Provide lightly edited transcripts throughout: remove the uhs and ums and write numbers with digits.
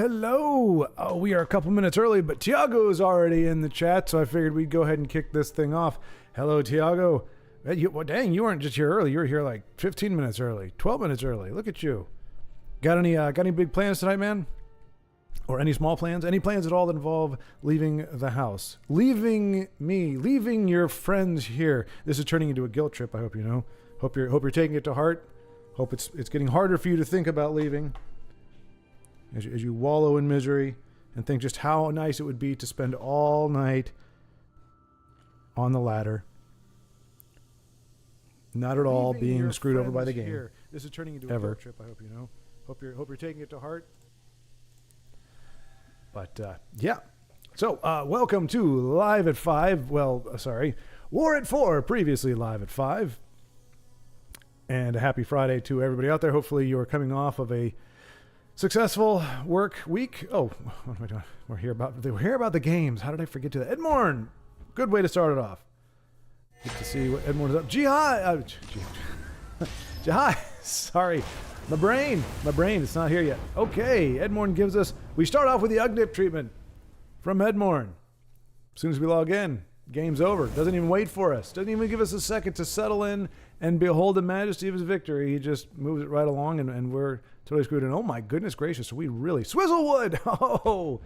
Hello! Oh, we are a couple minutes early, but Tiago's already in the chat, so I figured we'd go ahead and kick this thing off. Hello, Tiago. Well, dang, you weren't just here early. You were here like 15 minutes early, 12 minutes early. Look at you. Got any big plans tonight, man? Or any small plans? Any plans at all that involve leaving the house? Leaving me, leaving your friends here. This is turning into a guilt trip, I hope you know. Hope you're taking it to heart. Hope it's getting harder for you to think about leaving. As you wallow in misery and think just how nice it would be to spend all night on the ladder, not at all being screwed over by the game. Here. This is turning into a guilt trip, I hope you know. Hope you're taking it to heart. But yeah. So welcome to Live at 5. Well, sorry, War at 4. Previously Live at 5. And a happy Friday to everybody out there. Hopefully you're coming off of a successful work week. Oh, what am I doing? We're here about the games. How did I forget to that? Edmorn, good way to start it off. Good to see what Edmorn is up. Jihad, Jihad. Sorry, my brain. It's not here yet. Okay, Edmorn gives us. We start off with the UGNIP treatment from Edmorn. As soon as we log in, game's over. Doesn't even wait for us. Doesn't even give us a second to settle in and behold the majesty of his victory. He just moves it right along, and we're totally screwed. And oh my goodness gracious, we really Swizzlewood. Oh,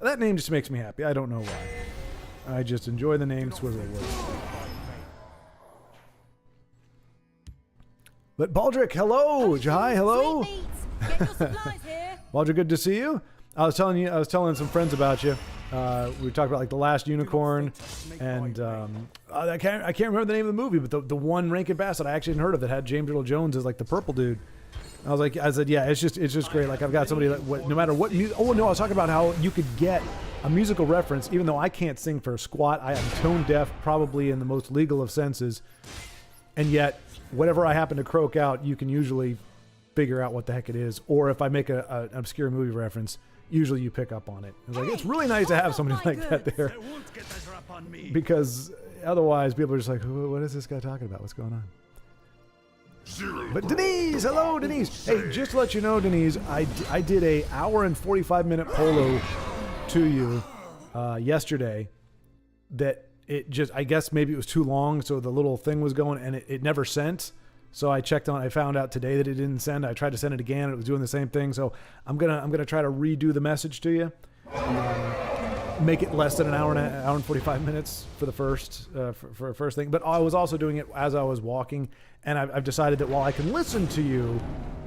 that name just makes me happy. I don't know why. I just enjoy the name Swizzlewood. But Baldric, hello. Jai, hello. Baldric, good to see you. I was telling some friends about you. We talked about like The Last Unicorn, and I can't remember the name of the movie, but the one Rankin Bass that I actually hadn't heard of that had James Earl Jones as like the purple dude. I said, yeah, it's just great. Like I've got somebody that no matter what music. Oh no, I was talking about how you could get a musical reference, even though I can't sing for a squat. I am tone deaf, probably in the most legal of senses, and yet whatever I happen to croak out, you can usually figure out what the heck it is. Or if I make an obscure movie reference, usually you pick up on it. It's like it's really nice to have somebody like that there, because otherwise people are just like, what is this guy talking about? What's going on? But Denise, hello Denise. Hey, just to let you know, Denise, I did a hour and 45-minute polo to you yesterday. That it just, I guess maybe it was too long, so the little thing was going and it never sent. So I checked on. I found out today that it didn't send. I tried to send it again, and it was doing the same thing. So I'm gonna try to redo the message to you. Make it less than an hour and 45 minutes for the first for first thing. But I was also doing it as I was walking, and I've decided that while I can listen to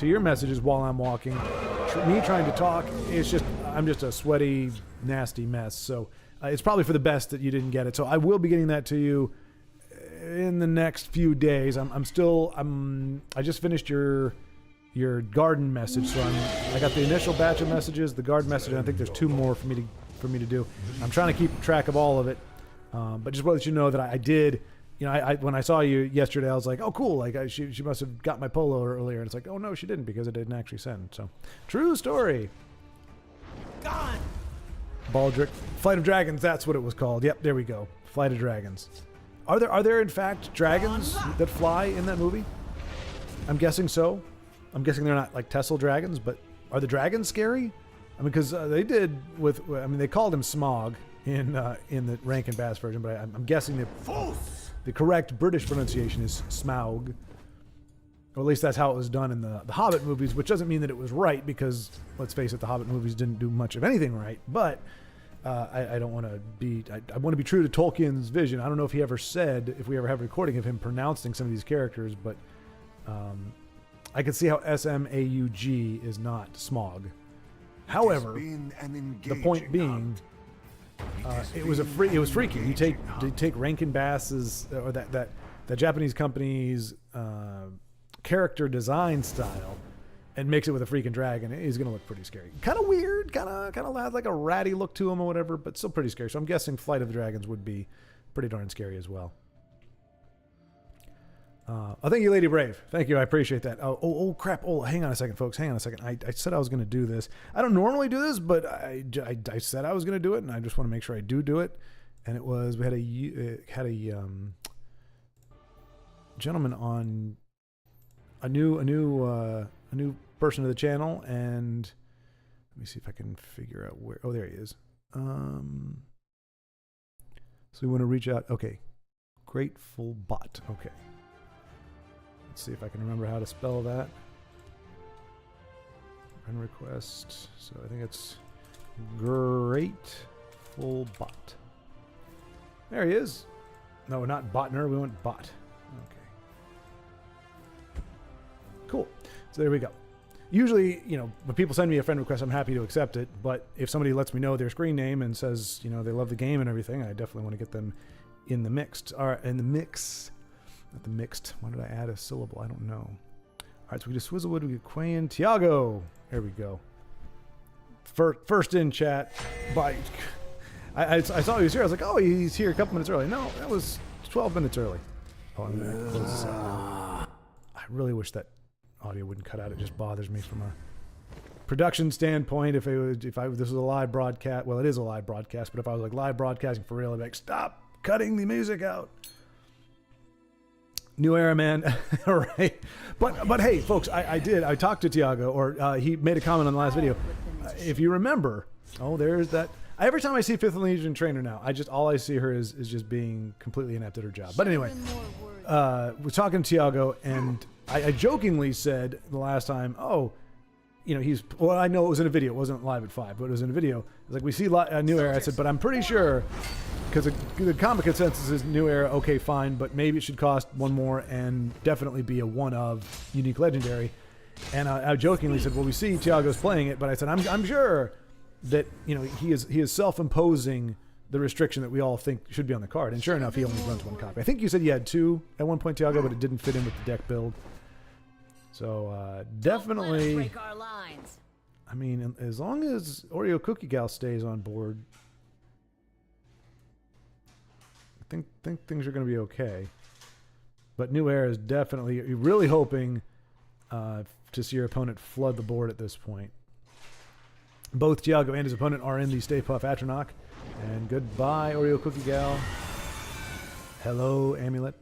your messages while I'm walking, me trying to talk, I'm just a sweaty, nasty mess. So it's probably for the best that you didn't get it. So I will be getting that to you in the next few days. I just finished your garden message, so I got the initial batch of messages, the garden message, and I think there's 2 more for me to do. I'm trying to keep track of all of it, but just want to let you know that I did. You know, I when I saw you yesterday, I was like, oh cool, like she must have got my polo earlier, and it's like, oh no, she didn't, because it didn't actually send. So true story. God. Baldric, Flight of Dragons, that's what it was called. Yep, there we go. Flight of Dragons. Are there in fact dragons that fly in that movie? I'm guessing so. I'm guessing they're not like Tesla dragons, but are the dragons scary? I mean, because they did with. I mean, they called him Smog in the Rankin Bass version, but I'm guessing the correct British pronunciation is Smaug, or at least that's how it was done in the Hobbit movies, which doesn't mean that it was right, because let's face it, the Hobbit movies didn't do much of anything right, but. I don't want to be. I want to be true to Tolkien's vision. I don't know if he ever said, if we ever have a recording of him pronouncing some of these characters, but I can see how Smaug is not Smog. However, the point being, it was freaky. You take Rankin Bass's or that Japanese company's character design style and mix it with a freaking dragon. He's gonna look pretty scary. Kind of weird, kind of has like a ratty look to him or whatever, but still pretty scary. So I'm guessing Flight of the Dragons would be pretty darn scary as well. Thank you, Lady Brave. Thank you, I appreciate that. Oh crap! Oh, hang on a second, folks. Hang on a second. I said I was gonna do this. I don't normally do this, but I said I was gonna do it, and I just want to make sure I do it. And it was, we had a gentleman on, a new person to the channel, and Let me see if I can figure out where. Oh, there he is. So we want to reach out. Okay. Grateful Bot. Okay. Let's see if I can remember how to spell that. Friend request. So I think it's Grateful Bot. There he is. No, not Botner. We want Bot. Okay. Cool. So there we go. Usually, you know, when people send me a friend request, I'm happy to accept it. But if somebody lets me know their screen name and says, you know, they love the game and everything, I definitely want to get them in the mixed. Or in the mix. Not the mixed. Why did I add a syllable? I don't know. All right, so we get Swizzlewood, we get Quayan, Tiago. There we go. First in chat. Bye. I saw he was here. I was like, oh, he's here a couple minutes early. No, that was 12 minutes early. Oh, I'm gonna close this out. I really wish that audio wouldn't cut out. It just bothers me from a production standpoint. If this was a live broadcast, well, it is a live broadcast, but if I was like live broadcasting for real, I'd be like, stop cutting the music out. New era, man. All right. But hey, folks, I talked to Tiago, or he made a comment on the last video. If you remember, oh, there's that. Every time I see 5th Legion trainer now, all I see her is just being completely inept at her job. But anyway, we're talking to Tiago, and I jokingly said the last time, oh, you know, well, I know it was in a video. It wasn't live at 5, but it was in a video. It was like, we see a New Era. I said, but I'm pretty sure, because the comic consensus is New Era, okay, fine, but maybe it should cost one more and definitely be a one of unique legendary. And I jokingly said, well, we see Tiago's playing it, but I said, I'm sure that, you know, he is self-imposing the restriction that we all think should be on the card. And sure enough, he only runs one copy. I think you said you had 2 at one point, Tiago, but it didn't fit in with the deck build. So definitely, break our lines. I mean, as long as Oreo Cookie Gal stays on board, I think things are going to be okay. But New Era is definitely, you're really hoping to see your opponent flood the board at this point. Both Tiago and his opponent are in the Stay Puft Atronach. And goodbye, Oreo Cookie Gal. Hello, Amulet.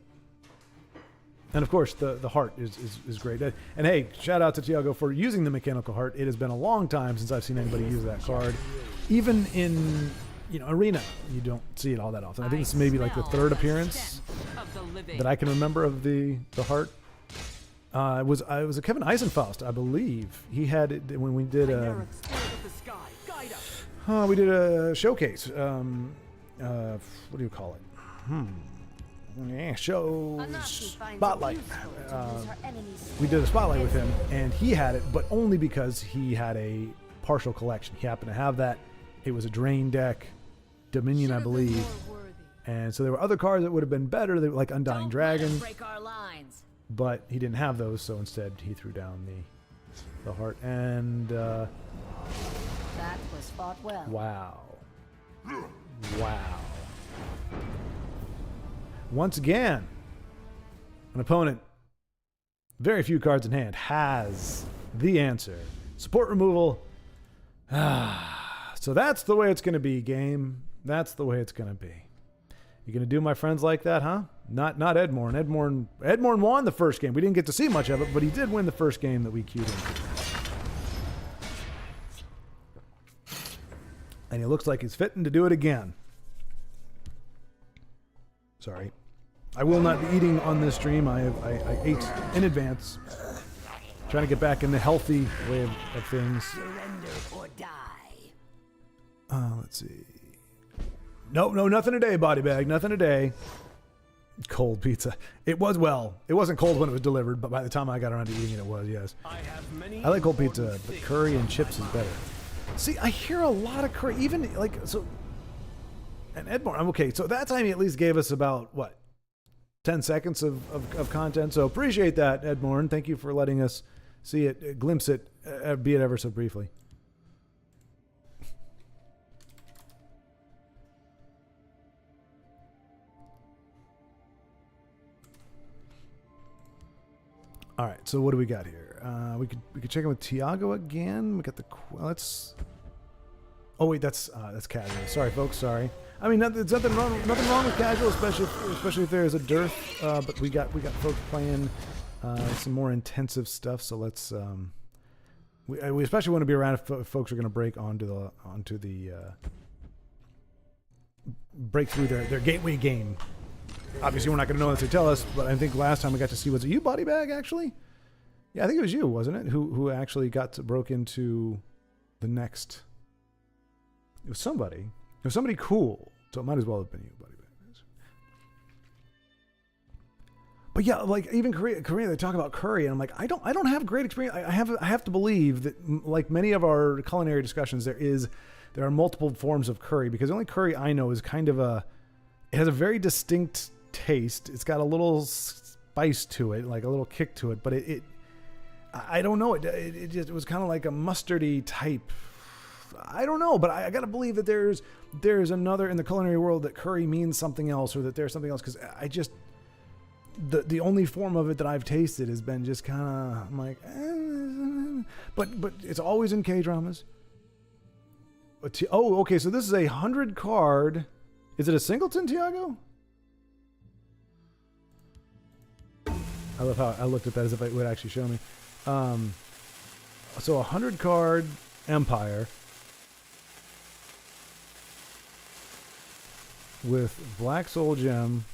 And of course, the heart is great. And hey, shout out to Tiago for using the mechanical heart. It has been a long time since I've seen anybody use that card. Even in, you know, Arena, you don't see it all that often. I think it's maybe like the 3rd appearance that I can remember of the heart. It was a Kevin Eisenfaust, I believe. He had it when we did we did a showcase. What do you call it? Yeah, show spotlight. We did a spotlight with him, and he had it, but only because he had a partial collection. He happened to have that. It was a drain deck, Dominion, I believe. And so there were other cards that would have been better, they were like Undying Dragon. But he didn't have those, so instead he threw down the heart. And that was fought well. Wow. Once again, an opponent, very few cards in hand, has the answer. Support removal. So that's the way it's going to be, game. That's the way it's going to be. You going to do my friends like that, huh? Not Edmorn. Edmorn won the first game. We didn't get to see much of it, but he did win the first game that we queued into. And he looks like he's fitting to do it again. Sorry. I will not be eating on this stream. I ate in advance. Trying to get back in the healthy way of things. Surrender or die. Let's see. No, nothing today, body bag. Nothing today. Cold pizza. It wasn't cold when it was delivered, but by the time I got around to eating it, it was, yes. I like cold pizza, but curry and chips is better. See, I hear a lot of curry, even like, so, and Edmore, I'm okay. So that time he at least gave us about, what, 10 seconds of content. So appreciate that, Edmore. Thank you for letting us see it, glimpse it, be it ever so briefly. All right, so what do we got here? We could check in with Tiago again. We got the let's. Oh wait, that's casual. Sorry, folks. Sorry. I mean, there's nothing wrong with casual, especially if there's a dearth. But we got folks playing some more intensive stuff. So let's We especially want to be around if folks are going to break onto the break through their gateway game. Obviously, we're not going to know unless they tell us. But I think last time we got to see, was it you, Body Bag? Actually, yeah, I think it was you, wasn't it? Who actually broke into the next? It was somebody. It was somebody cool. So it might as well have been you, Body Bag. But yeah, like even Korea, they talk about curry, and I'm like, I don't have great experience. I have to believe that, like many of our culinary discussions, there are multiple forms of curry, because the only curry I know is kind of it has a very distinct taste. It's got a little spice to it, like a little kick to it, but I don't know. It was kind of like a mustardy type. I don't know, but I got to believe that there's another in the culinary world that curry means something else, or that there's something else, because I just. The only form of it that I've tasted has been just kind of, I'm like, but it's always in K-dramas. Oh, okay, so this is a 100 card. Is it a singleton, Tiago? I love how I looked at that as if it would actually show me. So a 100 card Empire with Black Soul Gem.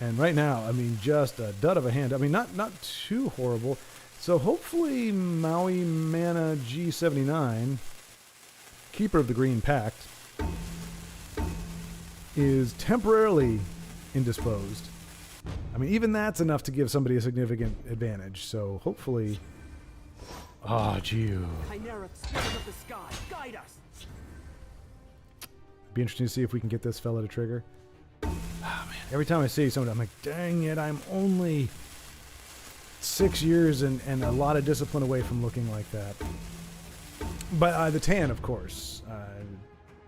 And right now, I mean, just a dud of a hand. I mean, not too horrible. So hopefully Maui Mana G79, Keeper of the Green Pact, is temporarily indisposed. I mean, even that's enough to give somebody a significant advantage. So hopefully... Ah, Geo. Be interesting to see if we can get this fella to trigger. Oh, man. Every time I see somebody, I'm like, dang it, I'm only 6 years and a lot of discipline away from looking like that. But the tan, of course.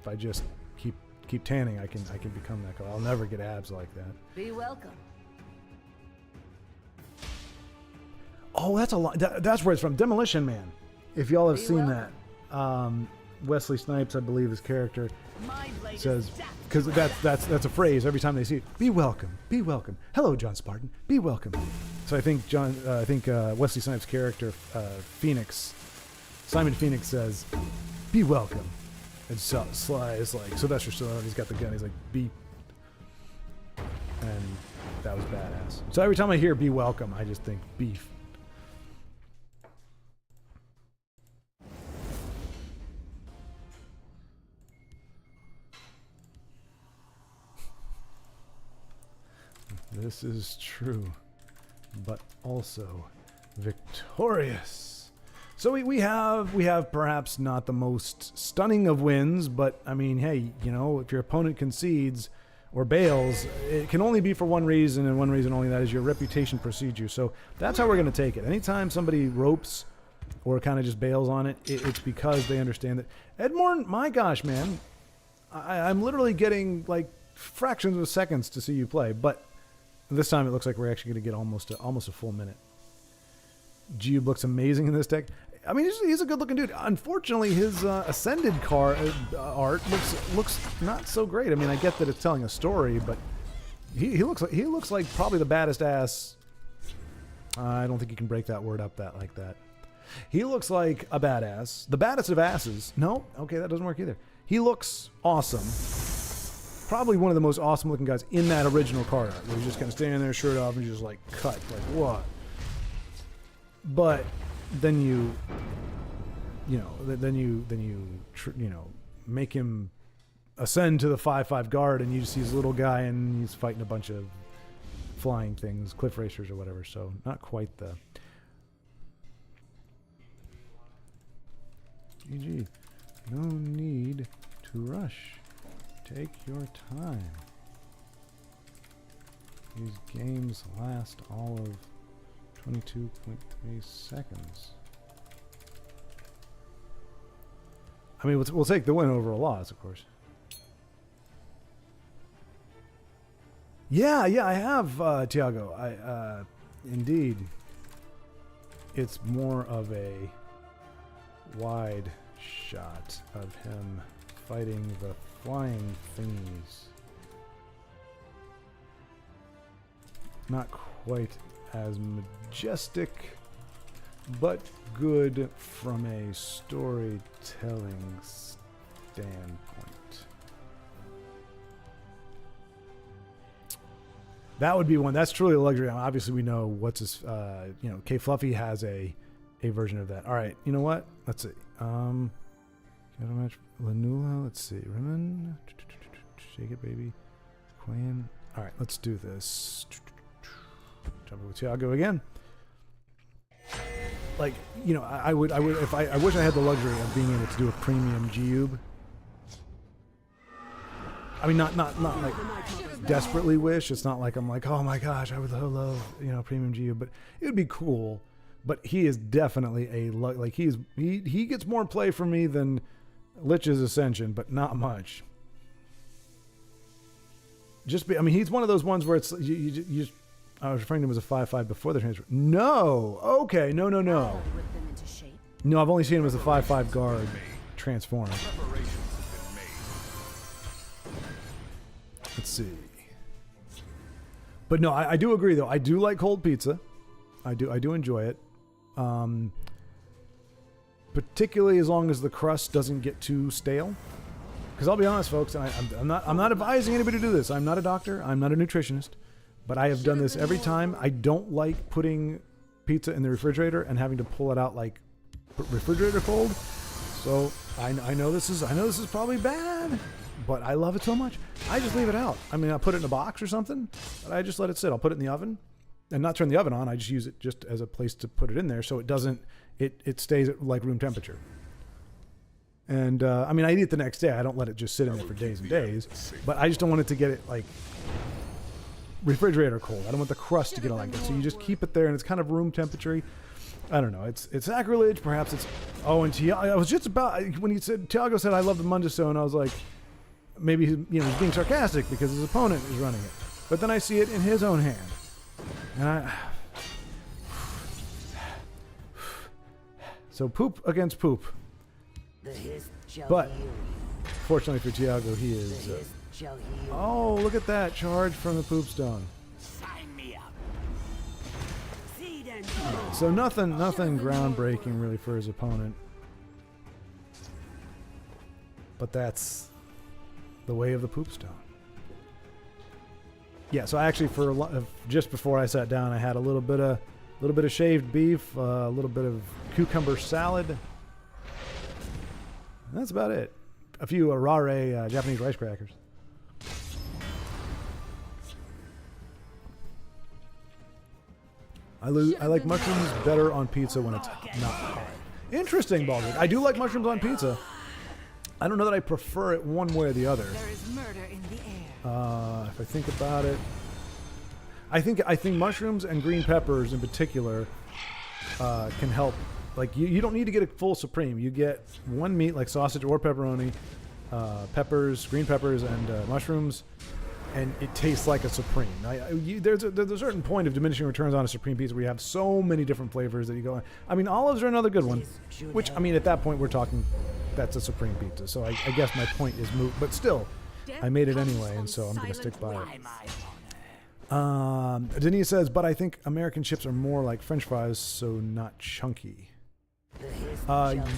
If I just keep tanning, I can become that color. I'll never get abs like that. Be welcome. Oh, that's a lot. That's where it's from. Demolition Man. If y'all have seen that. Wesley Snipes, I believe, his character says, because that's a phrase every time they see it. Be welcome, be welcome. Hello, John Spartan. Be welcome. So I think Wesley Snipes' character, Simon Phoenix says, "Be welcome." And so Sly is like, Sylvester Stallone. He's got the gun. He's like, "Be," and that was badass. So every time I hear "Be welcome," I just think beef. This is true, but also victorious. So we have perhaps not the most stunning of wins, but I mean, hey, you know, if your opponent concedes or bails, it can only be for one reason, and one reason only, that is your reputation precedes you. So that's how we're going to take it. Anytime somebody ropes or kind of just bails on it, it's because they understand that. Edmorn, my gosh, man, I'm literally getting like fractions of seconds to see you play, but this time it looks like we're actually going to get almost a full minute. Geob looks amazing in this deck. I mean, he's a good-looking dude. Unfortunately, his Ascended card art looks not so great. I mean, I get that it's telling a story, but he looks like probably the baddest ass. I don't think you can break that word up like that. He looks like a badass, the baddest of asses. No, okay, that doesn't work either. He looks awesome. Probably one of the most awesome-looking guys in that original card art, where he's just kind of standing there, shirt off, and just like cut, like what? But then you make him ascend to the 5/5 guard, and you just see this little guy, and he's fighting a bunch of flying things, cliff racers or whatever. So not quite the GG. No need to rush. Take your time. These games last all of 22.3 seconds. I mean, we'll take the win over a loss, of course. Yeah, I have, Tiago. Indeed. It's more of a wide shot of him fighting the flying thingies. Not quite as majestic but good from a storytelling standpoint. That would be one. That's truly a luxury. Obviously, we know what's his. K Fluffy has a version of that. All right. You know what? Let's see. Lanula. Let's see. Rimmon. Shake it, baby. Queen. All right. Let's do this. Jump with Tiago again. Like, I would if I wish I had the luxury of being able to do a premium G-Ube. I mean, not like desperately wish. It's not like I'm like, oh my gosh, I would love premium G-Ube, but it would be cool. But he is definitely he gets more play from me than Lich's Ascension, but not much. He's one of those ones where it's you I was referring to him as a 5/5 before the transfer. No, okay, no. No, I've only seen him as a 5/5 guard transform. Let's see. But no, I do agree though. I do like cold pizza. I do enjoy it. Particularly as long as the crust doesn't get too stale. Because I'll be honest, folks, and I'm not advising anybody to do this. I'm not a doctor. I'm not a nutritionist. But I have done this every time. I don't like putting pizza in the refrigerator and having to pull it out like refrigerator cold. So I know this is probably bad, but I love it so much. I just leave it out. I mean, I put it in a box or something, but I just let it sit. I'll put it in the oven and not turn the oven on. I just use it just as a place to put it in there so it doesn't, it stays at like room temperature. And I eat it the next day. I don't let it just sit in there for days and days, but I just don't want it to get it like refrigerator cold. I don't want the crust to get like that. So you just keep it there and it's kind of room temperature. I don't know. It's sacrilege. Perhaps it's, and I was just about, when he said, Tiago said, I love the Munda Stone. I was like, maybe he's being sarcastic because his opponent is running it. But then I see it in his own hand. And so poop against poop. But fortunately for Tiago, he is. Oh, look at that charge from the poop stone. So nothing groundbreaking really for his opponent. But that's the way of the poop stone. Yeah, so actually just before I sat down, I had a little bit of shaved beef, a little bit of cucumber salad. That's about it. A few Arare Japanese rice crackers. I like mushrooms better on pizza when it's not hot. Interesting, Baldrick. I do like mushrooms on pizza. I don't know that I prefer it one way or the other. There is murder in the air. If I think about it, I think mushrooms and green peppers in particular can help. Like you don't need to get a full supreme. You get one meat like sausage or pepperoni, peppers, green peppers, and mushrooms, and it tastes like a supreme. There's a certain point of diminishing returns on a supreme pizza where you have so many different flavors that you go. Olives are another good one. Which at that point we're talking, that's a supreme pizza. So I guess my point is moot. But still, I made it anyway, and so I'm going to stick by it. Denise says, but I think American chips are more like French fries, so not chunky.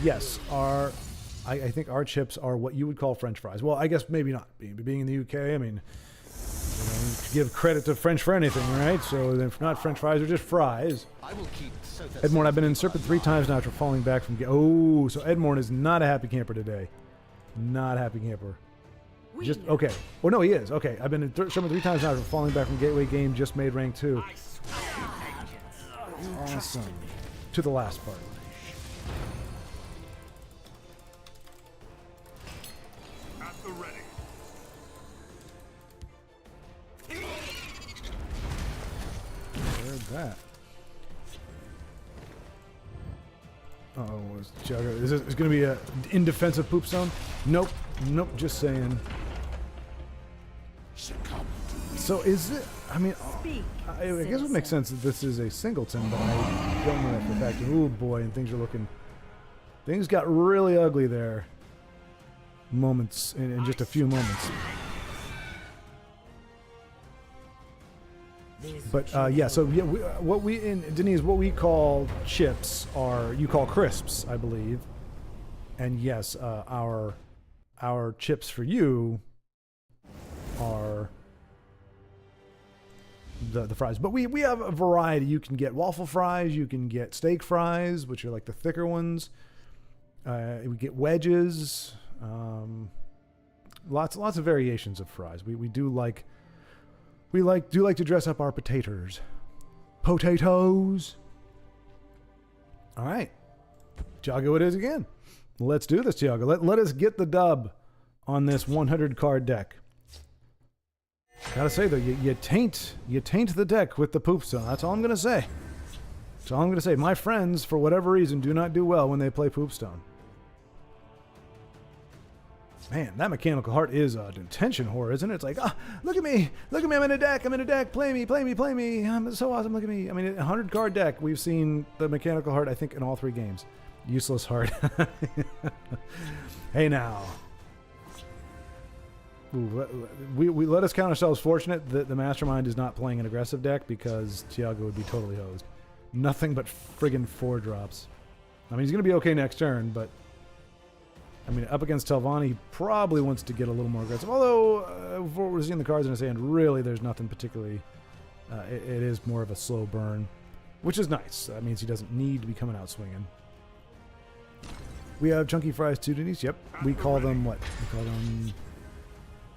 Yes, I think our chips are what you would call French fries. Well, I guess maybe not. Being in the UK, you give credit to French for anything, right? So if not French fries, they're just fries. Edmorn, I've been in Serpent 3 times now after falling back from... so Edmorn is not a happy camper today. Not a happy camper. Just, okay. Well, no, he is. Okay, I've been in Serpent 3 times now after falling back from Gateway Game, just made rank 2. Awesome. To the last part. That. Is this going to be a indefensive poop stone? Nope, just saying. So is it, I guess it would make sense that this is a singleton, but I don't know that for a fact. Oh boy, and things got really ugly there. In just a few moments. But yeah, so yeah, what we in Denise, what we call chips are you call crisps, I believe. And yes, our chips for you are the fries. But we have a variety. You can get waffle fries, you can get steak fries, which are like the thicker ones. We get wedges. Lots of variations of fries. We do like to dress up our potatoes. Potatoes. All right. Tiago it is again. Let's do this, Tiago. Let us get the dub on this 100 card deck. Gotta say though, you taint the deck with the poop stone. That's all I'm gonna say. That's all I'm gonna say. My friends, for whatever reason, do not do well when they play poop stone. Man, that mechanical heart is an attention whore, isn't it? It's like, look at me, I'm in a deck, play me, I'm so awesome, look at me. I mean, a 100 card deck, we've seen the mechanical heart, I think, in all 3 games. Useless heart. Hey now. Ooh, we let us count ourselves fortunate that the Mastermind is not playing an aggressive deck because Tiago would be totally hosed. Nothing but friggin' 4-drops. I mean, he's going to be okay next turn, but I mean, up against Telvanni, he probably wants to get a little more aggressive. Although, what we're seeing the cards in his hand, really, there's nothing particularly. It is more of a slow burn, which is nice. That means he doesn't need to be coming out swinging. We have chunky fries too, Denise. Yep. We call them what? We call them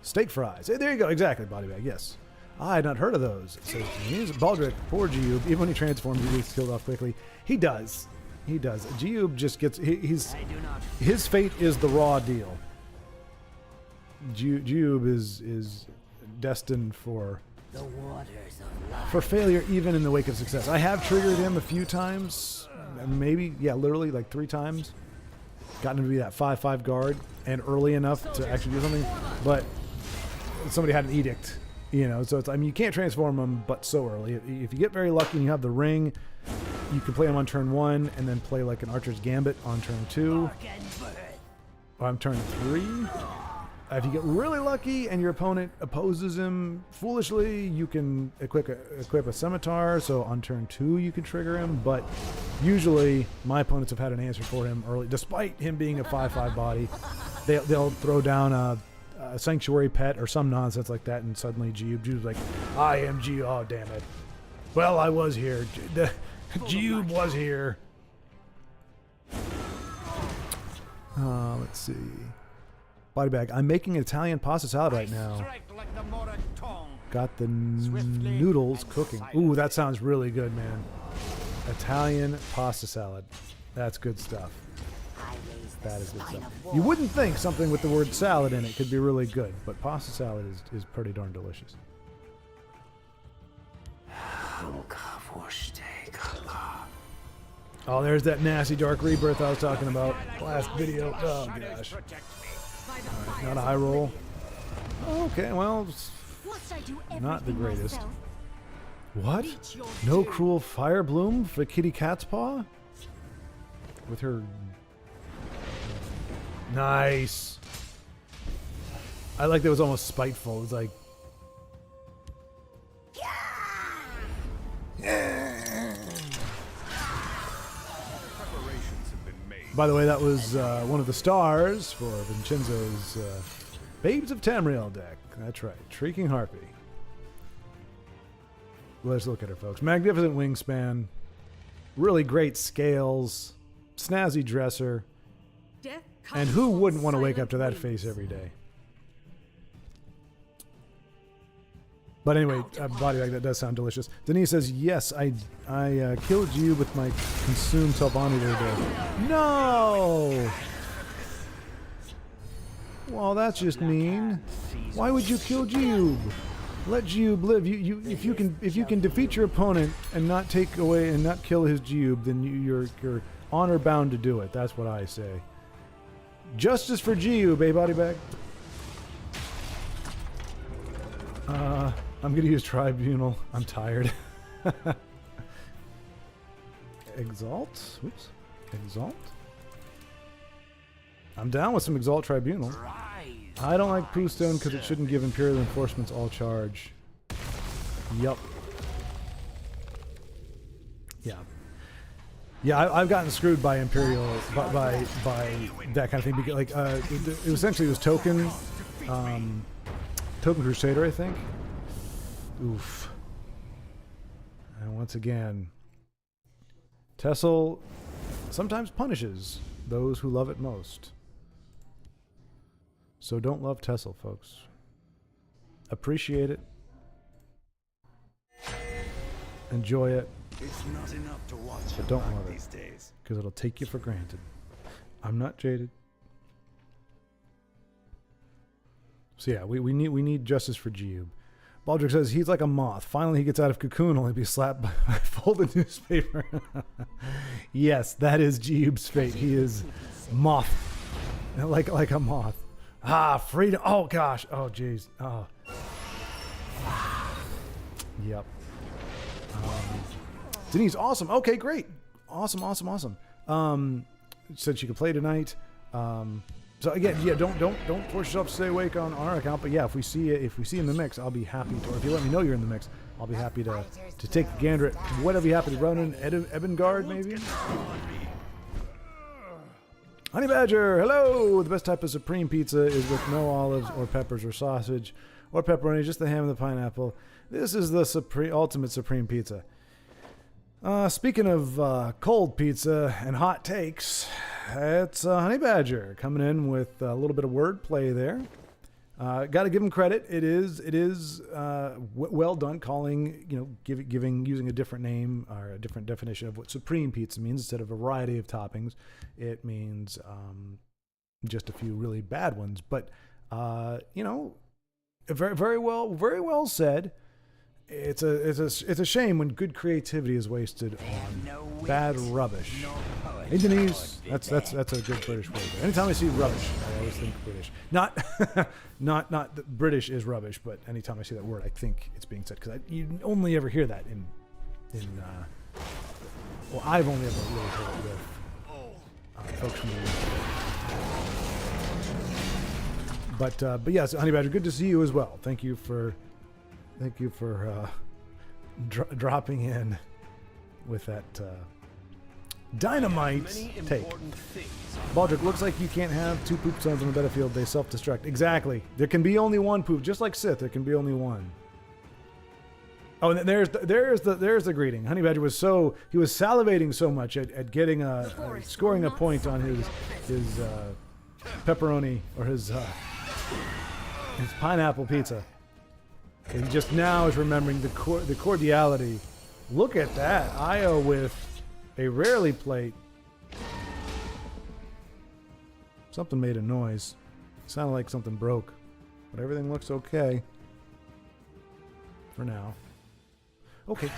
steak fries. Hey, there you go. Exactly, body bag. Yes. I had not heard of those. It says Baldric, poor Geube. Even when he transforms, he gets killed off quickly. He does. He does. Geube just gets. His fate is the raw deal. Geube is destined for failure, even in the wake of success. I have triggered him a few times, maybe literally like 3 times. Gotten him to be that 5/5 guard, and early enough to actually do something. But somebody had an edict, So it's. I mean, you can't transform him, but so early. If you get very lucky and you have the ring, you can play him on turn 1 and then play like an Archer's Gambit on turn 2 or on turn 3. If you get really lucky and your opponent opposes him foolishly, you can equip a Scimitar, so on turn 2 you can trigger him, but usually my opponents have had an answer for him early. Despite him being a 5/5 body, they'll throw down a Sanctuary Pet or some nonsense like that, and suddenly Geube's like, I am Geube. Oh, damn it. Well, I was here. Geube was here. Let's see. Body bag. I'm making an Italian pasta salad right now. Got the noodles cooking. Ooh, that sounds really good, man. Italian pasta salad. That's good stuff. That is good stuff. You wouldn't think something with the word salad in it could be really good, but pasta salad is pretty darn delicious. Oh, there's that nasty Dark Rebirth I was talking about last video. Oh, gosh. Right, not a high roll. Okay, well, not the greatest. What? No cruel fire bloom for Kitty Cat's Paw? With her... Nice. I like that it was almost spiteful. It was like... By the way, that was one of the stars for Vincenzo's Babes of Tamriel deck. That's right. Shrieking Harpy. Let's look at her, folks. Magnificent wingspan. Really great scales. Snazzy dresser. And who wouldn't want to wake up to that face every day? But anyway, body bag, that does sound delicious. Denise says, yes, I killed you with my consumed Telvanni the other day. No! Well, that's just mean. Why would you kill Geube? Let Geube live. If you can defeat your opponent and not take away and not kill his Geube, then you're honor bound to do it. That's what I say. Justice for Geube, eh, body bag? I'm going to use Tribunal. I'm tired. Exalt? Oops. Exalt? I'm down with some Exalt Tribunal. I don't like Poo Stone because it shouldn't give Imperial Enforcements all charge. Yup. Yeah. Yeah, I've gotten screwed by Imperial, by that kind of thing. Because, like, it essentially was Token Crusader, I think. Oof. And once again, Tessel sometimes punishes those who love it most. So don't love Tessel, folks. Appreciate it. Enjoy it. It's not enough to watch But don't back love these it. days. Because it'll take you for granted. I'm not jaded. So yeah, we need justice for Geob. Baldric says he's like a moth. Finally he gets out of cocoon, only to be slapped by a folded newspaper. Yes, that is Geob's fate. He is moth. Like a moth. Ah, freedom. Oh gosh. Oh jeez. Oh. Yep. Denise, awesome. Okay, great. Awesome. Said she could play tonight. So again, yeah, don't force yourself to stay awake on our account. But yeah, if we see you in the mix, I'll be happy to. Or if you let me know you're in the mix, I'll be happy to take a gander at whatever you happen to run in. Ebengard, maybe. Honey Badger, hello. The best type of supreme pizza is with no olives or peppers or sausage or pepperoni, just the ham and the pineapple. This is the ultimate supreme pizza. Speaking of cold pizza and hot takes, it's Honey Badger coming in with a little bit of wordplay there. Got to give him credit. It is well done, calling using a different name or a different definition of what supreme pizza means. Instead of a variety of toppings, it means just a few really bad ones. But very well said. It's a shame when good creativity is wasted on bad rubbish. Hey Denise, that's a good British word. Anytime I see rubbish, I always think British. Not that British is rubbish, but anytime I see that word, I think it's being said because you only ever hear that in well, I've only ever really heard it with folks from the UK. But yes, Honey Badger, good to see you as well. Thank you for dropping in with that dynamite take. Baldric, looks like you can't have two poop zones on the battlefield. They self-destruct. Exactly. There can be only one poop, just like Sith. There can be only one. Oh, and there's the greeting. Honey Badger was salivating so much at getting scoring a point on his pepperoni or his pineapple pizza. And he just now is remembering the cordiality. Look at that. Io with a rarely plate. Something made a noise. Sounded like something broke. But everything looks okay. For now. Okay.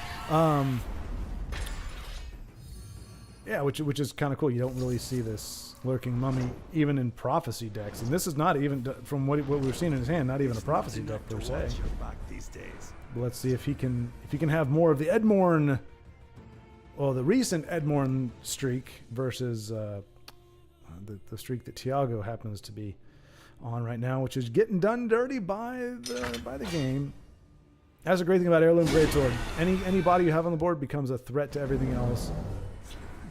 Yeah, which is kind of cool. You don't really see this lurking mummy even in prophecy decks, and this is not even from what we've seen in his hand, not even a prophecy deck per se. But let's see if he can have more of the Edmorn, well, the recent Edmorn streak versus the streak that Tiago happens to be on right now, which is getting done dirty by the game. That's a great thing about Heirloom Greatsword. Any body you have on the board becomes a threat to everything else,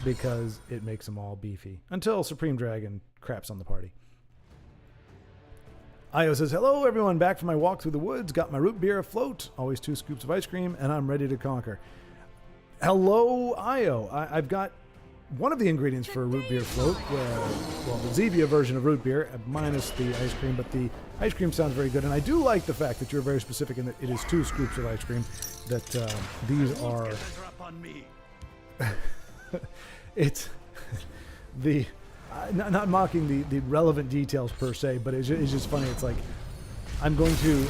because it makes them all beefy. Until Supreme Dragon craps on the party. Io says, hello everyone, back from my walk through the woods. Got my root beer afloat, always 2 scoops of ice cream, and I'm ready to conquer. Hello, Io. I've got one of the ingredients for a root beer float. Well, the Zevia version of root beer, minus the ice cream, but the ice cream sounds very good. And I do like the fact that you're very specific in that it is 2 scoops of ice cream, that these are... It's the not mocking the relevant details per se, but it's just funny. It's like I'm going to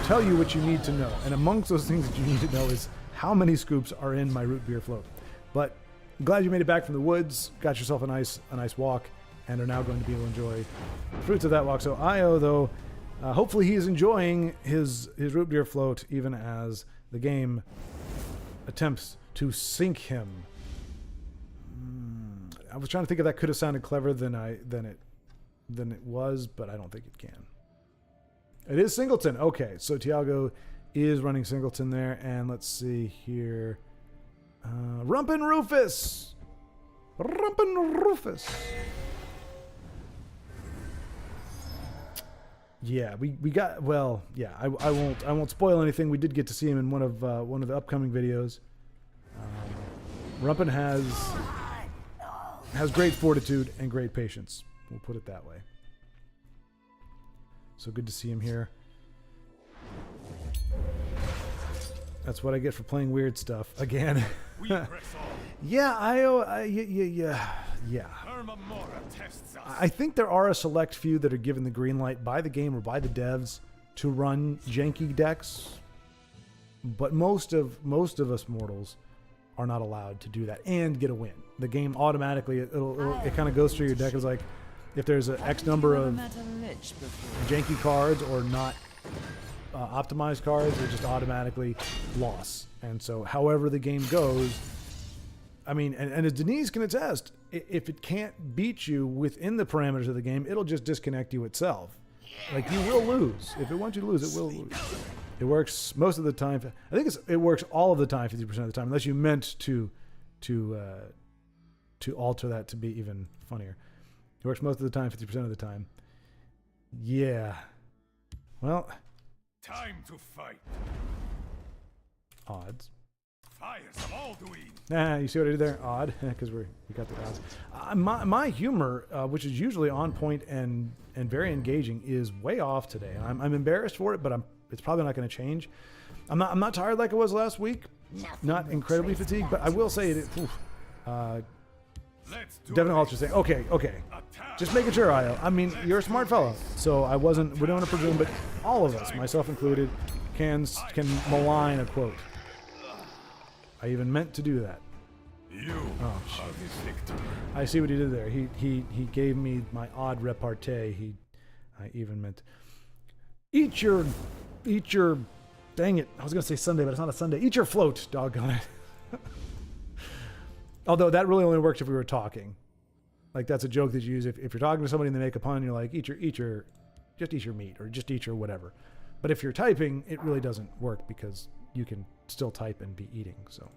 tell you what you need to know, and amongst those things that you need to know is how many scoops are in my root beer float. But I'm glad you made it back from the woods, got yourself a nice walk, and are now going to be able to enjoy the fruits of that walk. So Io, though, hopefully he is enjoying his root beer float even as the game attempts to sink him. I was trying to think if that could have sounded clever than it was, but I don't think it can. It is Singleton. Okay, so Tiago is running Singleton there, and let's see here. Rumpin' Rufus. Rumpin' Rufus. Yeah, we got, well, yeah, I won't spoil anything. We did get to see him in one of the upcoming videos. Rumpin has great fortitude and great patience. We'll put it that way. So good to see him here. That's what I get for playing weird stuff again. Yeah, yeah. I think there are a select few that are given the green light by the game or by the devs to run janky decks, but most of us mortals are not allowed to do that and get a win. The game automatically it kind of goes through your deck. It's like if there's an X number of janky cards or not optimized cards, are just automatically loss. And so however the game goes, I mean, and as Denise can attest, if it can't beat you within the parameters of the game, it'll just disconnect you itself. Like, you will lose. If it wants you to lose, it will lose. It works most of the time. I think it works all of the time, 50% of the time, unless you meant to alter that to be even funnier. It works most of the time, 50% of the time. Yeah. Well. Time to fight. Odds. Fires of all doing. Nah, you see what I did there? Odd, because we got the odds. My humor, which is usually on point and very engaging, is way off today. I'm embarrassed for it, but it's probably not going to change. I'm not tired like I was last week. Not incredibly fatigued, but I will say it. Devin Halter saying, okay, just making sure, Io. I mean, you're a smart fellow, so we don't want to presume, but all of us, myself included, can malign a quote. I even meant to do that. Oh, shit. I see what he did there. He gave me my odd repartee. I even meant eat your dang it. I was gonna say Sunday, but it's not a Sunday. Eat your float, doggone it. Although that really only works if we were talking. Like, that's a joke that you use if you're talking to somebody and they make a pun, you're like, just eat your meat, or just eat your whatever. But if you're typing, it really doesn't work because you can still type and be eating. So,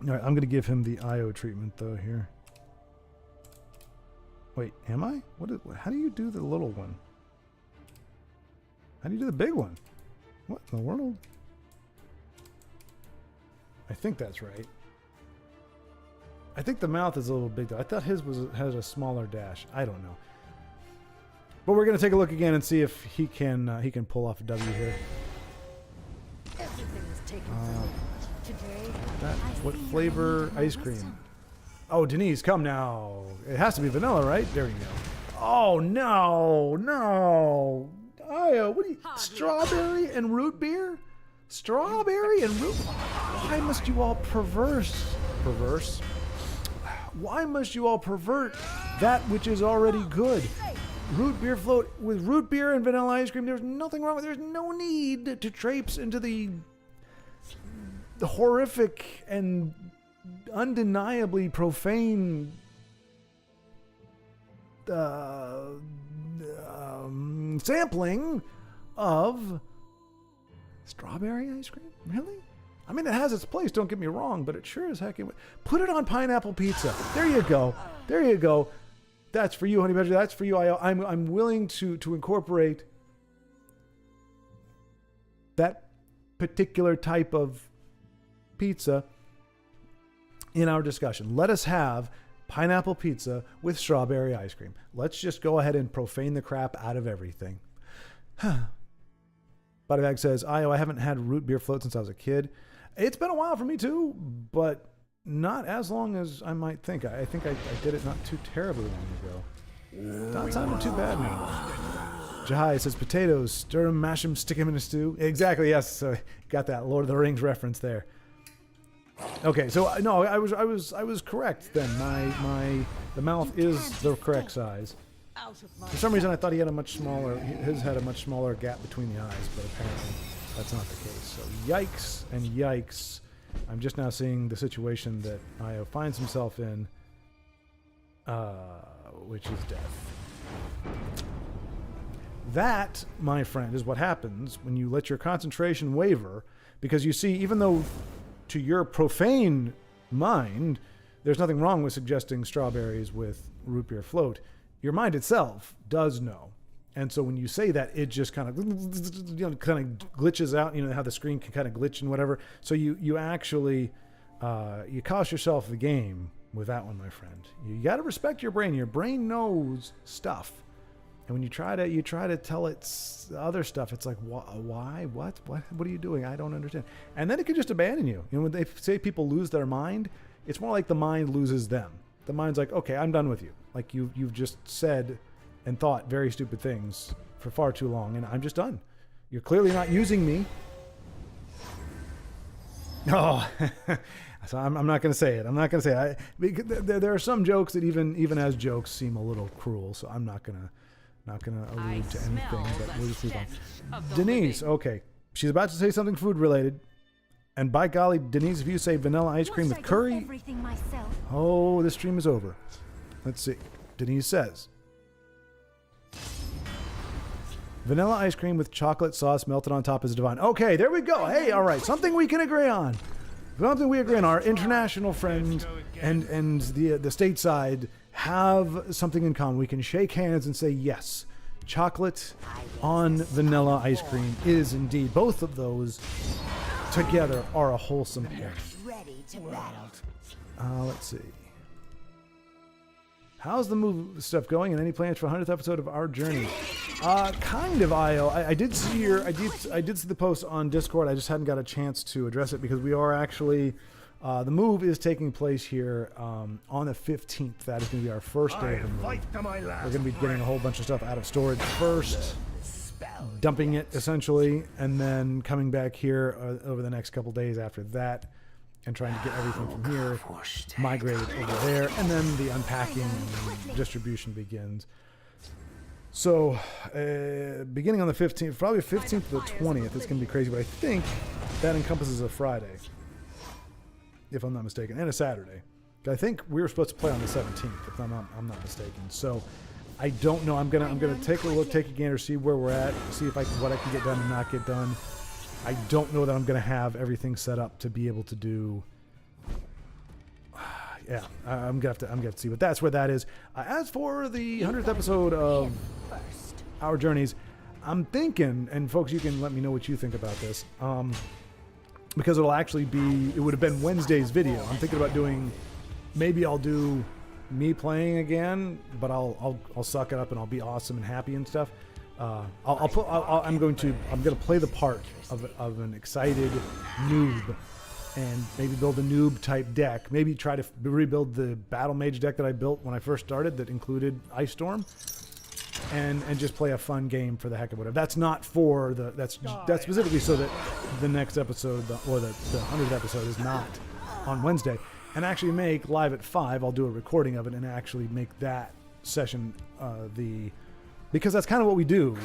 all right, I'm going to give him the IO treatment though here. Wait, am I? How do you do the little one? How do you do the big one? What in the world? I think that's right. I think the mouth is a little big though. I thought his had a smaller dash. I don't know. But we're going to take a look again and see if he can pull off a W here. What flavor ice cream? Oh, Denise, come now. It has to be vanilla, right? There you go. Oh, no. Io, what do you... Strawberry and root beer? Strawberry and root... Why must you all perverse? Why must you all pervert that which is already good? Root beer float with root beer and vanilla ice cream. There's nothing wrong with it. There's no need to traipse into the horrific and undeniably profane sampling of strawberry ice cream. Really? I mean, it has its place, don't get me wrong, but it sure as heck... Put it on pineapple pizza. There you go. That's for you, Honey Badger. That's for you, Io. I'm willing to incorporate that particular type of pizza in our discussion. Let us have pineapple pizza with strawberry ice cream. Let's just go ahead and profane the crap out of everything. Bodybag says, Io, I haven't had root beer float since I was a kid. It's been a while for me too, but not as long as I might think. I think I did it not too terribly long ago. Not sounding too bad now. Jahai says, potatoes, stir them, mash them, stick them in a stew. Exactly, yes. So got that Lord of the Rings reference there. Okay, so no, I was correct then. The mouth is the correct size. For some reason, I thought he had his had a much smaller gap between the eyes, but apparently that's not the case. So yikes and yikes. I'm just now seeing the situation that Io finds himself in, which is death. That, my friend, is what happens when you let your concentration waver Because you see, even though to your profane mind, there's nothing wrong with suggesting strawberries with root beer float, your mind itself does know. And so when you say that, it just kind of glitches out. You know how the screen can kind of glitch and whatever. So you actually you cost yourself the game with that one, my friend. You got to respect your brain. Your brain knows stuff, and when you try to tell it other stuff, it's like, why, what are you doing? I don't understand. And then it can just abandon you. You know, when they say people lose their mind, it's more like the mind loses them. The mind's like, okay, I'm done with you. Like you've just said and thought very stupid things for far too long, and I'm just done. You're clearly not using me. Oh, so I'm not going to say it. I'm not going to say it. There are some jokes that even as jokes seem a little cruel, so I'm not going to allude to anything. But we'll just move on. Denise, okay, she's about to say something food related, and by golly, Denise, if you say vanilla ice cream with curry, oh, this stream is over. Let's see. Denise says, vanilla ice cream with chocolate sauce melted on top is divine. Okay, there we go. Hey, all right, something we can agree on. Something we agree on. Our international friends and the stateside have something in common. We can shake hands and say yes. Chocolate on vanilla ice cream is indeed. Both of those together are a wholesome pair. Let's see. How's the move stuff going, and any plans for 100th episode of Our Journey? Kind of, Io. I did see I did see the post on Discord. I just hadn't got a chance to address it because we are actually the move is taking place here on the 15th. That is going to be our first day of the move. We're going to be getting a whole bunch of stuff out of storage first, dumping it essentially, and then coming back here over the next couple days after that, and trying to get everything from here migrated over there, and then the unpacking and distribution begins. So, beginning on the 15th, probably 15th to the 20th, it's going to be crazy, but I think that encompasses a Friday, if I'm not mistaken, and a Saturday. I think we were supposed to play on the 17th, if I'm not mistaken. So, I don't know. I'm gonna take a look, take a gander, see where we're at, see if what I can get done and not get done. I don't know that I'm going to have everything set up to be able to do. Yeah, I'm going to have to see, but that's where that is. As for the 100th episode of Our Journeys, I'm thinking, and folks, you can let me know what you think about this, because it'll actually be, it would have been Wednesday's video. I'm thinking about doing, maybe I'll do me playing again, but I'll suck it up and I'll be awesome and happy and stuff. I'm going to play the part of an excited noob, and maybe build a noob type deck. Maybe try to rebuild the battle mage deck that I built when I first started that included Ice Storm, and just play a fun game for the heck of whatever. That's not for that's specifically so that the next episode or the 100th episode is not on Wednesday, and actually make live at 5. I'll do a recording of it and actually make that session because that's kind of what we do.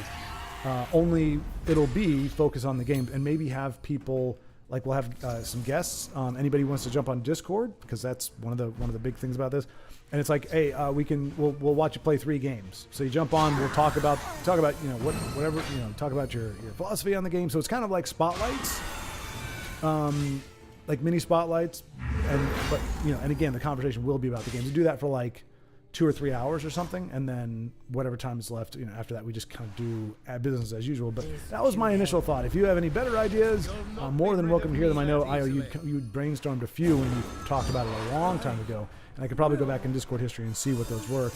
Only it'll be focus on the game, and maybe have people, like we'll have some guests. Anybody who wants to jump on Discord, because that's one of the big things about this. And it's like, hey, we'll watch you play 3 games. So you jump on, we'll talk about whatever, talk about your philosophy on the game. So it's kind of like spotlights, like mini spotlights, and again, the conversation will be about the game. We do that for like 2 or 3 hours or something, and then whatever time is left, after that, we just kind of do business as usual. But that was my initial thought. If you have any better ideas, more than welcome to hear them. I know, Io, you brainstormed a few when you talked about it a long time ago, and I could probably go back in Discord history and see what those were.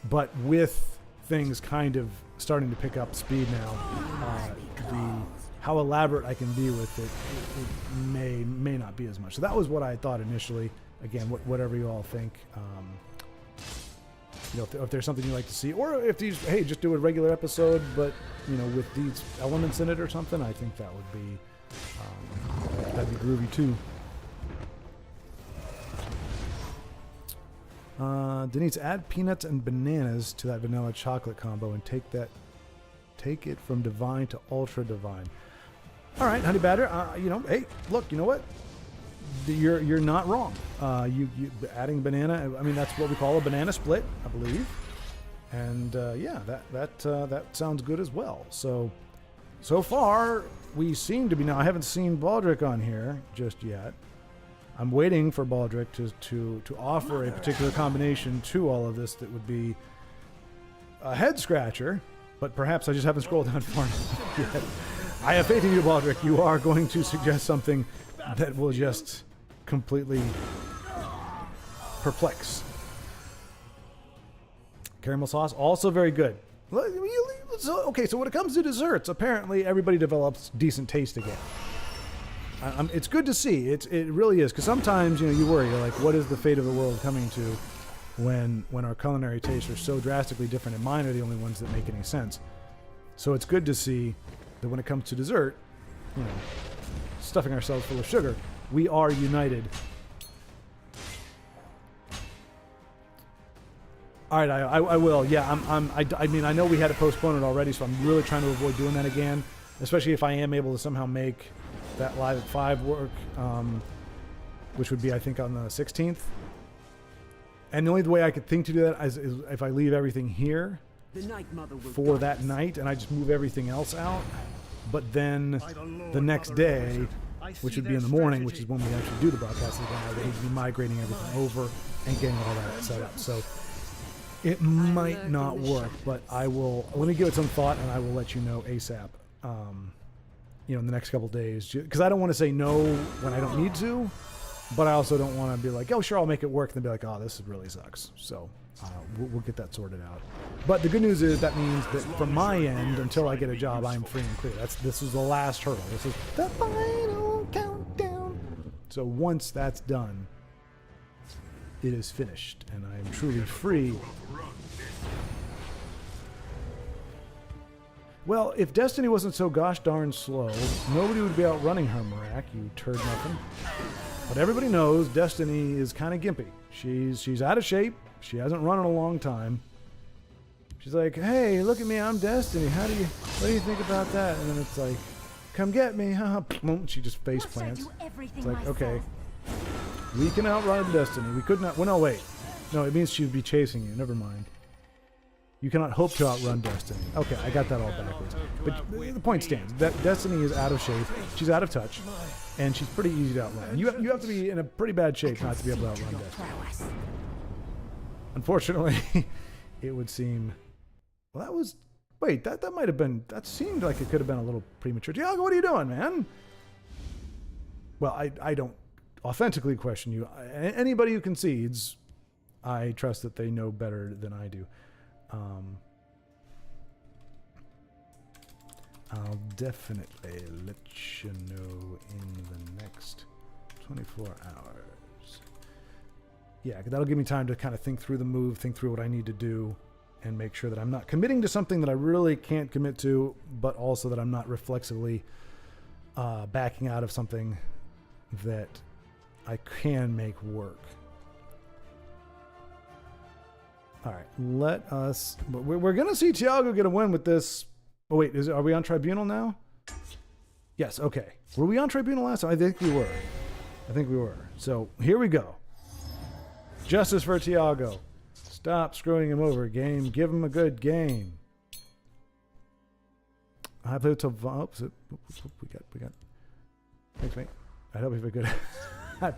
But with things kind of starting to pick up speed now, how elaborate I can be with it may not be as much. So that was what I thought initially. Again, whatever you all think. If there's something you'd like to see, or if these, hey, just do a regular episode, but with these elements in it or something, I think that would be that'd be groovy too. Denise, add peanuts and bananas to that vanilla chocolate combo and take it from divine to ultra divine. All right, Honey Badger. Hey, look, you know what? You're not wrong. You adding banana. I mean, that's what we call a banana split, I believe. And that sounds good as well. So So far, we seem to be... Now, I haven't seen Baldric on here just yet. I'm waiting for Baldric to offer a particular combination to all of this that would be a head-scratcher, but perhaps I just haven't scrolled down far enough yet. I have faith in you, Baldric. You are going to suggest something that will just completely perplex. Caramel sauce, also very good. Okay, so when it comes to desserts, apparently everybody develops decent taste again. It's good to see. It really is, because sometimes you worry. You're like, what is the fate of the world coming to when our culinary tastes are so drastically different, and mine are the only ones that make any sense. So it's good to see that when it comes to dessert, stuffing ourselves full of sugar, we are united. All right, I will. Yeah, I mean, I know we had to postpone it already, so I'm really trying to avoid doing that again, especially if I am able to somehow make that live at 5 work, which would be, I think, on the 16th. And the only way I could think to do that is if I leave everything here for that night and I just move everything else out. But then the next day, which would be in the morning, which is when we actually do the broadcast again, I would need to be migrating everything over and getting all that set up. So it might not work, but I will. Let me give it some thought, and I will let you know ASAP. In the next couple of days, because I don't want to say no when I don't need to, but I also don't want to be like, oh, sure, I'll make it work, and then be like, oh, this really sucks. So we'll get that sorted out. But the good news is that means that from my end, until I get a job, I'm free and clear. This is the last hurdle. This is the final countdown. So once that's done, it is finished, and I am truly free. Well, if Destiny wasn't so gosh darn slow, nobody would be outrunning her, Marak, you turd muffin. But everybody knows Destiny is kind of gimpy. She's out of shape. She hasn't run in a long time. She's like, hey, look at me, I'm Destiny. What do you think about that? And then it's like, come get me. She just face plants. It's like, okay, we can outrun Destiny. We could not. Well, no, wait. No, it means she'd be chasing you. Never mind. You cannot hope to outrun Destiny. Okay, I got that all backwards. But the point stands. That Destiny is out of shape. She's out of touch. And she's pretty easy to outrun. You have to be in a pretty bad shape not to be able to outrun Destiny. Unfortunately, it would seem... Well, that was... Wait, that might have been... That seemed like it could have been a little premature. Tiago, what are you doing, man? Well, I don't authentically question you. Anybody who concedes, I trust that they know better than I do. I'll definitely let you know in the next 24 hours. Yeah, that'll give me time to kind of think through the move, think through what I need to do, and make sure that I'm not committing to something that I really can't commit to, but also that I'm not reflexively backing out of something that I can make work. All right, let us... We're going to see Tiago get a win with this. Oh, wait, are we on Tribunal now? Yes, okay. Were we on Tribunal last time? I think we were. So, here we go. Justice for Tiago. Stop screwing him over, game. Give him a good game. I played to... Oops, we got... Thanks, mate. I hope you feel good. I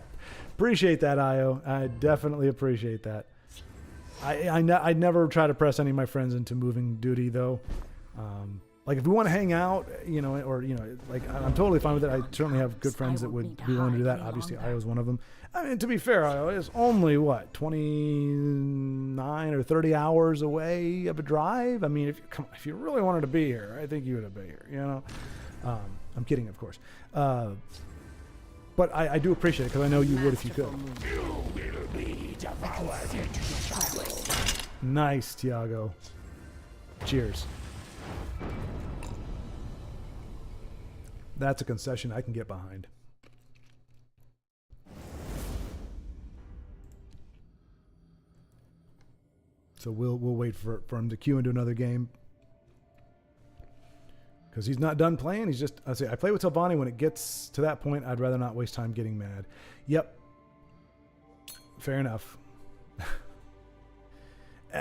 appreciate that, Io. I definitely appreciate that. I'd never try to press any of my friends into moving duty, though. Like, if we want to hang out, like, I'm totally fine with it. I certainly have good friends that would be willing to do that. Obviously, Io's one of them. I mean, to be fair, Io is only, 29 or 30 hours away of a drive? I mean, if you really wanted to be here, I think you would have been here, I'm kidding, of course. But I do appreciate it, because I know you would if you could. You will be devoured into shadow. Nice, Tiago. Cheers. That's a concession I can get behind. So we'll wait for him to queue into another game. Because he's not done playing. He's just... I play with Telvanni. When it gets to that point, I'd rather not waste time getting mad. Yep. Fair enough.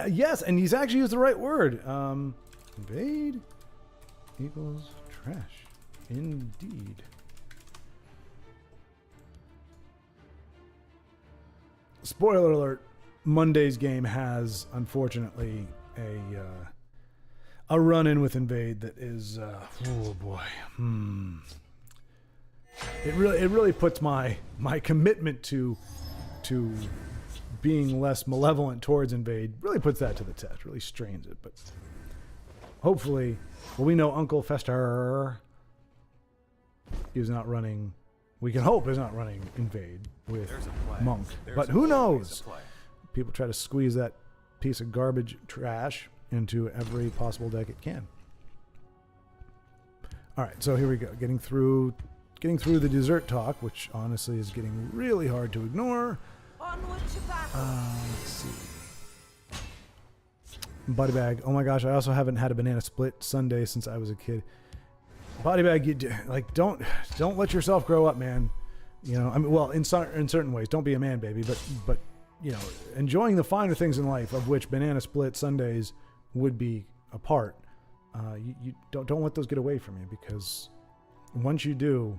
Yes, and he's actually used the right word. Invade equals Trash. Indeed. Spoiler alert, Monday's game has, unfortunately, a run-in with Invade that is, oh boy. It really puts my commitment to being less malevolent towards Invade, really puts that to the test, really strains it. But hopefully, well, we know Uncle Fester is not running, we can hope is not running Invade with Monk. But who knows? People try to squeeze that piece of garbage trash into every possible deck it can. All right, so here we go. Getting through the dessert talk, which honestly is getting really hard to ignore. Let's see. Body bag. Oh my gosh, I also haven't had a banana split sundae since I was a kid. Body bag, don't let yourself grow up, man. You know, I mean, well, in certain ways, don't be a man, baby. But you know, enjoying the finer things in life, of which banana split sundaes would be a part. You don't let those get away from you, because once you do,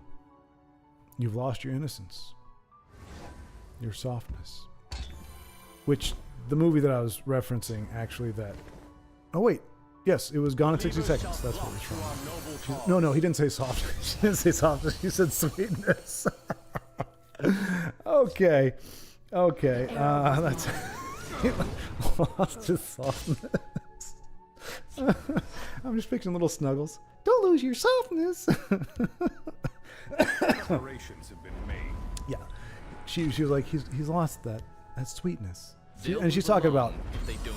you've lost your innocence, your softness. Which the movie that I was referencing, actually, oh wait, yes, it was Gone in 60 Seconds. That's what it's from. No, he didn't say softness. He didn't say softness. He said sweetness. Okay. That's lost his softness. I'm just picturing little snuggles. Don't lose your softness. Preparations have been made. Yeah, she was like, he's lost that sweetness. And she's talking about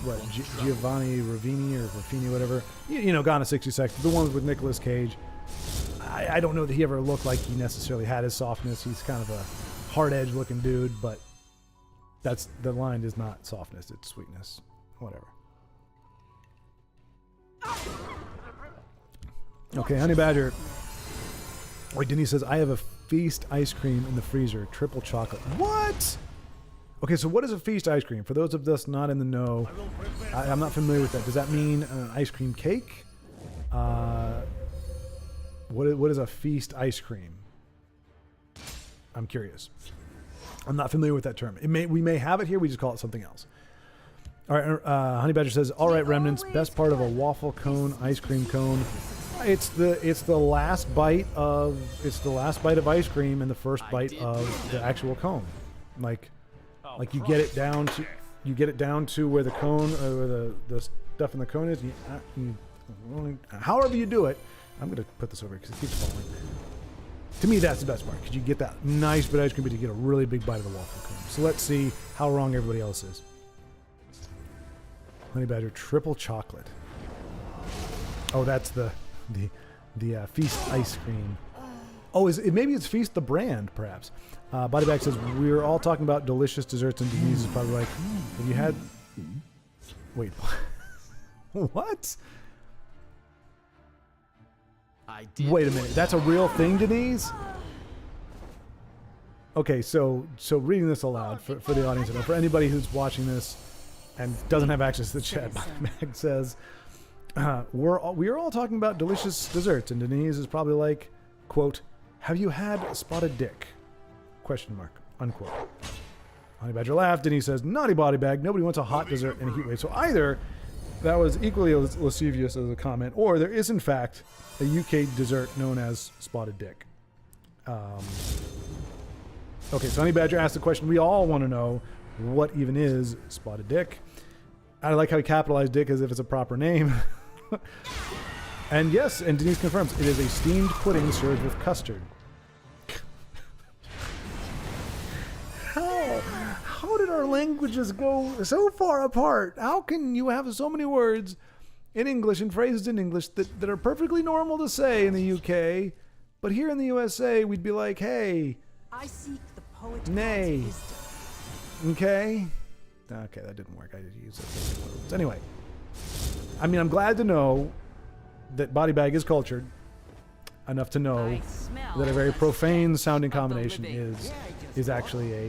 what, Giovanni Ravini or Raffini, whatever. You know, Gone in 60 Seconds, the ones with Nicolas Cage. I don't know that he ever looked like he necessarily had his softness. He's kind of a hard-edged looking dude, but the line is not softness, it's sweetness. Whatever. Okay, Honey Badger. Wait, Denise says, I have a Feast ice cream in the freezer, triple chocolate. What? Okay, so what is a Feast ice cream? For those of us not in the know, I'm not familiar with that. Does that mean an ice cream cake? What is a Feast ice cream? I'm curious. I'm not familiar with that term. We may have it here. We just call it something else. All right, Honey Badger says, all right, remnants, best part of a waffle cone, ice cream cone. It's the last bite of ice cream and the first bite of the actual cone. Like you get it down to where the cone or where the stuff in the cone is. However you do it, I'm gonna put this over because it keeps falling. To me, that's the best part, because you get that nice bit of ice cream, but you get a really big bite of the waffle cone. So let's see how wrong everybody else is. Honey Badger triple chocolate. Oh, that's the Feast ice cream. Oh, maybe it's Feast the brand, perhaps. Bodybag says, we're all talking about delicious desserts, and Denise is probably like, have you had... Wait, what? Wait a minute, that's a real thing, Denise? Okay, so reading this aloud for the audience, and for anybody who's watching this and doesn't have access to the chat, Bodybag says, we are all talking about delicious desserts, and Denise is probably like, quote, have you had spotted dick? Question mark, unquote. Honey Badger laughed, and he says, naughty Bodybag, nobody wants a hot dessert in a heat wave. So either that was equally lascivious as a comment, or there is in fact a UK dessert known as spotted dick. Okay, so Honey Badger asked the question we all want to know, what even is spotted dick? I like how he capitalized dick as if it's a proper name. And yes, and Denise confirms, it is a steamed pudding served with custard. How did our languages go so far apart? How can you have so many words in English and phrases in English that are perfectly normal to say in the UK, but here in the USA we'd be like, hey, I seek the poet nay. God's wisdom. Okay, that didn't work. I did use it. Anyway, I mean, I'm glad to know that Bodybag is cultured enough to know that a very profane sounding combination is actually a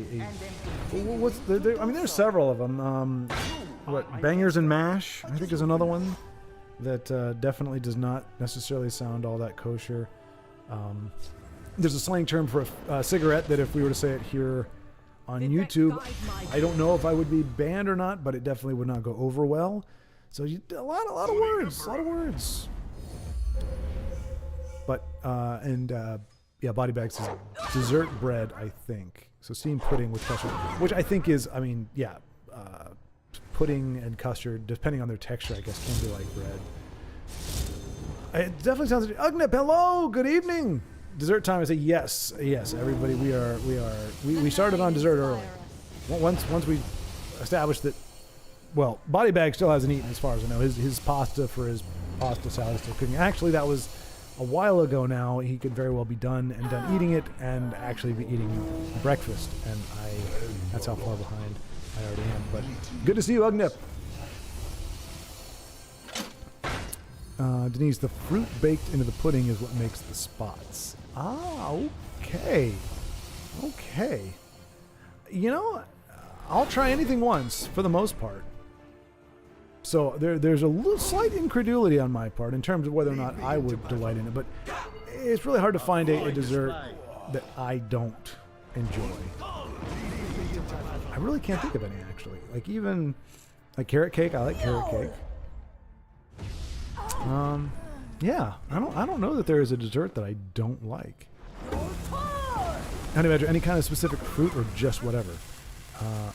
what's I mean, there's several of them. What, bangers and mash, I think, is another one. that definitely does not necessarily sound all that kosher. There's a slang term for a cigarette that if we were to say it here on YouTube, I don't know if I would be banned or not, but it definitely would not go over well. So a lot of words. But yeah, body bags is dessert bread, I think. So steamed pudding with custard, which I think is, I mean, yeah, pudding and custard, depending on their texture, I guess, can be like bread. It definitely sounds. Ugnip, hello, good evening. Dessert time. I say yes, everybody. We started on dessert early. Once we established that, well, body bag still hasn't eaten as far as I know. His pasta for his pasta salad is still cooking. Actually, that was a while ago now. He could very well be done eating it and actually be eating breakfast. And that's how far behind I already am. But good to see you, Ugnip. Denise, the fruit baked into the pudding is what makes the spots. Ah, okay. Okay. You know, I'll try anything once, for the most part. So there's a little slight incredulity on my part in terms of whether or not I would delight in it, but it's really hard to find a dessert that I don't enjoy. I really can't think of any, actually. Like even, like carrot cake, I like carrot cake. Yeah, I don't know that there is a dessert that I don't like. Honey Badger, any kind of specific fruit or just whatever?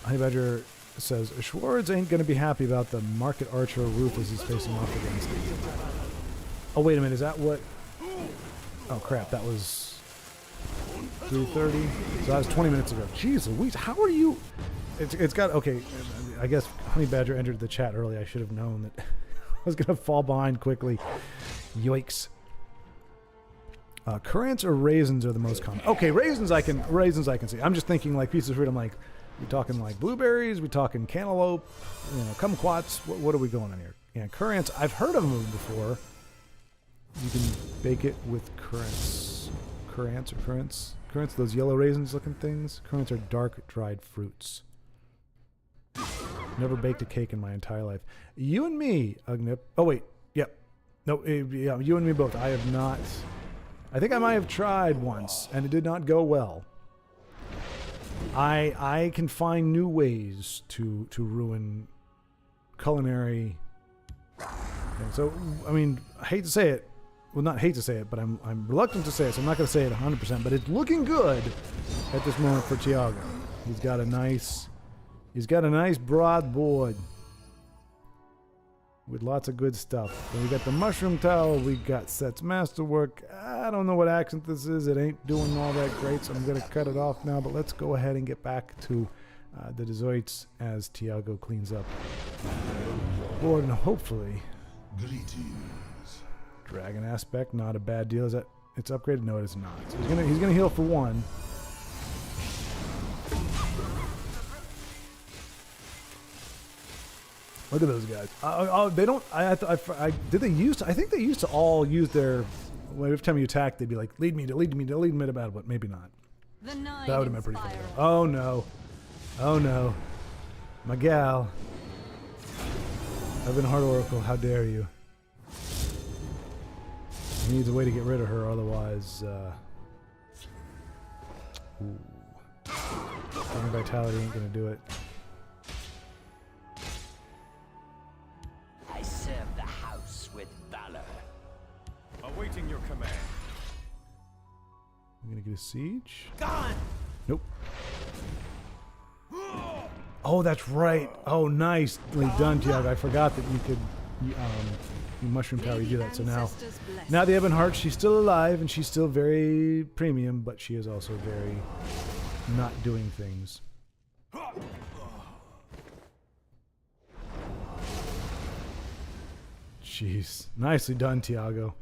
Honey Badger says, Schwartz ain't going to be happy about the Market Archer roof as he's facing off against it. Oh, wait a minute, is that what? Oh, crap, that was 3:30? So that was 20 minutes ago. Jeez Louise, how are you? It's got, okay, I guess Honey Badger entered the chat early. I should have known that I was going to fall behind quickly. Yoicks. Currants or raisins are the most common. Okay, raisins I can see. I'm just thinking like pieces of fruit. I'm like, we talking like blueberries? We talking cantaloupe? You know, kumquats? What are we going on here? Yeah, currants. I've heard of them before. You can bake it with currants. Currants, those yellow raisins looking things. Currants are dark dried fruits. Never baked a cake in my entire life. You and me, Ugnip. Oh wait, yep. No, yeah, you and me both. I have not. I think I might have tried once, and it did not go well. I can find new ways to ruin culinary. And so, I mean, I hate to say it. Well, not hate to say it, but I'm reluctant to say it, so I'm not going to say it 100%. But it's looking good at this moment for Tiago. He's got a nice broad board with lots of good stuff. So we got the mushroom towel. We got Set's masterwork. I don't know what accent this is. It ain't doing all that great, so I'm going to cut it off now. But let's go ahead and get back to the desserts as Tiago cleans up board, and hopefully dragon aspect, not a bad deal. Is that it's upgraded? No, it is not. So he's gonna heal for one. Look at those guys. They don't. Did they used to? I think they used to all use their. Well, every time you attack, they'd be like, "Lead me to battle," but maybe not. That would have been pretty cool. Oh no! Oh no! My gal. I've been Heart Oracle. How dare you? He needs a way to get rid of her, otherwise. Ooh. Vitality ain't gonna do it. I serve the house with valor. Awaiting your command. I'm gonna get a siege. Gone. Nope. Oh, that's right. Oh, nicely done, Tiago. I forgot that you could, you mushroom tower. You do that. So now the Ebon Heart. She's still alive and she's still very premium, but she is also very not doing things. Jeez, nicely done, Tiago.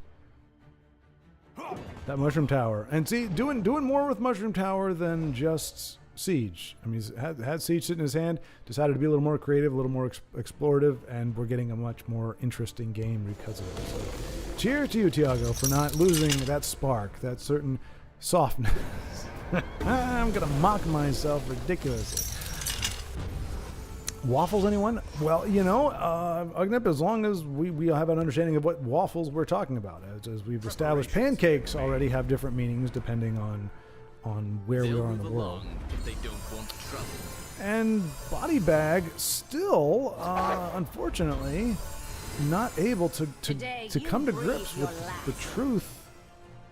That mushroom tower, and see, doing more with mushroom tower than just siege. I mean, he's had siege sitting in his hand, decided to be a little more creative, a little more explorative, and we're getting a much more interesting game because of it. So, cheers to you, Tiago, for not losing that spark, that certain softness. I'm gonna mock myself ridiculously. Waffles, anyone? Well, Ugnip, as long as we have an understanding of what waffles we're talking about. As we've established, pancakes already have different meanings depending on where we are in the world. If they don't want trouble. And body bag still, unfortunately, not able to come to grips with the truth,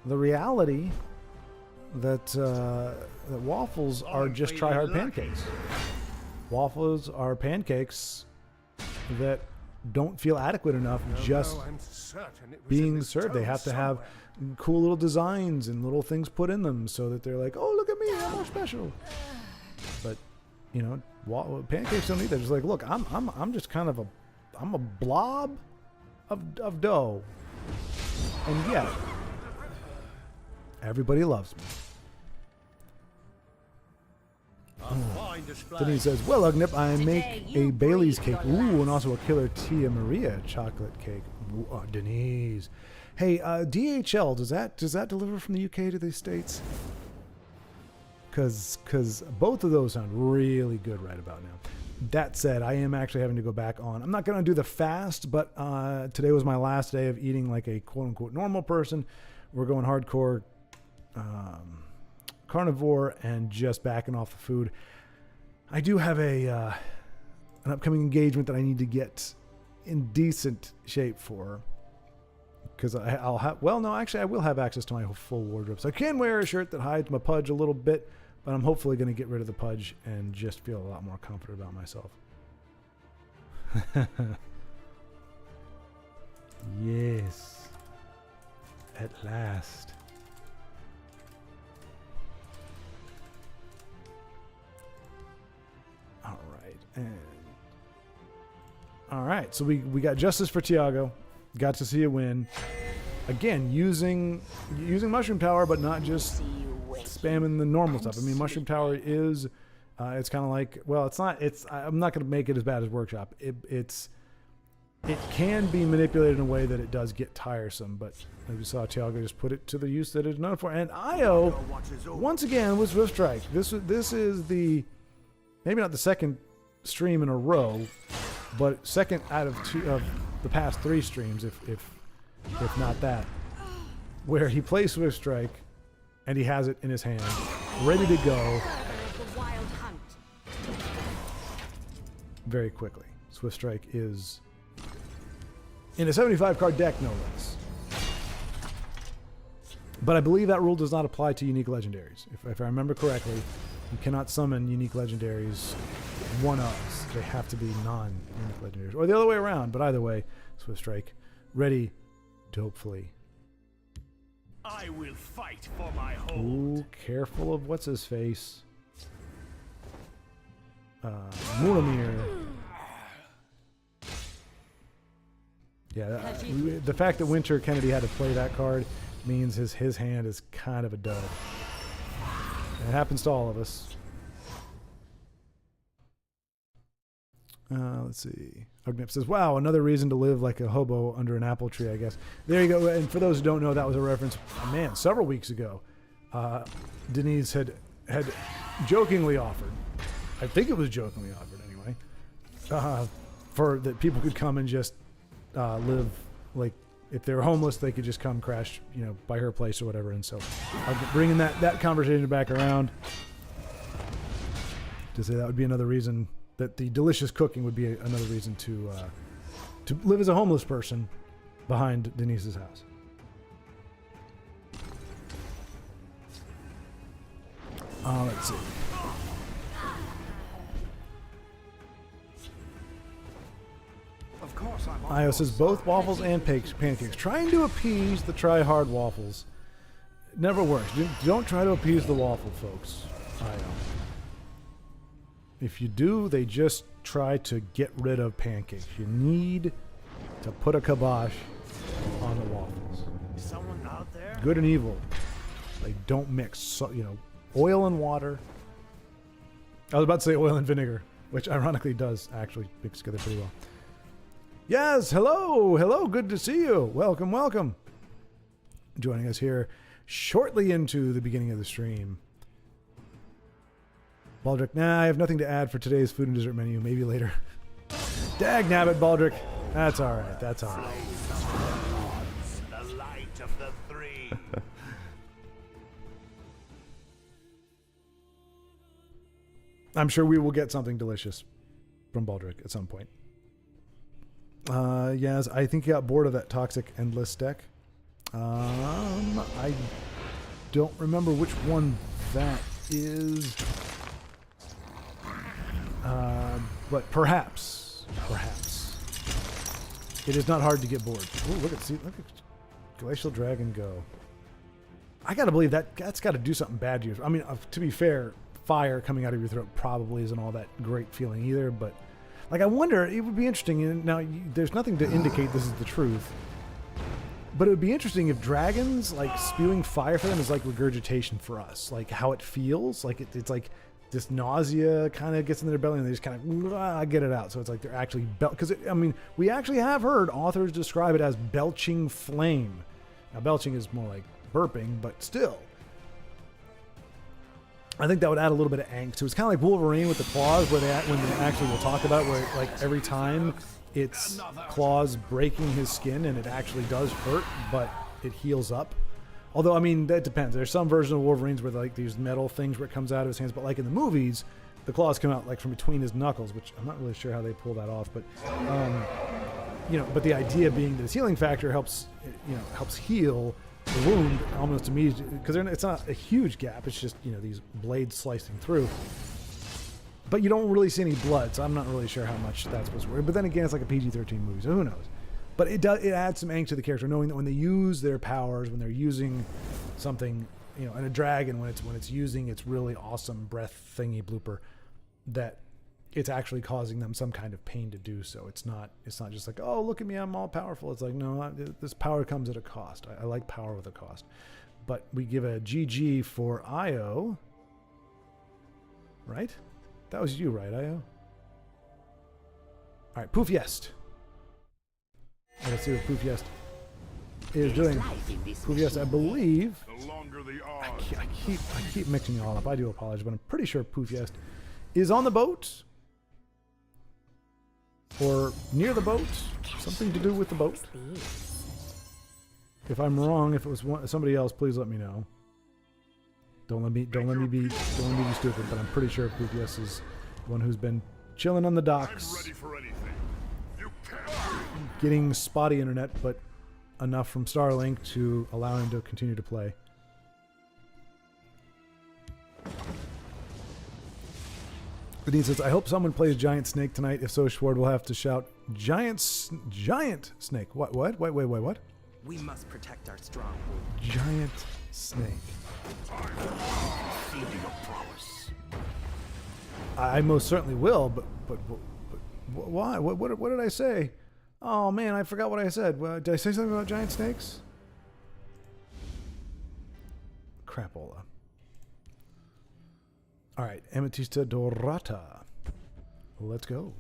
the reality that waffles are just try-hard pancakes. Waffles are pancakes that don't feel adequate enough just being served. They have to have cool little designs and little things put in them so that they're like, oh, look at me, I'm more special. But pancakes don't need that. Just like, look, I'm just kind of I'm a blob of dough, and yet everybody loves me. Then he says, well, Ugnip, I make a Bailey's cake. Ooh, and also a killer Tia Maria chocolate cake. Ooh, Denise. Hey, DHL, does that deliver from the UK to the States? Because both of those sound really good right about now. That said, I am actually having to go back on. I'm not going to do the fast, but today was my last day of eating like a quote-unquote normal person. We're going hardcore carnivore and just backing off the food. I do have an upcoming engagement that I need to get in decent shape for, because I will have access to my full wardrobe, so I can wear a shirt that hides my pudge a little bit, but I'm hopefully going to get rid of the pudge and just feel a lot more confident about myself. Yes, at last. All right, so we got justice for Tiago. Got to see a win. Again, using Mushroom Tower, but not just spamming the normal stuff. I mean, Mushroom Tower is, it's kind of like, well, it's not. I'm not going to make it as bad as Workshop. It can be manipulated in a way that it does get tiresome, but as we saw, Tiago just put it to the use that it's known for. And Io, once again, with Swift Strike. This is the, maybe not the second stream in a row, but second out of two of the past 3 streams, if not that, where he plays Swift Strike and he has it in his hand, ready to go very quickly. Swift Strike is in a 75 card deck, no less. But I believe that rule does not apply to unique legendaries. If I remember correctly, you cannot summon unique legendaries one-ups. They have to be non-unique legendaries. Or the other way around, but either way, Swift Strike, ready to hopefully... I will fight for my home. Ooh, careful of what's-his-face. Muramir. Yeah, the fact that Winter Kennedy had to play that card means his hand is kind of a dud. And it happens to all of us. Let's see. Ugnip says, wow, another reason to live like a hobo under an apple tree, I guess. There you go. And for those who don't know, that was a reference, man, several weeks ago. Denise had jokingly offered, I think it was jokingly offered anyway, for that people could come and just live, like, if they were homeless, they could just come crash, by her place or whatever. And so bringing that conversation back around to say that would be another reason, that the delicious cooking would be another reason to live as a homeless person behind Denise's house. Let's see. Of course, Io says both waffles and pancakes. Trying to appease the try-hard waffles never works. Don't try to appease the waffle folks, Io. If you do, they just try to get rid of pancakes. You need to put a kibosh on the waffles. Someone out there? Good and evil. They don't mix. So, oil and water. I was about to say oil and vinegar, which ironically does actually mix together pretty well. Yes, hello, good to see you. Welcome. Joining us here shortly into the beginning of the stream. Baldric, nah, I have nothing to add for today's food and dessert menu. Maybe later. Dag nabbit, Baldric. That's all right. That's all right. The light of the three. I'm sure we will get something delicious from Baldric at some point. Yes, I think he got bored of that toxic endless deck. I don't remember which one that is. But perhaps. It is not hard to get bored. Ooh, look at Glacial Dragon go. I gotta believe that's got to do something bad to you. I mean, to be fair, fire coming out of your throat probably isn't all that great feeling either. But like, I wonder, it would be interesting. And now, there's nothing to indicate this is the truth. But it would be interesting if dragons, like, spewing fire for them is like regurgitation for us. Like, how it feels. Like, it's like this nausea kind of gets in their belly and they just kind of get it out. So it's like they're actually because I mean, we actually have heard authors describe it as belching flame. Now, belching is more like burping, but still, I think that would add a little bit of angst to it. It's kind of like Wolverine with the claws, when they actually will talk about where, like, every time it's claws breaking his skin and it actually does hurt, but it heals up. Although, I mean, that depends. There's some version of Wolverines where, like, these metal things where it comes out of his hands, but like in the movies, the claws come out like from between his knuckles, which I'm not really sure how they pull that off, but but the idea being that his healing factor helps heal the wound almost immediately, because it's not a huge gap. It's just, these blades slicing through. But you don't really see any blood, so I'm not really sure how much that's supposed to work. But then again, it's like a PG-13 movie, so who knows? But it adds some angst to the character, knowing that when they use their powers, when they're using something, and a dragon, when it's using its really awesome breath thingy blooper, that it's actually causing them some kind of pain to do so. It's not just like, oh, look at me, I'm all powerful. It's like, no, this power comes at a cost. I like power with a cost. But we give a GG for Io. Right? That was you, right, Io? All right, Poof Yest. Let's see what Poof Yest is doing. Poof Yest, I believe. I keep mixing you all up. I do apologize, but I'm pretty sure Poof Yest is on the boat, or near the boat. Something to do with the boat. If I'm wrong, if it was somebody else, please let me know. Don't let me be stupid. But I'm pretty sure Poof Yest is the one who's been chilling on the docks. Ready for anything. Getting spotty internet, but enough from Starlink to allow him to continue to play. Dean says, I hope someone plays Giant Snake tonight. If so, Schward will have to shout, Giant Snake. What? Wait, what? We must protect our stronghold. Giant Snake. Feeding a promise. I most certainly will, but why? What did I say? Oh man, I forgot what I said. Did I say something about giant snakes? Crapola. All right, Ametista Dorata. Let's go.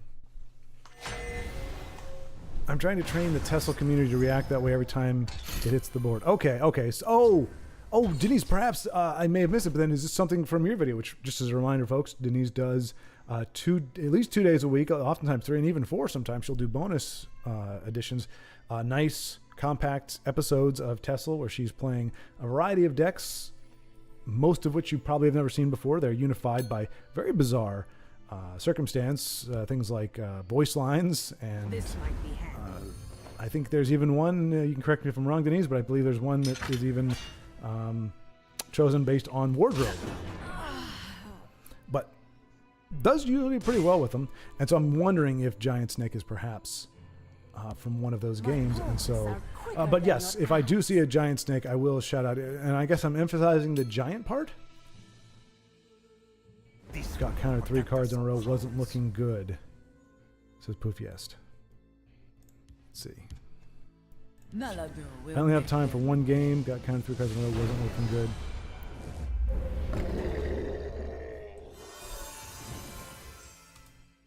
I'm trying to train the Tesla community to react that way every time it hits the board. Okay. So, Denise, perhaps I may have missed it, but then is this something from your video? Which, just as a reminder, folks, Denise does at least 2 days a week, oftentimes 3 and even 4 sometimes. She'll do bonus editions, nice compact episodes of Tesla where she's playing a variety of decks, most of which you probably have never seen before. They're unified by very bizarre circumstance, things like voice lines, and This might be handy. I think there's even one, you can correct me if I'm wrong, Denise, but I believe there's one that is even chosen based on wardrobe. But does usually pretty well with them. And so I'm wondering if Giant Snake is perhaps from one of those games. And so, but yes, if I do see a Giant Snake, I will shout out. And I guess I'm emphasizing the giant part. Got countered 3 cards in a row, wasn't looking good, says Poof Yest. Let's see. I only have time for 1 game. Got counted 3 cards in a row. Wasn't looking good.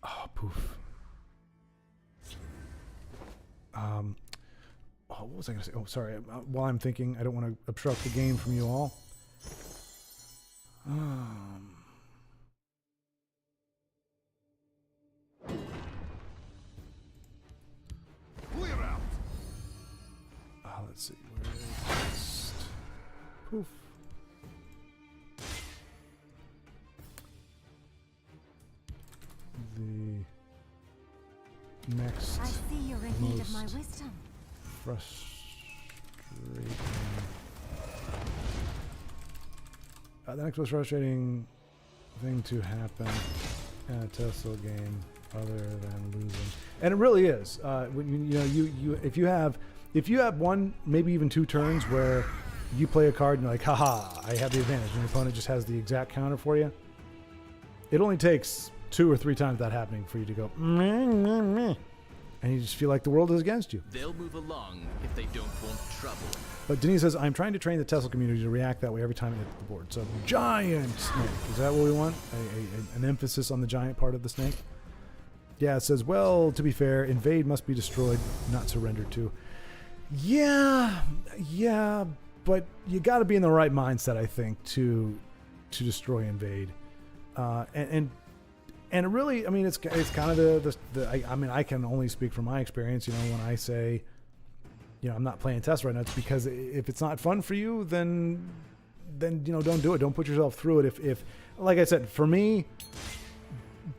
Oh, Poof. What was I going to say? Oh, sorry. While I'm thinking, I don't want to obstruct the game from you all. let's see. Where is it? Poof. The next I see you're in need of my most wisdom. frustrating. The next most frustrating thing to happen in a Tesla game, other than losing, and it really is. When you if you have one, maybe even two turns where you play a card and you're like, haha, I have the advantage, and your opponent just has the exact counter for you. It only takes 2 or 3 times that happening for you to go, meh, meh, meh, and you just feel like the world is against you. They'll move along if they don't want trouble. But Denise says, I'm trying to train the Tesla community to react that way every time it hits the board. So, giant snake. Is that what we want? An emphasis on the giant part of the snake? Yeah, it says, well, to be fair, invade must be destroyed, not surrendered to. Yeah, but you got to be in the right mindset, I think, to destroy invade. And really, I mean, it's kind of I mean, I can only speak from my experience. When I say, I'm not playing Tesla right now, it's because if it's not fun for you, then don't do it. Don't put yourself through it. If like I said, for me,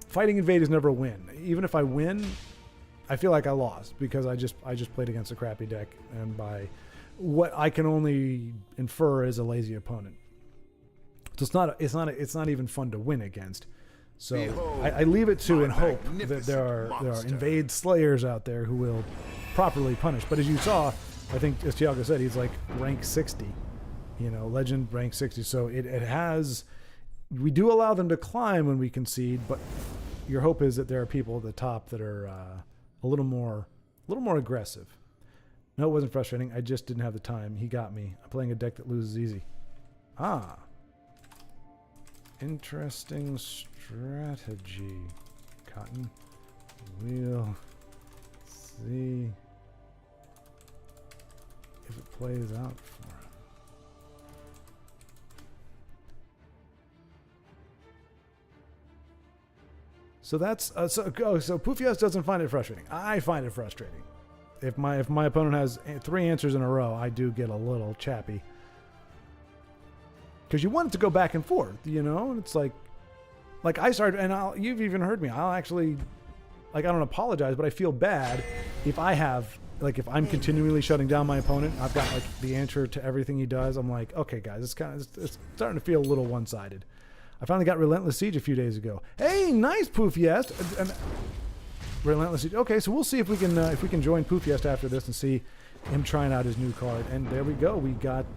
fighting invade is never a win. Even if I win, I feel like I lost because I just played against a crappy deck, and by what I can only infer is a lazy opponent. So it's not even fun to win against. So I leave it to and hope that there are invade slayers out there who will properly punish. But as you saw, I think as Tiago said, he's like rank 60, legend rank 60. So it has, we do allow them to climb when we concede, but your hope is that there are people at the top that are a little more aggressive. No, it wasn't frustrating. I just didn't have the time. He got me. I'm playing a deck that loses easy. Interesting strategy, Cotton. We'll see if it plays out for him. So that's so Pufias doesn't find it frustrating. I find it frustrating. If my opponent has 3 answers in a row, I do get a little chappy. Because you want it to go back and forth, and it's like I started, and you've even heard me. I'll actually, I don't apologize, but I feel bad if I have, if I'm continually shutting down my opponent. I've got the answer to everything he does. I'm like, okay, guys, it's starting to feel a little one-sided. I finally got Relentless Siege a few days ago. Hey, nice Poofiest. And Relentless Siege. Okay, so we'll see if we can join Poofiest after this and see him trying out his new card. And there we go. We got.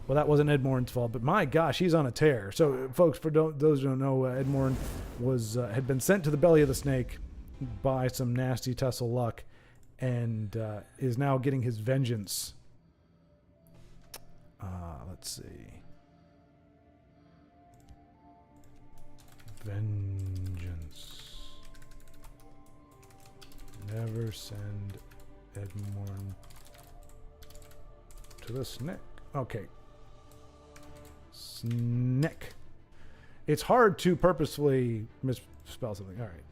Well, that wasn't Ed Morin's fault, but my gosh, he's on a tear. So, folks, for those who don't know, Ed Morin had been sent to the belly of the snake by some nasty Tesla luck, and is now getting his vengeance. Let's see. Vengeance. Never send Ed Morin to the snake. Okay. Snake. It's hard to purposefully misspell something. All right.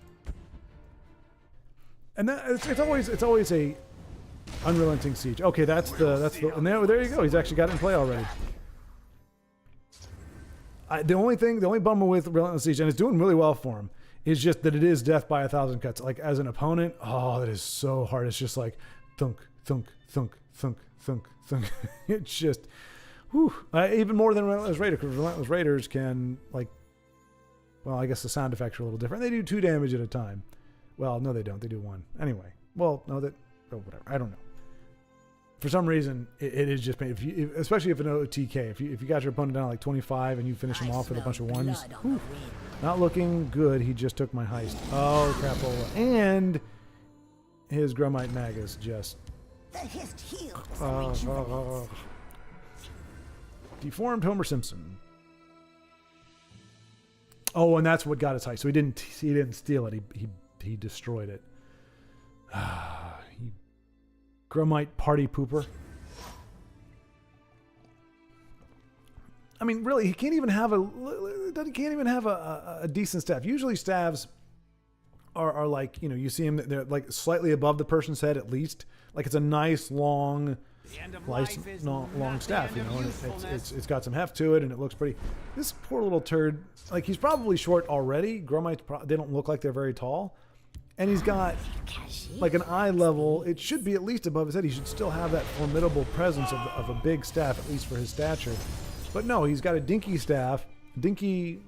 And that, it's always a unrelenting siege. Okay, that's the and there you go. He's actually got it in play already. The only bummer with Relentless Siege, and it's doing really well for him, is just that it is death by 1,000 cuts. As an opponent, that is so hard. It's just like thunk, thunk, thunk, thunk, thunk, thunk. It's just, whew. Even more than Relentless Raider, because Relentless Raiders can, well, I guess the sound effects are a little different. They do 2 damage at a time. Well, no, they don't. They do 1. Anyway. Well, no, whatever. I don't know. For some reason, it is just pain. Especially if an OTK. If you got your opponent down 25 and you finish him off with a bunch of 1s, not looking good. He just took my heist. Oh, crapola. And his Gromite Magus just... The hist heals. Deformed Homer Simpson. Oh, and that's what got his heist. So he didn't steal it. He destroyed it. Gromite party pooper. I mean, really, he can't even have a decent staff. Usually, staves are you see him, they're slightly above the person's head at least. It's a nice long nice long staff, you know, and it's got some heft to it, and it looks pretty. This poor little turd, like he's probably short already. Growmites, they don't look like they're very tall, and he's got like an eye level. It should be at least above his head. He should still have that formidable presence of a big staff, at least for his stature. But no, he's got a dinky staff, dinky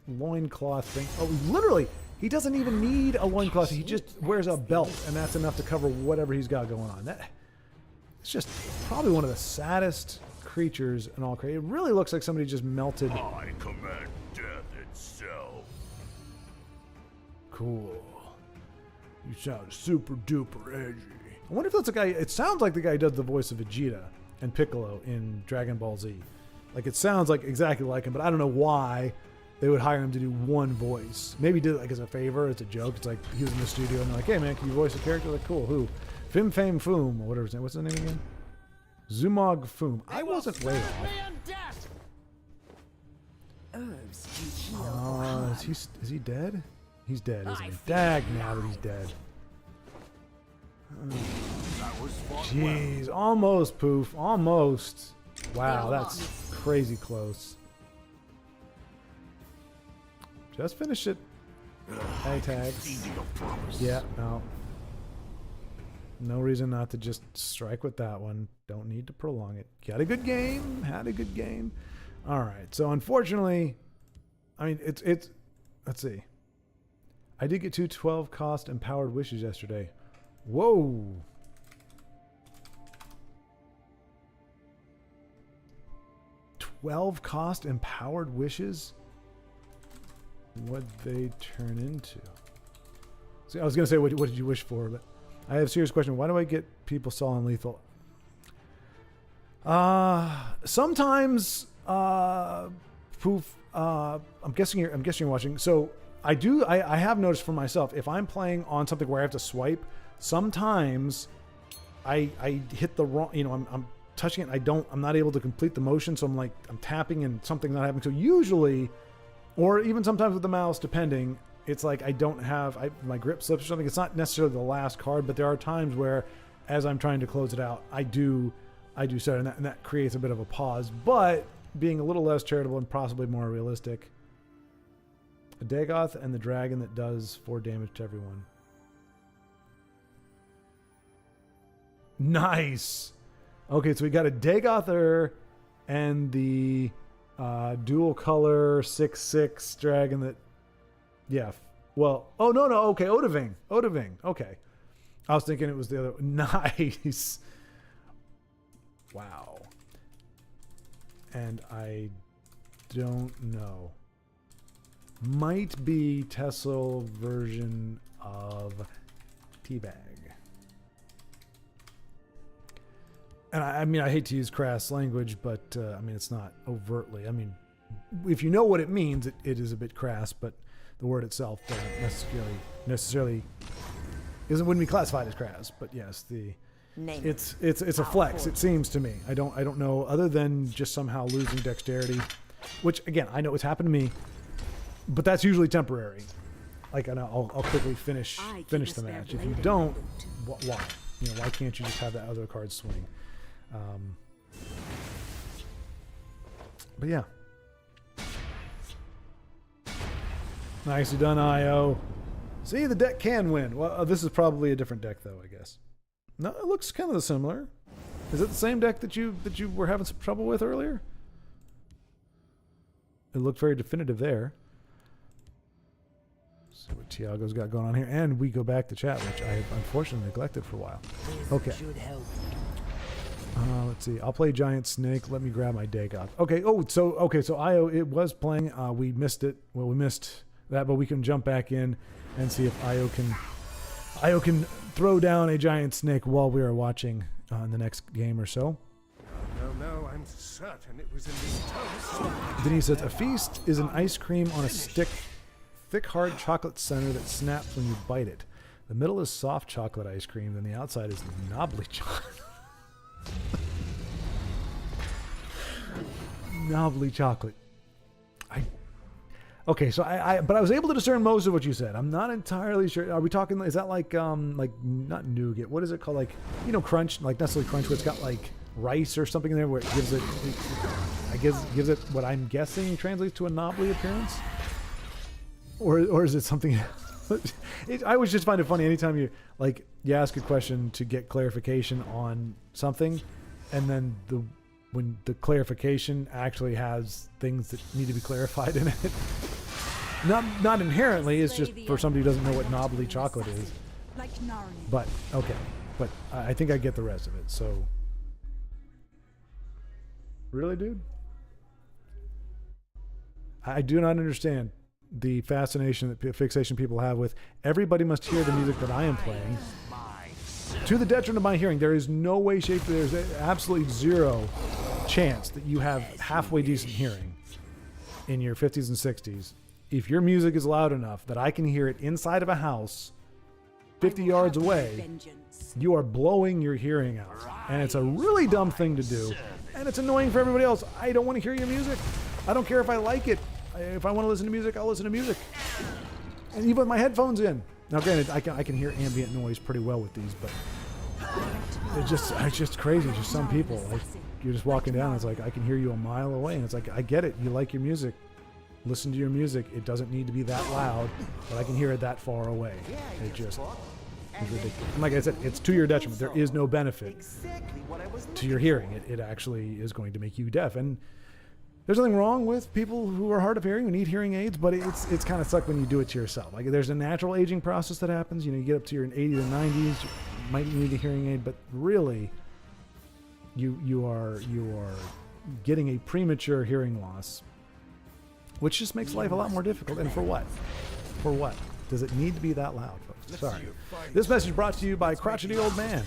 loincloth thing. Oh, literally, he doesn't even need a loincloth. He just wears a belt, and that's enough to cover whatever he's got going on. It's just probably one of the saddest creatures in all creation. It really looks like somebody just melted. I command death itself. Cool. You sound super duper edgy. I wonder if that's the guy. It sounds like the guy who does the voice of Vegeta and Piccolo in Dragon Ball Z. Like it sounds like exactly like him, but I don't know why they would hire him to do one voice. Maybe he did it like as a favor. It's a joke. It's like he was in the studio and they're like, hey man, can you voice a character? Like, cool, who? Fim Fame Foom, or whatever his name. What's his name again? Zumog Foom. I wasn't way off. Herbs to heal. Is he dead? He's dead, isn't he? Dag now that he's dead. Jeez, almost poof, almost. Wow, that's crazy close. Just finish it. Tag tags. Yeah, no. No reason not to just strike with that one. Don't need to prolong it. Got a good game. Had a good game. All right. So unfortunately, I mean, it's. Let's see. I did get 2 12 cost empowered wishes yesterday. Whoa. $12 cost empowered wishes? What'd they turn into? See, I was gonna say what did you wish for, but I have a serious question. Why do I get people solid lethal? Sometimes poof. I'm guessing you're watching. So I have noticed for myself, if I'm playing on something where I have to swipe, sometimes I hit the wrong, you know, I'm touching it, I'm not able to complete the motion, so I'm tapping and something's not happening. So usually, or even sometimes with the mouse, depending, it's like I don't have my grip slips or something. It's not necessarily the last card, but there are times where, as I'm trying to close it out, I do so, and that creates a bit of a pause. But being a little less charitable and possibly more realistic, a Dagoth and the dragon that does 4 damage to everyone. Nice. Okay, so we got a Dagother and the dual color 6/6 dragon that. Yeah. Well. Oh no. Okay. Odaving. Okay. I was thinking it was the other. Nice. Wow. And I don't know. Might be Tessel version of Teabag. And I mean, I hate to use crass language, but I mean, it's not overtly. I mean, if you know what it means, it is a bit crass, but the word itself doesn't necessarily wouldn't be classified as crass. But yes, it's a flex. It seems to me. I don't know, other than just somehow losing dexterity, which again I know it's happened to me, but that's usually temporary. Like I'll quickly finish the match. If you don't, why? You know, why can't you just have that other card swing? But yeah. Nicely done, IO. See, the deck can win. Well, this is probably a different deck, though, I guess. No, it looks kind of similar. Is it the same deck that you were having some trouble with earlier? It looked very definitive there. Let's see what Tiago's got going on here. And we go back to chat, which I have unfortunately neglected for a while. Okay. Let's see. I'll play Giant Snake. Let me grab my Dagoth. Okay. Oh, so IO, it was playing. We missed it. Well, we missed that, but we can jump back in and see if IO can throw down a Giant Snake while we are watching in the next game or so. No, I'm certain it was in these toast. Denise says, a feast is an ice cream on a stick, thick, hard chocolate center that snaps when you bite it. The middle is soft chocolate ice cream, then the outside is knobbly chocolate. Knobbly chocolate. Okay, so but I was able to discern most of what you said. I'm not entirely sure. Are we talking? Is that like not nougat? What is it called? Like, you know, crunch, like Nestle Crunch, where it's got like rice or something in there where it gives it, I guess, gives it what I'm guessing translates to a knobbly appearance? Or is it something I always just find it funny anytime you ask a question to get clarification on something, and then when the clarification actually has things that need to be clarified in it. Not inherently, it's just for somebody who doesn't know what knobbly chocolate is. But okay. But I think I get the rest of it, so really, dude? I do not understand the fixation people have with everybody must hear the music that I am playing to the detriment of my hearing. There is no way, shape, there's absolutely zero chance that you have halfway decent hearing in your 50s and 60s if your music is loud enough that I can hear it inside of a house 50 yards away. You are blowing your hearing out, and it's a really dumb thing to do, and it's annoying for everybody else. I don't want to hear your music. I don't care if I like it. If I want to listen to music, I'll listen to music. And even with my headphones in. Now, granted, I can hear ambient noise pretty well with these, but it's just crazy. Just some people, like, you're just walking down, and it's like, I can hear you a mile away, and it's like, I get it. You like your music. Listen to your music. It doesn't need to be that loud, but I can hear it that far away. It just is ridiculous. And like I said, it's to your detriment. There is no benefit to your hearing. It actually is going to make you deaf. And there's nothing wrong with people who are hard of hearing who need hearing aids, but it's kind of suck when you do it to yourself. Like, there's a natural aging process that happens. You know, you get up to your 80s and 90s, you might need a hearing aid, but really, you are getting a premature hearing loss, which just makes life a lot more difficult. And for what? For what? Does it need to be that loud, folks? Sorry. This message brought to you by Crotchety Old Man.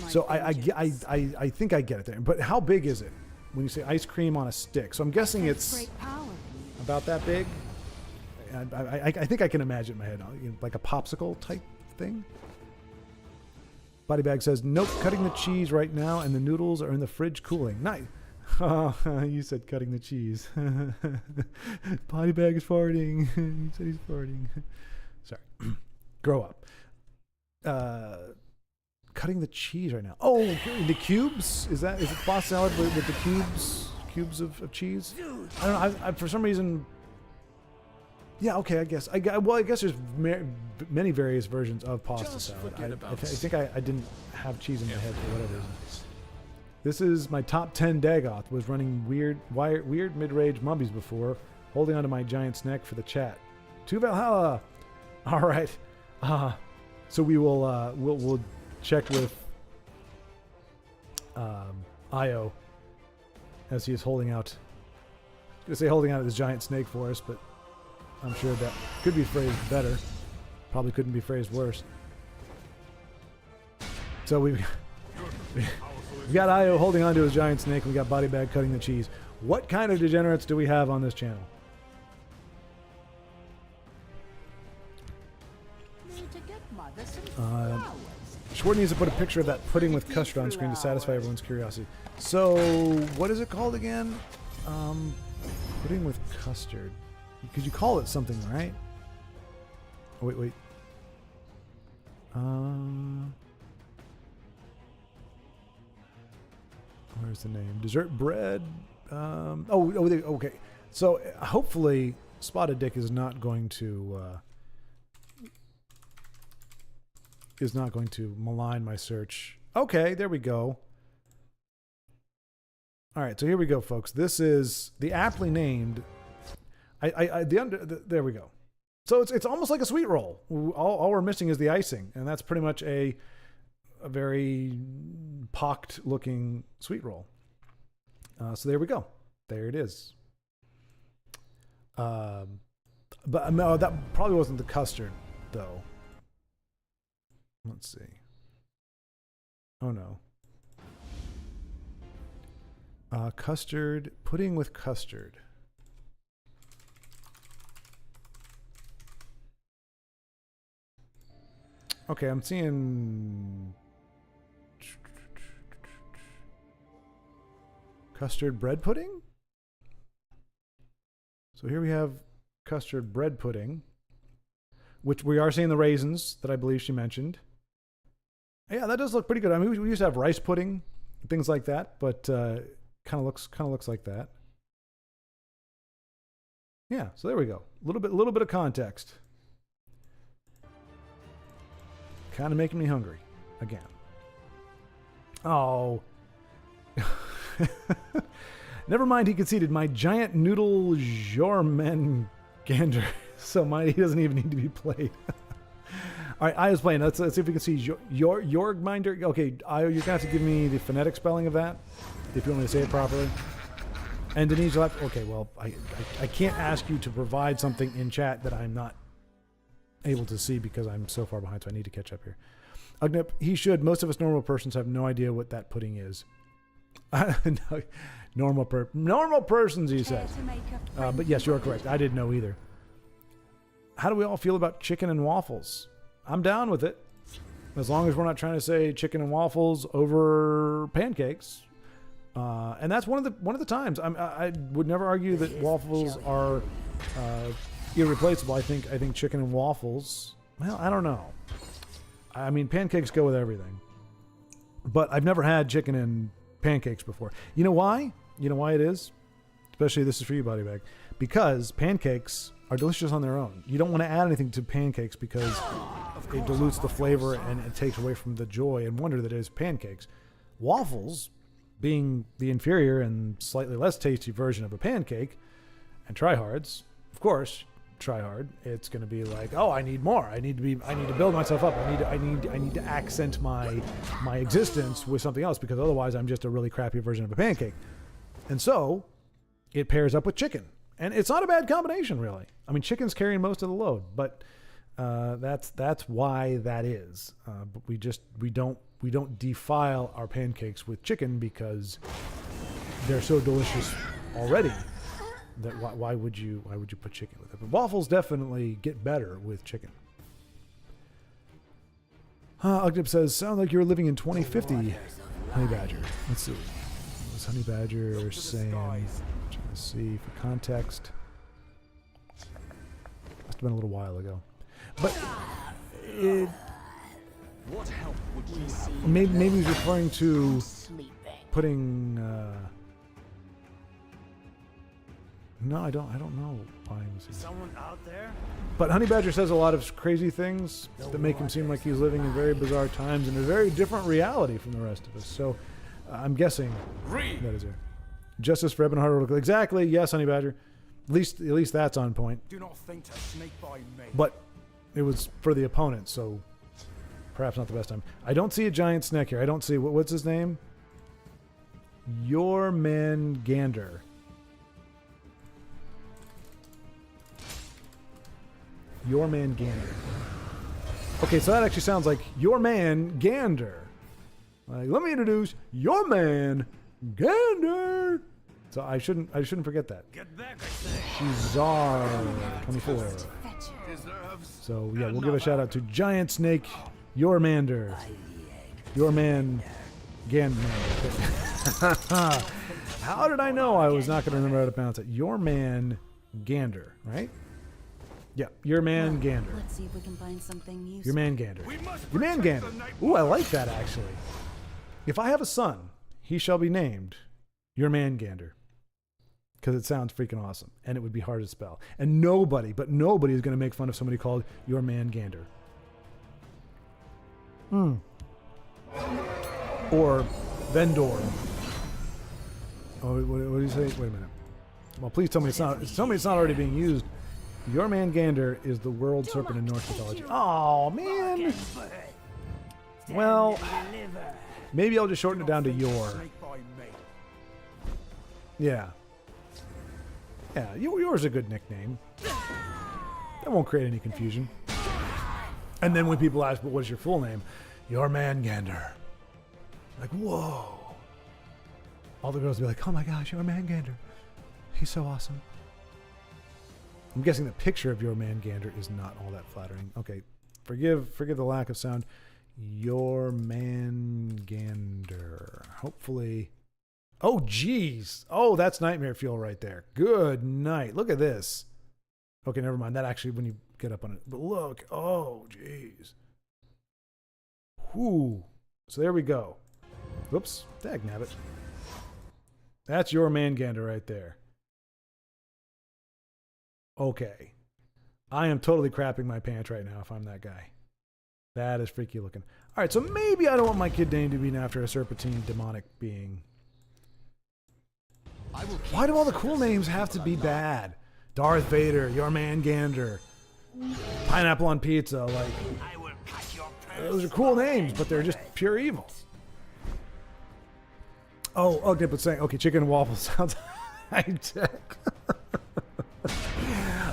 So I think I get it there. But how big is it when you say ice cream on a stick? So I'm guessing it's about that big. I think I can imagine in my head, like a popsicle type thing. Bodybag says, nope, cutting the cheese right now, and the noodles are in the fridge cooling. Nice. Oh, you said cutting the cheese. Bodybag is farting. He said he's farting. Sorry. Grow up. Cutting the cheese right now. Oh, the cubes? Is it boss salad with the cubes of cheese? I don't know. I for some reason. Yeah. Okay. I guess. I guess there's many various versions of pasta salad. I think I didn't have cheese in my head for whatever reason. This is my top 10 Dagoth. Was running weird mid-range mumbies before, holding onto my giant snack for the chat. To Valhalla. All right. So we will we'll check with Io as he is holding out. I was gonna say holding out his giant snake for us, but I'm sure that could be phrased better. Probably couldn't be phrased worse. So we've got Io holding onto his giant snake. We got Bodybag cutting the cheese. What kind of degenerates do we have on this channel? Schwartz needs to put a picture of that pudding with custard on screen to satisfy everyone's curiosity. So, what is it called again? Pudding with custard. Because you call it something, right? Oh, wait. Where's the name? Dessert bread. Okay. So hopefully, Spotted Dick is not going to malign my search. Okay, there we go. All right, so here we go, folks. This is the aptly named. There we go. So it's almost like a sweet roll. All we're missing is the icing, and that's pretty much a very pocked looking sweet roll. So there we go. There it is. But no, that probably wasn't the custard though. Let's see. Oh no. Custard, pudding with custard. Okay, I'm seeing custard bread pudding. So here we have custard bread pudding, which we are seeing the raisins that I believe she mentioned. Yeah, that does look pretty good. I mean, we used to have rice pudding, things like that, but kind of looks like that. Yeah, so there we go. A little bit of context. Kind of making me hungry again. Oh. Never mind, he conceded. My giant noodle Jormungandr. So he doesn't even need to be played. All right, I was playing. Let's see if we can see Jorgminder. Okay, you're going to have to give me the phonetic spelling of that, if you want me to say it properly. And Denise, you'll have to, okay, well, I can't ask you to provide something in chat that I'm not able to see because I'm so far behind, so I need to catch up here. Ugnip, he should. Most of us normal persons have no idea what that pudding is. No, normal persons, he says. But yes, you are correct. I didn't know either. How do we all feel about chicken and waffles? I'm down with it, as long as we're not trying to say chicken and waffles over pancakes. And that's one of the times. I would never argue that waffles are irreplaceable. I think chicken and waffles. Well, I don't know. I mean, pancakes go with everything, but I've never had chicken and pancakes before. You know why? You know why it is? Especially this is for you, Body Bag. Because pancakes are delicious on their own. You don't want to add anything to pancakes because it dilutes the flavor and it takes away from the joy and wonder that it is pancakes. Waffles, being the inferior and slightly less tasty version of a pancake, and tryhards, of course, try hard. It's going to be like, oh, I need more. I need to build myself up. I need to accent my existence with something else because otherwise I'm just a really crappy version of a pancake. And so it pairs up with chicken. And it's not a bad combination, really. I mean, chicken's carrying most of the load, but that's why that is. But we don't defile our pancakes with chicken because they're so delicious already. That why would you put chicken with it? But waffles definitely get better with chicken. Ugnip says, sound like you're living in 2050, Honey Badger. Let's see. What was Honey Badger saying? Trying to see for context. Must have been a little while ago. But What help would you see? maybe he's referring to putting. No, I don't know why he was. Someone out there? But Honey Badger says a lot of crazy things that make him seem like he's living in very bizarre times in a very different reality from the rest of us. So I'm guessing that is there. Justice for Ebonheart. Exactly. Yes, Honey Badger. At least that's on point. Do not think to sneak by me. But it was for the opponent, so perhaps not the best time. I don't see a giant snake here. I don't see what's his name. Jormungandr. Jormungandr. Okay, so that actually sounds like your man Gander. Like, let me introduce your man Gander. So I shouldn't forget that. Get back, I say. Shizar 24. So yeah, we'll give a shout out to Giant Snake Jormander. Your man Gander. How did I know I was not going to remember how to pronounce it? Your man Gander, right? Yeah, your man Gander. Let's see if we can find something useful. Your man Gander. Your man Gander. Ooh, I like that actually. If I have a son, he shall be named Your Man Gander. Because it sounds freaking awesome. And it would be hard to spell. And nobody is going to make fun of somebody called Your Man Gander. Or Vendor. Oh, what do you say? Wait a minute. Well, please tell me it's not already being used. Your Man Gander is the world serpent in Norse mythology. Oh, man. Well, maybe I'll just shorten it down to Yor. Sneak by me. Yeah. Yeah, Yor's a good nickname. That won't create any confusion. And then when people ask, but what's your full name? Your Man Gander. Like, whoa. All the girls will be like, oh my gosh, Your Man Gander. He's so awesome. I'm guessing the picture of Your Man Gander is not all that flattering. Okay, forgive the lack of sound. Your Man Gander. Hopefully. Oh, geez. Oh, that's nightmare fuel right there. Good night. Look at this. Okay, never mind. That actually, when you get up on it. But look. Oh, geez. Whoo. So there we go. Whoops. Dagnabbit. That's your man gander right there. Okay. I am totally crapping my pants right now if I'm that guy. That is freaky looking. All right, so maybe I don't want my kid name to be after a serpentine demonic being. Why do all the cool names have to be bad? Darth Vader, your man gander, pineapple on pizza, like those are cool names, but they're just pure evil. Oh, okay, but saying okay, chicken and waffles sounds high tech.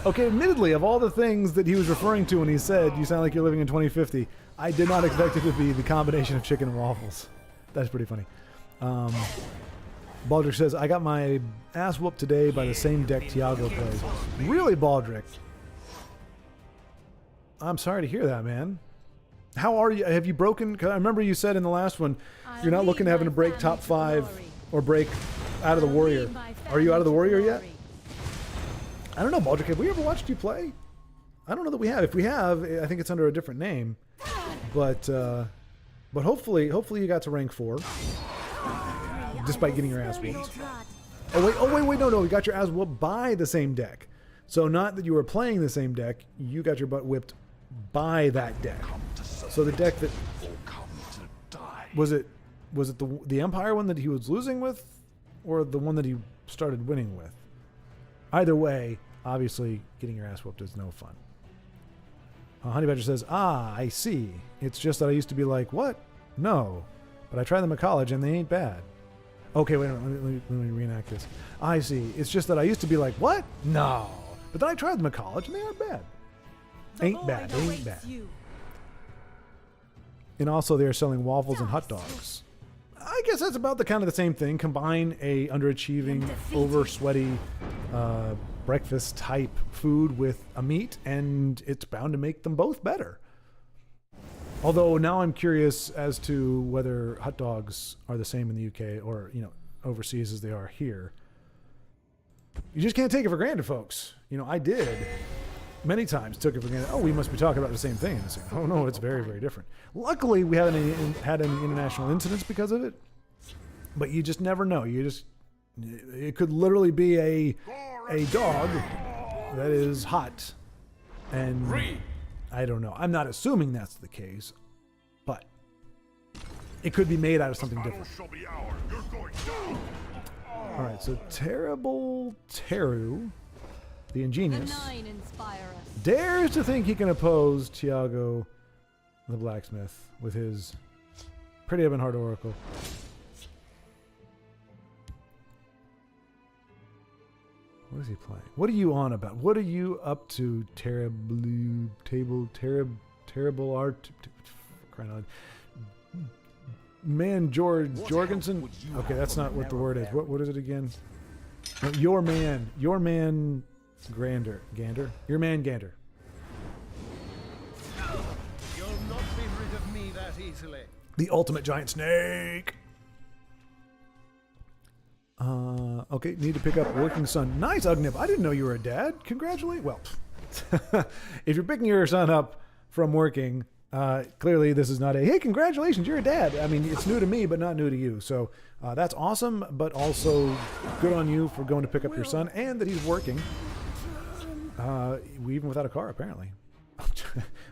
Okay, admittedly, of all the things that he was referring to when he said, you sound like you're living in 2050, I did not expect it to be the combination of chicken and waffles. That's pretty funny. Baldrick says, I got my ass whooped today by the same deck Tiago plays. Really, Baldrick? I'm sorry to hear that, man. How are you? Have you broken? 'Cause I remember you said in the last one, you're not looking to having to break top 5 or break out of the Warrior. Are you out of the Warrior yet? I don't know, Baldrick. Have we ever watched you play? I don't know that we have. If we have, I think it's under a different name. But hopefully you got to rank 4, despite getting your ass whooped. Oh wait, no, you got your ass whooped by the same deck. So not that you were playing the same deck, you got your butt whipped by that deck. So the deck that was it the Empire one that he was losing with, or the one that he started winning with? Either way, obviously, getting your ass whooped is no fun. Honey Badger says, I see. It's just that I used to be like, what? No. But I tried them at college and they ain't bad. Okay, wait a minute. Let me reenact this. I see. It's just that I used to be like, what? No. But then I tried them at college and they aren't bad. Ain't bad. They ain't bad. And also they're selling waffles and hot dogs. I guess that's about the kind of the same thing. Combine a underachieving, over sweaty breakfast type food with a meat, and it's bound to make them both better. Although now I'm curious as to whether hot dogs are the same in the UK or overseas as they are here. You just can't take it for granted, folks. I did many times took it for granted. Oh, we must be talking about the same thing. And oh no, it's very, very different. Luckily, we haven't had any international incidents because of it. But you just never know. It could literally be a dog that is hot, and I don't know. I'm not assuming that's the case, but it could be made out of something different. All right, so Terrible Teru, the ingenious, dares to think he can oppose Tiago the blacksmith with his pretty Ebonheart Oracle. What is he playing? What are you on about? What are you up to, terrible art? Crying out. Man, Jorgensen. Okay, that's not what the word is. What is it again? No, your man Gander. Your man Gander. You'll not be rid of me that easily. The ultimate giant snake. Okay, need to pick up working son. Nice, Ugnip. I didn't know you were a dad. Congratulate. Well, if you're picking your son up from working, clearly this is not a, hey, congratulations, you're a dad. I mean, it's new to me, but not new to you. So that's awesome, but also good on you for going to pick up your son and that he's working. Even without a car, apparently.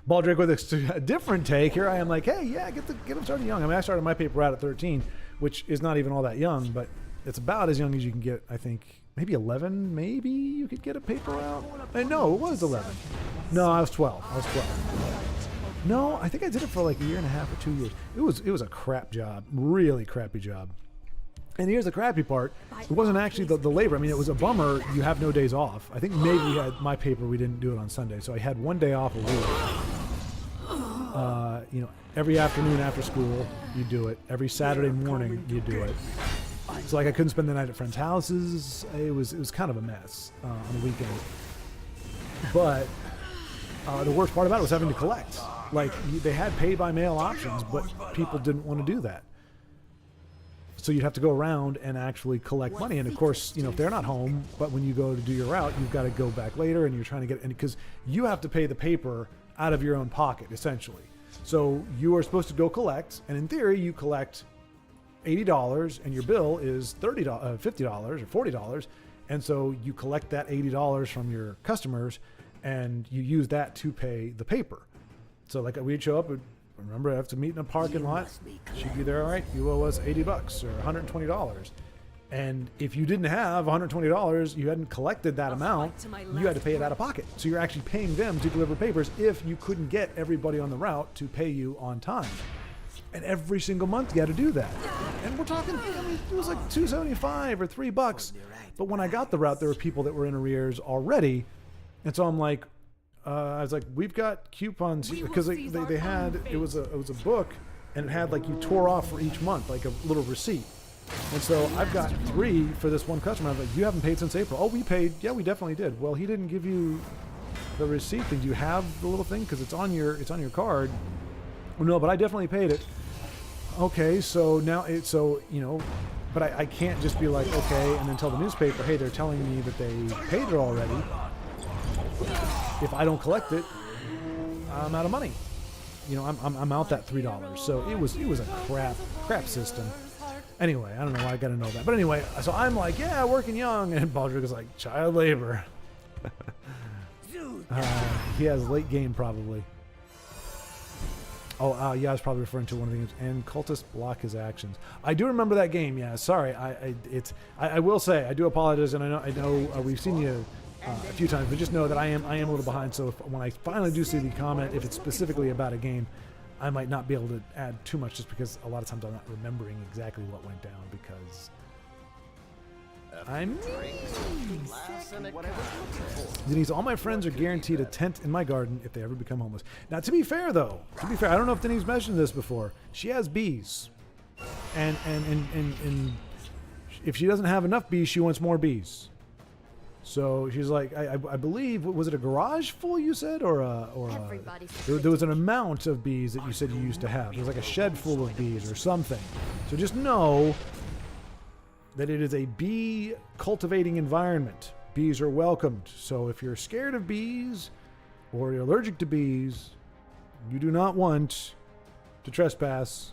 Baldrick with a different take. Here I am like, hey, yeah, get him started young. I mean, I started my paper out at 13, which is not even all that young, but it's about as young as you can get, I think. Maybe 11, maybe you could get a paper out. No, it was 11. No, I was 12. No, I think I did it for like a year and a half or 2 years. It was a crap job, really crappy job. And here's the crappy part. It wasn't actually the labor. I mean, it was a bummer. You have no days off. I think maybe we had my paper. We didn't do it on Sunday. So I had 1 day off a week. Every afternoon after school, you do it. Every Saturday morning, you do it. So like I couldn't spend the night at friends' houses. It was kind of a mess on the weekend. But the worst part about it was having to collect. Like they had pay by mail options, but people didn't want to do that. So you'd have to go around and actually collect money. And of course, if they're not home, but when you go to do your route, you've got to go back later and you're trying to get, and because you have to pay the paper out of your own pocket, essentially. So you are supposed to go collect, and in theory, you collect $80, and your bill is $50 or $40, and so you collect that $80 from your customers, and you use that to pay the paper. So like we'd show up, remember I have to meet in a parking lot. She'd be there, all right, you owe us $80 or $120. And if you didn't have $120, you hadn't collected that amount, you had to pay it out of pocket. So you're actually paying them to deliver papers if you couldn't get everybody on the route to pay you on time. And every single month you had to do that. And we're talking, I mean, it was like $2.75 or $3. But when I got the route, there were people that were in arrears already. And so I'm like, I was like, we've got coupons because they had, it was a book, and it had like you tore off for each month, like a little receipt. And so I've got 3 for this one customer. I'm like, you haven't paid since April. Oh, we paid. Yeah, we definitely did. Well, he didn't give you the receipt thing. Do you have the little thing? Because it's on your card. Well, no, but I definitely paid it. Okay, so now but I can't just be like, okay, and then tell the newspaper, hey, they're telling me that they paid it already. If I don't collect it, I'm out of money. I'm out that $3. So it was a crap system. Anyway, I don't know why I got to know that. But anyway, so I'm like, yeah, working young. And Baldrick is like, child labor. He has late game probably. Oh, yeah, I was probably referring to one of the games. And cultists block his actions. I do remember that game. Yeah, sorry. I will say, I do apologize. And I know we've seen you a few times, but just know that I am a little behind. So when I finally do see the comment, if it's specifically about a game, I might not be able to add too much just because a lot of times I'm not remembering exactly what went down because I'm Denise, all my friends are guaranteed a tent in my garden if they ever become homeless. Now, to be fair, I don't know if Denise mentioned this before. She has bees. And if she doesn't have enough bees, she wants more bees. So she's like, I believe, was it a garage full you said, there was an amount of bees that you said you used to have. There was like a shed full of bees or something. So just know that it is a bee cultivating environment. Bees are welcomed. So if you're scared of bees or you're allergic to bees, you do not want to trespass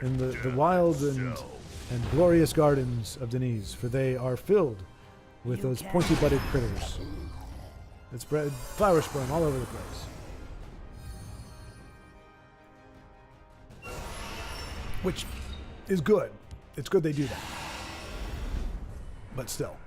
in the wild and glorious gardens of Denise, for they are filled with those pointy-butted critters that spread flower sperm all over the place. Which is good. It's good they do that. But still.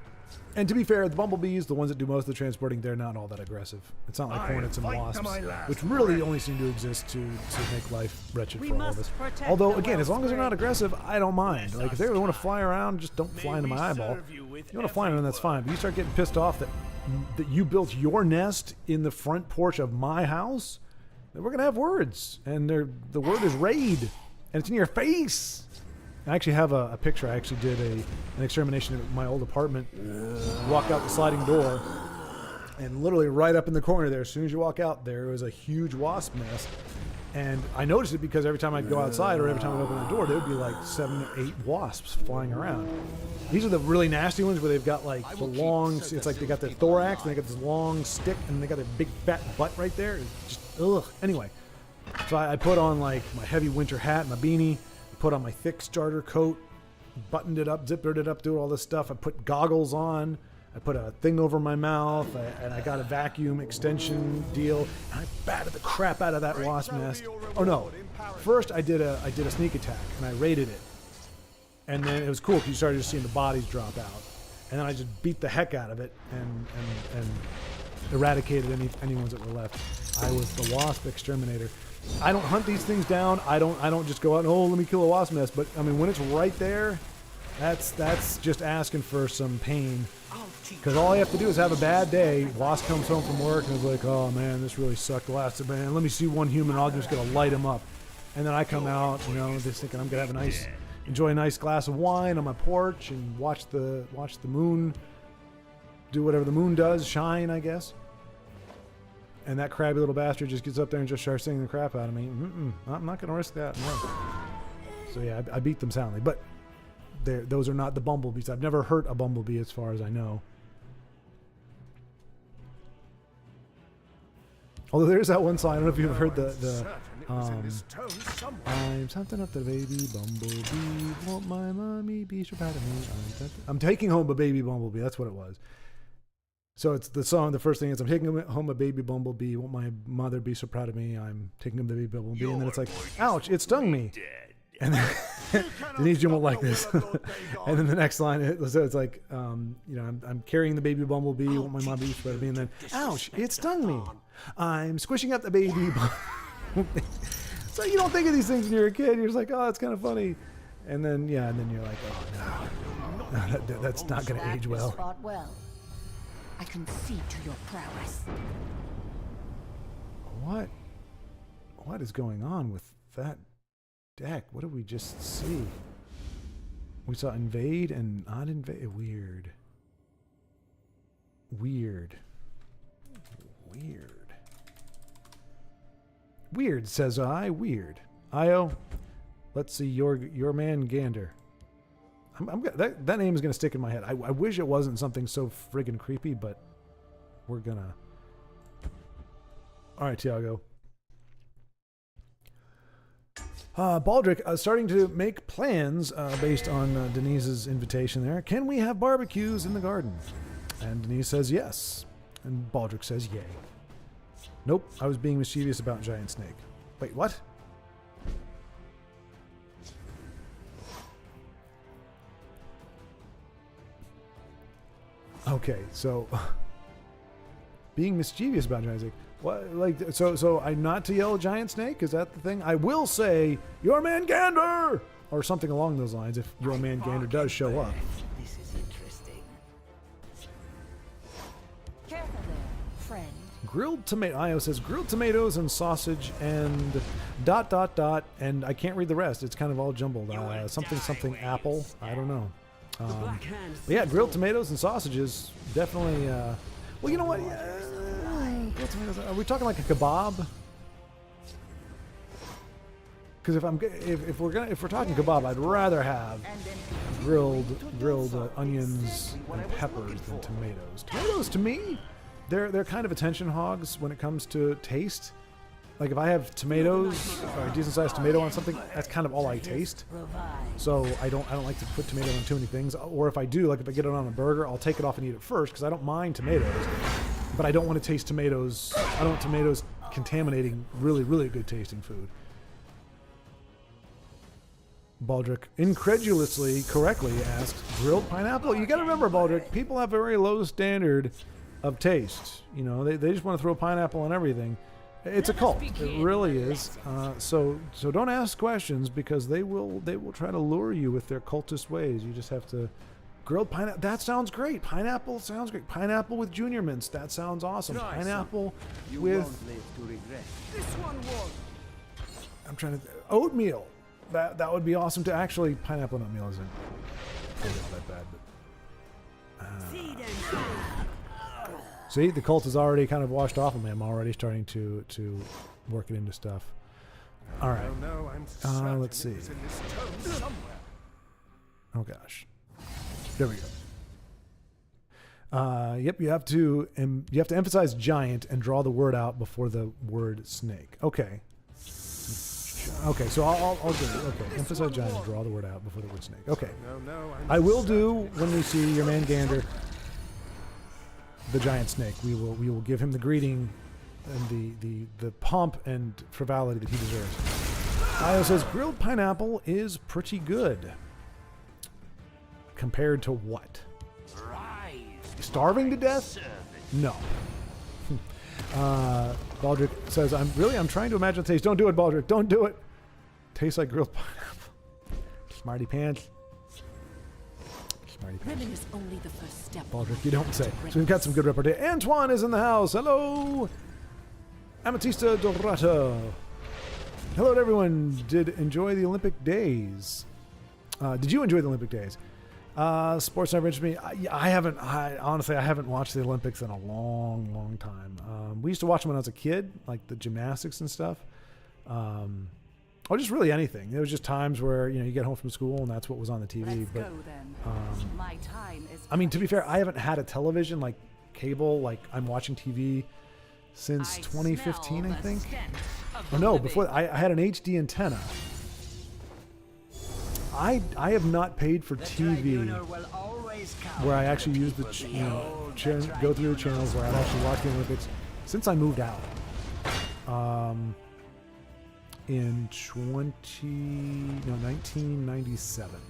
And to be fair, the bumblebees, the ones that do most of the transporting, they're not all that aggressive. It's not like hornets and wasps, which really only seem to exist to make life wretched for all of us. Although, again, as long as they're not aggressive, I don't mind. Like, if they want to fly around, just don't fly into my eyeball. If you want to fly into them, that's fine. But you start getting pissed off that you built your nest in the front porch of my house, then we're going to have words. And the word is raid. And it's in your face. I actually have a picture. I actually did an extermination at my old apartment. Walked out the sliding door, and literally right up in the corner there, as soon as you walk out, there was a huge wasp nest. And I noticed it because every time I'd go outside or every time I'd open the door, there would be like 7 or 8 wasps flying around. These are the really nasty ones where they've got like the long, it's like they got their thorax and they got this long stick and they got a big fat butt right there. It's just, ugh. Anyway, so I put on like my heavy winter hat and my beanie. Put on my thick starter coat, buttoned it up, zippered it up, doing all this stuff. I put goggles on. I put a thing over my mouth, and I got a vacuum extension deal. And I batted the crap out of that wasp nest. Oh no! First, I did a sneak attack, and I raided it. And then it was cool because you started just seeing the bodies drop out. And then I just beat the heck out of it and eradicated any ones that were left. I was the wasp exterminator. I don't hunt these things down. I don't just go out and let me kill a wasp nest. But I mean, when it's right there, that's just asking for some pain. Because all I have to do is have a bad day. Wasp comes home from work and is like, oh man, this really sucked. Last man, let me see one human. I'm just gonna light him up. And then I come out, just thinking I'm gonna have enjoy a nice glass of wine on my porch and watch the moon do whatever the moon does, shine, I guess. And that crabby little bastard just gets up there and just starts singing the crap out of me. I'm not going to risk that. No. So yeah, I beat them soundly. But those are not the bumblebees. I've never hurt a bumblebee as far as I know. Although there's that one song. I don't know if you've heard the certain it was in this tone somewhere. I'm something up the baby bumblebee. Won't my mommy be so proud of me? I'm taking home a baby bumblebee. That's what it was. So it's the song. The first thing is I'm taking home a baby bumblebee. Won't my mother be so proud of me? I'm taking home the baby bumblebee. And then it's like, ouch! It stung me. And then Denise Jim won't like this. And then the next line, so it's like, I'm carrying the baby bumblebee. Won't my mom be so proud of me? And then, ouch! It stung me. I'm squishing up the baby bumblebee. So you don't think of these things when you're a kid. You're just like, oh, that's kind of funny. And then you're like, oh no, that's not going to age well. Fought well. I concede to your prowess. What is going on with that deck? What did we just see? We saw invade and not invade. Weird, says I. Weird. Io, let's see your man Gander. That name is gonna stick in my head. I wish it wasn't something so friggin' creepy, but we're gonna. All right, Tiago. Baldric, starting to make plans based on Denise's invitation there. Can we have barbecues in the garden? And Denise says yes. And Baldric says yay. Nope, I was being mischievous about Giant Snake. Wait, what? Okay, so being mischievous about Giant Snake. What, like, so I'm not to yell at Giant Snake? Is that the thing? I will say, your man Gander! Or something along those lines if your man Gander does show up. This is interesting. Careful there, friend. Grilled tomato. Io says grilled tomatoes and sausage and ... and I can't read the rest. It's kind of all jumbled. Something apple. I don't know. But yeah, grilled tomatoes and sausages definitely. Well, you know what? Grilled tomatoes. Are we talking like a kebab? Because if we're talking kebab, I'd rather have grilled onions and peppers than tomatoes. Tomatoes to me, they're kind of attention hogs when it comes to taste. Like if I have tomatoes or a decent sized tomato on something, that's kind of all I taste. So I don't like to put tomato on too many things. Or if I do, like if I get it on a burger, I'll take it off and eat it first because I don't mind tomatoes. But I don't want to taste tomatoes. I don't want tomatoes contaminating really, really good tasting food. Baldric incredulously, correctly asked, grilled pineapple? You gotta remember, Baldric, people have a very low standard of taste. You know, they just want to throw pineapple on everything. It's a cult. It really is. So don't ask questions because they will try to lure you with their cultist ways. You just have to grilled pineapple. That sounds great. Pineapple sounds great. Pineapple with junior mints. That sounds awesome. Pineapple with. This one won't. I'm trying to oatmeal. That would be awesome to actually. Pineapple and oatmeal isn't all that bad. But, see, the cult is already kind of washed off of me. I'm already starting to work it into stuff. All right. No, I'm certain let's see. it was in this tone somewhere. Oh gosh. There we go. Yep. You have to emphasize giant and draw the word out before the word snake. Okay. Okay. So I'll do it. Okay. Emphasize giant and draw the word out before the word snake. Okay. No, I will do when we see your man Gander. The giant snake. We will give him the greeting and the pomp and frivolity that he deserves. Io says grilled pineapple is pretty good. Compared to what? Starving to death? No. Baldric says I'm trying to imagine the taste. Don't do it, Baldric. Don't do it. Tastes like grilled pineapple. Smarty pants. Ribbon is only the first step. Baldric, you don't say. So we've got some good repartee. Antoine is in the house. Hello. Ametista Dorata. Hello to everyone. Did enjoy the Olympic days. Did you enjoy the Olympic days? Sports never interested me. I haven't watched the Olympics in a long, long time. We used to watch them when I was a kid, like the gymnastics and stuff. Or just really anything. There was just times where, you get home from school and that's what was on the TV. Let's but go then. My time is I mean, to be fair, I haven't had a television like cable, like I'm watching TV since 2015, I think. Oh no, before I had an HD antenna. I have not paid for TV where I actually use the go through the channels where I actually watch the Olympics since I moved out. In 1997.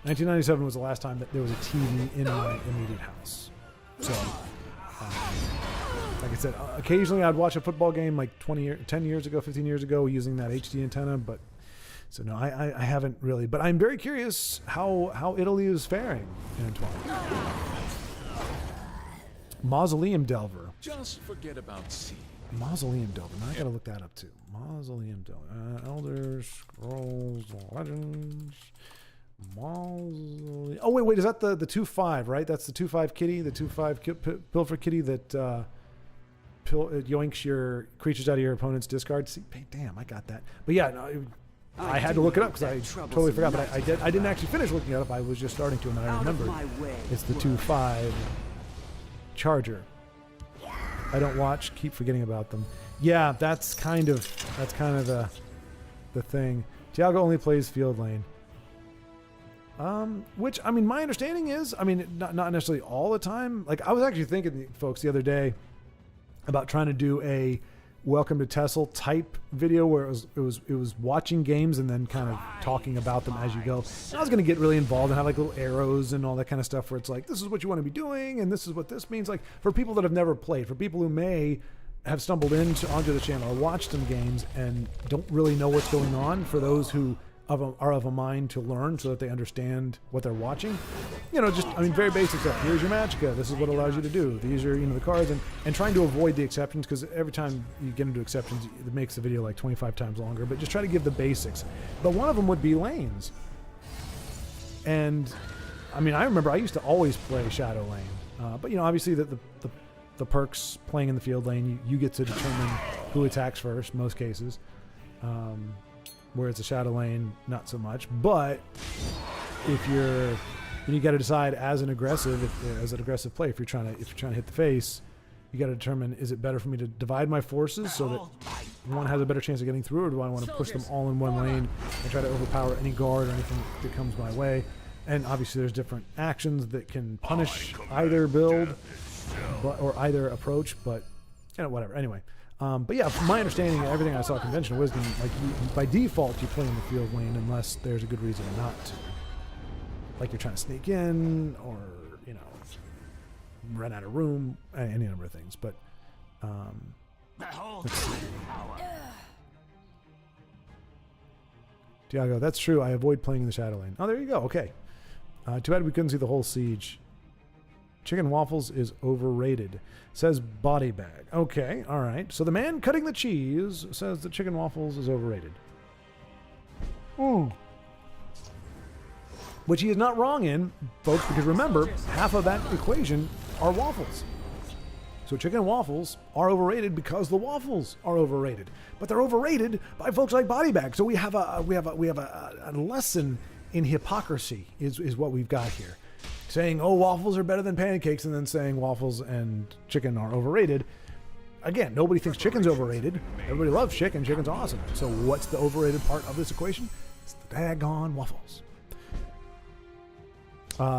1997 was the last time that there was a TV in my immediate house. So, like I said, occasionally I'd watch a football game like 10 years ago, 15 years ago using that HD antenna, but so no, I haven't really. But I'm very curious how Italy is faring, Antoine. Mausoleum Delver. Just forget about sea. Mausoleum Delver. Now I gotta look that up too. Mausoleum Delver. Elder Scrolls Legends. Mausoleum. Oh wait, is that the 2-5, right? That's the 2-5 kitty, the 2-5 pilfer kitty that it yoinks your creatures out of your opponent's discard. See, damn, I got that. But yeah, no, I had to look it up because I totally forgot. But I didn't actually finish looking it up. I was just starting to, and I remembered it's the 2-5 Charger. I don't watch. Keep forgetting about them. Yeah, that's kind of the thing. Tiago only plays field lane. Which, I mean, my understanding is, I mean, not necessarily all the time. Like, I was actually thinking, folks, the other day about trying to do a Welcome to Tessel type video where it was watching games and then kind of talking about them as you go. And I was going to get really involved and have like little arrows and all that kind of stuff where it's like, this is what you want to be doing and this is what this means. Like, for people that have never played, for people who may have stumbled onto the channel or watched some games and don't really know what's going on, for those who are of a mind to learn so that they understand what they're watching. You know, just, I mean, very basic stuff. Here's your Magicka. This is what allows you to do. These are, the cards, and trying to avoid the exceptions, because every time you get into exceptions, it makes the video like 25 times longer, but just try to give the basics. But one of them would be lanes. And, I mean, I remember I used to always play Shadow Lane. But, obviously the perks playing in the field lane, you get to determine who attacks first, most cases. Whereas the Shadow Lane, not so much. But if you got to decide as an aggressive play, if you're trying to hit the face, you got to determine, is it better for me to divide my forces so that one has a better chance of getting through, or do I want to push them all in one lane and try to overpower any guard or anything that comes my way? And obviously there's different actions that can punish either build or either approach, but whatever. Anyway. But yeah, from my understanding, everything I saw Conventional Wisdom, like by default, you play in the field lane unless there's a good reason not to. Like you're trying to sneak in, or run out of room, any number of things. But let's see. Tiago, that's true. I avoid playing in the Shadow Lane. Oh, there you go. Okay. Too bad we couldn't see the whole siege. Chicken waffles is overrated, says Body Bag. Okay, all right. So the man cutting the cheese says that chicken waffles is overrated. Which he is not wrong in, folks, because remember, half of that equation are waffles. So chicken and waffles are overrated because the waffles are overrated, but they're overrated by folks like Body Bag. So we have a lesson in hypocrisy is what we've got here. Saying, oh, waffles are better than pancakes, and then saying waffles and chicken are overrated. Again, nobody thinks chicken's overrated. Everybody loves chicken. Chicken's awesome. So what's the overrated part of this equation? It's the daggone waffles.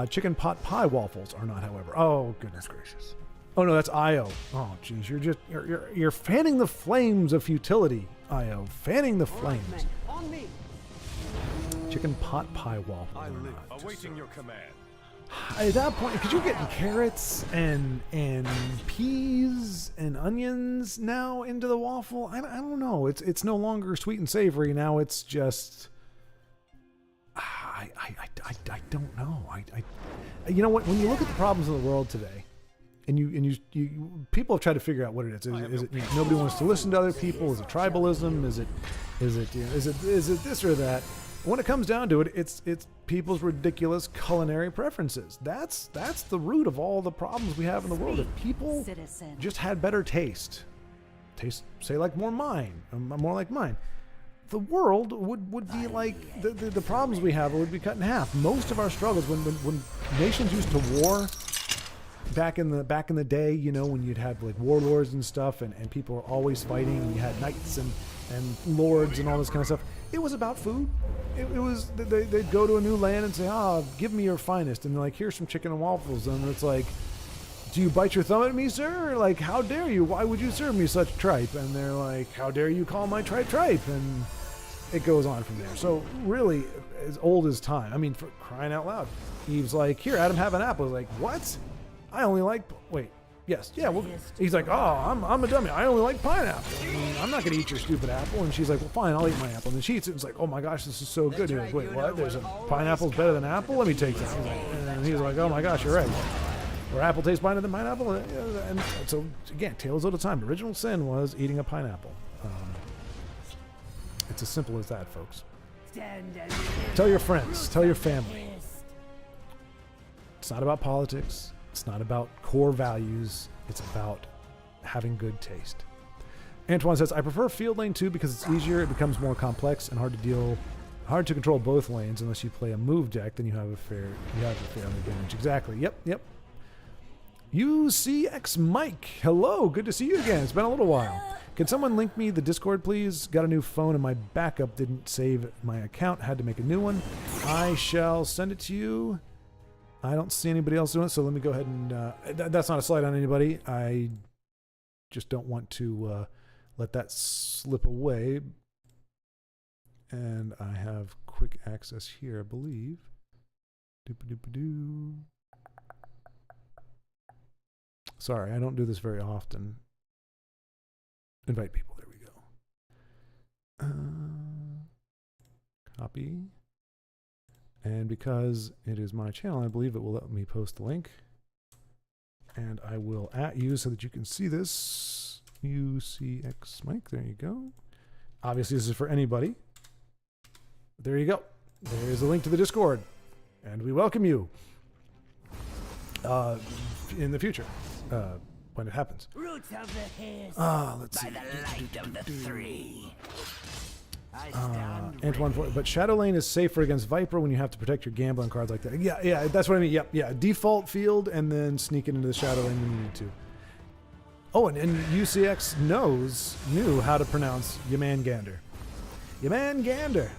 Chicken pot pie waffles are not, however. Oh, goodness gracious. Oh, no, that's Io. Oh, geez, you're fanning the flames of futility, Io. Fanning the flames. Chicken pot pie waffles are not. Awaiting your command. At that point, because you're getting carrots and peas and onions now into the waffle. I don't know. It's no longer sweet and savory. Now it's just. I don't know. You know what? When you look at the problems in the world today, and you people have tried to figure out what it is. Is it nobody wants to listen to other people? Is it tribalism? Is it this or that? When it comes down to it, it's people's ridiculous culinary preferences. That's the root of all the problems we have in the world. If people just had better taste, say like more like mine, the world would be like the problems we have would be cut in half. Most of our struggles, when nations used to war back in the day, you know, when you'd have like warlords and stuff, and people were always fighting, and you had knights and lords and all this kind of stuff. It was about food. It was they'd go to a new land and say, give me your finest, and they're like, here's some chicken and waffles, and it's like, do you bite your thumb at me, sir? Like, how dare you? Why would you serve me such tripe? And they're like, how dare you call my tripe tripe? And it goes on from there. So really, as old as time. I mean, for crying out loud, Eve's like, here, Adam, have an apple. He's like, what? I only like, wait, yes, yeah. Well, he's like, I'm a dummy. I only like pineapple. I mean, I'm not gonna eat your stupid apple. And she's like, well, fine, I'll eat my apple. And then she eats it and it's like, oh my gosh, this is so good. He's like, wait, what? There's a pineapple's better than apple? Let me take that. And he's like, oh my gosh, you're right. Or apple tastes better than pineapple. And so again, Tales of the Time. Original sin was eating a pineapple. It's as simple as that, folks. Tell your friends. Tell your family. It's not about politics. It's not about core values. It's about having good taste. Antoine says, I prefer field lane 2 because it's easier. It becomes more complex and hard to control both lanes unless you play a move deck. Then you have a fair advantage. Exactly. Yep. UCX Mike, hello, good to see you again. It's been a little while. Can someone link me the Discord, please? Got a new phone and my backup didn't save my account. Had to make a new one. I shall send it to you. I don't see anybody else doing it, so let me go ahead and... that's not a slight on anybody. I just don't want to let that slip away. And I have quick access here, I believe. Doop-a-doop-a-doo. Sorry, I don't do this very often. Invite people. There we go. Copy. And because it is my channel, I believe it will let me post the link. And I will @ you so that you can see this. UCX Mike. There you go. Obviously, this is for anybody. There you go. There's a link to the Discord. And we welcome you in the future. When it happens. Roots of the hills. Let's see. By the light of the three. Antoine, but Shadow Lane is safer against Viper when you have to protect your gambling cards like that. Yeah, that's what I mean. Yep, yeah. Default field and then sneak into the Shadow Lane when you need to. Oh, and UCX knew how to pronounce Yaman-Gander. Yaman-Gander.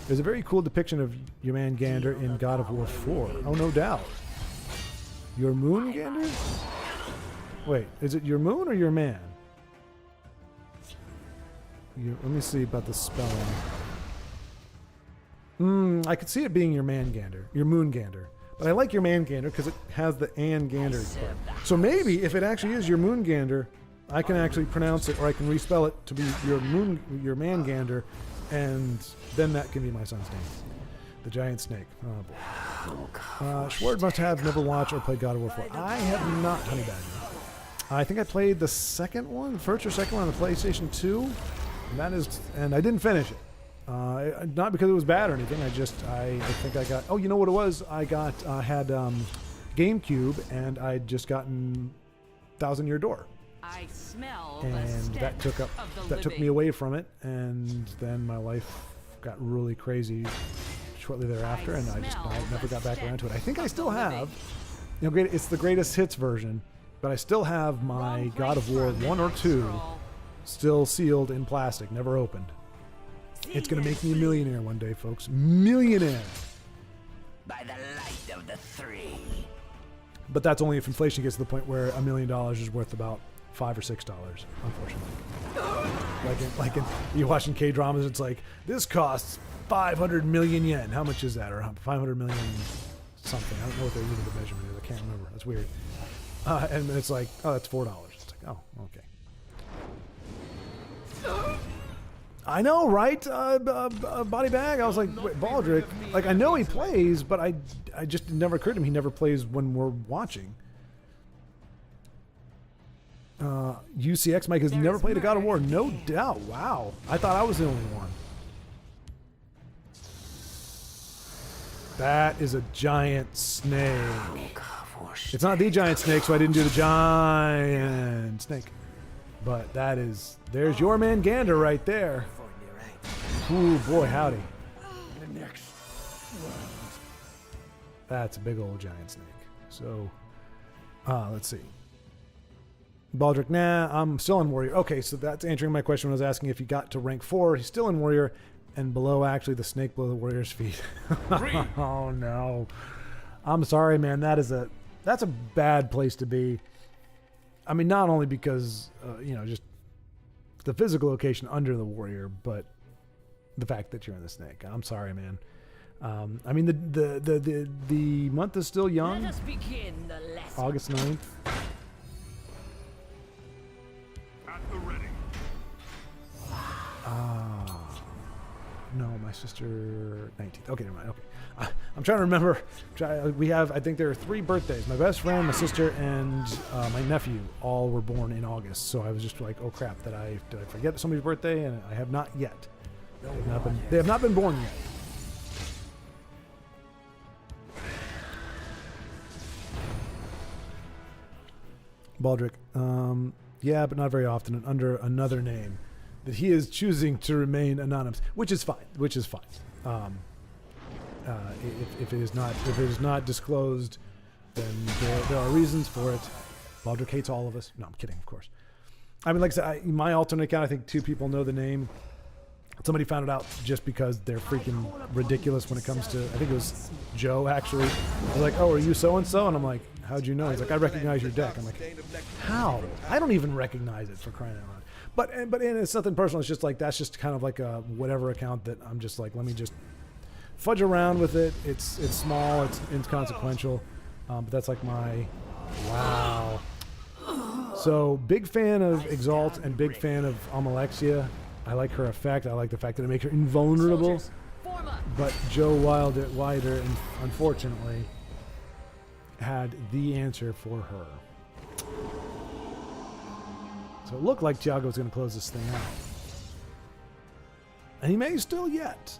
There's a very cool depiction of Yaman-Gander in God of War 4. Oh, no doubt. Your Moon-Gander? Wait, is it your moon or your man? Let me see about the spelling. I could see it being your man-gander, your moon-gander. But I like your man-gander because it has the and-gander part. So maybe if it actually is your moon-gander, I can actually pronounce it, or I can respell it to be your man-gander, and then that can be my son's name. The giant snake. Oh boy. Schward must have never watched or played God of War 4. I have not, Honey Badger. I think I played the second one, the first or second one on the PlayStation 2. And I didn't finish it. Not because it was bad or anything. I think I got. Oh, you know what it was? I had GameCube, and I'd just gotten Thousand Year Door. I smell and that took me away from it, and then my life got really crazy shortly thereafter, and I never got back around to it. I think I still have. It's the greatest hits version. But I still have my God of War 1 or 2 still sealed in plastic, never opened. It's going to make me a millionaire one day, folks. Millionaire! By the light of the three. But that's only if inflation gets to the point where $1 million is worth about $5 or $6, unfortunately. Like you're watching K-dramas, it's like, this costs 500 million yen. How much is that? Or 500 million something. I don't know what they're using the measurement is. I can't remember. That's weird. And it's like, oh, that's $4. It's like, oh, okay. I know, right? Body bag. I was like, wait, Baldric. Like, I know he plays, but I just it never occurred to him he never plays when we're watching. UCX Mike has never played a God of War, no doubt. Wow, I thought I was the only one. That is a giant snake. It's not the giant snake, so I didn't do the giant snake. But there's your man Gander right there. Ooh, boy, howdy. That's a big old giant snake. So, Let's see. Baldric, nah, I'm still in Warrior. Okay, so that's answering my question when I was asking if he got to rank 4. He's still in Warrior, and below, actually, the snake below the Warrior's feet. Oh, no. I'm sorry, man. That's a bad place to be. I mean, not only because, just the physical location under the Warrior, but the fact that you're in the snake. I'm sorry, man. I mean, the month is still young. Let us begin the lesson. August 9th. At the ready. No, my sister 19th. Okay, never mind. Okay, I'm trying to remember. I think there are 3 birthdays. My best friend, my sister, and my nephew all were born in August. So I was just like, oh crap, did I forget somebody's birthday? And I have not yet. They have not been born yet. Baldric, yeah, but not very often, and under another name. That he is choosing to remain anonymous, which is fine. If it is not disclosed, then there are reasons for it. Baldric hates all of us. No, I'm kidding, of course. I mean, like I said, my alternate account, I think 2 people know the name. Somebody found it out just because they're freaking ridiculous when it comes to, I think it was Joe, actually. They're like, oh, are you so-and-so? And I'm like, how'd you know? He's like, I recognize your deck. I'm like, how? I don't even recognize it, for crying out loud. But it's nothing personal. It's just like, that's just kind of like a whatever account that I'm just like, let me just fudge around with it. It's small, it's inconsequential. But that's like my, wow. So big fan of Exalt and big fan of Amalexia. I like her effect. I like the fact that it makes her invulnerable. But Joe Wilder, unfortunately, had the answer for her. So it looked like Tiago was going to close this thing out. And he may still yet.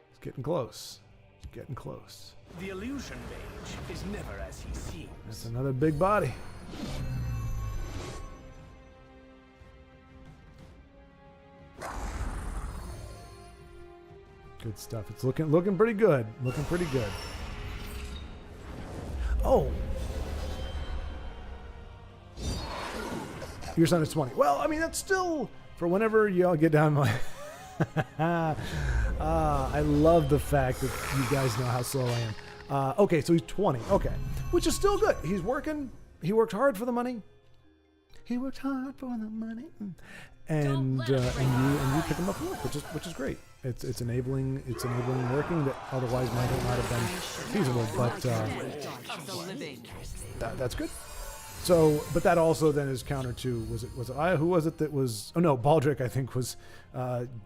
It's getting close. Getting close. The illusion mage is never as he seems. That's another big body. Good stuff. It's looking pretty good. Looking pretty good. Oh. Your son is 20. Well, I mean, that's still for whenever y'all get down my... I love the fact that you guys know how slow I am. Okay, so he's 20. Okay, which is still good. He's working. He worked hard for the money. He worked hard for the money, and you pick him up for work, which is great. It's enabling working that otherwise might not have been feasible. But that's good. So, but that also then is counter to was it I? Who was it that was? Oh no, Baldric I think was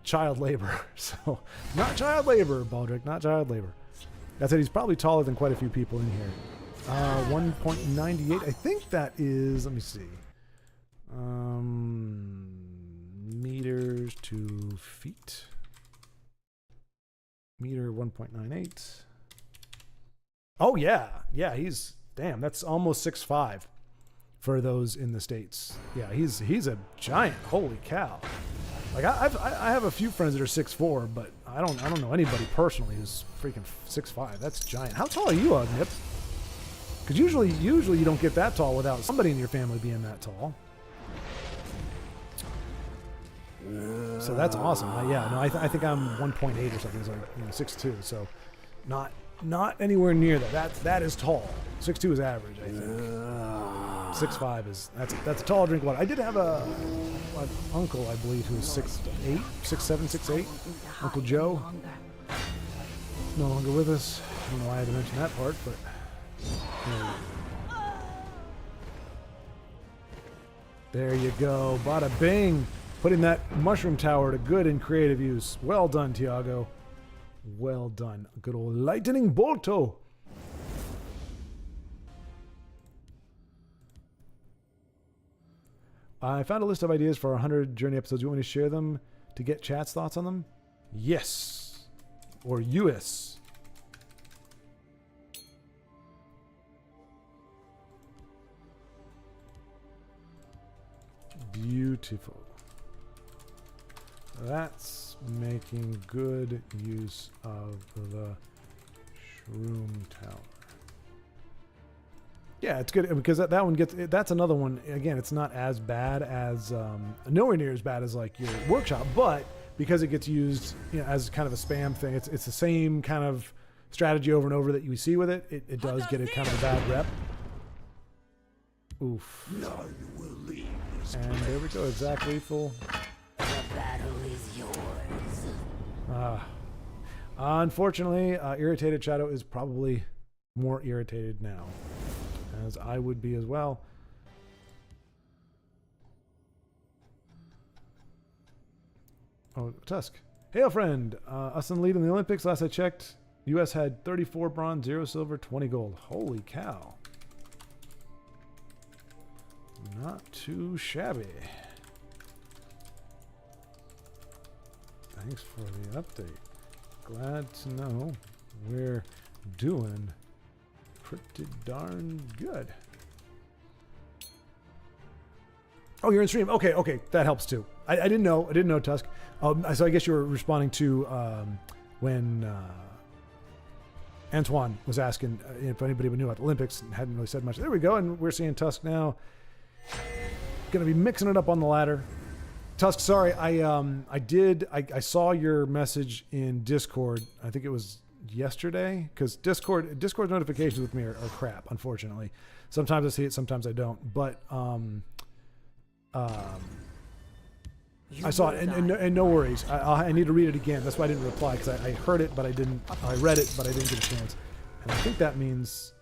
child labor. So not child labor, Baldric, not child labor. I said he's probably taller than quite a few people in here. 1.98. I think that is. Let me see. Meters to feet. Meter 1.98. Oh yeah. He's damn. That's almost 6'5". For those in the States. Yeah, he's a giant. Holy cow. Like I have a few friends that are 6'4", but I don't know anybody personally who's freaking 6'5". That's giant. How tall are you, Nip? Because usually you don't get that tall without somebody in your family being that tall. So that's awesome. I think I'm 1.8 or something. So 6'2". So not anywhere near that. That is tall. 6'2" is average, I think. 6'5" is that's a tall drink of water. I did have an uncle, I believe, who was 6'8", 6'7", 6'8". Uncle Joe. No longer with us. I don't know why I had to mention that part, but. There you go. Bada bing. Putting that mushroom tower to good and creative use. Well done, Tiago. Well done. Good old lightning bolto. I found a list of ideas for 100 Journey episodes. You want me to share them to get chat's thoughts on them? Yes. Or US. Beautiful. That's making good use of the Shroom Tower. Yeah, it's good because that one gets. That's another one. Again, it's not as bad as nowhere near as bad as like your workshop, but because it gets used, you know, as kind of a spam thing, it's the same kind of strategy over and over that you see with it. It does get a kind of a bad rep. Oof. None will leave this And there we go. Exact lethal. The battle is yours. Unfortunately, Irritated Shadow is probably more irritated now, as I would be as well. Oh, Tusk. Hail, friend. Us in the lead in the Olympics. Last I checked, U.S. had 34 bronze, 0 silver, 20 gold. Holy cow. Not too shabby. Thanks for the update. Glad to know we're doing pretty darn good. Oh, you're in stream. Okay, that helps too. I didn't know, Tusk. So I guess you were responding to when Antoine was asking if anybody knew about the Olympics and hadn't really said much. There we go, and we're seeing Tusk now. Gonna be mixing it up on the ladder. Tusk, sorry, I saw your message in Discord. I think it was yesterday, because Discord notifications with me are crap, unfortunately. Sometimes I see it, sometimes I don't. But I saw it, and no worries. I need to read it again. That's why I didn't reply, because I heard it, but I didn't. I read it, but I didn't get a chance. And I think that means.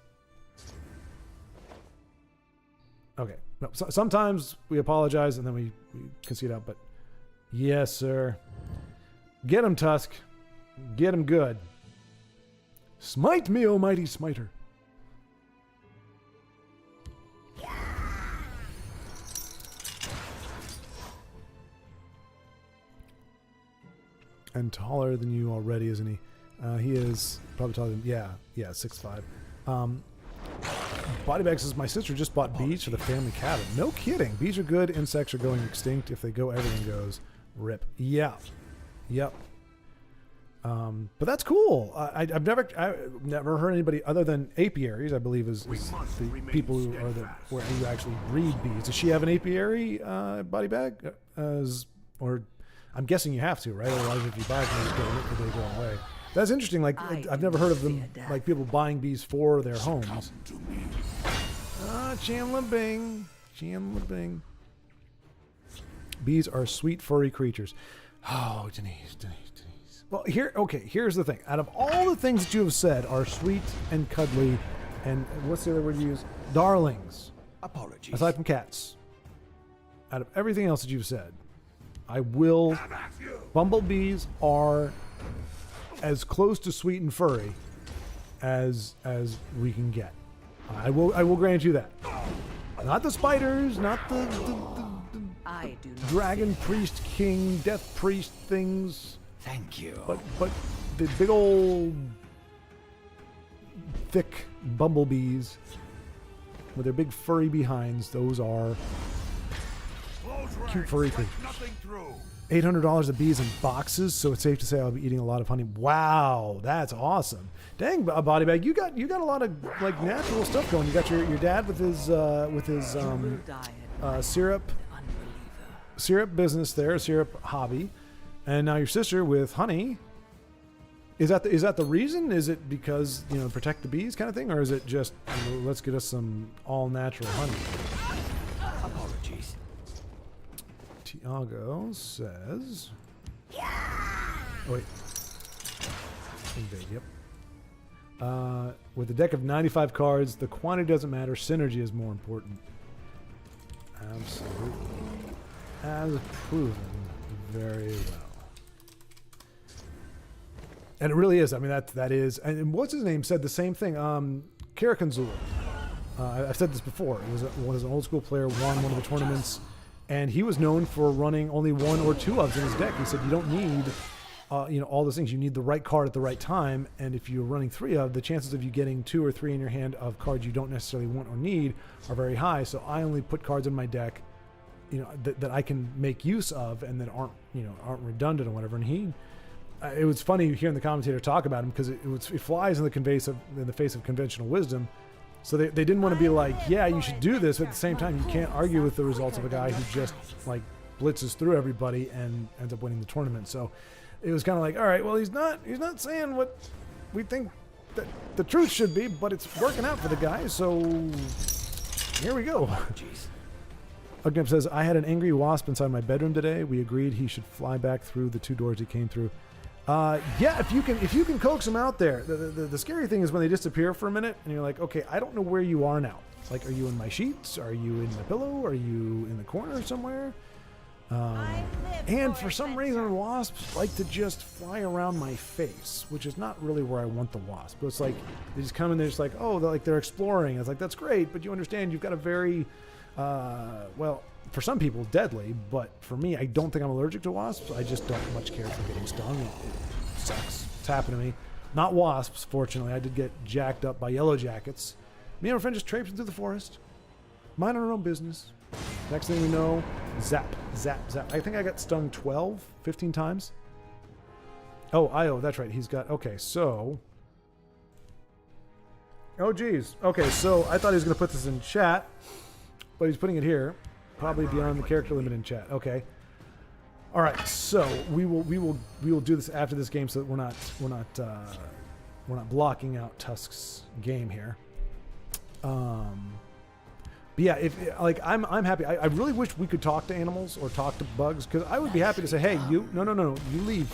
Okay. No, sometimes we apologize and then we concede out, but yes, sir. Get him, Tusk. Get him good. Smite me, O mighty smiter. And taller than you already, isn't he? He is probably taller than, yeah, 6'5". Bodybag says, my sister just bought bees for the family cabin. No kidding. Bees are good. Insects are going extinct. If they go, everything goes. Rip. Yeah. Yep. But that's cool. I've never heard anybody other than apiaries, I believe, is the people who are where you actually breed bees. Does she have an apiary, Bodybag? Or I'm guessing you have to, right? Otherwise, if you buy them, they go away. That's interesting. Like, I've never heard of them, like people buying bees for their homes. Chandler Bing. Bees are sweet, furry creatures. Oh, Denise. Well, here's the thing. Out of all the things that you have said are sweet and cuddly, and what's the other word you use? Darlings. Apologies. Aside from cats. Out of everything else that you've said, I will. Bumblebees are as close to sweet and furry as we can get. I will grant you that. Not the spiders, not the I do not dragon priest king death priest things, Thank you. but the big old thick bumblebees with their big furry behinds. Those are cute furry creatures. $800 of bees in boxes, so it's safe to say I'll be eating a lot of honey. Wow, that's awesome! Dang, Bodybag, you got a lot of like natural stuff going. You got your dad with his syrup business there, syrup hobby, and now your sister with honey. Is that the reason? Is it because protect the bees kind of thing, or is it just let's get us some all natural honey? Apologies. Tiago says... Oh, wait. Invade, yep. With a deck of 95 cards, the quantity doesn't matter. Synergy is more important. Absolutely. As proven very well. And it really is. I mean, that is... And what's his name said the same thing. Karakanzul. I've said this before. He was an old school player, won one of the tournaments... And he was known for running only one or two ofs in his deck. He said you don't need, all those things. You need the right card at the right time. And if you're running three of, the chances of you getting 2 or 3 in your hand of cards you don't necessarily want or need are very high. So I only put cards in my deck that I can make use of and that aren't redundant or whatever. And he, it was funny hearing the commentator talk about him because it flies in the face of conventional wisdom. So they didn't want to be like, yeah, you should do this, but at the same time, you can't argue with the results of a guy who just like blitzes through everybody and ends up winning the tournament. So it was kind of like, all right, well, he's not saying what we think that the truth should be, but it's working out for the guy. So here we go. Jeez. Ugnip says, I had an angry wasp inside my bedroom today. We agreed he should fly back through the 2 doors he came through. Yeah, if you can coax them out there. The scary thing is when they disappear for a minute and you're like, okay, I don't know where you are now. Like, are you in my sheets? Are you in my pillow? Are you in the corner somewhere? And for some reason, wasps like to just fly around my face, which is not really where I want the wasp. But it's like they just come and they're just like, oh, they're exploring. It's like, that's great, but you understand you've got a very, well, for some people, deadly. But for me, I don't think I'm allergic to wasps. I just don't much care for getting stung. It sucks. It's happened to me. Not wasps, fortunately. I did get jacked up by yellow jackets. Me and my friend just traipsing through the forest, minding our own business. Next thing we know, zap, zap, zap. I think I got stung 15 times. Oh, Io, that's right. He's got, okay, so. Oh, geez. Okay, so I thought he was going to put this in chat, but he's putting it here. Probably beyond the character limit in chat. Okay. All right, so we will do this after this game so that we're not blocking out Tusk's game here. But yeah, if like I'm happy. I really wish we could talk to animals or talk to bugs because I would be happy to say, hey, no, you leave.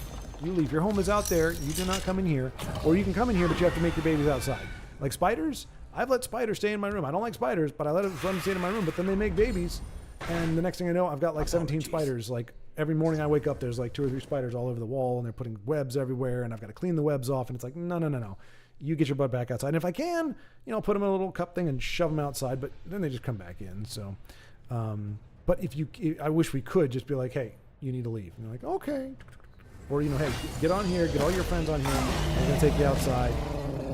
Your home is out there. You do not come in here, or you can come in here, but you have to make your babies outside. Like spiders, I've let spiders stay in my room. I don't like spiders, but I let them stay in my room. But then they make babies, and the next thing I know, I've got like 17 spiders. Like every morning I wake up, there's like 2 or 3 spiders all over the wall, and they're putting webs everywhere, and I've got to clean the webs off. And it's like, no. You get your butt back outside. And if I can, put them in a little cup thing and shove them outside, but then they just come back in. So, but I wish we could just be like, hey, you need to leave. And you're like, okay. Or, hey, get on here, get all your friends on here. I'm going to take you outside.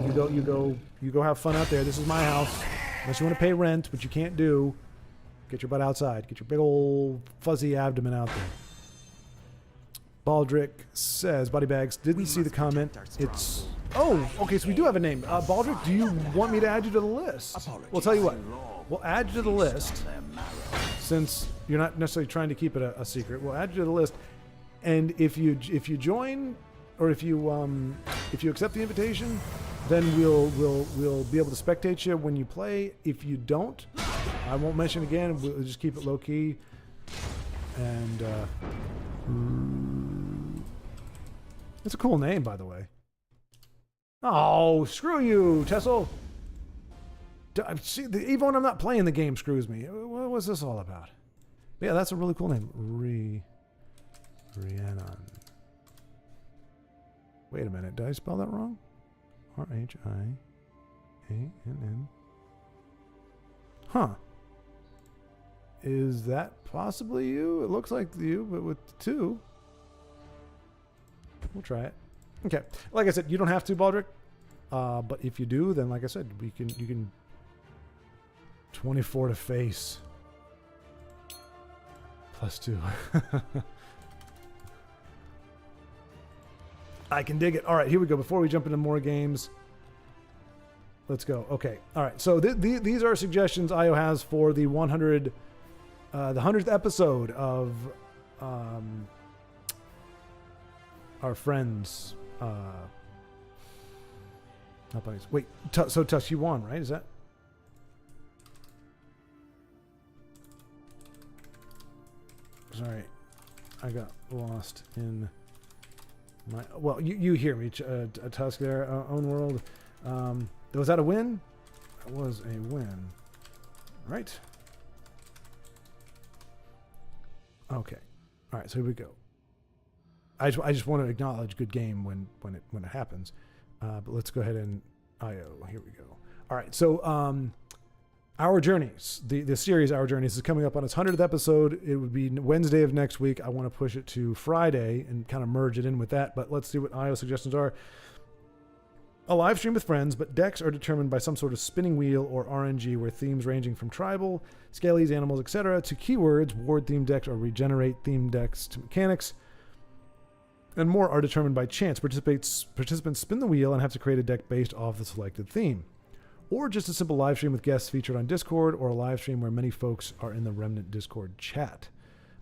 You go have fun out there. This is my house. Unless you want to pay rent, which you can't do, get your butt outside. Get your big old fuzzy abdomen out there. Baldrick says, Body Bags, didn't see the comment. It's... Oh, okay, so we do have a name. Baldrick, do you want me to add you to the list? We'll tell you what. We'll add you to the list, since you're not necessarily trying to keep it a secret. We'll add you to the list, and if you join, or if you accept the invitation, then we'll be able to spectate you when you play. If you don't, I won't mention it again. We'll just keep it low key. And it's a cool name, by the way. Oh, screw you, Tessel. See, even when I'm not playing the game, screws me. What was this all about? But yeah, that's a really cool name. Rhiannon. Wait a minute. Did I spell that wrong? R-H-I-A-N-N. Huh. Is that possibly you? It looks like you, but with 2. We'll try it. Okay, like I said, you don't have to, Baldrick. But if you do, then like I said, you can 24 to face. +2. I can dig it. All right, here we go. Before we jump into more games, let's go. Okay. All right. So these are suggestions Io has for the 100th episode of our friends. Not buddies. Wait, so Tusk, you won, right? Is that? Sorry, I got lost in my. Well, you hear me, Tusk there. Own world. Was that a win? That was a win, right? Okay. All right. So here we go. I just want to acknowledge good game when it happens. But let's go ahead and IO. Here we go. All right. So Our Journeys, the series Our Journeys is coming up on its 100th episode. It would be Wednesday of next week. I want to push it to Friday and kind of merge it in with that. But let's see what IO suggestions are. a live stream with friends, but decks are determined by some sort of spinning wheel or RNG where themes ranging from tribal, scalies, animals, etc. to keywords, ward-themed decks, or regenerate-themed decks to mechanics, and more are determined by chance. Participants spin the wheel and have to create a deck based off the selected theme. Or just a simple live stream with guests featured on Discord, or a live stream where many folks are in the Remnant Discord chat.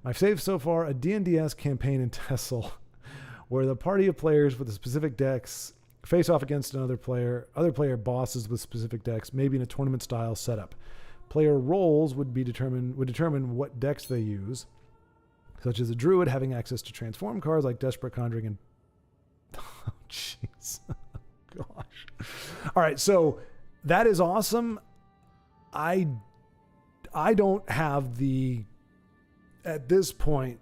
My fave so far, a D&DS campaign in Tessel, where the party of players with the specific decks face off against other player bosses with specific decks, maybe in a tournament style setup. Player roles would determine what decks they use, such as a druid having access to transform cards like Desperate Conjuring and oh jeez. Gosh. All right, so that is awesome. I don't have the, at this point,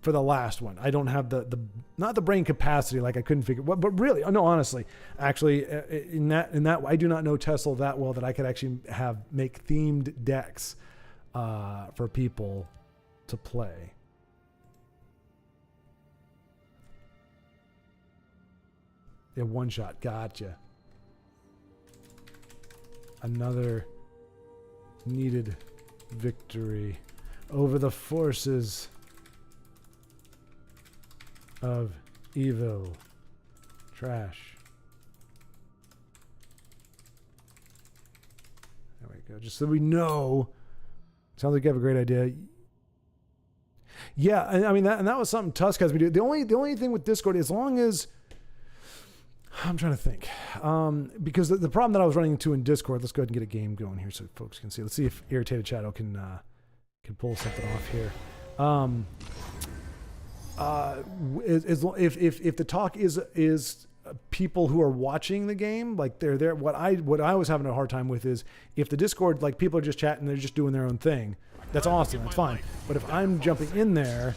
for the last one, I don't have the not the brain capacity, like I couldn't figure what, but really, no, honestly, actually, in that I do not know Tessel that well that I could actually make themed decks for people to play. Yeah, one shot, gotcha. Another needed victory over the forces of evil. Trash. There we go. Just so we know. Sounds like you have a great idea. Yeah, I mean that was something Tusk has me do. The only thing with Discord, as long as I'm trying to think, because the problem that I was running into in Discord. Let's go ahead and get a game going here so folks can see. Let's see if Irritated Shadow can pull something off here. If the talk is people who are watching the game, like they're there. What I was having a hard time with is if the Discord, like people are just chatting, they're just doing their own thing. That's awesome. That's fine. But if I'm jumping in there,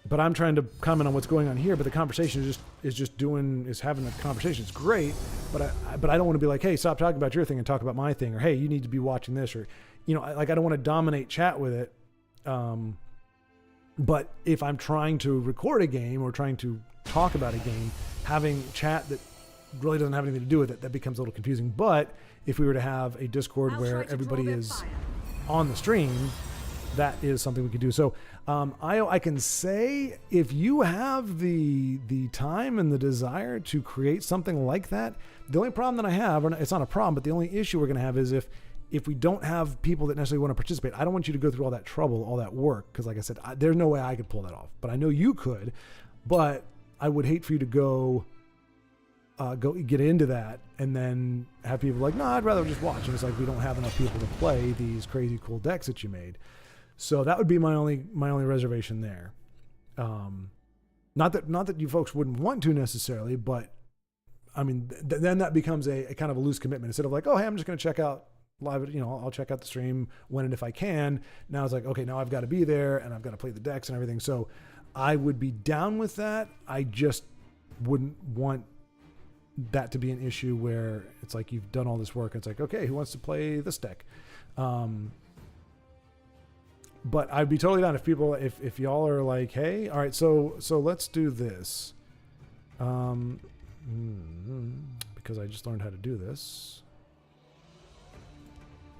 but I'm trying to comment on what's going on here, but the conversation is having a conversation. It's great, but I don't want to be like, hey, stop talking about your thing and talk about my thing, or hey, you need to be watching this, or I don't want to dominate chat with it. But if I'm trying to record a game or trying to talk about a game, having chat that really doesn't have anything to do with it, that becomes a little confusing. But if we were to have a Discord where everybody is on the stream, that is something we could do. So I can say if you have the time and the desire to create something like that, the only problem that I have, or it's not a problem, but the only issue we're going to have is if we don't have people that necessarily want to participate. I don't want you to go through all that trouble, all that work, because like I said, there's no way I could pull that off. But I know you could, but I would hate for you to go get into that and then have people like, no, I'd rather just watch. And it's like we don't have enough people to play these crazy cool decks that you made. So that would be my only reservation there. Not that you folks wouldn't want to necessarily, but I mean, then that becomes a kind of a loose commitment instead of like, oh, hey, I'm just going to check out live, I'll check out the stream when and if I can. Now it's like, okay, now I've got to be there and I've got to play the decks and everything. So I would be down with that. I just wouldn't want that to be an issue where it's like you've done all this work and it's like, okay, who wants to play this deck? But I'd be totally down if y'all are like, hey, all right, so let's do this. Because I just learned how to do this.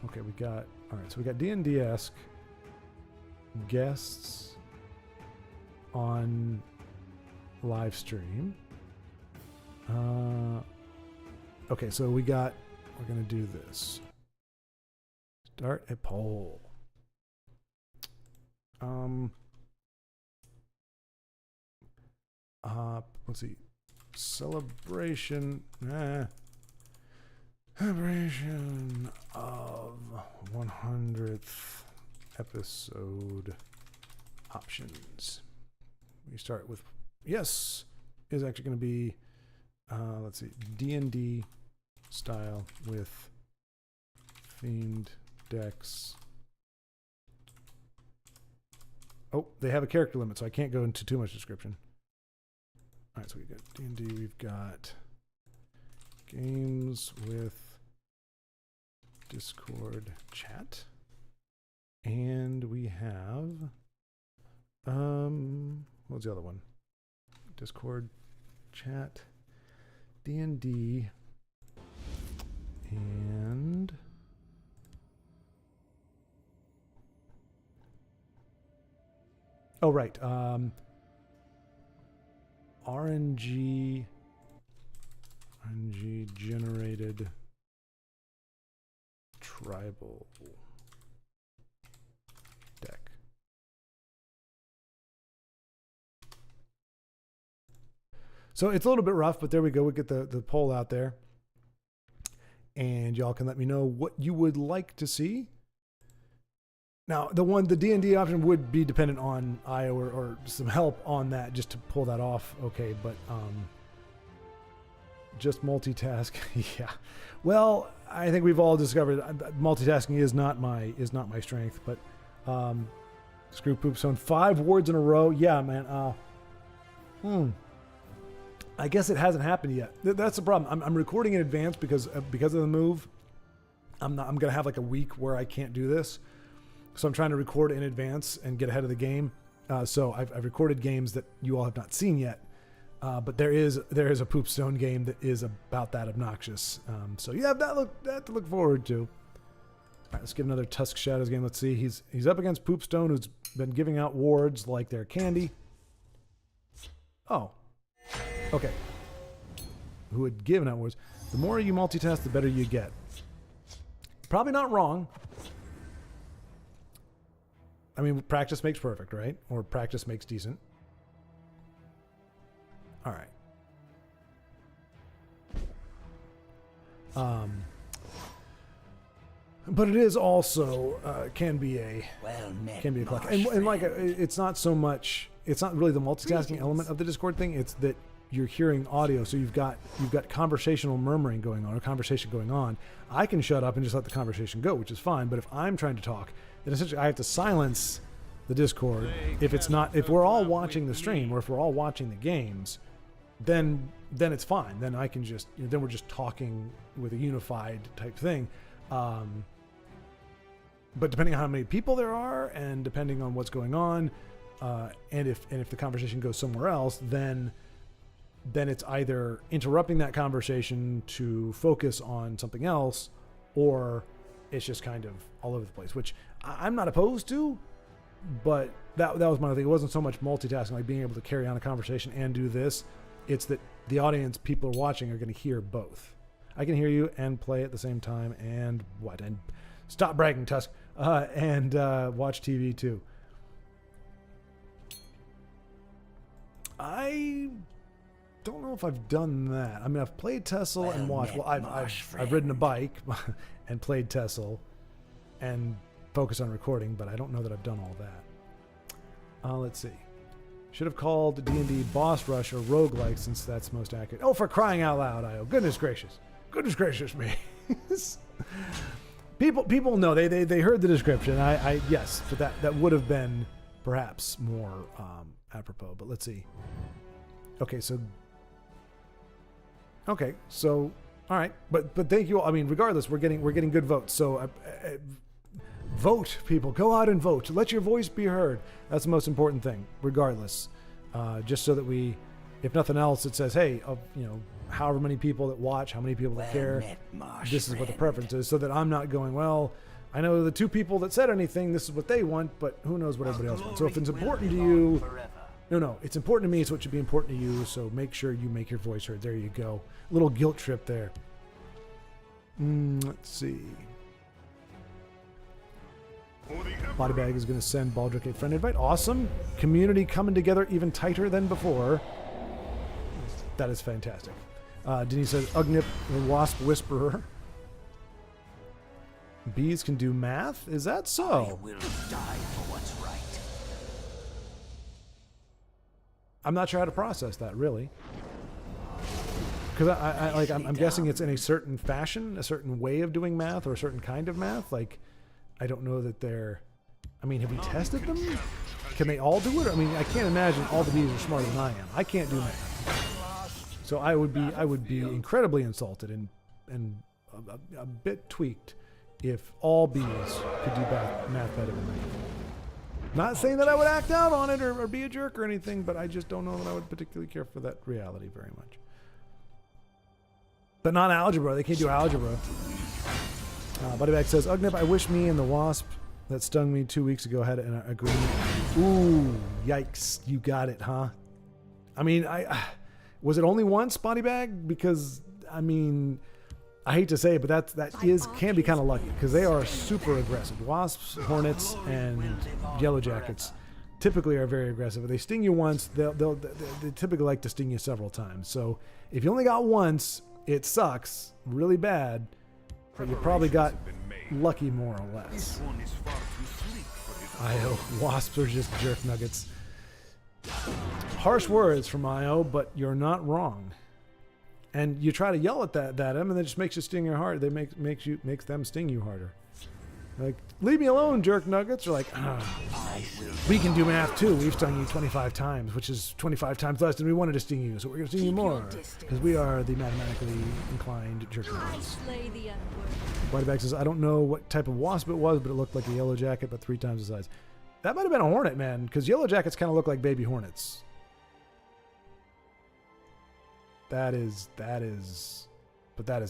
Okay, we got D&D-esque guests on live stream. Okay, so we're gonna do this. Start a poll. Let's see. Celebration of 100th episode options. We start with yes is actually going to be let's see, D&D style with themed decks. Oh, they have a character limit, so I can't go into too much description. All right, so we've got D&D, we've got games with Discord chat, and we have what was the other one? Discord chat, D&D And oh, right. RNG generated tribal deck. So it's a little bit rough, but there we go. We get the poll out there. And y'all can let me know what you would like to see. Now, the D&D option would be dependent on IO or some help on that just to pull that off. Okay, but just multitask. Yeah. Well, I think we've all discovered multitasking is not my strength, but screw poop zone 5 wards in a row. Yeah, man. I guess it hasn't happened yet. That's the problem. I'm recording in advance because of the move. I'm gonna have like a week where I can't do this, so I'm trying to record in advance and get ahead of the game. So I've recorded games that you all have not seen yet, but there is a poop stone game that is about that obnoxious. So you have that to look forward to. All right, let's give another Tusk Shadows game. Let's see. He's up against Poop Stone, who's been giving out wards like they're candy. Oh. Okay. Who had given out wards. The more you multitask, the better you get. Probably not wrong. I mean, practice makes perfect, right? Or practice makes decent. All right. But it is also can be a clock, and like it's not so much. It's not really the multitasking element of the Discord thing. It's that you're hearing audio, so you've got conversational murmuring going on, or conversation going on. I can shut up and just let the conversation go, which is fine. But if I'm trying to talk, then essentially I have to silence the Discord. If we're all watching the stream, or if we're all watching the games, then it's fine. Then I can just then we're just talking with a unified type thing. But depending on how many people there are, and depending on what's going on, and if the conversation goes somewhere else, then it's either interrupting that conversation to focus on something else, or it's just kind of all over the place, which I'm not opposed to, but that was my thing. It wasn't so much multitasking, like being able to carry on a conversation and do this. It's that the audience, people are watching, are going to hear both. I can hear you and play at the same time, and stop bragging, Tusk, and watch TV too. I don't know if I've done that. I mean, I've played Tessel and watched. Well, I've ridden a bike and played Tessel and focused on recording, but I don't know that I've done all that. Let's see. Should have called D&D Boss Rush or Roguelike, since that's most accurate. Oh, for crying out loud, IO. Goodness gracious me. People know. They heard the description. Yes, but that would have been perhaps more apropos. But let's see. Okay, so all right, but thank you all. I mean, regardless, we're getting good votes. So vote, people. Go out and vote. Let your voice be heard. That's the most important thing, regardless. Just so that we, if nothing else, it says, hey, however many people that watch, how many people that care, this is what the preference is, so that I'm not going, well, I know the 2 people that said anything, this is what they want, but who knows what everybody else wants. So if it's important to you, no, it's important to me, so it should be important to you, so make sure you make your voice heard. There you go. Little guilt trip there. Let's see. Bodybag is going to send Baldric a friend invite. Awesome. Community coming together even tighter than before. That is fantastic. Denise says, Ugnip, the Wasp Whisperer. Bees can do math? Is that so? I will die for what's right. I'm not sure how to process that, really. Because I'm guessing it's in a certain fashion, a certain way of doing math, or a certain kind of math. Like, I don't know that they're... I mean, have we tested them? Can they all do it? I mean, I can't imagine all the bees are smarter than I am. I can't do math. So I would be incredibly insulted and a bit tweaked if all bees could do math better than me. Not saying that I would act out on it or be a jerk or anything, but I just don't know that I would particularly care for that reality very much. But not algebra. They can't do algebra. Bodyback says, Ugnip, I wish me and the wasp that stung me 2 weeks ago had an agreement. Ooh, yikes. You got it, huh? I mean, was it only once, Bodybag? Because, I mean, I hate to say it, but can be kind of lucky because they are super aggressive. Wasps, hornets, and yellow jackets typically are very aggressive. If they sting you once, they typically like to sting you several times. So if you only got once, it sucks really bad, but you probably got lucky more or less. Io, wasps are just jerk nuggets. Harsh words from Io, but you're not wrong. And you try to yell at them, and it just makes you sting your heart. They makes them sting you harder. Like, leave me alone, jerk nuggets. Or like, we can do math too. We've stung you 25 times, which is 25 times less than we wanted to sting you. So we're going to sting you more because we are the mathematically inclined jerk nuggets. Whiteback says, I don't know what type of wasp it was, but it looked like a yellow jacket, but 3 times the size. That might have been a hornet, man, because yellow jackets kind of look like baby hornets. That is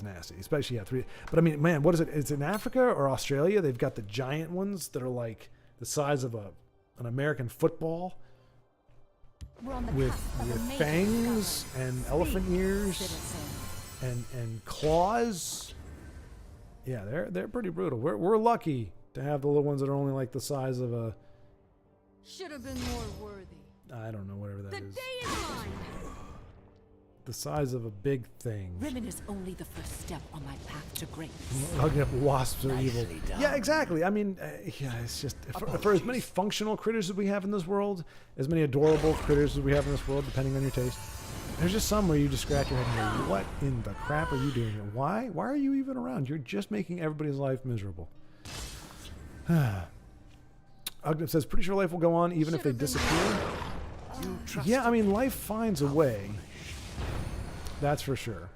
nasty, especially 3. But I mean, man, what is it? It's in Africa or Australia. They've got the giant ones that are like the size of an American football with fangs and elephant ears and claws. Yeah, they're pretty brutal. We're lucky to have the little ones that are only like the size of a. Should have been more worthy. I don't know, whatever that is. The day is mine. The size of a big thing. Ribbon is only the first step on my path to greatness. Hugging up wasps are evil. Done. Yeah, exactly. I mean, it's just for as many functional critters as we have in this world, as many adorable critters as we have in this world, depending on your taste, there's just some where you just scratch your head and go, what in the crap are you doing here? Why are you even around? You're just making everybody's life miserable. Ugnip says, pretty sure life will go on even if they disappear. Yeah, I mean, life finds a way. That's for sure.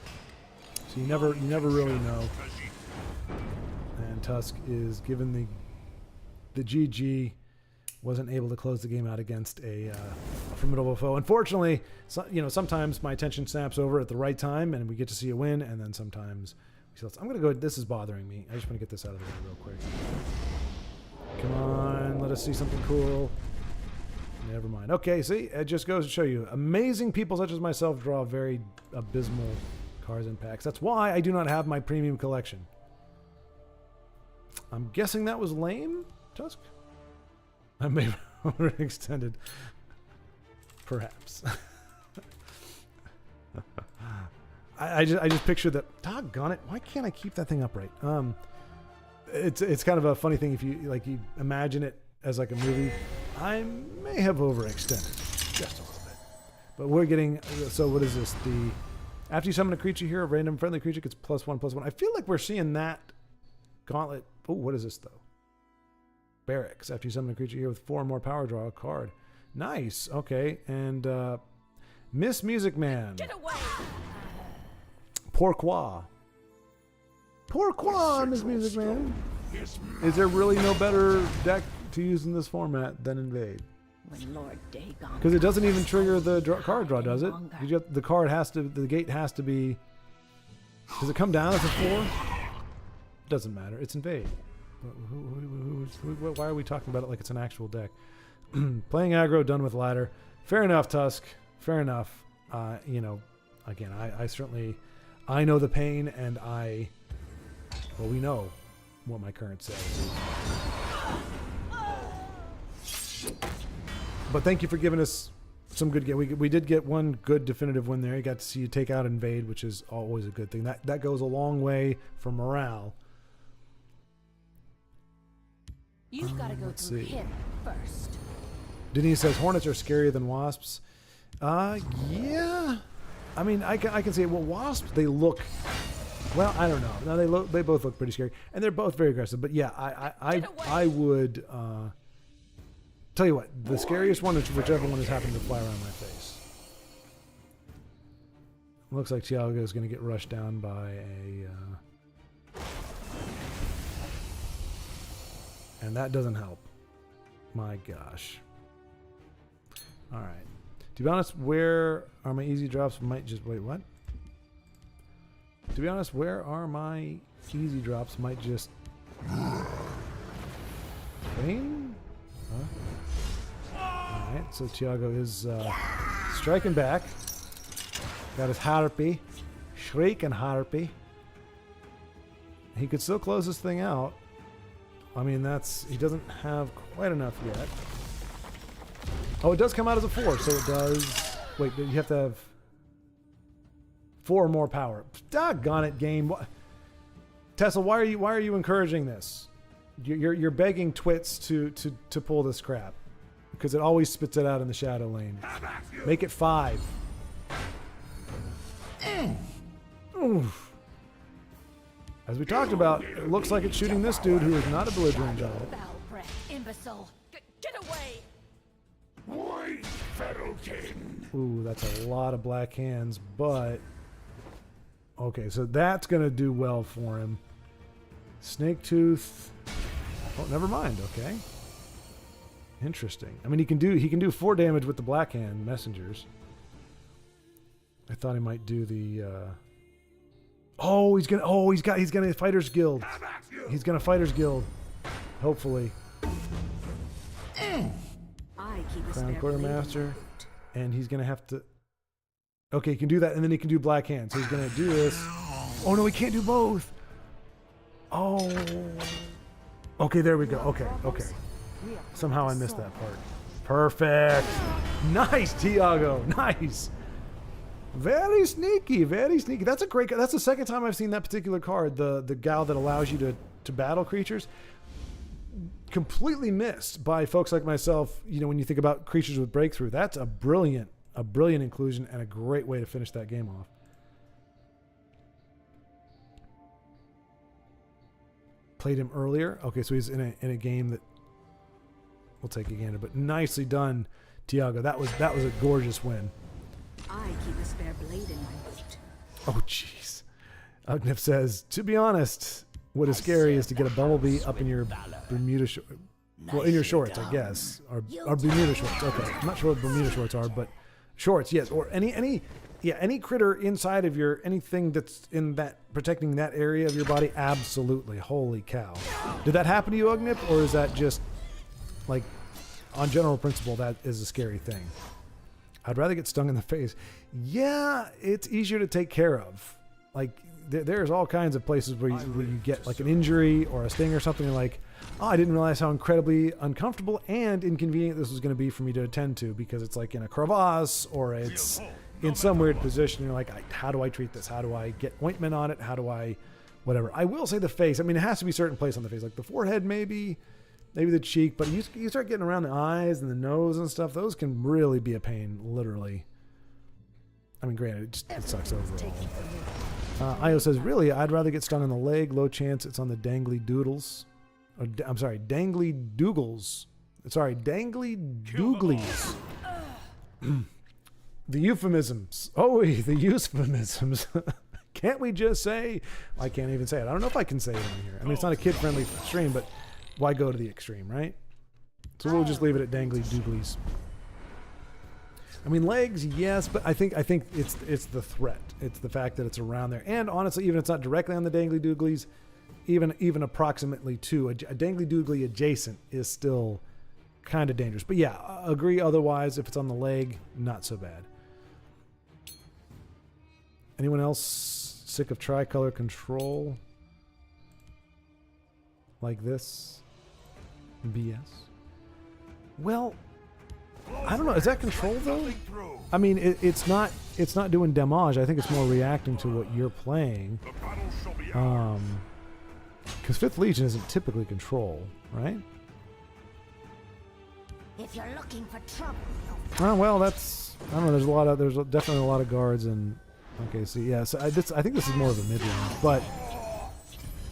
So you never really know. And Tusk is given the GG. Wasn't able to close the game out against a formidable foe. Unfortunately, sometimes my attention snaps over at the right time, and we get to see a win. And then sometimes I'm gonna go. This is bothering me. I just want to get this out of the way real quick. Come on, let us see something cool. Never mind. Okay, see, it just goes to show you. Amazing people such as myself draw very abysmal cards and packs. That's why I do not have my premium collection. I'm guessing that was lame, Tusk? I may have overextended. Perhaps. I just picture that. Doggone it! Why can't I keep that thing upright? It's kind of a funny thing if you imagine it as like a movie. I may have overextended just a little bit, but we're getting. So what is this? After you summon a creature here, a random friendly creature gets +1/+1. I feel like we're seeing that gauntlet. Oh, what is this though? Barracks. After you summon a creature here with 4 or more power, draw a card. Nice. Okay, and Miss Music Man. Get away! Pourquoi, Miss Music Man? Is there really no better deck to use in this format than Invade? When Lord Dagon, because it doesn't even trigger the card draw, does it? The gate has to be. Does it come down as a 4? Doesn't matter. It's Invade. Why are we talking about it like it's an actual deck? Playing aggro, done with ladder. Fair enough, Tusk. Fair enough. Again, I certainly, I know the pain, and we know what my current sales is. But thank you for giving us some good game. We did get one good definitive win there. You got to see you take out Invade, which is always a good thing. That goes a long way for morale. you've got to go through him first. Denise says Hornets are scarier than Wasps. Yeah. I mean, I can say, well, Wasps, they look. Well, I don't know. No, they both look pretty scary, and they're both very aggressive. But yeah, I would tell you what, the scariest one is whichever one has happened to fly around my face. Looks like Tiago is going to get rushed down by a, and that doesn't help. My gosh. All right. To be honest, where are my easy drops? Might just wait. What? To be honest, where are my easy drops? Might just... Flame? Huh? Alright, so Tiago is striking back. Got his harpy. Shrieking harpy. He could still close this thing out. I mean, that's... He doesn't have quite enough yet. Oh, it does come out as a 4, so it does... Wait, you have to have 4 more power. Doggone it, game. Tesla, why are you encouraging this? You're begging Twits to pull this crap. Because it always spits it out in the shadow lane. Make it 5. Oof. As we talked about, it looks like it's shooting this dude who is not a belligerent giant. Foul breath, imbecile. Get away! White Feral King. Ooh, that's a lot of black hands, but... Okay, so that's going to do well for him. Snake Tooth... Oh, never mind, okay. Interesting. I mean, he can do 4 damage with the black hand messengers. I thought he might do the... he's gonna Fighter's Guild. He's gonna Fighter's Guild. Hopefully. I keep a Crown spare Quartermaster. blade. And he's gonna have to... Okay, he can do that, and then he can do Black Hand. So he's gonna do this. Oh no, he can't do both. Oh. Okay, there we go. Okay. Somehow I missed that part. Perfect. Nice, Tiago. Nice. Very sneaky, very sneaky. That's a great... That's the second time I've seen that particular card. The gal that allows you to battle creatures. Completely missed by folks like myself. You know, when you think about creatures with breakthrough, that's a brilliant inclusion and a great way to finish that game off. Played him earlier. Okay, so he's in a game that we'll take a gander, but nicely done, Tiago. That was a gorgeous win. I keep a spare blade in my boot. Oh, jeez. Ugnif says, to be honest, what is scary is to get a bumblebee up in your Bermuda shorts. Well, in your shorts, I guess. Or Bermuda shorts. Okay. I'm not sure what Bermuda shorts are, but shorts, yes. Or any critter inside of anything that's in that, protecting that area of your body, absolutely. Holy cow. Did that happen to you, Ugnip? Or is that just, like, on general principle, that is a scary thing? I'd rather get stung in the face. Yeah, it's easier to take care of. Like, there's all kinds of places where you get like an injury or a sting or something, and like, oh, I didn't realize how incredibly uncomfortable and inconvenient this was going to be for me to attend to, because it's like in a crevasse or it's in some weird position. You're like, how do I treat this? How do I get ointment on it? How do I, whatever. I will say the face. I mean, it has to be a certain place on the face, like the forehead maybe the cheek, but you start getting around the eyes and the nose and stuff, those can really be a pain, literally. I mean, granted, it sucks overall. Io says, really, I'd rather get stung on the leg. Low chance it's on the dangly doodles. I'm sorry, dangly doogles. Sorry, dangly dooglies. The euphemisms. Oh, the euphemisms. Can't we just say? I can't even say it. I don't know if I can say it on here. I mean, it's not a kid-friendly stream, but why go to the extreme, right? So we'll just leave it at dangly dooglies. I mean, legs, yes, but I think it's the threat. It's the fact that it's around there. And honestly, even if it's not directly on the dangly dooglies, even approximately to a dangly doogly adjacent is still kind of dangerous. But yeah, agree otherwise. If it's on the leg, not so bad. Anyone else sick of tricolor control? Like this? BS? Well, I don't know. Is that control though? I mean, it's not doing damage. I think it's more reacting to what you're playing. Because 5th Legion isn't typically control, right? If you're looking for trouble, Oh, well, that's, I don't know. There's definitely a lot of guards and. Okay, so yeah, so I think this is more of a mid range, but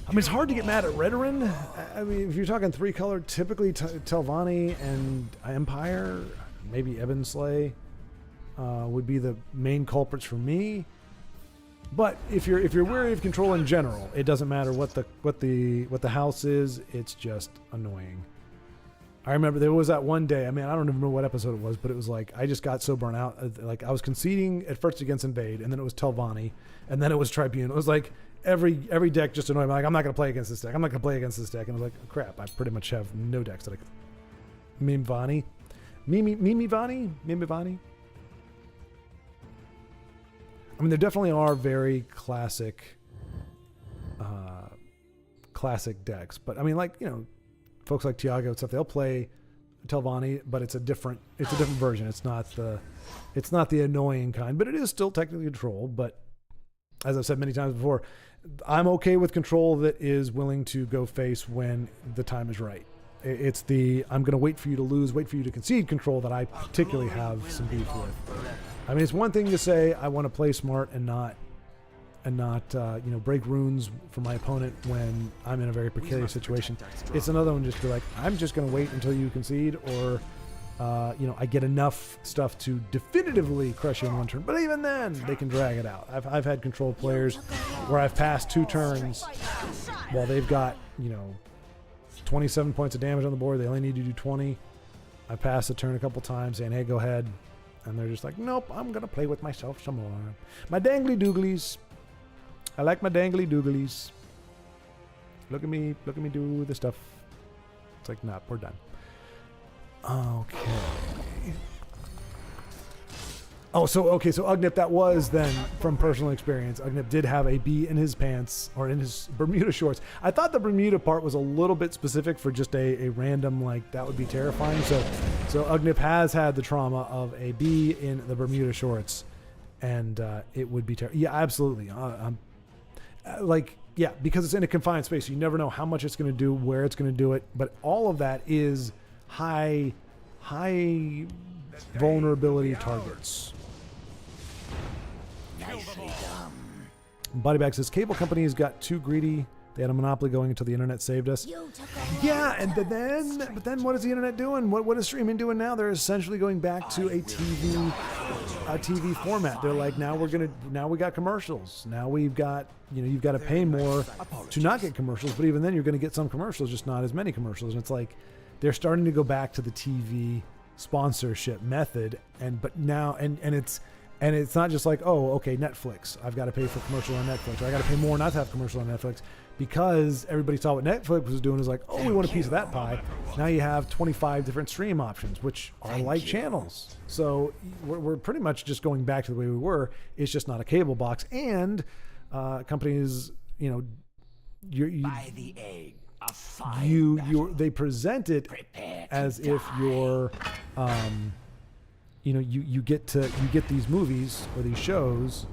I mean, it's hard to get mad at Redoran. I mean, if you're talking 3-color, typically Telvanni and Empire, maybe Ebon Slay would be the main culprits for me. But if you're weary of control in general, it doesn't matter what the house is. It's just annoying. I remember there was that one day. I mean, I don't even remember what episode it was, but it was like I just got so burnt out. Like I was conceding at first against Invade, and then it was Telvanni, and then it was Tribune. It was like every deck just annoyed me. Like I'm not gonna play against this deck. I'm not gonna play against this deck. And I was like, oh, crap. I pretty much have no decks that I can. Mimivani. I mean, there definitely are very classic decks, but I mean, like, you know, folks like Tiago and stuff, they'll play Telvanni, but it's a different version. It's not the annoying kind, but it is still technically control. But as I've said many times before, I'm okay with control that is willing to go face when the time is right. It's the I'm going to wait for you to lose, wait for you to concede control that I particularly have some beef with. I mean, it's one thing to say I want to play smart and not break runes for my opponent when I'm in a very precarious situation. It's another one just to be like, I'm just going to wait until you concede, or I get enough stuff to definitively crush you in one turn. But even then, they can drag it out. I've had control players where I've passed 2 turns while they've got 27 points of damage on the board. They only need to do 20. I pass the turn a couple times saying, hey, go ahead. And they're just like, nope, I'm going to play with myself some more. My dangly dooglies. I like my dangly dooglies. Look at me do the stuff. It's like, nah, we're done. Okay. Oh, so Ugnip, that was then from personal experience. Ugnip did have a bee in his pants or in his Bermuda shorts. I thought the Bermuda part was a little bit specific for just a random, like, that would be terrifying. So Ugnip has had the trauma of a bee in the Bermuda shorts, and it would be terrible. Yeah, absolutely. Because it's in a confined space, you never know how much it's going to do, where it's going to do it, but all of that is high vulnerability targets. Nicely done. Bodybag says cable companies got too greedy. They had a monopoly going until the internet saved us. Yeah, but then what is the internet doing? What is streaming doing now? They're essentially going back to a TV format. They're like, now we got commercials. Now we've got, you've got to pay more to not get commercials, but even then you're going to get some commercials, just not as many commercials. And it's like they're starting to go back to the TV sponsorship method, but now it's not just like, oh, okay, Netflix, I've got to pay for commercial on Netflix, or I got to pay more not to have commercial on Netflix, because everybody saw what Netflix was doing. Is like, oh, we want a piece of that pie. Now you have 25 different stream options, which are like channels. So we're pretty much just going back to the way we were. It's just not a cable box, and companies, By the egg. They present it as if you're you get these movies or these shows,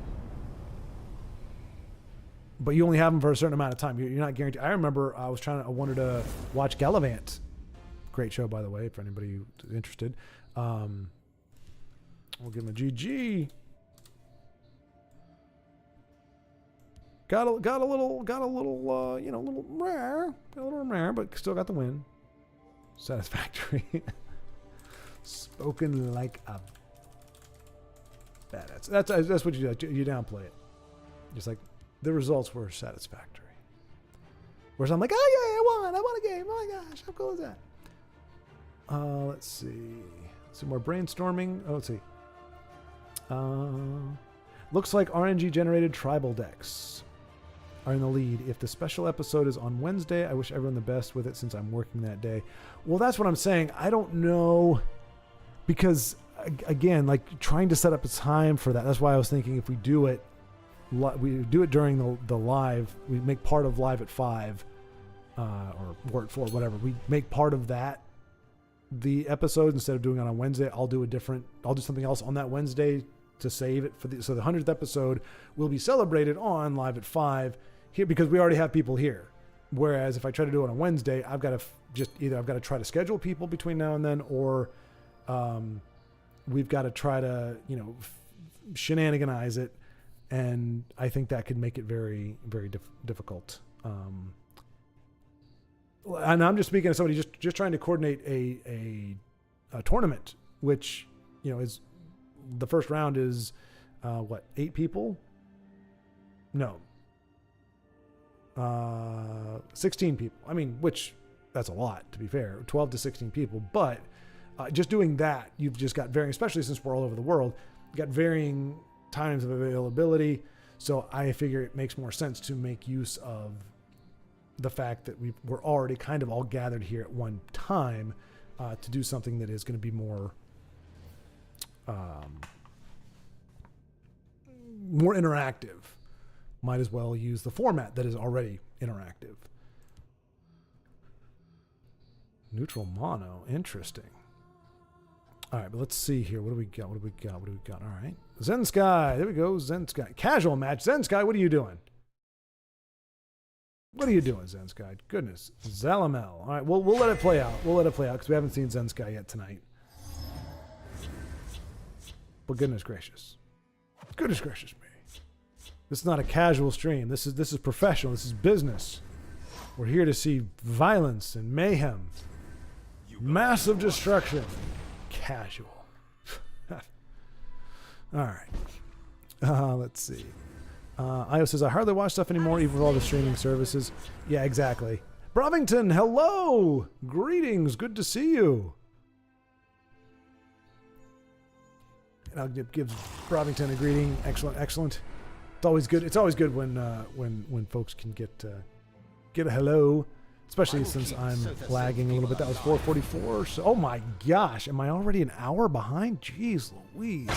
but you only have them for a certain amount of time. You're not guaranteed. I remember I wanted to watch Gallivant. Great show, by the way, for anybody who's interested. We'll give him a GG. Got a little rare, but still got the win. Satisfactory. Spoken like a badass. That's what you do. You downplay it. Just like the results were satisfactory. Whereas I'm like, oh yeah, I won a game. Oh my gosh, how cool is that? Let's see. Some more brainstorming. Oh, let's see. Looks like RNG generated tribal decks are in the lead. If the special episode is on Wednesday, I wish everyone the best with it since I'm working that day. Well, that's what I'm saying. I don't know, because again, like trying to set up a time for that. That's why I was thinking if we do it during the live, we make part of live at 5 or at 4, whatever. We make part of that the episode instead of doing it on Wednesday. I'll do something else on that Wednesday to save it for so the 100th episode will be celebrated on live at 5 here, because we already have people here. Whereas if I try to do it on Wednesday, I've got to try to schedule people between now and then, or we've got to try to shenaniganize it, and I think that could make it very, very difficult. And I'm just speaking as somebody just trying to coordinate a tournament, which is. The first round is 8 people? No. 16 people. I mean, which that's a lot, to be fair, 12 to 16 people. But just doing that, you've just got varying, especially since we're all over the world, you've got varying times of availability. So I figure it makes more sense to make use of the fact that we're already kind of all gathered here at one time to do something that is going to be more more interactive. Might as well use the format that is already interactive. Neutral mono, interesting. All right, but let's see here. What do we got? What do we got? What do we got? All right, Zen Sky. There we go. Zen Sky. Casual match. Zen Sky, what are you doing? What are you doing, Zen Sky? Goodness. Zalamel. All right, we'll let it play out. We'll let it play out because we haven't seen Zen Sky yet tonight. But goodness gracious. Goodness gracious me. This is not a casual stream. This is professional. This is business. We're here to see violence and mayhem. Massive destruction. Casual. All right. Let's see. Io says, I hardly watch stuff anymore, even with all the streaming services. Yeah, exactly. Brovington, hello! Greetings, good to see you. And I'll give Brovington a greeting. Excellent, excellent. It's always good. It's always good when folks can get a hello, especially since I'm lagging a little bit. That was 4:44. So, oh my gosh, am I already an hour behind? Jeez Louise.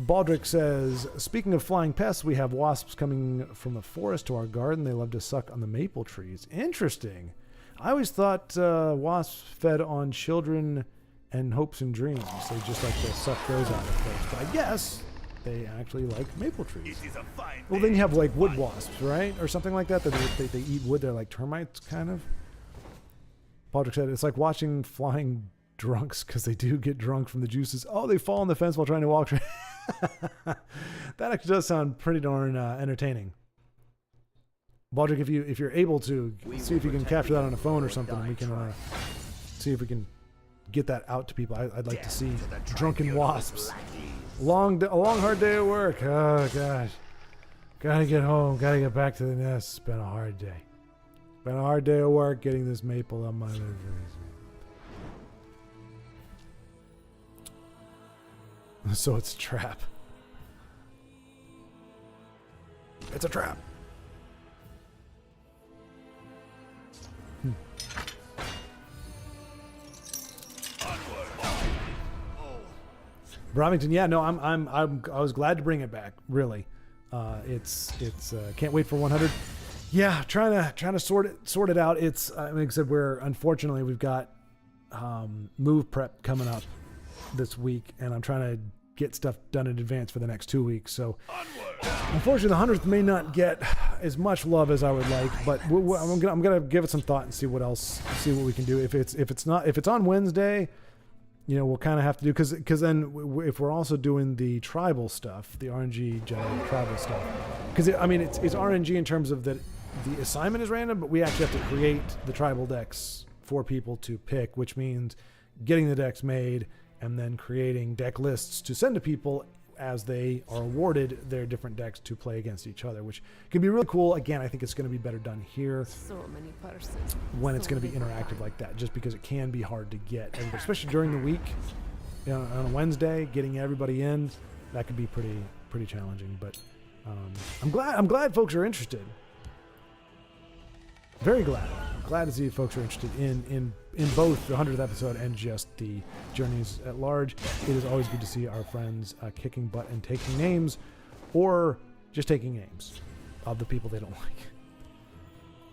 Baldrick says, speaking of flying pests, we have wasps coming from the forest to our garden. They love to suck on the maple trees. Interesting. I always thought wasps fed on children and hopes and dreams. They just like to suck those out of folks. But I guess they actually like maple trees. Well, then you have like wood wasps, right? Or something like that. They eat wood. They're like termites, kind of. Baldrick said, it's like watching flying drunks because they do get drunk from the juices. Oh, they fall on the fence while trying to walk. That actually does sound pretty darn entertaining. Baldrick, if you're able to, see if you can capture that on a phone or something, and we can see if we can get that out to people. I'd like to see drunken wasps. A long, hard day at work. Oh gosh, gotta get home. Gotta get back to the nest. It's been a hard day. Been a hard day at work getting this maple on my liver. So it's a trap. It's a trap. Bromington, yeah, no, I was glad to bring it back. Really, it's can't wait for 100. Yeah, trying to sort it out. It's like I said, unfortunately we've got move prep coming up this week, and I'm trying to get stuff done in advance for the next 2 weeks. So unfortunately the 100th may not get as much love as I would like, but I'm gonna give it some thought and see what we can do. If it's on Wednesday, we'll kind of have to do, because then if we're also doing the tribal stuff, the RNG generated tribal stuff, because it's RNG in terms of that the assignment is random, but we actually have to create the tribal decks for people to pick, which means getting the decks made and then creating deck lists to send to people as they are awarded their different decks to play against each other, which can be really cool. Again, I think it's going to be better done here when it's going to be interactive like that, just because it can be hard to get, especially during the week. On a Wednesday, getting everybody in, that could be pretty challenging. But I'm glad folks are interested. Very glad. Glad to see folks are interested in both the 100th episode and just the journeys at large. It is always good to see our friends kicking butt and taking names, or just taking names of the people they don't like.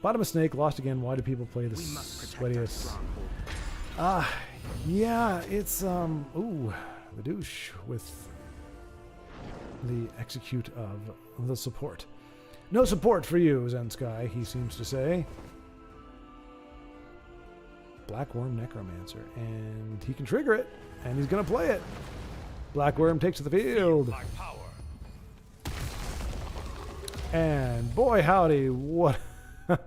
Bottom of Snake lost again. Why do people play the sweatiest? Yeah, it's the douche with the execute of the support. No support for you, Zen Sky, he seems to say. Blackworm Necromancer, and he can trigger it, and he's going to play it. Blackworm takes to the field. And boy howdy, what a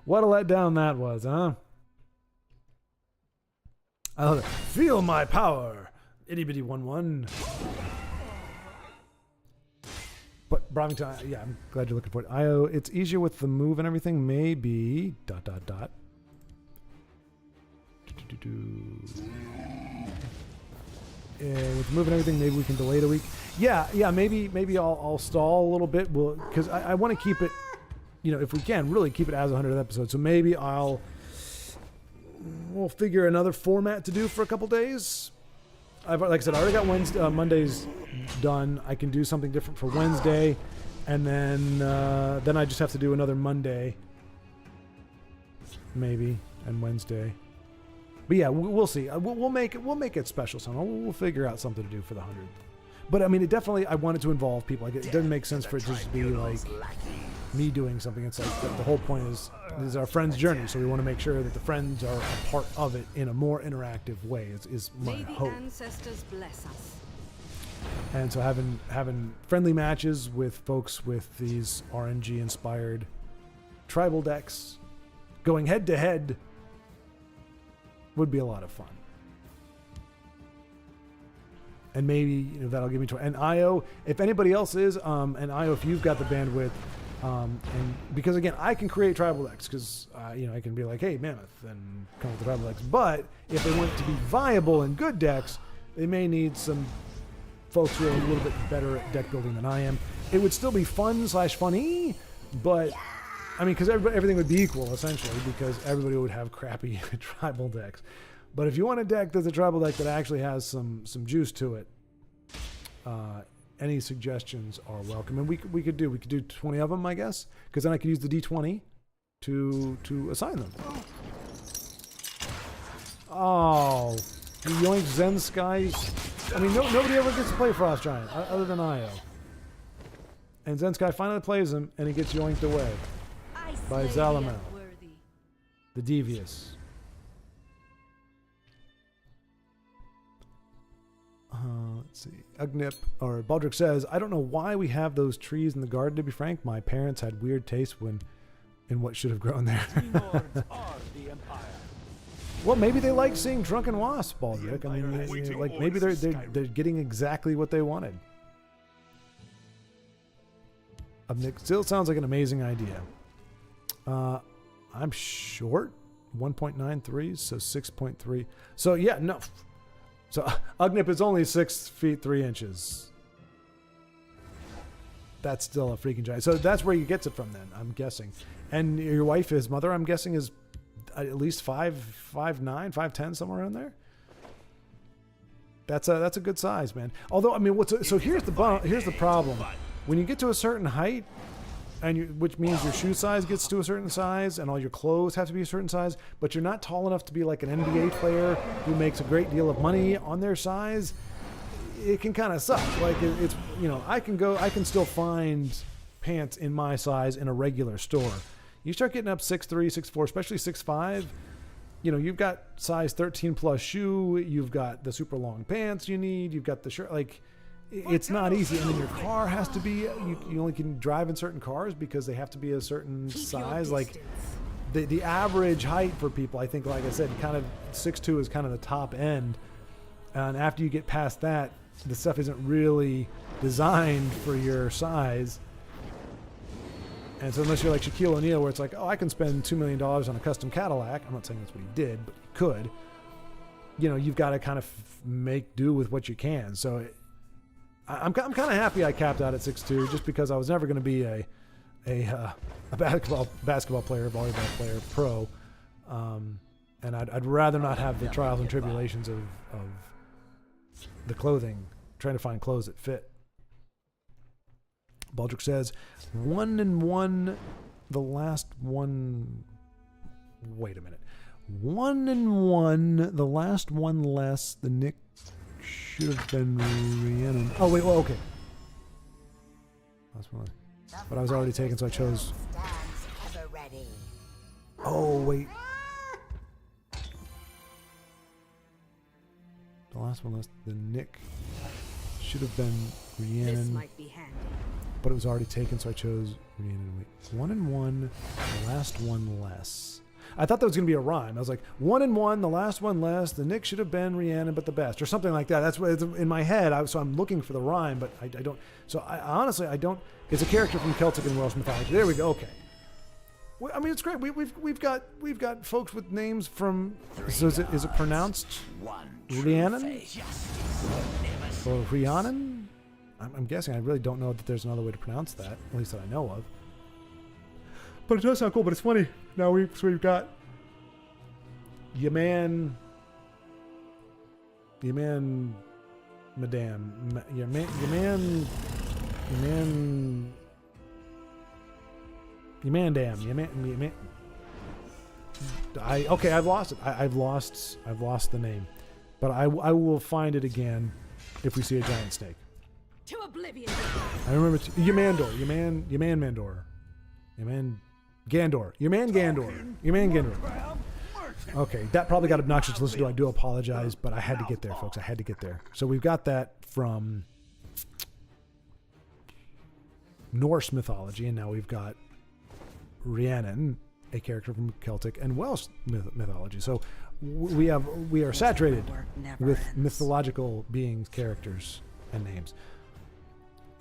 letdown that was, huh? I love it. Feel my power. Itty bitty 1/1. But Brovington, yeah, I'm glad you're looking for it. IO, it's easier with the move and everything. Maybe ... With moving everything, maybe we can delay it a week. Yeah. Maybe I'll stall a little bit. Because I want to keep it, if we can, really keep it as 100th episode. So maybe we'll figure another format to do for a couple days. Like I said, I already got Mondays done. I can do something different for Wednesday, and then I just have to do another Monday, maybe, and Wednesday. But yeah, we'll see. We'll make it special somehow. We'll figure out something to do for the 100th. But I mean, I want it to involve people. Like, it doesn't make sense for it to just be like me doing something. It's like the whole point is our friend's journey, so we want to make sure that the friends are a part of it in a more interactive way. Is my hope. May the ancestors bless us. And so having friendly matches with folks with these RNG inspired tribal decks, going head to head, would be a lot of fun. And maybe that'll give me and IO, if anybody else is, and IO, if you've got the bandwidth, and because again, I can create tribal decks because I can be like, hey, Mammoth, and come up with the tribal decks. But if they want it to be viable and good decks, they may need some folks who are a little bit better at deck building than I am. It would still be fun/funny, but I mean, because everything would be equal essentially, because everybody would have crappy tribal decks. But if you want a deck that's a tribal deck that actually has some juice to it, any suggestions are welcome. And we could do 20 of them, I guess, because then I could use the D20 to assign them. Oh, yoink Zen Skies. I mean, nobody ever gets to play Frost Giant other than Io. And Zen Sky finally plays him, and he gets yoinked away by Zalamel, the Devious. Let's see. Ugnip, or Baldric says, I don't know why we have those trees in the garden, to be frank. My parents had weird taste in what should have grown there. Well, maybe they like seeing drunken wasps, Baldric. I mean, like maybe they're getting exactly what they wanted. Ugnip still sounds like an amazing idea. I'm short, 1.93, so 6.3. So yeah, no. So Ugnip is only 6 feet 3 inches. That's still a freaking giant. So that's where he gets it from then, I'm guessing. And your wife, his mother, I'm guessing is at least 5'9", 5'10", somewhere around there. That's a good size, man. Although, I mean, here's the problem. When you get to a certain height, which means your shoe size gets to a certain size and all your clothes have to be a certain size, but you're not tall enough to be like an NBA player who makes a great deal of money on their size, it can kind of suck. Like it's I can still find pants in my size in a regular store. You start getting up 6'3", 6'4", especially 6'5", you've got size 13 plus shoe, you've got the super long pants you need, you've got the shirt, like it's not easy. And then your car has to be, you only can drive in certain cars because they have to be a certain size. Like the average height for people, I think, like I said, kind of 6'2" is kind of the top end. And after you get past that, the stuff isn't really designed for your size. And so unless you're like Shaquille O'Neal, where it's like, oh, I can spend $2 million on a custom Cadillac. I'm not saying that's what he did, but he could. You've got to kind of make do with what you can. So I'm kind of happy I capped out at 6'2", just because I was never going to be a basketball player, volleyball player, pro, and I'd rather not have the trials and tribulations of the clothing, trying to find clothes that fit. Baldric says, 1-1, the last one. Wait a minute. 1-1, the last one less. The Nick should have been Rhiannon. Oh wait, well, okay. Last one, but I was already taken, so I chose. Oh wait. The last one less. The Nick should have been Rhiannon. This might be handy. But it was already taken, so I chose Rhiannon. Wait, 1-1, the last one less. I thought that was going to be a rhyme. I was like, 1-1, the last one less. The Nick should have been Rhiannon, but the best, or something like that. That's what it's in my head. So I'm looking for the rhyme, but I don't. So honestly, I don't. It's a character from Celtic and Welsh mythology. There we go. Okay. Well, I mean, it's great. We've got folks with names from. So is it pronounced Rhiannon or Rhiannon? I'm guessing. I really don't know that there's another way to pronounce that, at least that I know of. But it does sound cool. But it's funny. Now we've got Madame, I've lost it. I've lost the name, but I will find it again if we see a giant snake. To oblivion. I remember Ymandor, Gandor. Okay, that probably got obnoxious to listen to. I do apologize, but I had to get there, folks. I had to get there. So we've got that from Norse mythology, and now we've got Rhiannon, a character from Celtic and Welsh mythology. So we are saturated with mythological beings, characters, and names.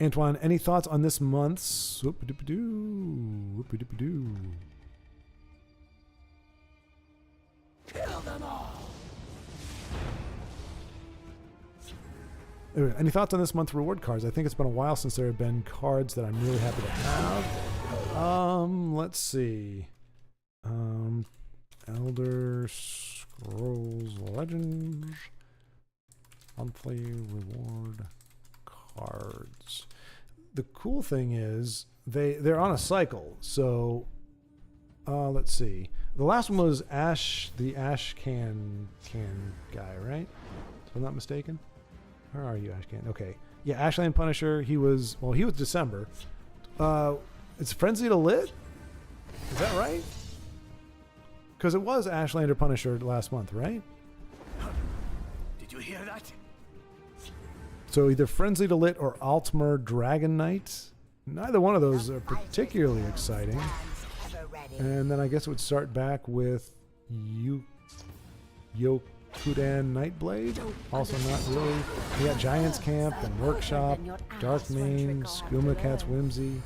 Antoine, any thoughts on this month's whoop-a-doop-a-doo? Kill them all. Anyway, any thoughts on this month's reward cards? I think it's been a while since there have been cards that I'm really happy to have. Let's see. Elder Scrolls Legends monthly reward cards. The cool thing is they're on a cycle. So let's see. The last one was the Ash Can guy, right? If I'm not mistaken. Where are you, Ash Can? Okay. Yeah, Ashland Punisher. He was December. It's Frenzy to Lit? Is that right? Because it was Ashlander Punisher last month, right? Did you hear that? So either Frenzy to Lit or Altmer Dragon Knight. Neither one of those are particularly exciting. And then I guess it would start back with Yokudan Nightblade. Also not really. We got Giant's Camp and Workshop, Dark Mane, Skooma Cat's Whimsy,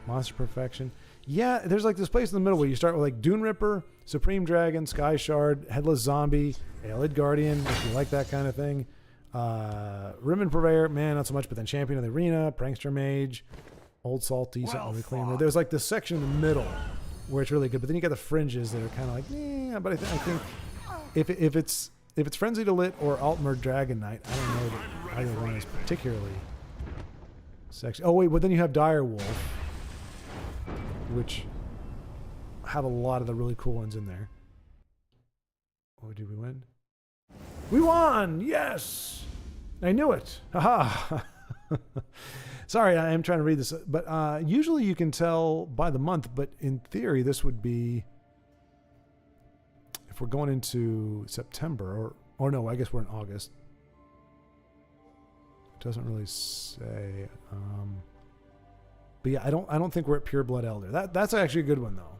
Monster Perfection. Yeah, there's like this place in the middle where you start with like Dune Ripper, Supreme Dragon, Sky Shard, Headless Zombie, Aelid Guardian, if you like that kind of thing. Rimmon Purveyor, man, not so much, but then Champion of the Arena, Prankster Mage, Old Salty, something Reclaimer. There's like this section in the middle where it's really good, but then you got the fringes that are kind of like, but I think if it's Frenzy to Lit or Altmer Dragon Knight, I don't know that either one is particularly sexy. Oh wait, but then you have Dire Wolf, which have a lot of the really cool ones in there. Oh, did we win? We won! Yes! I knew it. Haha. Sorry, I am trying to read this, but usually you can tell by the month, but in theory this would be, if we're going into September, or no, I guess we're in August. It doesn't really say. But yeah, I don't think we're at Pure Blood Elder. That's actually a good one though.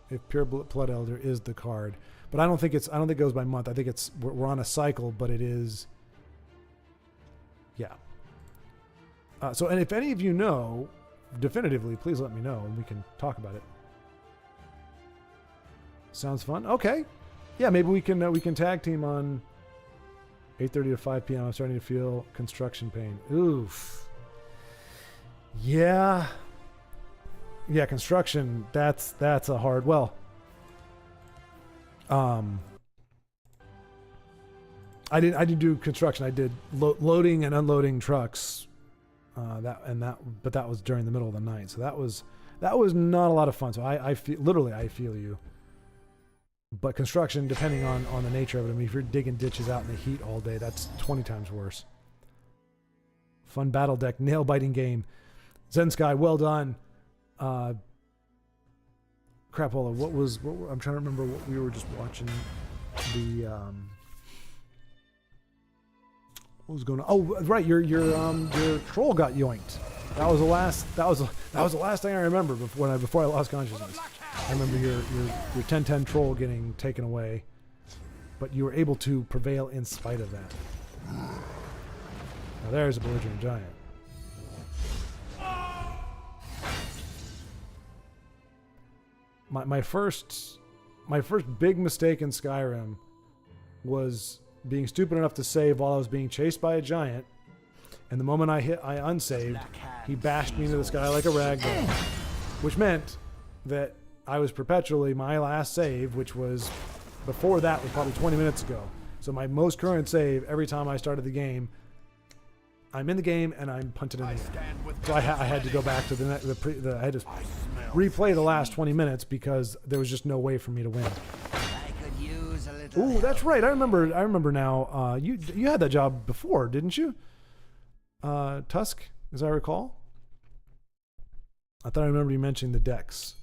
If Pure Blood Elder is the card, but I don't think it goes by month. I think we're on a cycle, but it is. Yeah. So, and if any of you know definitively, please let me know and we can talk about it. Sounds fun. Okay. Yeah, maybe we can tag team on 8:30 to 5 p.m. I'm starting to feel construction pain. Oof. Yeah. Yeah, construction. That's a hard. Well. I didn't do construction. I did loading and unloading trucks. But that was during the middle of the night. So that was not a lot of fun. So I feel you. But construction, depending on the nature of it, I mean, if you're digging ditches out in the heat all day, that's 20 times worse. Fun battle deck, nail biting game. Zen Sky, well done. Crapola, I'm trying to remember what we were just watching. What was going on? Oh, right, your troll got yoinked. That was the last thing I remember before I lost consciousness. I remember your 10/10 troll getting taken away, but you were able to prevail in spite of that. Now there's a belligerent giant. my first big mistake in Skyrim was being stupid enough to save while I was being chased by a giant, and the moment I unsaved, he bashed me into the sky like a ragdoll, which meant that I was perpetually my last save, which was before that was probably 20 minutes ago. So my most current save every time I started the game, I'm in the game and I'm punted in the air. So I had to go back to I had to replay the last 20 minutes because there was just no way for me to win. Ooh, that's right. I remember now. You had that job before, didn't you? Tusk, as I recall. I thought I remember you mentioning the decks.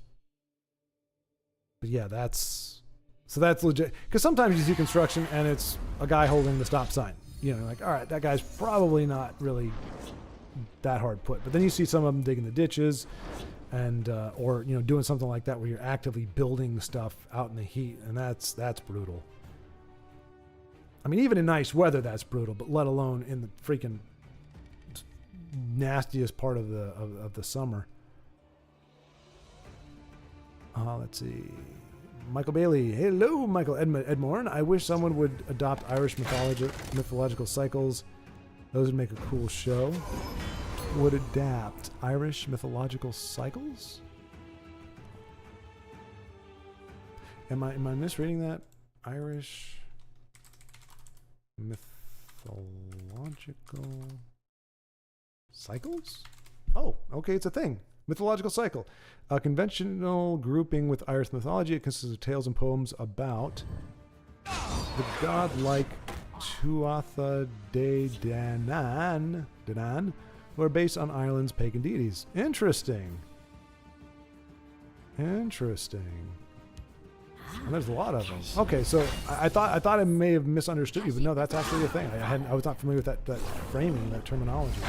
But yeah, that's legit. Because sometimes you see construction and it's a guy holding the stop sign. You know, like, all right, that guy's probably not really that hard put. But then you see some of them digging the ditches, and or doing something like that where you're actively building stuff out in the heat, and that's brutal. I mean, even in nice weather, that's brutal. But let alone in the freaking nastiest part of the summer. Let's see. Michael Bailey. Hello, Michael Edmorn. I wish someone would adopt Irish mythological cycles. Those would make a cool show. Would adapt Irish mythological cycles? Am I misreading that? Irish mythological cycles? Oh, okay, it's a thing. Mythological cycle. A conventional grouping with Irish mythology. It consists of tales and poems about the godlike Tuatha De Danann, who are based on Ireland's pagan deities. Interesting. And there's a lot of them. Okay, so I thought I may have misunderstood you, but no, that's actually a thing. I was not familiar with that framing, that terminology.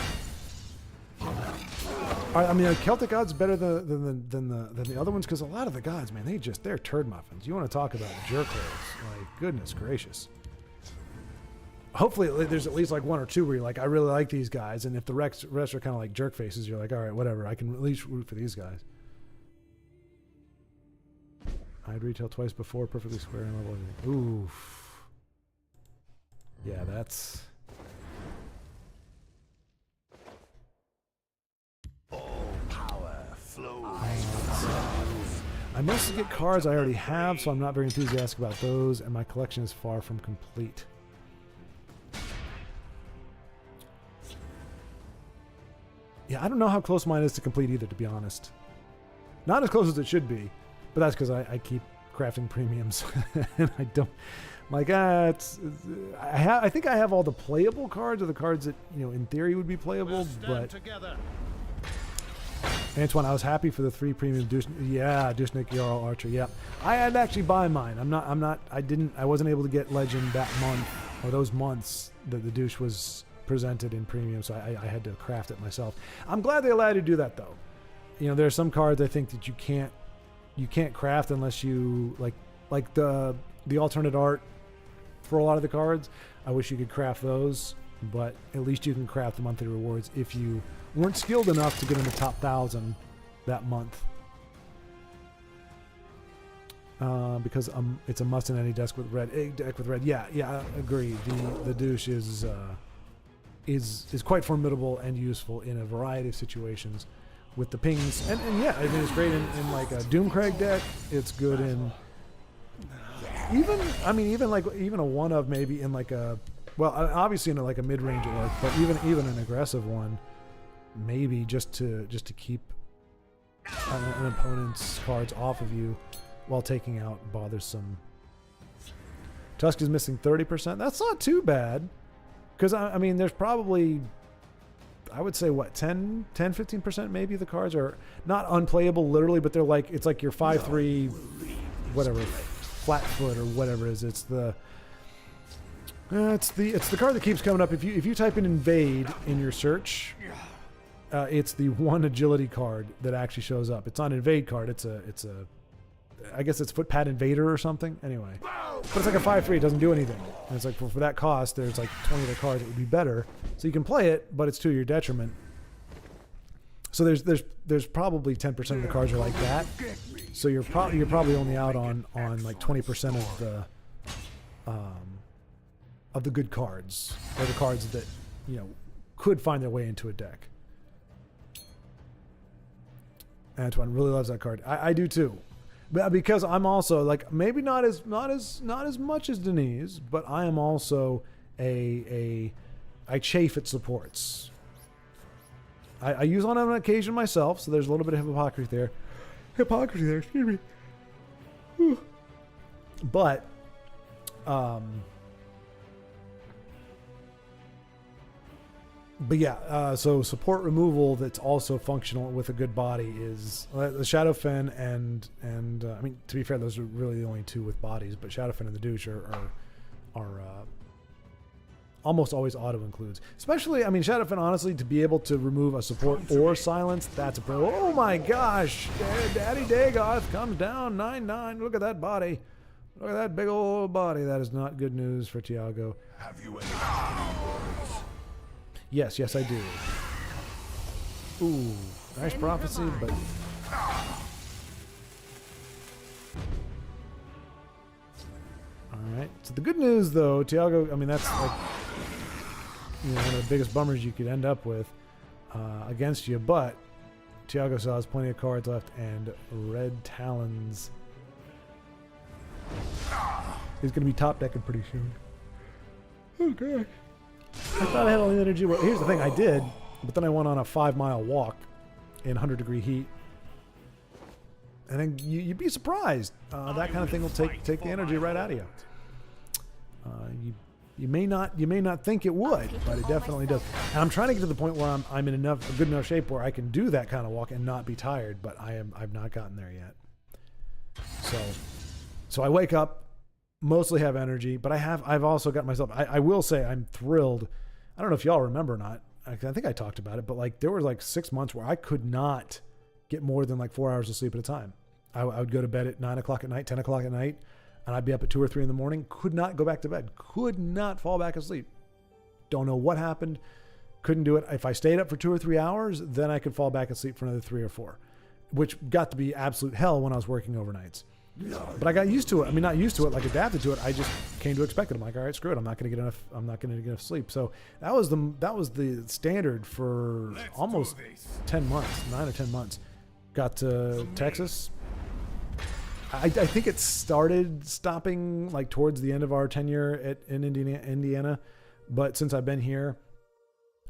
I mean, are Celtic gods better than the other ones? Because a lot of the gods, man, they're turd muffins. You want to talk about jerkholes? Like, goodness gracious. Hopefully, there's at least like one or two where you're like, I really like these guys, and if the rest are kind of like jerk faces, you're like, all right, whatever. I can at least root for these guys. I'd retail twice before, perfectly square and level. Oof. Yeah, that's. I mostly get cards I already have, so I'm not very enthusiastic about those, and my collection is far from complete. Yeah, I don't know how close mine is to complete either, to be honest. Not as close as it should be, but that's because I keep crafting premiums, and I don't. Like, I think I have all the playable cards, or the cards that, in theory would be playable, but... Antoine, I was happy for the 3 premium Dushnik Jarl Archer. Yeah, I had to actually buy mine. I wasn't able to get Legend that month or those months that the douche was presented in premium, so I had to craft it myself. I'm glad they allowed you to do that though. There are some cards I think that you can't craft unless you like the alternate art for a lot of the cards. I wish you could craft those, but at least you can craft the monthly rewards if you weren't skilled enough to get in the top 1,000 that month. Because it's a must in any deck with red. Yeah, agreed. The douche is quite formidable and useful in a variety of situations with the pings. And yeah, I mean, it's great in like a Doomcrag deck. It's good in even a one of maybe in like a, well, obviously in like a mid-range orc, but even an aggressive one. Maybe just to keep an opponent's cards off of you while taking out bothersome. Tusk is missing 30%. That's not too bad. Because, I mean, there's probably, I would say, what, 10-15% maybe the cards are not unplayable literally, but they're like, it's like your 5/3, whatever, Flatfoot or whatever it is. It's the card that keeps coming up. If you type in invade in your search, it's the one agility card that actually shows up. It's not an invade card. It's a I guess it's Footpad Invader or something. Anyway, but it's like a 5/3. It doesn't do anything. And it's like for that cost, there's like 20 other cards that would be better. So you can play it, but it's to your detriment. So there's probably 10% of the cards are like that. So you're probably only out on like 20% of the good cards, or the cards that could find their way into a deck. Antoine really loves that card. I do too, but because I'm also like maybe not as much as Denise, but I am also I chafe at supports. I use on occasion myself, so there's a little bit of hypocrisy there. Excuse me. Whew. But yeah, so support removal that's also functional with a good body is the Shadowfen and I mean, to be fair, those are really the only two with bodies, but Shadowfen and the douche are almost always auto includes. Especially, I mean, Shadowfen, honestly, to be able to remove a support or silence, that's a pro. Oh my gosh, Daddy Dagoth comes down 9/9. Look at that body. Look at that big old body. That is not good news for Tiago. Have you any? Yes, I do. Ooh, nice prophecy, but... Alright, so the good news, though, Tiago, I mean, that's like, one of the biggest bummers you could end up with against you, but Tiago still has plenty of cards left, and Red Talons. He's going to be top decking pretty soon. Oh, gosh. I thought I had all the energy. Well, here's the thing, I did, but then I went on a 5-mile walk in 100-degree heat. And then you'd be surprised. That kind of thing will take the energy right out of you. You may not think it would, but it definitely does. And I'm trying to get to the point where I'm in a good enough shape where I can do that kind of walk and not be tired, but I've not gotten there yet. So I wake up, mostly have energy, but I've also got myself. I will say I'm thrilled. I don't know if y'all remember or not. I think I talked about it, but like there were like 6 months where I could not get more than like 4 hours of sleep at a time. I would go to bed at 9 o'clock at night, 10 o'clock at night, and I'd be up at 2 or 3 in the morning. Could not go back to bed. Could not fall back asleep. Don't know what happened. Couldn't do it. If I stayed up for 2 or 3 hours, then I could fall back asleep for another 3 or 4, which got to be absolute hell when I was working overnights. But I got used to it. I mean, not used to it, like adapted to it. I just came to expect it. I'm like, all right, screw it. I'm not going to get enough sleep. So that was the standard for almost 10 months, 9 or 10 months. Got to Texas. I think it started stopping like towards the end of our tenure in Indiana. But since I've been here,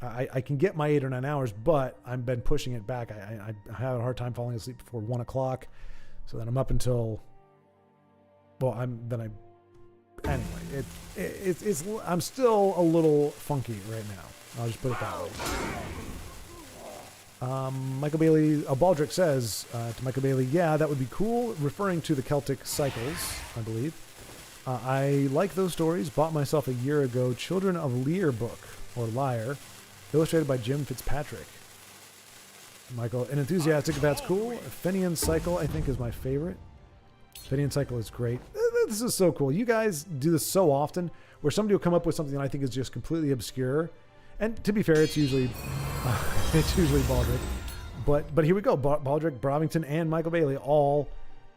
I can get my 8 or 9 hours, but I've been pushing it back. I have a hard time falling asleep before 1 o'clock. So then I'm up until, I'm still a little funky right now. I'll just put it that way. Michael Bailey, Baldrick says to Michael Bailey, yeah, that would be cool, referring to the Celtic cycles, I believe. I like those stories. Bought myself a year ago Children of Lear book, or Lyre, illustrated by Jim Fitzpatrick. Michael, an enthusiastic, that's cool. Fenian Cycle, I think, is my favorite. Fenian Cycle is great. This is so cool. You guys do this so often, where somebody will come up with something that I think is just completely obscure. And to be fair, it's usually Baldrick. But here we go. Baldrick, Brovington, and Michael Bailey, all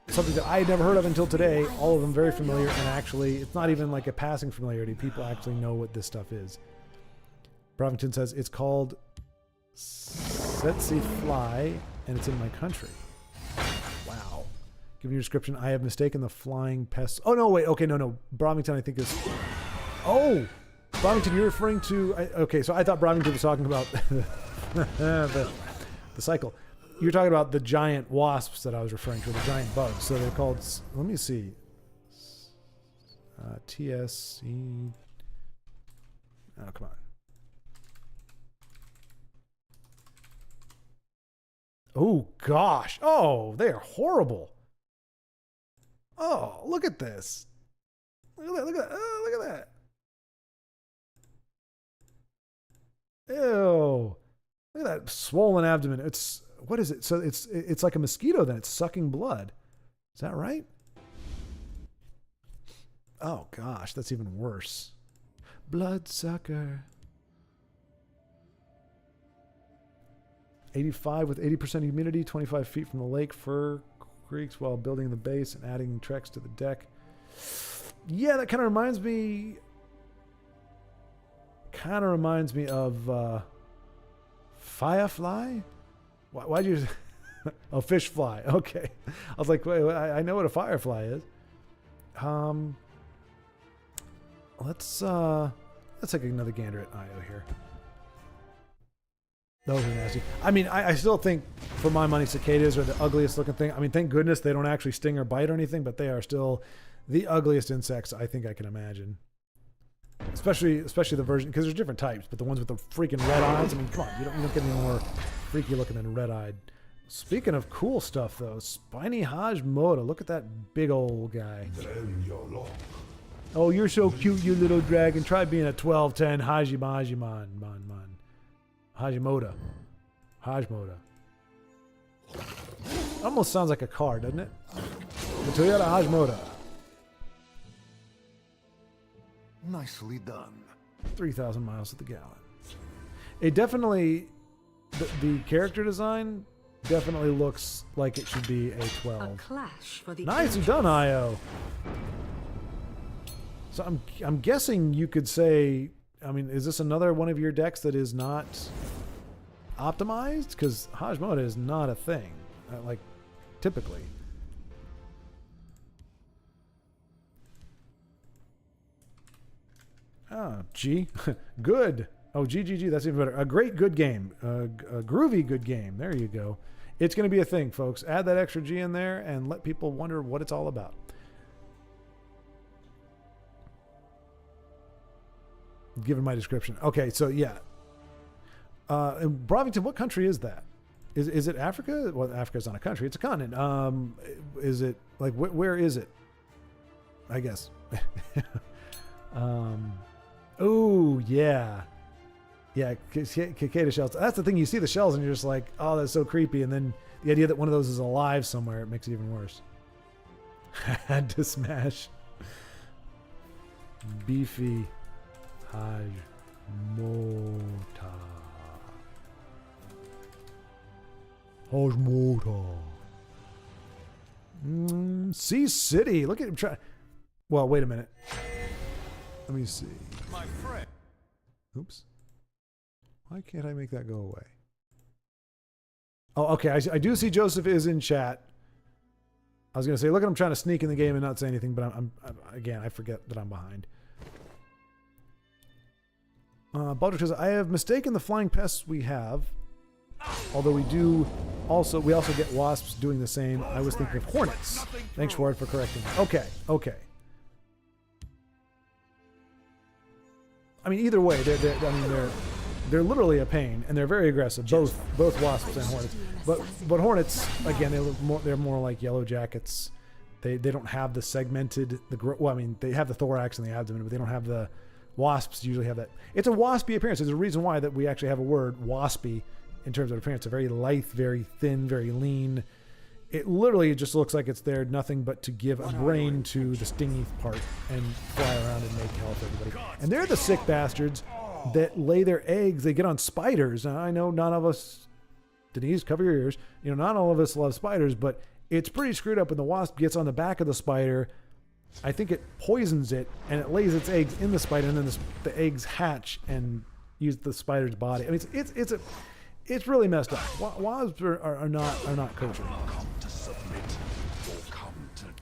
something that I had never heard of until today. All of them very familiar, and actually, it's not even like a passing familiarity. People actually know what this stuff is. Brovington says it's called Setsy Fly, and it's in my country. Wow. Given your description, I have mistaken the flying pests. Oh, no, wait. Okay, no. Brovington, I think, is... Oh! Brovington, you're referring to... Okay, so I thought Brovington was talking about the cycle. You're talking about the giant wasps that I was referring to, the giant bugs. So they're called... Let me see. TSC... Oh, come on. Oh, gosh. Oh, they are horrible. Oh, look at this. Look at that. Look at that. Oh, look at that. Ew. Look at that swollen abdomen. It's, what is it? So it's like a mosquito then. It's sucking blood. Is that right? Oh, gosh. That's even worse. Bloodsucker. 85 with 80% humidity, 25 feet from the lake, fir creeks while building the base and adding treks to the deck. Yeah, that kind of reminds me of Firefly. Why'd you? Oh, fish fly. Okay, I was like, wait, I know what a firefly is. Let's take another gander at IO here. Those are nasty. I mean, I still think, for my money, cicadas are the ugliest looking thing. I mean, thank goodness they don't actually sting or bite or anything, but they are still the ugliest insects I think I can imagine. Especially the version, because there's different types, but the ones with the freaking red eyes. I mean, come on, you don't get any more freaky looking than red-eyed. Speaking of cool stuff, though, spiny Hajmoda. Look at that big old guy. Oh, you're so cute, you little dragon. Try being a 12-10 Hajimoda. Almost sounds like a car, doesn't it? The Toyota Hajimoda. Nicely done. 3,000 miles to the gallon. It definitely, the character design definitely looks like it should be a 12. A clash for the Nicely done, IO. So I'm guessing you could say, I mean, is this another one of your decks that is not optimized? Because Hajmoda is not a thing, like, typically. Oh, G. Good. Oh, GGG, that's even better. A great good game. A groovy good game. There you go. It's going to be a thing, folks. Add that extra G in there and let people wonder what it's all about. Given my description. Okay, so yeah. Brovington, what country is that? Is it Africa? Well, Africa's not a country. It's a continent. Is it, like, where is it? I guess. Oh, yeah. Yeah, cicada shells. That's the thing. You see the shells and you're just like, oh, that's so creepy. And then the idea that one of those is alive somewhere, it makes it even worse. Had to smash. Beefy Hajmota. Sea City. Look at him try. Well, wait a minute. Let me see. My friend. Oops. Why can't I make that go away? Oh, okay. I do see Joseph is in chat. I was going to say, look at him trying to sneak in the game and not say anything, but I'm again, I forget that I'm behind. Baldrick says, I have mistaken the flying pests we have. Although we also get wasps doing the same. I was thinking of hornets. Thanks, Schwartz, for correcting me. Okay. I mean, either way, they're literally a pain, and they're very aggressive. Both wasps and hornets. But hornets, again, they're more like yellow jackets. They don't have the segmented well, I mean, they have the thorax and the abdomen, but they don't have the wasps. Usually have that. It's a waspy appearance. There's a reason why that we actually have a word waspy in terms of appearance. They're very lithe, very thin, very lean. It literally just looks like it's there nothing but to give a brain to the stingy part and fly around and make hell for everybody. And they're the sick bastards that lay their eggs. They get on spiders. Now, I know none of us, Denise, cover your ears. You know, not all of us love spiders, but it's pretty screwed up when the wasp gets on the back of the spider. I think it poisons it and it lays its eggs in the spider, and then the eggs hatch and use the spider's body. I mean, it's really messed up. Wasps are not kosher.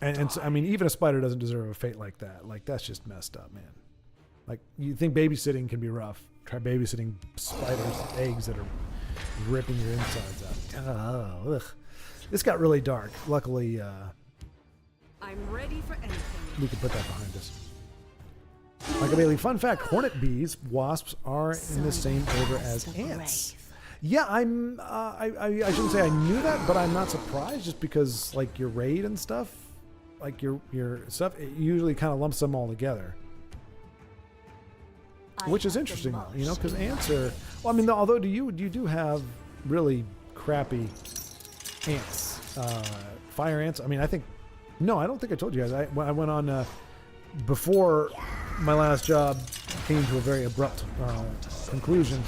And so, I mean, even a spider doesn't deserve a fate like that. Like, that's just messed up, man. Like, you think babysitting can be rough. Try babysitting spiders' eggs that are ripping your insides out. Oh, ugh. This got really dark. Luckily, I'm ready for anything. we can put that behind us. Michael Bailey, fun fact, hornet bees, wasps are in the same order as ants. Yeah, I shouldn't say I knew that, but I'm not surprised just because, like, your raid and stuff, like your stuff, it usually kind of lumps them all together. Which is interesting, you know, because ants are, well, I mean, although you do have really crappy ants, fire ants. I mean, I don't think I told you guys. I went on, before my last job came to a very abrupt conclusion,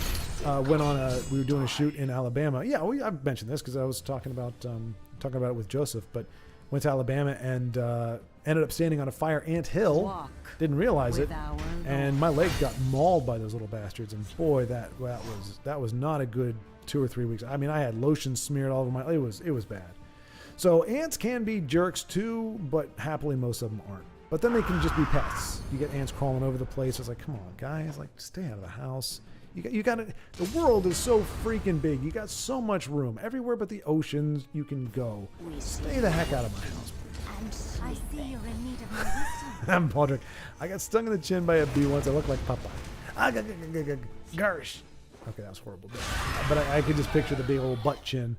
went on we were doing a shoot in Alabama. Yeah, I've mentioned this because I was talking about it with Joseph, but went to Alabama and ended up standing on a fire ant hill. Walk Didn't realize it, with our and my leg got mauled by those little bastards. And boy, that was not a good 2 or 3 weeks. I mean, I had lotion smeared all over my. It was bad. So ants can be jerks too, but happily most of them aren't. But then they can just be pests. You get ants crawling over the place. It's like, come on, guys, like stay out of the house. You got to. The world is so freaking big. You got so much room everywhere, but the oceans you can go. Stay the heck out of my house, please. I see you're in need of my wisdom. I'm Patrick. I got stung in the chin by a bee once. I look like Popeye. Garsh. Okay, that was horrible. But I could just picture the big old butt chin.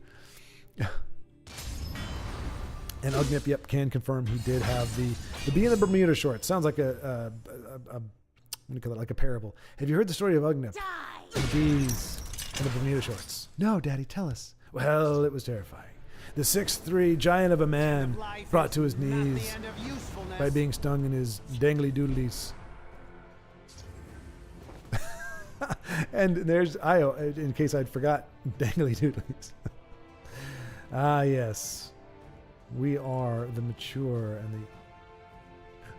And Ugnip, yep, can confirm he did have the bee in the Bermuda shorts. Sounds like what do you call it? Like a parable. Have you heard the story of Ugnip? The bees in the Bermuda shorts. No, Daddy, tell us. Well, it was terrifying. The 6'3" giant of a man brought to his knees by being stung in his dangly doodlies. And there's Io, in case I'd forgot, dangly doodlies. Ah, yes. We are the mature and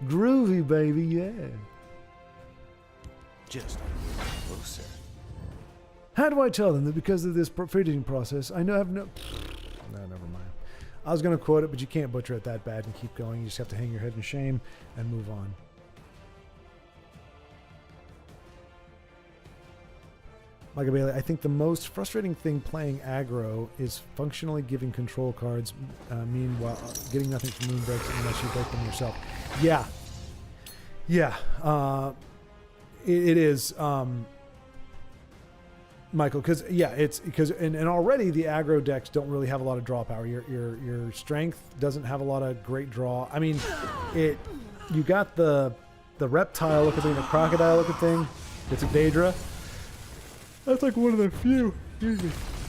the groovy, baby, yeah. Just closer. How do I tell them that because of this feeding process, I have no... No, never mind. I was going to quote it, but you can't butcher it that bad and keep going. You just have to hang your head in shame and move on. Michael Bailey, I think the most frustrating thing playing aggro is functionally giving control cards, meanwhile getting nothing from moon breaks unless you break them yourself. Yeah. Yeah. It is, Michael, because and already the aggro decks don't really have a lot of draw power. Your strength doesn't have a lot of great draw. I mean, you got the reptile looking thing, the crocodile looking thing. It's a Daedra. That's like one of the few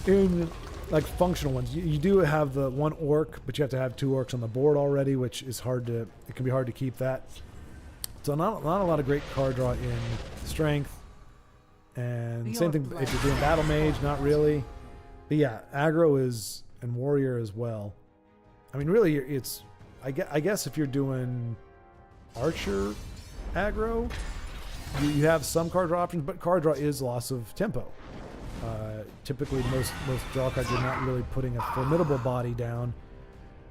in like functional ones. You do have the one orc, but you have to have 2 orcs on the board already, which is hard to. It can be hard to keep that. So not a lot of great card draw in strength, and same thing if you're doing battle mage, not really. But yeah, aggro is and warrior as well. I mean, really, it's I guess if you're doing archer aggro, you have some card draw options, but card draw is loss of tempo. Typically, most draw cards are not really putting a formidable body down.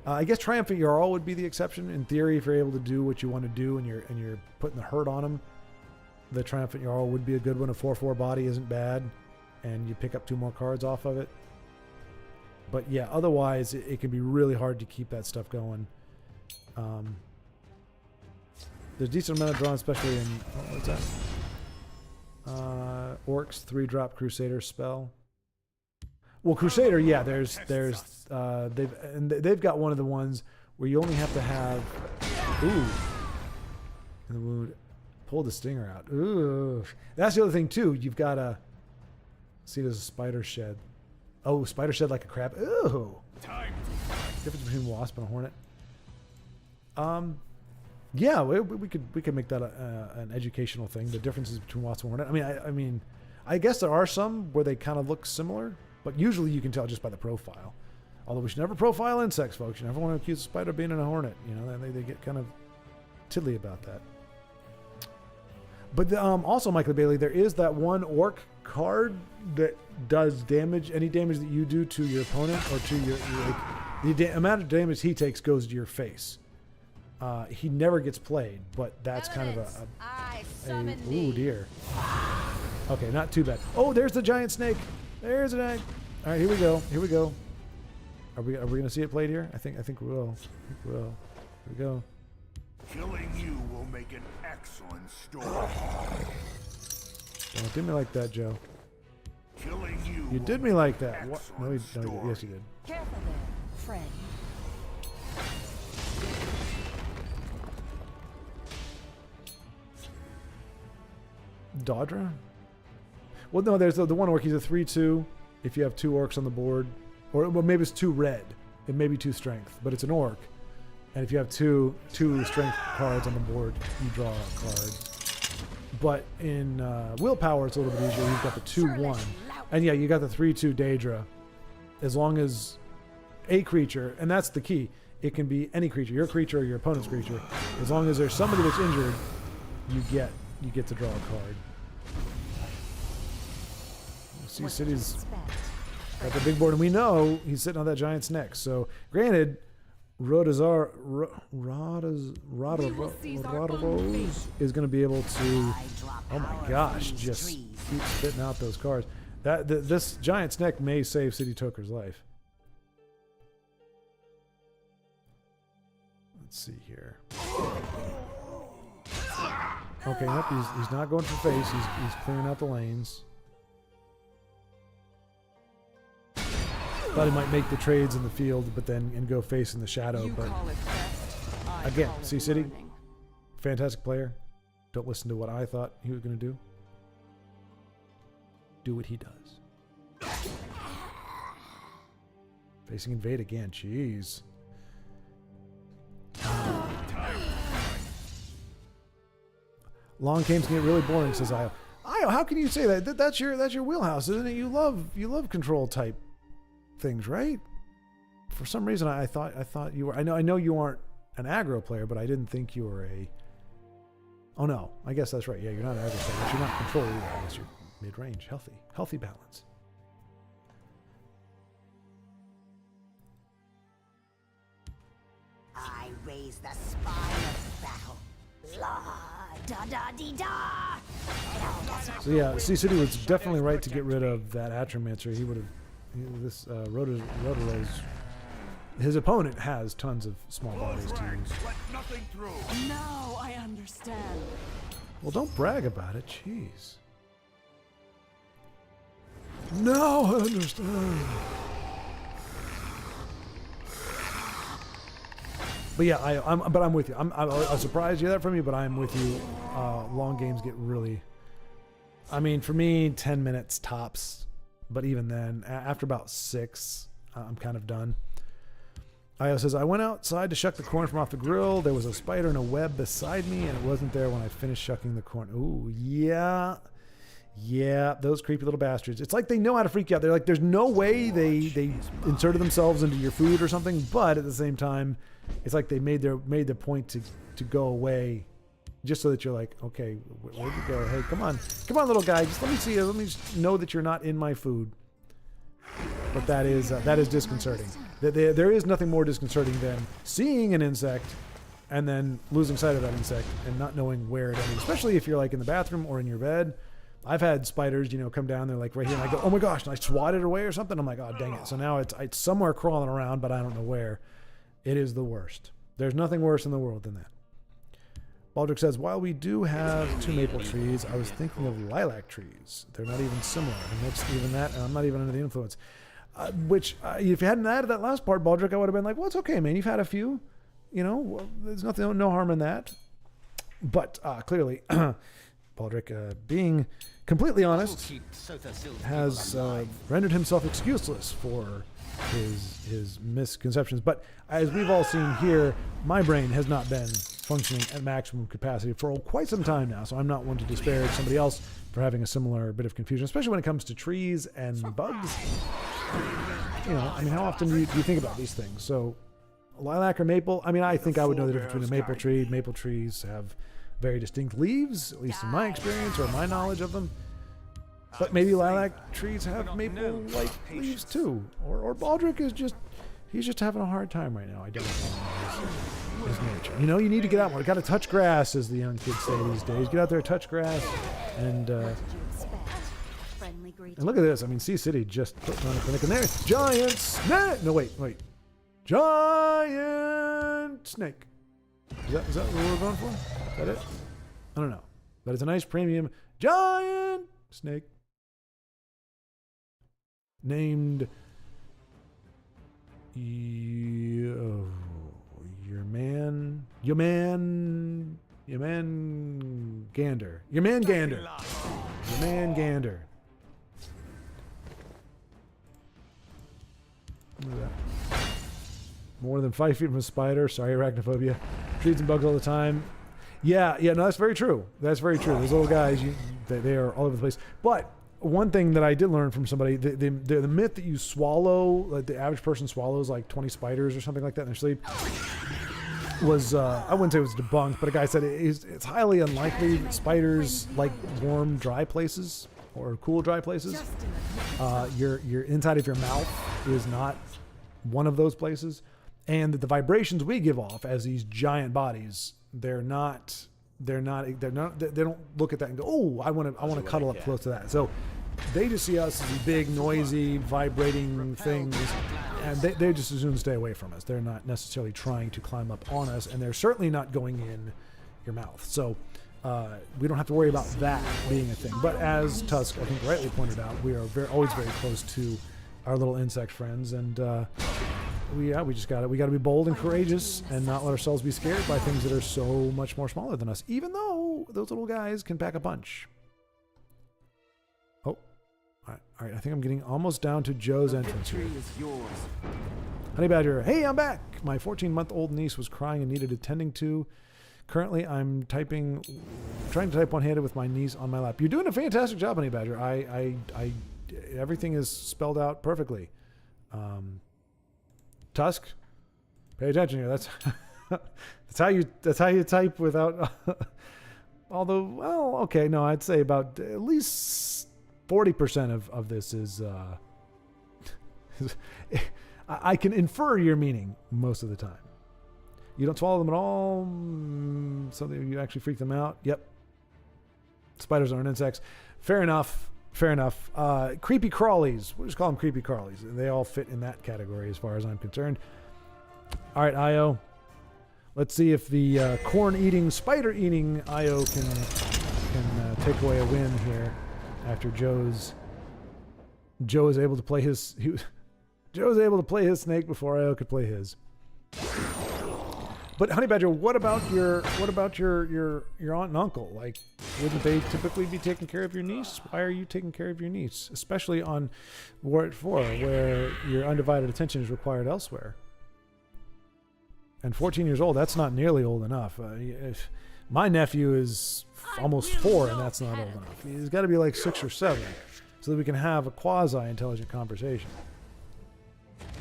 I guess Triumphant Jarl would be the exception. In theory, if you're able to do what you want to do and you're putting the hurt on them, the Triumphant Jarl would be a good one. A 4/4 body isn't bad, and you pick up 2 more cards off of it. But yeah, otherwise it can be really hard to keep that stuff going. There's a decent amount of draw, especially in what's that? Orcs 3-drop Crusader spell. Well, Crusader, yeah. They've got one of the ones where you only have to have in the wound. Pull the stinger out. Ooh, that's the other thing too. You've got to see. There's a spider shed. Oh, spider shed like a crab. Ooh. Difference between wasp and a hornet. Yeah, we could make that an educational thing. The differences between wasp and hornet. I mean, I guess there are some where they kind of look similar, but usually you can tell just by the profile. Although we should never profile insects, folks. You never want to accuse a spider of being in a hornet. You know, they get kind of tiddly about that. But also, Michael Bailey, there is that one orc card that does damage. Any damage that you do to your opponent or to your the amount of damage he takes goes to your face. He never gets played, but that's kind of ooh dear. Okay, not too bad. Oh, there's the giant snake. There's an egg. All right, here we go. Here we go. Are we gonna see it played here? I think we will. Here we go. Killing you will make an excellent story. Don't do me like that, Joe. Killing you. You did me like that. What? No, yes, you did. Careful there, friend. Daedra? Well, no, there's the one orc. He's a 3/2. If you have 2 orcs on the board, or well, maybe it's 2 red. It may be 2 strength, but it's an orc. And if you have two strength cards on the board, you draw a card. But in willpower, it's a little bit easier. You've got the 2/1. And yeah, you got the 3/2 Daedra. As long as a creature, and that's the key, it can be any creature, your creature or your opponent's creature. As long as there's somebody that's injured, you get to draw a card. Sea City's got the big board, and we know he's sitting on that giant's neck. So, granted, Rodazar is going to be able to. Oh my gosh! Just keep spitting out those cards. This giant's neck may save City Toker's life. Let's see here. Okay, nope, he's not going for face. He's clearing out the lanes. Thought he might make the trades in the field, but then and go face in the shadow. You But call it theft. I again, call it Sea City, learning. fantastic player. Don't listen to what I thought he was going to do. Do what he does. Facing invade again. Jeez. Long games can get really boring, says Io. Io, how can you say that? That's your wheelhouse, isn't it? You love control type things, right? For some reason, I thought you were. I know you aren't an aggro player, but I didn't think you were a. Oh no, I guess that's right. Yeah, you're not an aggro player, but you're not control either. I guess you're mid-range, healthy balance. I raise the spine of battle. La da da dee da. So yeah, Sea City was definitely right to get rid of that Atromancer. He would have. This Rotorose. His opponent has tons of small bodies to use. Let nothing through. Now I understand. Well, don't brag about it. Jeez. Now I understand. But yeah, I'm with you. I'm surprised you hear that from you, but I'm with you. Long games get really. I mean, for me, 10 minutes tops. But even then, after about 6, I'm kind of done. Io says, I went outside to shuck the corn from off the grill. There was a spider in a web beside me, and it wasn't there when I finished shucking the corn. Ooh, yeah. Yeah, those creepy little bastards. It's like they know how to freak you out. They're like, there's no way they inserted themselves into your food or something, but at the same time, it's like they made their point to go away just so that you're like, okay, where'd you go? Hey, come on, little guy. Just let me see you. Let me just know that you're not in my food. But that is disconcerting. There is nothing more disconcerting than seeing an insect and then losing sight of that insect and not knowing where it is, especially if you're like in the bathroom or in your bed. I've had spiders, come down, they're like right here, and I go, oh my gosh, and I swat it away or something. I'm like, oh, dang it. So now it's somewhere crawling around, but I don't know where. It is the worst. There's nothing worse in the world than that. Baldric says, while we do have 2 maple trees, I was thinking of lilac trees. They're not even similar. And that's even that, and I'm not even under the influence. Which, if you hadn't added that last part, Baldric, I would have been like, well, it's okay, man. You've had a few. There's no harm in that. But clearly, Baldric, being completely honest, has rendered himself excuseless for his misconceptions. But as we've all seen here, my brain has not been functioning at maximum capacity for quite some time now, so I'm not one to disparage somebody else for having a similar bit of confusion, especially when it comes to trees and bugs. How often do you think about these things? So lilac or maple, I think I would know the difference between a maple tree. Maple trees have very distinct leaves, at least in my experience or my knowledge of them. But maybe lilac trees have maple-like leaves too. Or Baldric is he's just having a hard time right now. I don't know his nature. You need to get out more. You got to touch grass, as the young kids say these days. Get out there, touch grass, and look at this. Sea City just putting on a clinic, and there's giant snake. No, wait, giant snake. Is that what we're going for? Is that it? I don't know, but it's a nice premium giant snake named your man Gander. Your man Gander. Look at that. More than 5 feet from a spider. Sorry, arachnophobia. Trees and bugs all the time. Yeah, no, that's very true. Those little guys, they are all over the place. But one thing that I did learn from somebody, the myth that you swallow, like the average person swallows like 20 spiders or something like that in their sleep, was, I wouldn't say it was debunked, but a guy said it's highly unlikely that spiders like warm, dry places or cool, dry places. Your inside of your mouth is not one of those places, and that the vibrations we give off as these giant bodies, they don't look at that and go, oh, I want to cuddle up close to that. So they just see us as these big, noisy, vibrating things, and they just as soon stay away from us. They're not necessarily trying to climb up on us, and they're certainly not going in your mouth. So we don't have to worry about that being a thing. But as Tusk, I think, rightly pointed out, we are always very close to our little insect friends, and we just got to be bold and courageous and not let ourselves be scared by things that are so much more smaller than us, even though those little guys can pack a punch. Oh, all right. I think I'm getting almost down to Joe's entrance here. Honey Badger, hey, I'm back. My 14-month-old niece was crying and needed attending to. Currently, I'm trying to type one-handed with my niece on my lap. You're doing a fantastic job, Honey Badger. Everything is spelled out perfectly. Tusk, pay attention here. That's how you type without. Although, well, okay, no, I'd say about at least 40% of this is. I can infer your meaning most of the time. You don't swallow them at all. Something you actually freak them out. Yep. Spiders aren't insects. Fair enough. Creepy crawlies. We'll just call them creepy crawlies. They all fit in that category as far as I'm concerned. All right, Io. Let's see if the corn-eating, spider-eating Io can take away a win here after Joe is able to play his. Joe was able to play his snake before Io could play his. But Honey Badger, what about your aunt and uncle? Like, wouldn't they typically be taking care of your niece? Why are you taking care of your niece, especially on Ward 4, where your undivided attention is required elsewhere? And 14 years old, that's not nearly old enough. My nephew is almost 4, and that's not old enough. He's got to be like 6 or 7, so that we can have a quasi-intelligent conversation.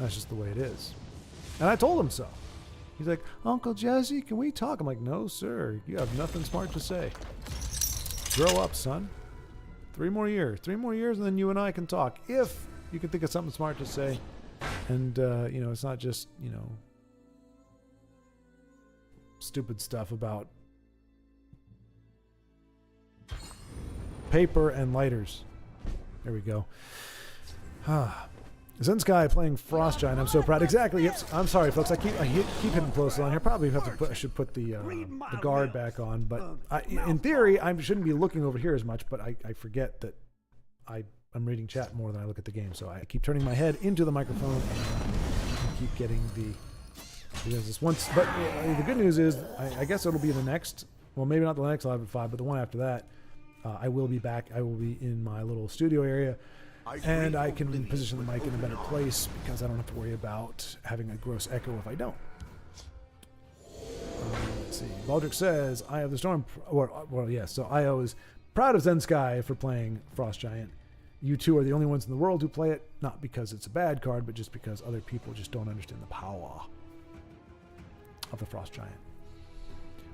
That's just the way it is. And I told him so. He's like, Uncle Jesse, can we talk? I'm like, no, sir. You have nothing smart to say. Grow up, son. 3 more years. 3 more years, and then you and I can talk. If you can think of something smart to say. And, it's not just, stupid stuff about paper and lighters. There we go. Zensky playing Frost Giant. I'm so proud. Exactly. Yep. I'm sorry, folks. I keep hitting close on here. Probably I should put the guard back on. But in theory, I shouldn't be looking over here as much. But I forget that I'm reading chat more than I look at the game. So I keep turning my head into the microphone and keep getting this once. But the good news is, I guess it'll be the next. Well, maybe not the next Live at 5, but the one after that. I will be back. I will be in my little studio area. And I can position the mic in a better place because I don't have to worry about having a gross echo if I don't. Let's see. Baldric says, Eye of the Storm. Well, yes. So Io is proud of Zensky for playing Frost Giant. You two are the only ones in the world who play it, not because it's a bad card, but just because other people just don't understand the power of the Frost Giant.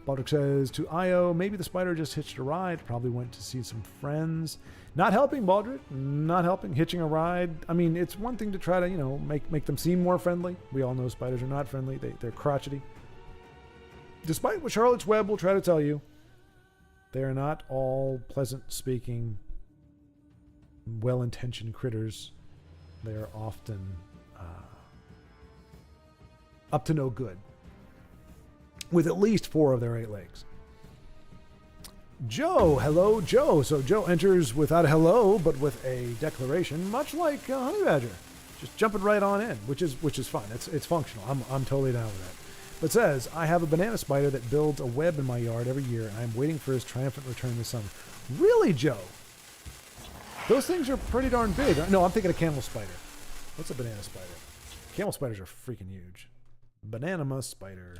Baldric says, to Io, maybe the spider just hitched a ride. Probably went to see some friends. Not helping, Baldric. Not helping. Hitching a ride. I mean, it's one thing to try to, make them seem more friendly. We all know spiders are not friendly. They're crotchety. Despite what Charlotte's Web will try to tell you, they are not all pleasant-speaking, well-intentioned critters. They are often up to no good, with at least 4 of their 8 legs. Joe, hello, Joe. So Joe enters without a hello, but with a declaration, much like Honey Badger, just jumping right on in, which is fine. It's functional. I'm totally down with that. But says, I have a banana spider that builds a web in my yard every year, and I'm waiting for his triumphant return this summer. Really, Joe? Those things are pretty darn big. No, I'm thinking a camel spider. What's a banana spider? Camel spiders are freaking huge. Banana spider.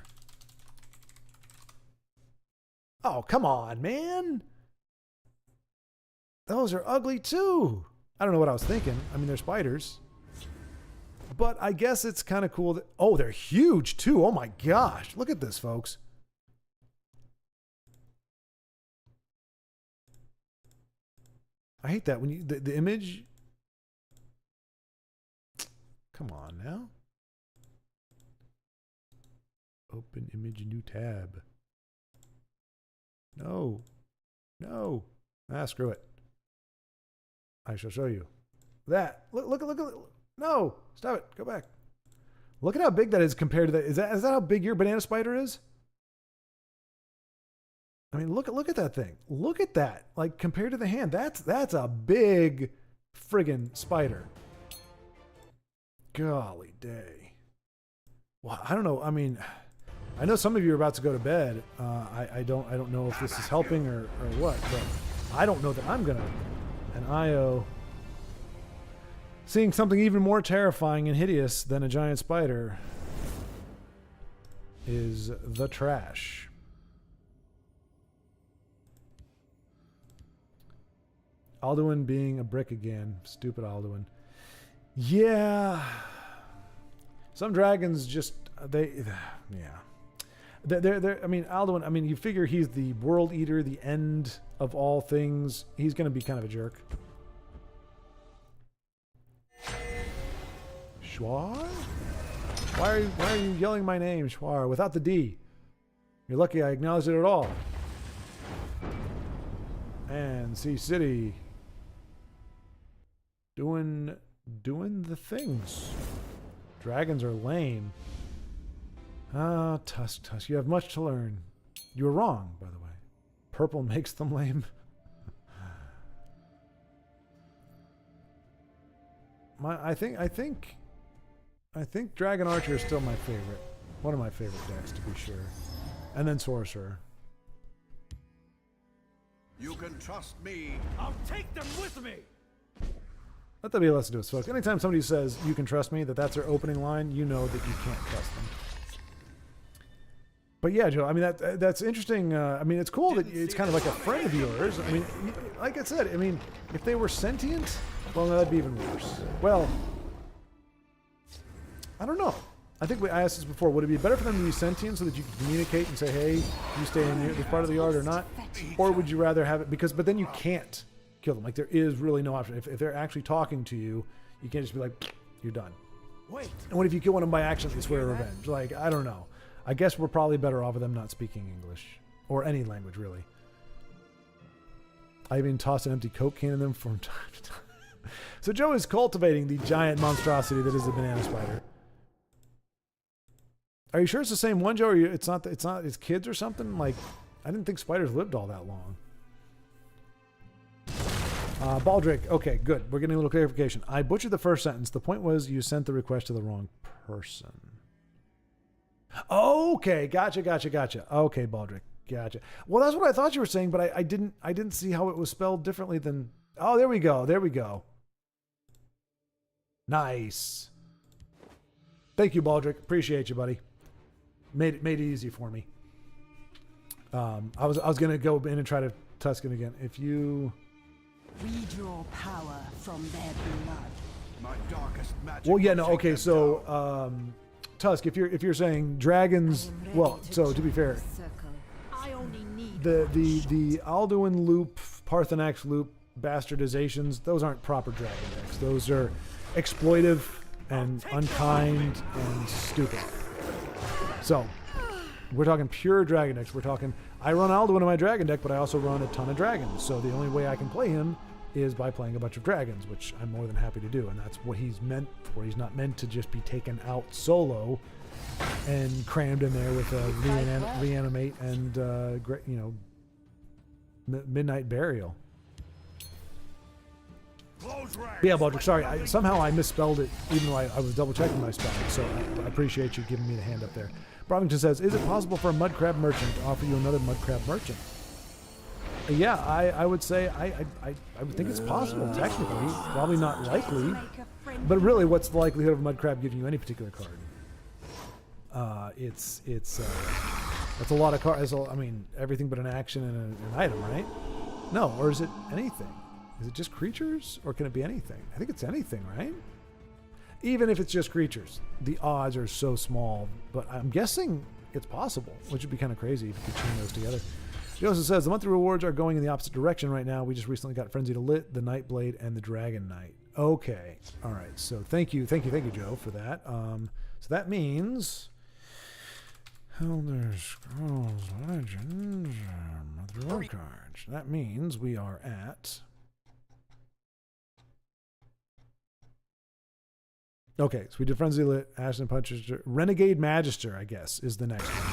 Oh, come on, man. Those are ugly too. I don't know what I was thinking. I mean, they're spiders. But I guess it's kind of cool that... Oh, they're huge too. Oh my gosh. Look at this, folks. I hate that when you... The image... Come on now. Open image, new tab. No. No. Ah, screw it. I shall show you. That. Look. No. Stop it. Go back. Look at how big that is compared to that. Is that how big your banana spider is? I mean, look at that thing. Look at that. Like, compared to the hand, that's a big friggin' spider. Golly day. Well, I don't know. I mean, I know some of you are about to go to bed. I don't know if this is helping or what, but I don't know that I'm gonna. And Io, seeing something even more terrifying and hideous than a giant spider, is the trash. Alduin being a brick again. Stupid Alduin. Yeah. Some dragons just, yeah. I mean, Alduin, I mean, you figure he's the world eater, the end of all things. He's going to be kind of a jerk. Schwar? Why are you yelling my name, Schwar, without the D? You're lucky I acknowledged it at all. And Sea City. Doing the things. Dragons are lame. Ah, Tusk. You have much to learn. You were wrong, by the way. Purple makes them lame. I think Dragon Archer is still my favorite. One of my favorite decks, to be sure. And then Sorcerer. You can trust me. I'll take them with me. Let that be a lesson to us, folks. Anytime somebody says, you can trust me, that's their opening line, you know that you can't trust them. But yeah, Joe, I mean, that's interesting. I mean, it's cool that it's kind of like a friend of yours. I mean, like I said, I mean, if they were sentient, well, that'd be even worse. Well, I don't know. I think I asked this before. Would it be better for them to be sentient so that you can communicate and say, hey, you stay in this part of the yard or not? Or would you rather have it but then you can't kill them. Like, there is really no option. If they're actually talking to you, you can't just be like, you're done. Wait. And what if you kill one of them by accident and swear revenge? Like, I don't know. I guess we're probably better off with them not speaking English. Or any language, really. I even tossed an empty Coke can in them from time to time. So Joe is cultivating the giant monstrosity that is the banana spider. Are you sure it's the same one, Joe? Or it's not it's kids or something? Like, I didn't think spiders lived all that long. Baldrick. Okay, good. We're getting a little clarification. I butchered the first sentence. The point was you sent the request to the wrong person. Okay, gotcha. Okay, Baldrick, gotcha. Well, that's what I thought you were saying, but I didn't see how it was spelled differently than. Oh, there we go. Nice. Thank you, Baldrick. Appreciate you, buddy. Made it easy for me. I was gonna go in and try to Tuscan again. If you. We draw power from their blood. My darkest magic. Well, yeah, no, will take okay, them so down. Tusk, if you're saying dragons, well, so to be fair, I only need the Alduin loop, Parthenax loop bastardizations, those aren't proper dragon decks. Those are exploitive and unkind and stupid. So we're talking pure dragon decks. We're talking, I run Alduin in my dragon deck, but I also run a ton of dragons. So the only way I can play him is by playing a bunch of dragons, which I'm more than happy to do. And that's what he's meant for. He's not meant to just be taken out solo and crammed in there with a reanimate and, midnight burial. Yeah, Baldrick, sorry. Somehow I misspelled it, even though I was double checking my spelling. So I appreciate you giving me the hand up there. Bromington says, is it possible for a mud crab merchant to offer you another mud crab merchant? Yeah, I would say I would think it's possible technically, probably not likely, but really, what's the likelihood of a mud crab giving you any particular card? It's a lot of cards. I mean, everything but an action and an item, right? No, or is it anything? Is it just creatures, or can it be anything? I think it's anything, right? Even if it's just creatures, the odds are so small. But I'm guessing it's possible, which would be kind of crazy if you could chain those together. Joseph says, the monthly rewards are going in the opposite direction right now. We just recently got Frenzy to Lit, the Nightblade, and the Dragon Knight. Okay. All right. So thank you, Joe, for that. So that means... Elder Scrolls Legends, monthly reward cards. That means we are at... Okay, so we did Frenzy Lit, Ashen Punches, Renegade Magister, I guess, is the next one.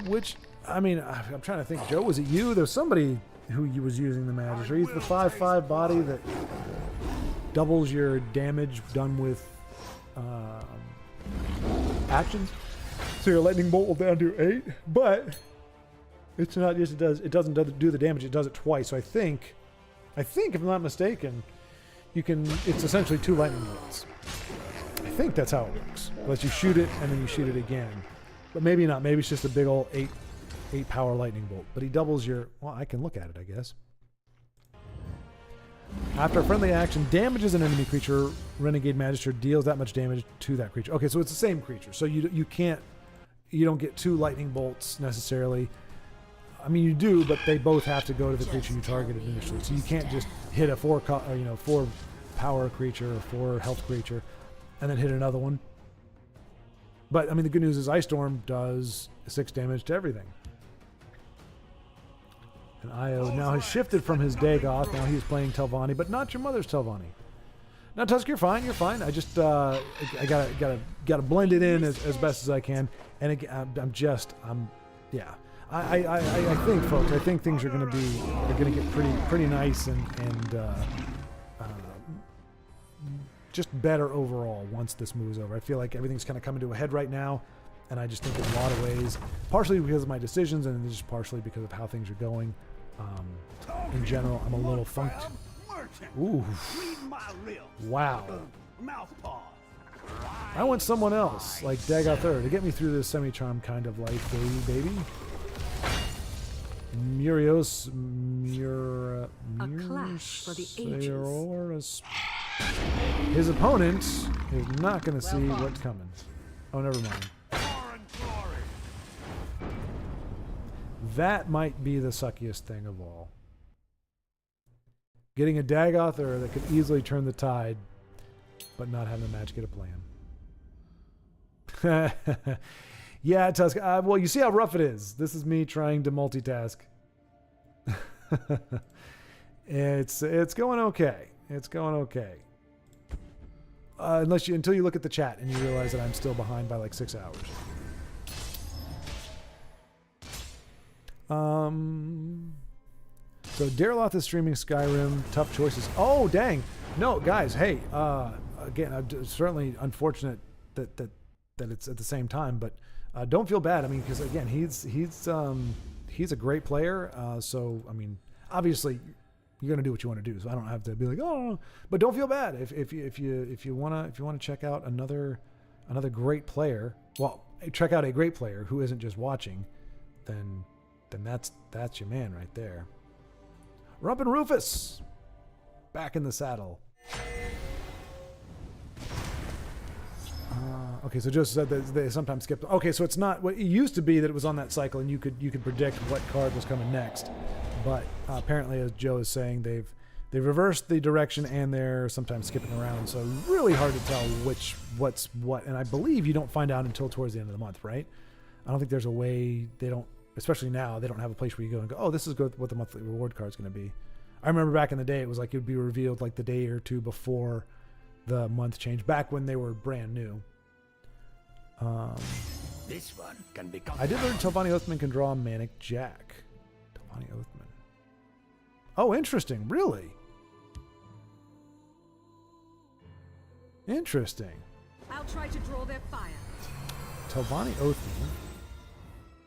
Which, I mean, I'm trying to think. Joe, was it you? There's somebody who was using the Magister. He's the 5/5 body that doubles your damage done with actions. So your lightning bolt will down to 8, but it's not just it doesn't do the damage. It does it twice. So I think if I'm not mistaken, it's essentially 2 lightning bolts. I think that's how it works. Unless you shoot it and then you shoot it again. But maybe not. Maybe it's just a big old 8 power lightning bolt. But he doubles your... Well, I can look at it, I guess. After a friendly action damages an enemy creature, Renegade Magister deals that much damage to that creature. Okay, so it's the same creature. So you don't get 2 lightning bolts necessarily. I mean, you do, but they both have to go to the creature you targeted initially. So you can't just hit a 4 power creature or 4 health creature and then hit another one. But I mean, the good news is Ice Storm does 6 damage to everything. And Io now has shifted from his Dagoth. Now he's playing Telvanni, but not your mother's Telvanni. Now, Tusk, you're fine. You're fine. I just I gotta blend it in as best as I can. And again, yeah. I think, folks. I think things are gonna get pretty nice and just better overall once this move is over. I feel like everything's kind of coming to a head right now, and I just think in a lot of ways, partially because of my decisions, and just partially because of how things are going. In general, I'm a little funked. Ooh. Wow. I want someone else, like Dagoth to get me through this semi-charm kind of life, baby. Murios, A clash for the ages. His opponent is not going to see what's coming. Oh, never mind. That might be the suckiest thing of all. Getting a Dagoth that could easily turn the tide, but not having the match get a plan. Yeah, Tusk. Well, you see how rough it is. This is me trying to multitask. It's going okay. It's going okay. Until you look at the chat and you realize that I'm still behind by like 6 hours. So Dareloth is streaming Skyrim. Tough choices. Oh, dang. No, guys. Hey, again, certainly unfortunate that it's at the same time, but don't feel bad. I mean, because again, he's a great player. So I mean, obviously, you're gonna do what you want to do. So I don't have to be like, oh, but don't feel bad if you wanna check out another great player. Well, check out a great player who isn't just watching. Then that's your man right there. Rump and Rufus, back in the saddle. Okay, so Joseph said that they sometimes skip. Okay, so it's not what it used to be that it was on that cycle, and you could predict what card was coming next. But apparently, as Joe is saying, they've reversed the direction, and they're sometimes skipping around. So really hard to tell what's what. And I believe you don't find out until towards the end of the month, right? I don't think there's a way they don't. Especially now, they don't have a place where you go and go, oh, this is what the monthly reward card is going to be. I remember back in the day, it was like it would be revealed like the day or two before the month changed, back when they were brand new. This one can be. I did learn Telvanni Oathman can draw Manic Jack. Telvanni Oathman. Oh, interesting. Really? Interesting. I'll try to draw their fire. Telvanni Oathman.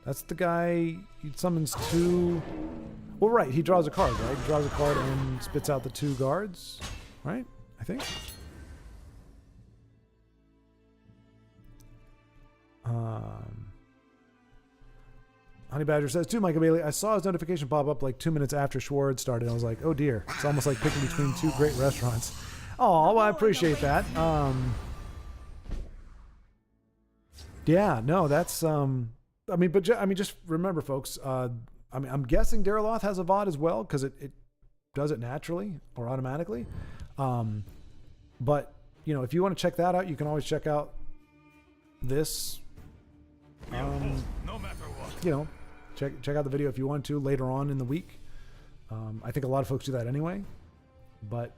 That's the guy, he summons 2... Well, right, he draws a card, right? He draws a card and spits out the 2 guards, right? I think. Honey Badger says, too, Michael Bailey, I saw his notification pop up like 2 minutes after Schwartz started. I was like, oh dear. It's almost like picking between two great restaurants. Oh, well, I appreciate that. Yeah, no, that's, just remember, folks, I'm guessing Dariloth has a VOD as well, because it does it naturally or automatically. But, if you want to check that out, you can always check out this. No matter what. Check out the video if you want to later on in the week. I think a lot of folks do that anyway. But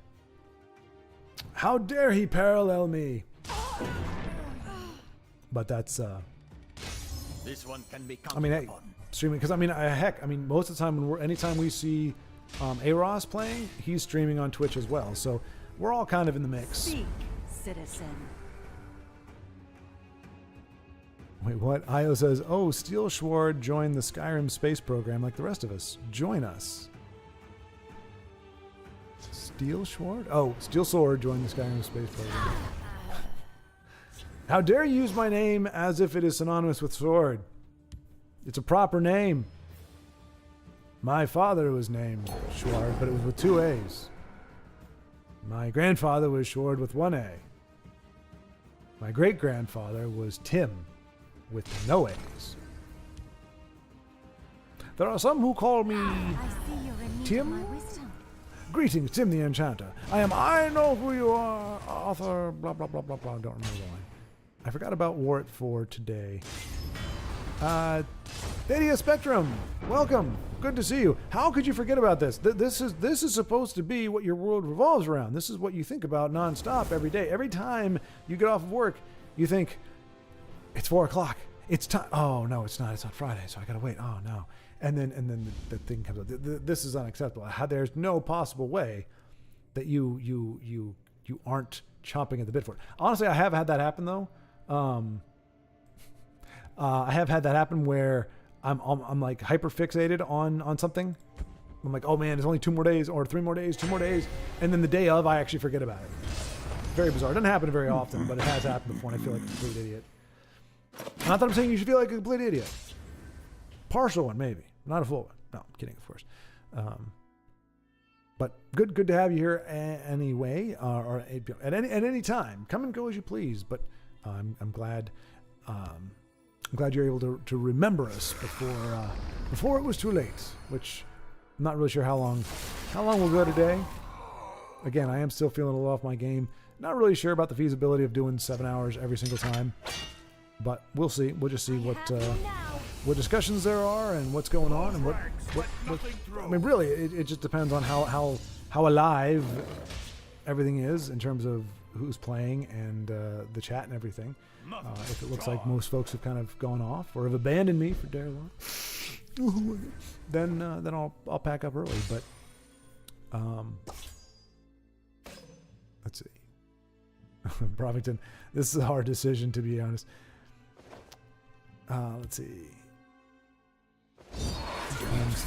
how dare he parallel me? But that's This one can be hey, streaming, because most of the time anytime we see Aros playing, he's streaming on Twitch as well. So we're all kind of in the mix. Speak, citizen. Wait, what? Io says, oh, Steel Sword joined the Skyrim space program like the rest of us. Join us. Steel Sword? Oh, Steel Sword joined the Skyrim space program. How dare you use my name as if it is synonymous with sword? It's a proper name. My father was named Schward, but it was with 2 A's. My grandfather was Schward with 1 A. My great-grandfather was Tim with no A's. There are some who call me I see you're in need Tim? of my wisdom. Greetings, Tim the Enchanter. I know who you are, author, blah, blah, blah, blah, blah. Don't remember the line. I forgot about War at 4 today. Thaddeus Spectrum, welcome. Good to see you. How could you forget about this? This is supposed to be what your world revolves around. This is what you think about nonstop every day. Every time you get off of work, you think, it's 4 o'clock. It's time. Oh, no, it's not. It's on Friday, so I gotta wait. Oh, no. And then the thing comes up. This is unacceptable. There's no possible way that you aren't chomping at the bit for it. Honestly, I have had that happen though. I have had that happen where I'm like hyper fixated on something. I'm like, oh man, it's only 2 more days or 3 more days, 2 more days, and then the day of, I actually forget about it. Very bizarre. It doesn't happen very often, but it has happened before, and I feel like a complete idiot. Not that I'm saying you should feel like a complete idiot. Partial one, maybe. Not a full one. No, I'm kidding, of course. But good to have you here anyway, or at any time. Come and go as you please. But I'm glad you're able to remember us before it was too late. Which I'm not really sure how long we'll go today. Again, I am still feeling a little off my game. Not really sure about the feasibility of doing 7 hours every single time. But we'll see. We'll just see what discussions there are and what's going on and what I mean, really, it just depends on how alive everything is in terms of who's playing and the chat and everything. If it looks like most folks have kind of gone off or have abandoned me for Darylon, then I'll pack up early. But let's see. Brovington, this is a hard decision, to be honest. Let's see.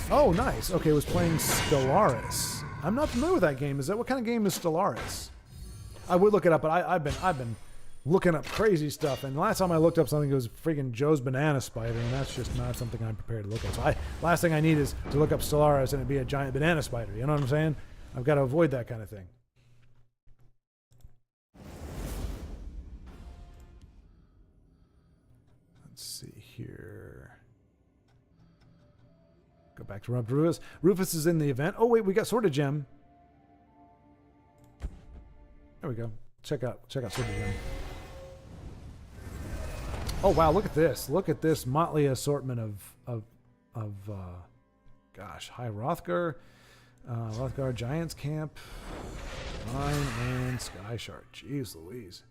Oh, nice. Okay, I was playing Stellaris. I'm not familiar with that game. What kind of game is Stellaris? I would look it up, but I've been looking up crazy stuff. And the last time I looked up something, it was freaking Joe's Banana Spider, and that's just not something I'm prepared to look at. So last thing I need is to look up Stellaris and it be a giant banana spider. You know what I'm saying? I've got to avoid that kind of thing. Let's see here. Go back to Rufus. Rufus is in the event. Oh wait, we got Sword of Gem. There we go. Check out Sword of Gem. Oh wow, look at this. Look at this motley assortment of High Rothgar, Rothgar Giants Camp, Mine, and Sky Shark. Jeez Louise.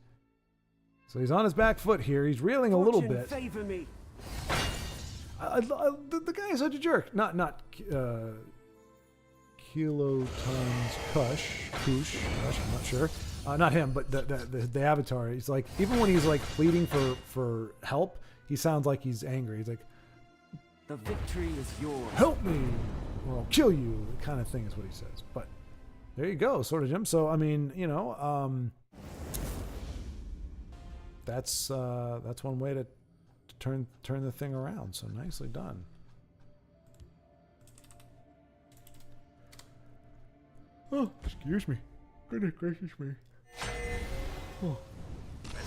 So he's on his back foot here. He's reeling a little bit. Favor me. The guy is such a jerk. Not kilotons Kush. I'm not sure. Not him, but the avatar. He's like, even when he's like pleading for help, he sounds like he's angry. He's like, The victory is yours. help me or I'll kill you, kind of thing is what he says. But there you go, Sword of Gem. So I mean, that's one way to turn the thing around. So nicely done. Oh, excuse me. Goodness gracious me. Oh.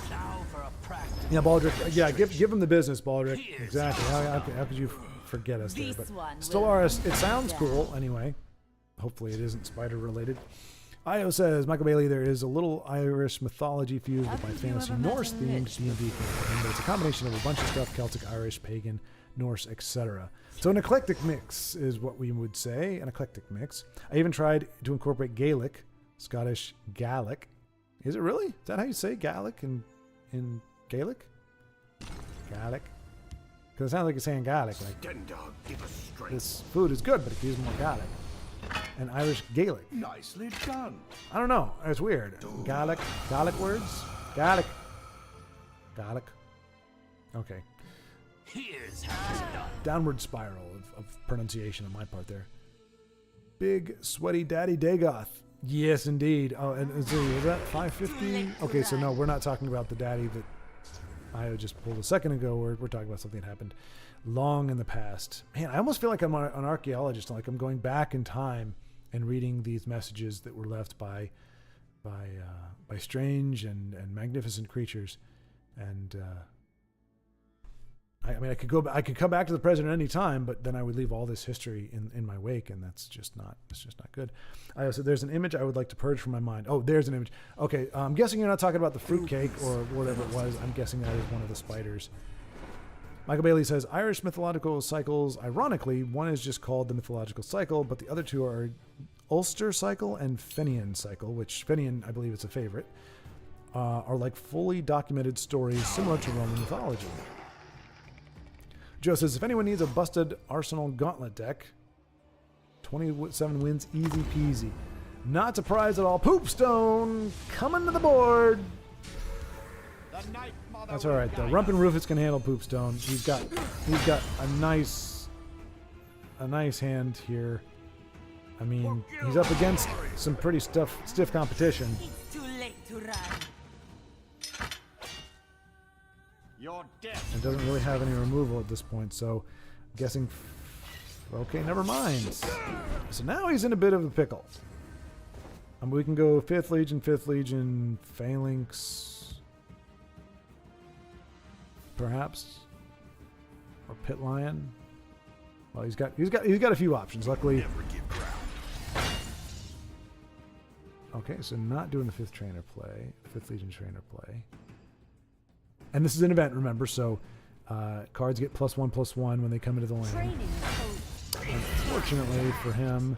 Now for a practice. Yeah, Baldric. Yeah, give him the business, Baldric. Exactly. How could you forget us there? But Stellaris, it sounds cool anyway. Hopefully it isn't spider related. Io says, Michael Bailey, there is a little Irish mythology fused with my fantasy Norse themed D&D campaign, but it's a combination of a bunch of stuff, Celtic, Irish, pagan, Norse, etc. So an eclectic mix is what we would say, an eclectic mix. I even tried to incorporate Gaelic, Scottish Gaelic. Is it really? Is that how you say Gaelic in Gaelic? Gaelic? Because it sounds like you're saying Gaelic. Like, Dendog, give us strength. this food is good, but it could use more Gaelic. And Irish Gaelic. Nicely done. I don't know. It's weird. Gaelic words? Gaelic. Okay. Here's how it's done. Downward spiral of pronunciation on my part there. Big sweaty daddy Dagoth. Yes, indeed. Oh, and was that 550? Okay, so no, we're not talking about the daddy that I just pulled a second ago. We're talking about something that happened long in the past. Man, I almost feel like I'm an archaeologist. Like I'm going back in time and reading these messages that were left by strange and magnificent creatures. And I mean, I could come back to the present at any time, but then I would leave all this history in my wake, and that's just not good. I also, there's an image I would like to purge from my mind. Oh, there's an image. Okay, I'm guessing you're not talking about the fruitcake or whatever it was. I'm guessing that is one of the spiders. Michael Bailey says, Irish mythological cycles, ironically, one is just called the mythological cycle, but the other two are Ulster cycle and Fenian cycle, which Fenian, I believe, is a favorite, are like fully documented stories similar to Roman mythology. Joe says, if anyone needs a busted Arsenal gauntlet deck, 27 wins, easy peasy. Not surprised at all. Poopstone coming to the board. That's all right though. Rump and Rufus can handle Poopstone. He's got a nice hand here. I mean, he's up against some pretty stiff competition. It's too late to run. You're dead. It doesn't really have any removal at this point, so I'm guessing. Okay, never mind. So now he's in a bit of a pickle. We can go 5th Legion, Phalanx, perhaps, or Pit Lion. Well, he's got a few options. Luckily. Never give ground. Okay, so not doing the 5th trainer play, 5th Legion trainer play. And this is an event, remember, so cards get +1/+1 when they come into the lane. Unfortunately for him,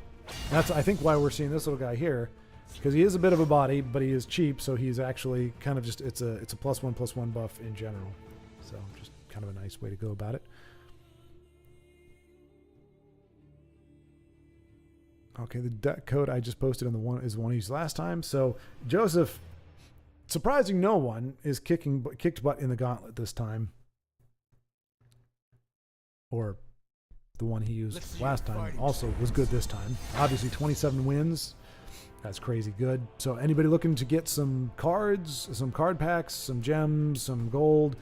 that's I think why we're seeing this little guy here, because he is a bit of a body, but he is cheap, so he's actually kind of just it's a +1/+1 buff in general. So just kind of a nice way to go about it. Okay, the deck code I just posted in the one is the one I used last time. So Joseph, surprising no one, is kicked butt in the gauntlet this time. Or the one he used last time also was good this time. Obviously 27 wins. That's crazy good. So anybody looking to get some cards, some card packs, some gems, some gold,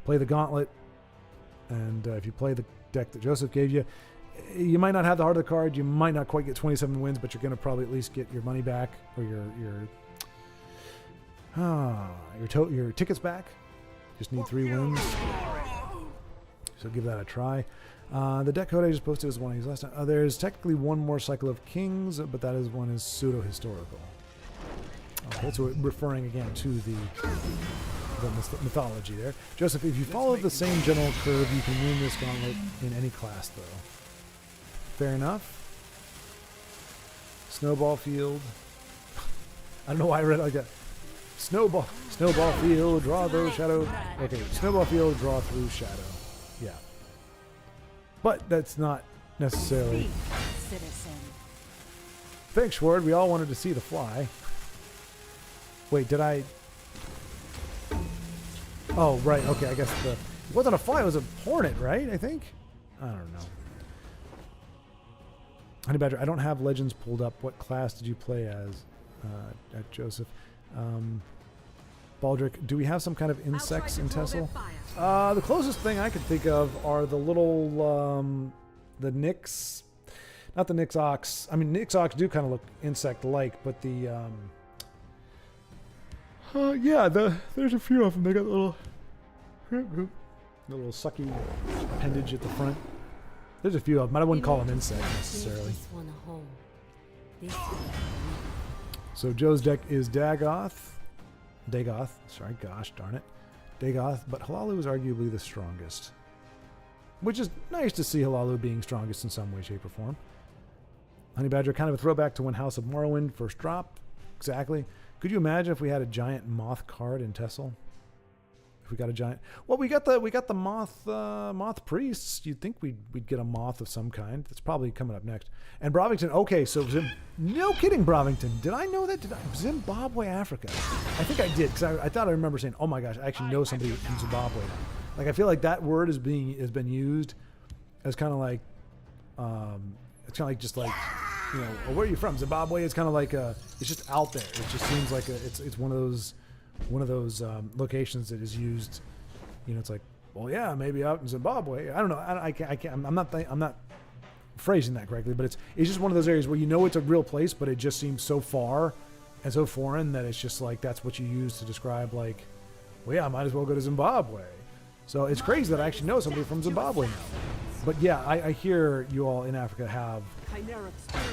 play the gauntlet. And if you play the deck that Joseph gave you, you might not have the heart of the card. You might not quite get 27 wins, but you're going to probably at least get your money back or your tickets back. Just need 3 wins. So give that a try. The deck code I just posted is one I used last time. There's technically one more cycle of kings, but that is one is pseudo-historical. Okay, so we're referring again to the mythology there. Joseph, if you follow the same general curve, you can win this gauntlet in any class, though. Fair enough. Snowball field. I don't know why I read it like that. Snowball field, draw those shadow. Okay, snowball field, draw through shadow. Yeah. But that's not necessarily. Citizen. Thanks, Schward. We all wanted to see the fly. Wait, did I? Oh, right. Okay, I guess it wasn't a fly. It was a hornet, right? I think. I don't know. Honey Badger, I don't have Legends pulled up. What class did you play as, at Joseph? Baldric, do we have some kind of insects in Tessel? The closest thing I could think of are the little, the Nyx. not the Nyx Ox. I mean, Nyx Ox do kind of look insect-like, but the yeah, there's a few of them. They got the little sucky appendage at the front. There's a few of them. I wouldn't call them insects necessarily. This one a home. This one. So Joe's deck is Dagoth. Sorry, gosh darn it. Dagoth, but Halalu is arguably the strongest. Which is nice to see Halalu being strongest in some way, shape, or form. Honey Badger, kind of a throwback to when House of Morrowind first dropped. Exactly. Could you imagine if we had a giant moth card in Tessel? If we got a giant, well, we got the moth priests. You'd think we'd get a moth of some kind. That's probably coming up next. And Brovington. Okay, so no kidding, Brovington. Did I know that? Zimbabwe, Africa? I think I did because I thought I remember saying, "Oh my gosh, I actually know somebody from Zimbabwe." Like I feel like that word has been used as kind of like, it's kind of like just like, you know, oh, where are you from? Zimbabwe. It's kind of like it's just out there. It just seems like it's one of those locations that is used. You know, it's like, well, yeah, maybe out in Zimbabwe. I don't know. I can't. I'm not phrasing that correctly, but it's just one of those areas where you know it's a real place, but it just seems so far and so foreign that it's just like that's what you use to describe like, well, yeah, I might as well go to Zimbabwe. So it's crazy that I actually know somebody from Zimbabwe now. But yeah, I hear you all in Africa have,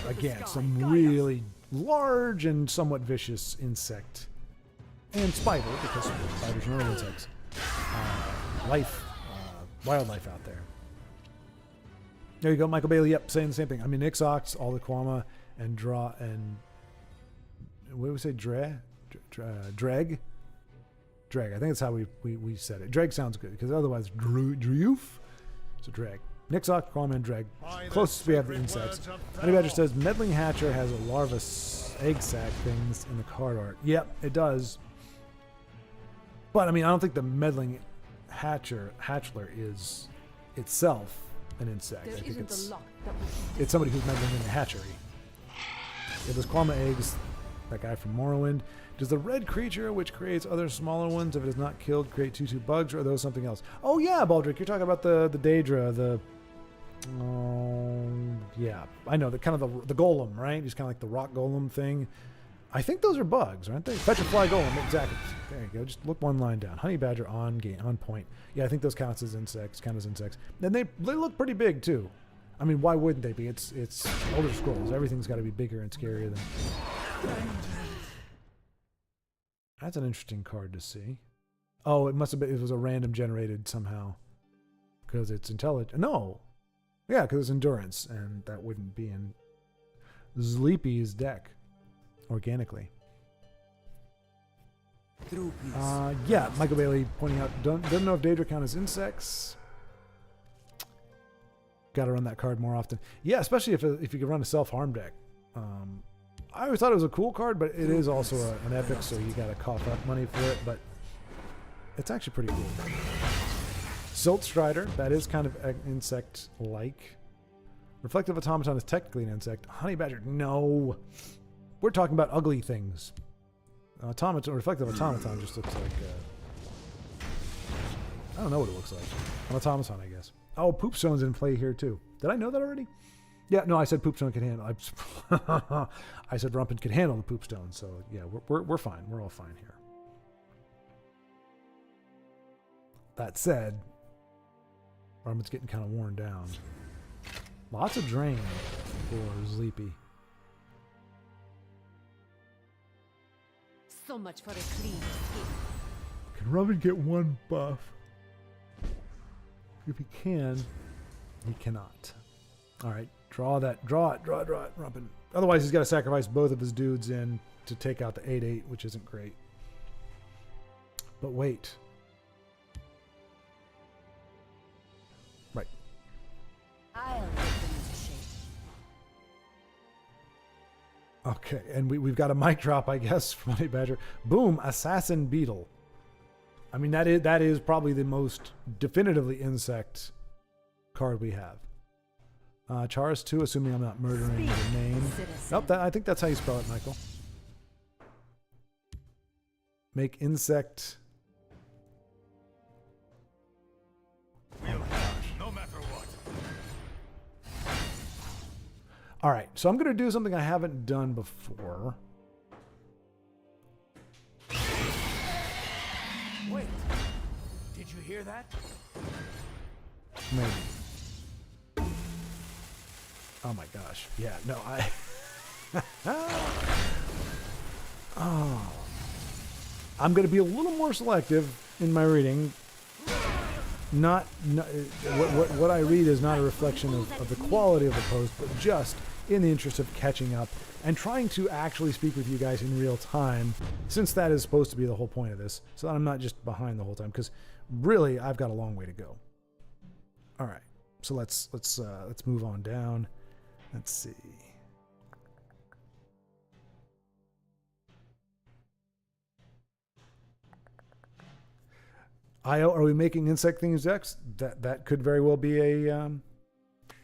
again, some really large and somewhat vicious insect and spider, because spiders are no insects, wildlife out there. There you go, Michael Bailey. Yep, saying the same thing. I mean, Nyx Ox, all the Quama, and what do we say? Dreg. I think that's how we said it. Dreg sounds good because otherwise, Drewf. So Dreg. Nyx Ox, Quama, and Dreg. Closest we have the insects. Honey Badger says Meddling Hatcher has a larva egg sac things in the card art. Yep, it does. But I mean, I don't think the Meddling Hatchler is itself an insect. I think it's somebody who's meddling in the hatchery. Yeah, those Quama eggs, that guy from Morrowind. Does the red creature, which creates other smaller ones, if it is not killed, create 2/2 bugs, or are those something else? Oh yeah, Baldric, you're talking about the Daedra, yeah, I know, the kind of the golem, right? He's kind of like the rock golem thing. I think those are bugs, aren't they? Fetch a fly golem, exactly. There you go. Just look one line down. Honey Badger on point. Yeah, I think those count as insects. And they look pretty big too. I mean, why wouldn't they be? It's Elder Scrolls. Everything's got to be bigger and scarier than. That's an interesting card to see. Oh, it must have been. It was a random generated somehow, because it's intelligent. No, yeah, because it's endurance, and that wouldn't be in Sleepy's deck organically. Yeah, Michael Bailey pointing out, doesn't know if Daedra count as insects. Got to run that card more often. Yeah, especially if you could run a self-harm deck. I always thought it was a cool card, but it is also an epic, so you got to cough up money for it. But it's actually pretty cool. Silt Strider, that is kind of insect-like. Reflective Automaton is technically an insect. Honey Badger, no. We're talking about ugly things. Reflective Automaton just looks like... I don't know what it looks like. An automaton, I guess. Oh, Poopstone's in play here, too. Did I know that already? Yeah, no, I said Poopstone could handle... I said Rumpin could handle the Poopstone, so yeah, we're fine. We're all fine here. That said, Rumpin's getting kind of worn down. Lots of drain for Sleepy. So much for a clean skin. Can Rumpin get one buff? If he can, he cannot. All right, draw it, Rumpin. Otherwise, he's got to sacrifice both of his dudes in to take out the 8/8, which isn't great. But wait. Right. I'll put them into shape. Okay, and we've got a mic drop, I guess, from Honey Badger. Boom, Assassin Beetle. I mean, that is probably the most definitively insect card we have. Charis 2, assuming I'm not murdering the name. Nope, I think that's how you spell it, Michael. Make insect. We'll no matter what. All right, so I'm going to do something I haven't done before. Wait. Did you hear that? Maybe. Oh my gosh. Yeah, no, oh. I'm going to be a little more selective in my reading. What I read is not a reflection of the quality of the post, but just in the interest of catching up and trying to actually speak with you guys in real time, since that is supposed to be the whole point of this, so that I'm not just behind the whole time, because really I've got a long way to go. All right, so let's move on down. Let's see. Are we making insect themed decks? That could very well be a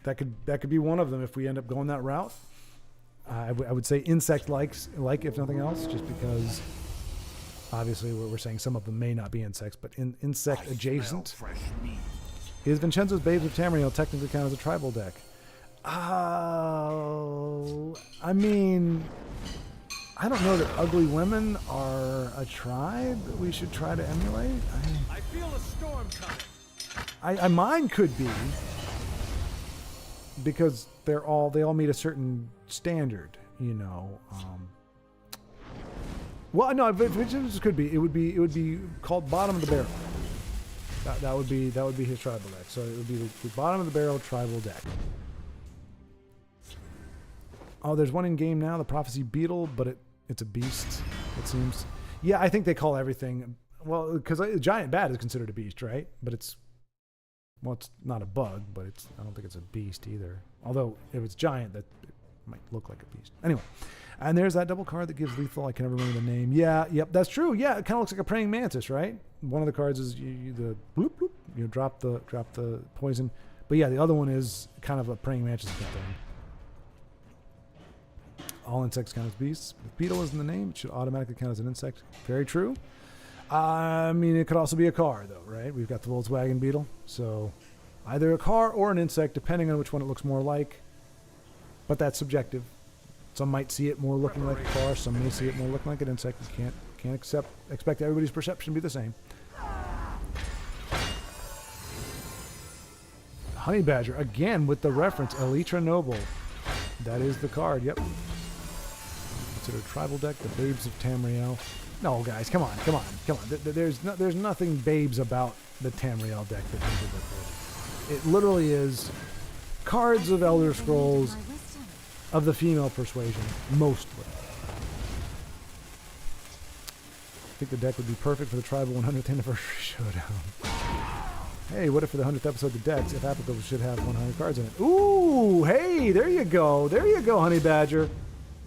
that could be one of them if we end up going that route. I would say insect like if nothing else, just because obviously we're saying some of them may not be insects, but insect adjacent. Is Vincenzo's Babes of Tamriel technically count as a tribal deck? I mean, I don't know that ugly women are a tribe that we should try to emulate. I feel a storm coming. Mine could be, because they all meet a certain standard, you know. Well, no, Vincenzo's could be. It would be called bottom of the barrel. That would be his tribal deck. So it would be the bottom of the barrel tribal deck. Oh, there's one in game now, the Prophecy Beetle, but it's a beast, it seems. Yeah, I think they call everything, well, because a giant bat is considered a beast, right? But it's not a bug, but I don't think it's a beast either. Although if it's giant, that it might look like a beast. Anyway, and there's that double card that gives lethal. I can never remember the name. Yeah, yep, that's true. Yeah, it kind of looks like a praying mantis, right? One of the cards is the bloop bloop. You drop the poison, but yeah, the other one is kind of a praying mantis thing. All insects count as beasts. If beetle is in the name, it should automatically count as an insect. Very true. I mean, it could also be a car, though, right? We've got the Volkswagen Beetle. So either a car or an insect, depending on which one it looks more like. But that's subjective. Some might see it more looking like a car. Some may see it more looking like an insect. You can't expect everybody's perception to be the same. Honey Badger, again with the reference, Elytra Noble. That is the card, yep. Considered tribal deck, the Babes of Tamriel. No, guys, come on. There's nothing babes about the Tamriel deck that needs to be. It literally is cards of Elder Scrolls of the female persuasion, mostly. I think the deck would be perfect for the Tribal 100th Anniversary Showdown. Hey, what if for the 100th episode the decks, if applicable, should have 100 cards in it? Ooh, hey, there you go, Honey Badger.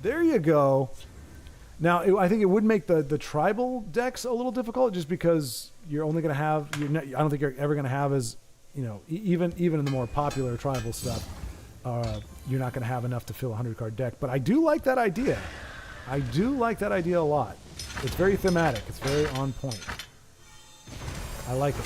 There you go. Now, I think it would make the tribal decks a little difficult, just because you're only going to have. I don't think you're ever going to have as, you know, even in the more popular tribal stuff, you're not going to have enough to fill a 100-card deck. But I do like that idea. I do like that idea a lot. It's very thematic. It's very on point. I like it.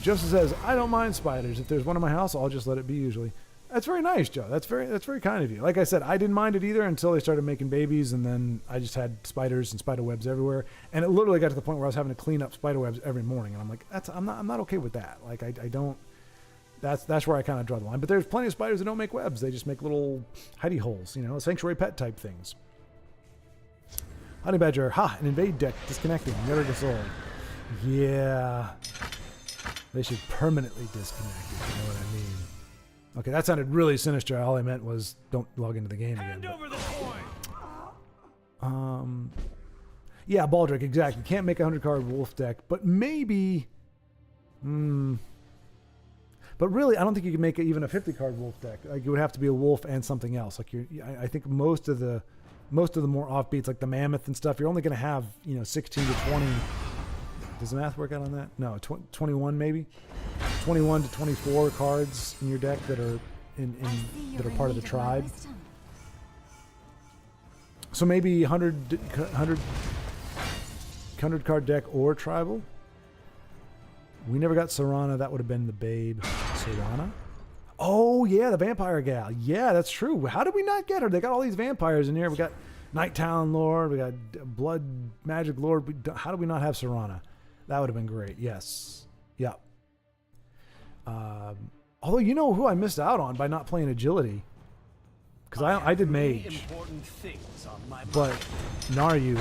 Joseph says, I don't mind spiders. If there's one in my house, I'll just let it be usually. That's very nice, Joe. That's very kind of you. Like I said, I didn't mind it either until they started making babies, and then I just had spiders and spider webs everywhere. And it literally got to the point where I was having to clean up spider webs every morning, and I'm like, I'm not okay with that. Like I don't. That's where I kind of draw the line. But there's plenty of spiders that don't make webs. They just make little hidey holes, you know, sanctuary pet type things. Honey Badger, an invade deck disconnecting, never gets old. Yeah. They should permanently disconnect it, you know what I mean? Okay, that sounded really sinister. All I meant was don't log into the game again. Hand over the coin. Yeah, Baldric, exactly. Can't make a 100-card wolf deck, but maybe. But really, I don't think you can make even a 50-card wolf deck. Like, it would have to be a wolf and something else. Like I think most of the more offbeats, like the mammoth and stuff, you're only going to have 16 to 20. Does the math work out on that? No, 21 maybe. 21 to 24 cards in your deck that are that are part of the tribe. So maybe 100 card deck or tribal. We never got Serana. That would have been the babe. Serana. Oh, yeah, the vampire gal. Yeah, that's true. How did we not get her? They got all these vampires in here. We got Night Town Lord. We got Blood Magic Lord. How do we not have Serana? That would have been great. Yes. Yeah. Although, you know who I missed out on by not playing agility? Because I did mage. But Naryu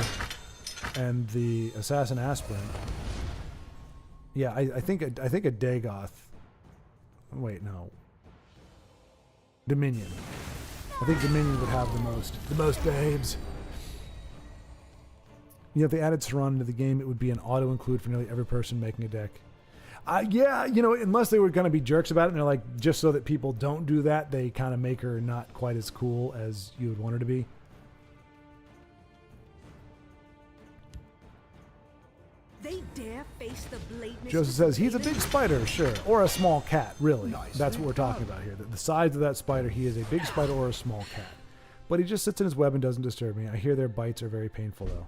and the assassin aspirant. Yeah, I think a Dagoth. Wait, no. Dominion. I think Dominion would have the most babes. You know, if they added Serana to the game, it would be an auto include for nearly every person making a deck. Yeah, you know, unless they were going to be jerks about it, and they're like, just so that people don't do that, they kind of make her not quite as cool as you would want her to be. They dare face the blade. Joseph says he's a big spider, sure, or a small cat. Really, that's what we're talking about here. The size of that spider, he is a big spider or a small cat. But he just sits in his web and doesn't disturb me. I hear their bites are very painful, though.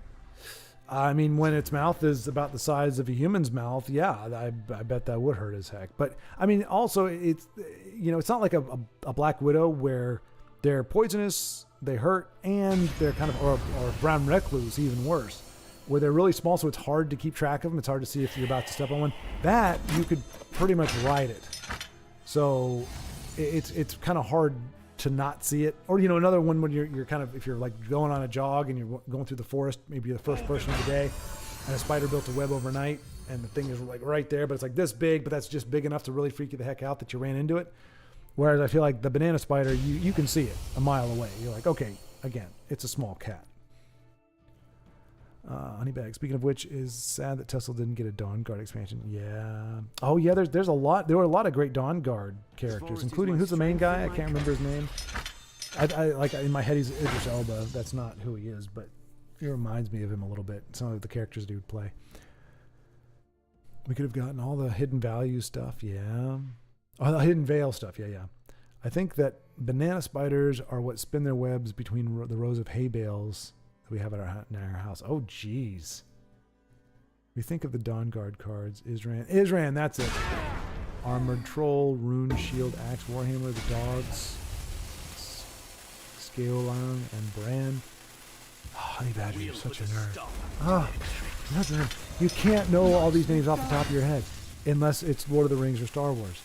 I mean, when its mouth is about the size of a human's mouth, yeah, I bet that would hurt as heck. But I mean, also, it's, you know, it's not like a Black Widow where they're poisonous, they hurt, and they're kind of, or brown recluse, even worse, where they're really small, so it's hard to keep track of them. It's hard to see if you're about to step on one. That, you could pretty much ride it. So it's kind of hard to not see it. Or, you know, another one when you're kind of, if you're like going on a jog and you're going through the forest, maybe you're the first person of the day, and a spider built a web overnight, and the thing is like right there, but it's like this big, but that's just big enough to really freak you the heck out that you ran into it. Whereas I feel like the banana spider, you can see it a mile away. You're like, okay, again, it's a small cat. Honeybag. Speaking of which, is sad that Tesla didn't get a Dawn Guard expansion. Yeah. Oh yeah. There's a lot. There were a lot of great Dawn Guard characters, including who's the main guy? I can't remember his name. I like in my head he's Idris Elba. That's not who he is, but it reminds me of him a little bit. Some of the characters that he would play. We could have gotten all the Hidden Value stuff. Yeah. Oh, the Hidden Veil stuff. Yeah. I think that banana spiders are what spin their webs between the rows of hay bales we have in our house. Oh, jeez. We think of the Dawn Guard cards. Isran, that's it. Armored Troll, Rune Shield, Axe, Warhammer, the Dogs, Scalelang, and Bran. Oh, Honey Badger, you're such a nerd. Oh, nothing. You can't know all these names off the top of your head unless it's Lord of the Rings or Star Wars.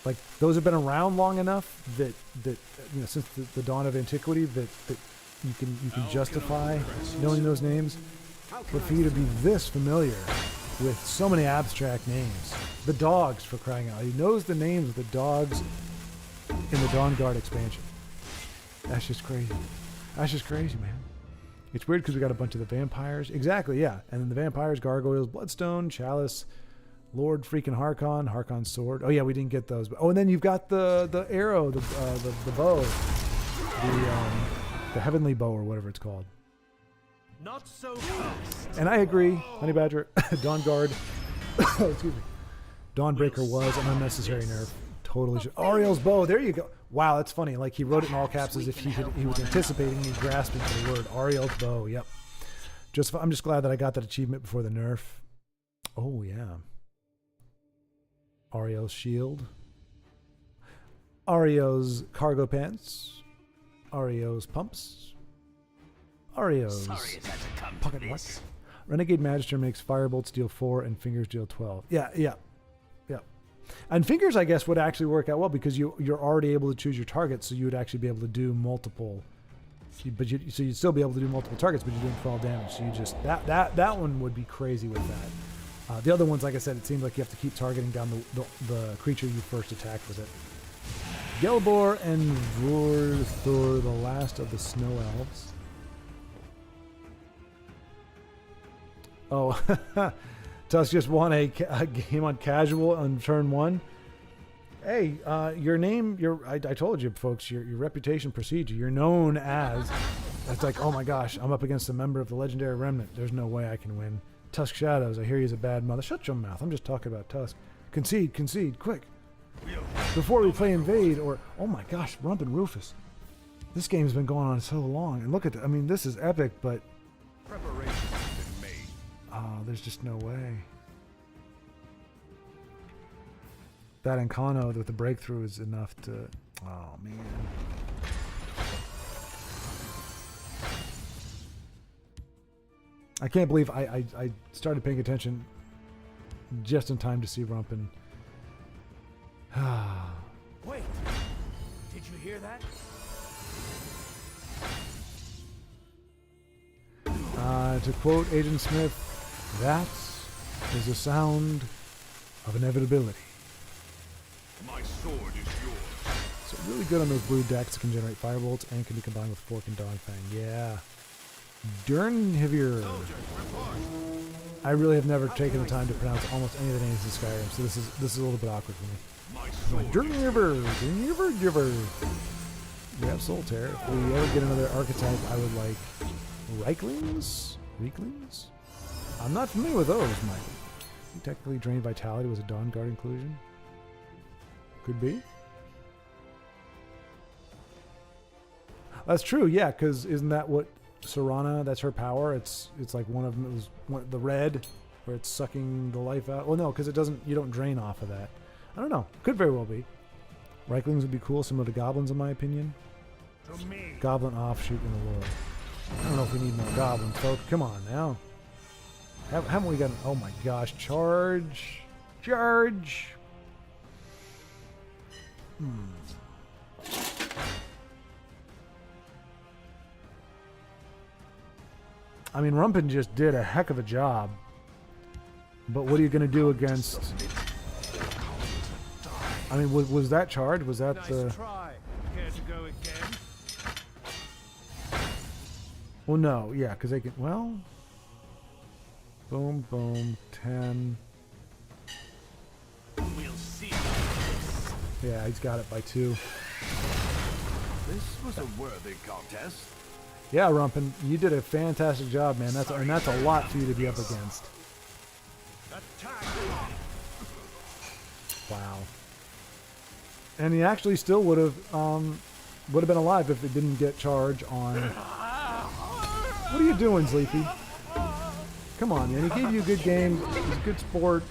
Like, those have been around long enough that you know, since the dawn of antiquity, that you can justify knowing those names. But for you to be this familiar with so many abstract names, the dogs, for crying out, he knows the names of the dogs in the Dawn Guard expansion. That's just crazy. That's just crazy, man. It's weird because we got a bunch of the vampires. Exactly, yeah. And then the vampires, gargoyles, bloodstone, chalice, Lord freaking Harkon's sword. Oh yeah, we didn't get those. But, oh, and then you've got the arrow, the bow, the heavenly bow or whatever it's called. Not so fast. And I agree, Honey Badger. Dawn Guard, excuse me, Dawnbreaker was an unnecessary nerf. Totally should. Ariel's bow. There you go. Wow, that's funny. Like he wrote it in all caps as if he was anticipating me grasping for the word Ariel's bow. Yep. I'm just glad that I got that achievement before the nerf. Oh yeah. Ariel's shield. Ario's cargo pants. Ario's pumps. Ario's pocket watch. Renegade Magister makes Firebolts deal 4 and Fingers deal 12. Yeah. And Fingers, I guess, would actually work out well because you're already able to choose your targets, so you would actually be able to do multiple. So you'd still be able to do multiple targets, but you're doing 12 damage. So you just that one would be crazy with that. The other ones, like I said, it seems like you have to keep targeting down the creature you first attacked with it. Gelbor and Vorthor, the last of the Snow Elves. Oh, Tusk just won a game on casual on turn 1. Hey, your name, I told you, folks, your reputation precedes you. You're known as, it's like, oh my gosh, I'm up against a member of the legendary remnant. There's no way I can win. Tusk Shadows, I hear he's a bad mother. Shut your mouth. I'm just talking about Tusk. Concede, quick. Before we play Invade, or, oh my gosh, Rump and Rufus. This game's been going on so long. And look at, I mean, this is epic, but... Preparations have been made. Oh, there's just no way. that Encano with the breakthrough is enough to... Oh, man. I can't believe I started paying attention just in time to see Rumpin. Wait! Did you hear that? To quote Agent Smith, that is the sound of inevitability. My sword is yours. So really good on those blue decks that can generate firebolts and can be combined with Fork and Dogfang. Yeah. Durnhivir. I really have never taken the time to pronounce almost any of the names in Skyrim, so this is a little bit awkward for me. My sword. Durnhivir. We have Soul Tear. If we ever get another archetype, I would like Reiklings? Reiklings? I'm not familiar with those, Mike. Technically drained vitality was a Dawn Guard inclusion. Could be. That's true, yeah, because isn't that what Serana, that's her power? It's like one of them, it was the red, where it's sucking the life out. Well, no, because it doesn't, you don't drain off of that. I don't know. Could very well be. Reiklings would be cool, similar to goblins in my opinion. To me. Goblin offshoot in the world. I don't know if we need more goblins, folks. Come on now. Haven't we got... Oh my gosh. Charge. Charge. I mean, Rumpin just did a heck of a job. But what are you going to do against... I mean, was that charge? Was that the... Nice try. Care to go again? Well, no. Yeah, because they can... Well... Boom, boom, 10. We'll see. Yeah, he's got it by 2. This was a worthy contest. Yeah, Rumpin, you did a fantastic job, man. That's a lot for you to be up against. Attack. Wow. And he actually still would have been alive if it didn't get charge on. What are you doing, Sleepy? Come on, man. He gave you a good game. He's a good sport.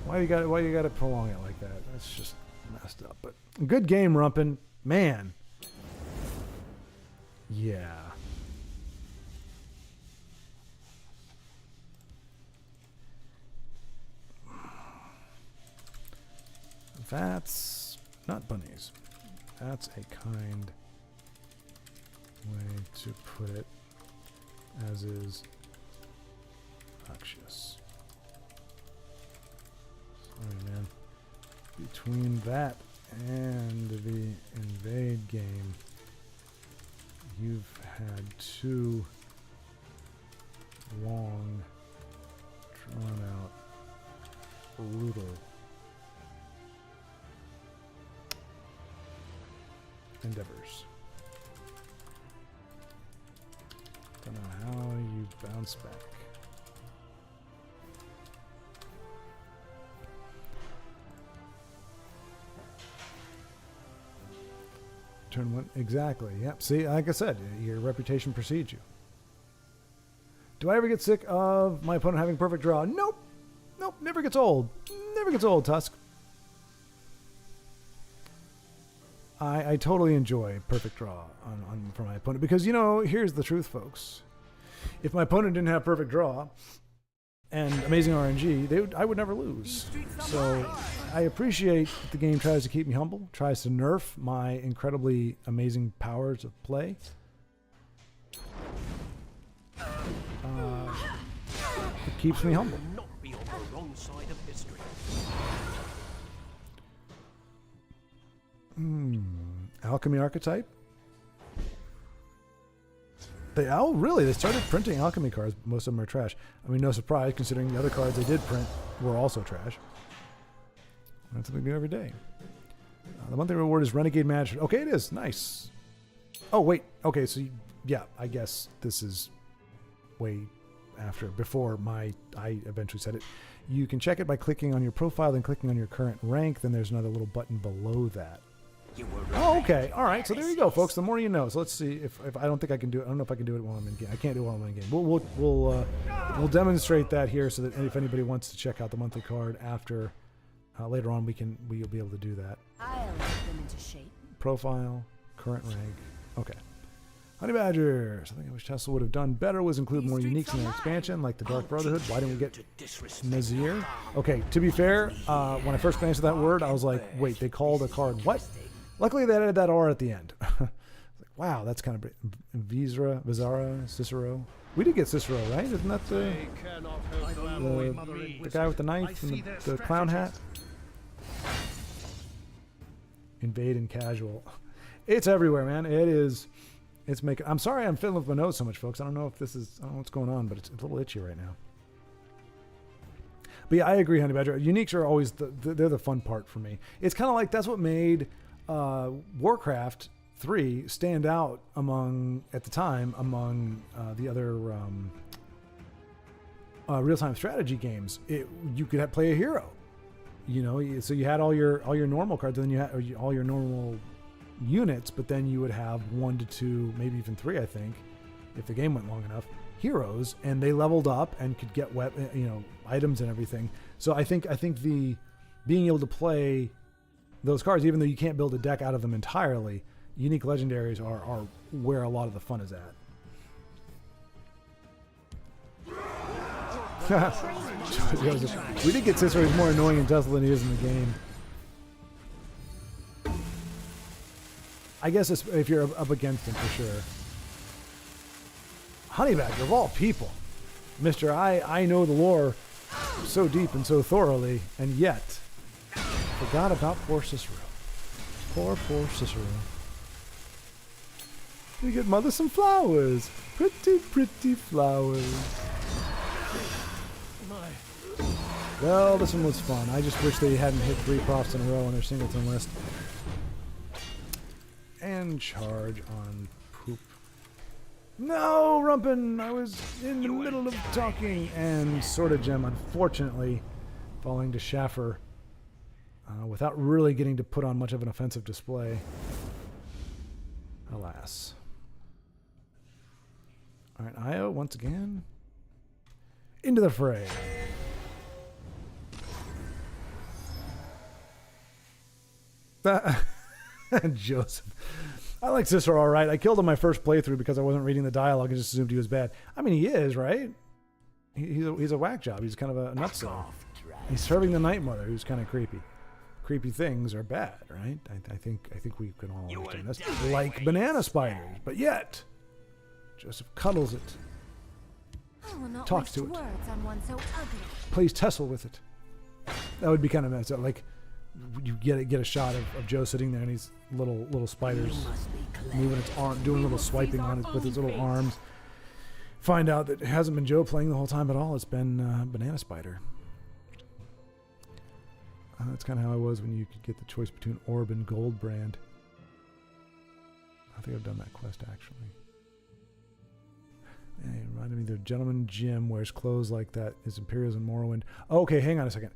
Why you got to prolong it like that? That's just messed up. But good game, Rumpin. Man. Yeah. That's not bunnies. That's a kind way to put it, as is noxious. Sorry, man. Between that and the invade game, you've had 2 long, drawn out, brutal endeavors. Don't know how you bounce back. Turn 1, exactly. Yep. See, like I said, your reputation precedes you. Do I ever get sick of my opponent having perfect draw? Nope. Nope. Never gets old. Never gets old, Tusk. I totally enjoy perfect draw for my opponent because, you know, here's the truth, folks. If my opponent didn't have perfect draw and amazing RNG, I would never lose. So I appreciate that the game tries to keep me humble, tries to nerf my incredibly amazing powers of play. It keeps me humble. Not be on the wrong side of history. Alchemy archetype? Really? They started printing alchemy cards. Most of them are trash. I mean, no surprise, considering the other cards they did print were also trash. That's something new every day. The monthly reward is Renegade Management. Okay, it is. Nice. Oh, wait. Okay, so, yeah, I guess this is way before I eventually said it. You can check it by clicking on your profile, then clicking on your current rank. Then there's another little button below that. Oh, okay. All right. So there you go, folks. The more you know. So let's see if I don't think I can do it. I don't know if I can do it while I'm in game. I can't do it while I'm in game. We'll demonstrate that here so that if anybody wants to check out the monthly card after Later on, we'll be able to do that. I'll put them into shape. Profile, current rank. Okay. Honey Badger. Something I wish Tesla would have done better was include more uniques in their expansion, like the Dark Brotherhood. Why didn't we get Nazir? Okay, to be fair, when I first glanced at that word, I was like, wait, they called a card what? Luckily, they added that R at the end. Like, wow, that's kind of Vizara, Cicero. We did get Cicero, right? Isn't that the guy with the knife and the clown hat? Invade and casual. It's everywhere, man. It is. It's making. I'm sorry I'm fiddling with my nose so much, folks. I don't know if this is. I don't know what's going on, but it's a little itchy right now. But yeah, I agree, Honey Badger. Uniques are always they're the fun part for me. It's kind of like that's what made Warcraft 3 stand out at the time among the other real-time strategy games. You could play a hero, you know. So you had all your normal cards, and then you had all your normal units, but then you would have 1 to 2, maybe even 3, I think, if the game went long enough, heroes, and they leveled up and could get items and everything. So I think the being able to play those cards, even though you can't build a deck out of them entirely, unique legendaries are where a lot of the fun is at. We did get Cicero. He's more annoying in Tesla than he is in the game. I guess if you're up against him, for sure. Honey Badger, of all people. Mr. I know the lore so deep and so thoroughly, and yet forgot about poor Cicero. Poor Cicero. You get mother some flowers. Pretty, pretty flowers. Well, this one was fun. I just wish they hadn't hit 3 profs in a row on their singleton list. And charge on poop. No, Rumpin! I was in the middle of talking. And Sorta Gem, unfortunately, falling to Schaffer without really getting to put on much of an offensive display. Alas. Alright, Io, once again. Into the fray. Joseph. I like Cicero all right. I killed him my first playthrough because I wasn't reading the dialogue and just assumed he was bad. I mean, he is, right? He's a whack job. He's kind of a nutso. He's serving the Night Mother, who's kind of creepy. Creepy things are bad, right? I think we can all understand this. Like banana spiders, but yet Joseph cuddles it, talks to it, plays Tessel with it. That would be kind of nice. Like you get a shot of Joe sitting there and he's little spiders moving its arm, doing a little swiping on it with his little arms. Find out that it hasn't been Joe playing the whole time at all. It's been Banana Spider. That's kind of how I was when you could get the choice between Orb and Goldbrand. I think I've done that quest actually. Hey, reminded me the Gentleman Jim wears clothes like that is Imperials and Morrowind. Okay, hang on a second.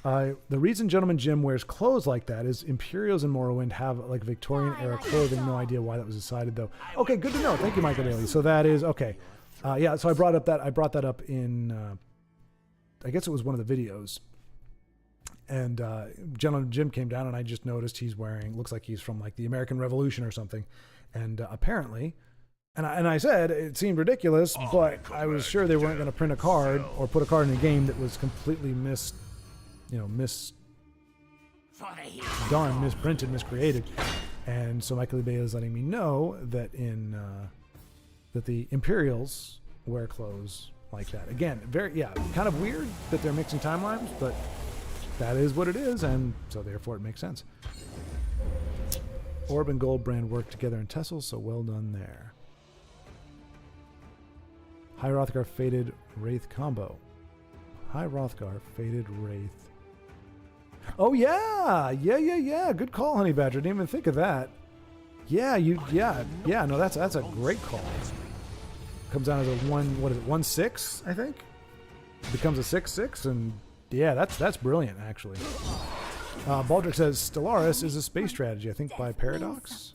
The reason Gentleman Jim wears clothes like that is Imperials and Morrowind have like Victorian era clothing. No idea why that was decided though. Okay, good to know. Thank you, Michael Daly. So that is okay. Yeah, so I brought that up in I guess it was one of the videos. And Gentleman Jim came down and I just noticed he's wearing, looks like he's from like the American Revolution or something. And apparently, and I said it seemed ridiculous, but I was sure they weren't going to print a card or put a card in a game that was completely misprinted, miscreated. And so Michael Bay is letting me know that that the Imperials wear clothes like that. Again, kind of weird that they're mixing timelines, but that is what it is, and so therefore it makes sense. Orb and Goldbrand work together in Tessel, so well done there. High Hrothgar Faded Wraith combo. High Hrothgar Faded Wraith. Oh yeah! Yeah. Good call, Honey Badger. Didn't even think of that. Yeah. No, that's a great call. Comes down as a 1/6, I think? Becomes a 6/6, and yeah, that's brilliant, actually. Baldric says Stellaris is a space strategy, I think, by Paradox.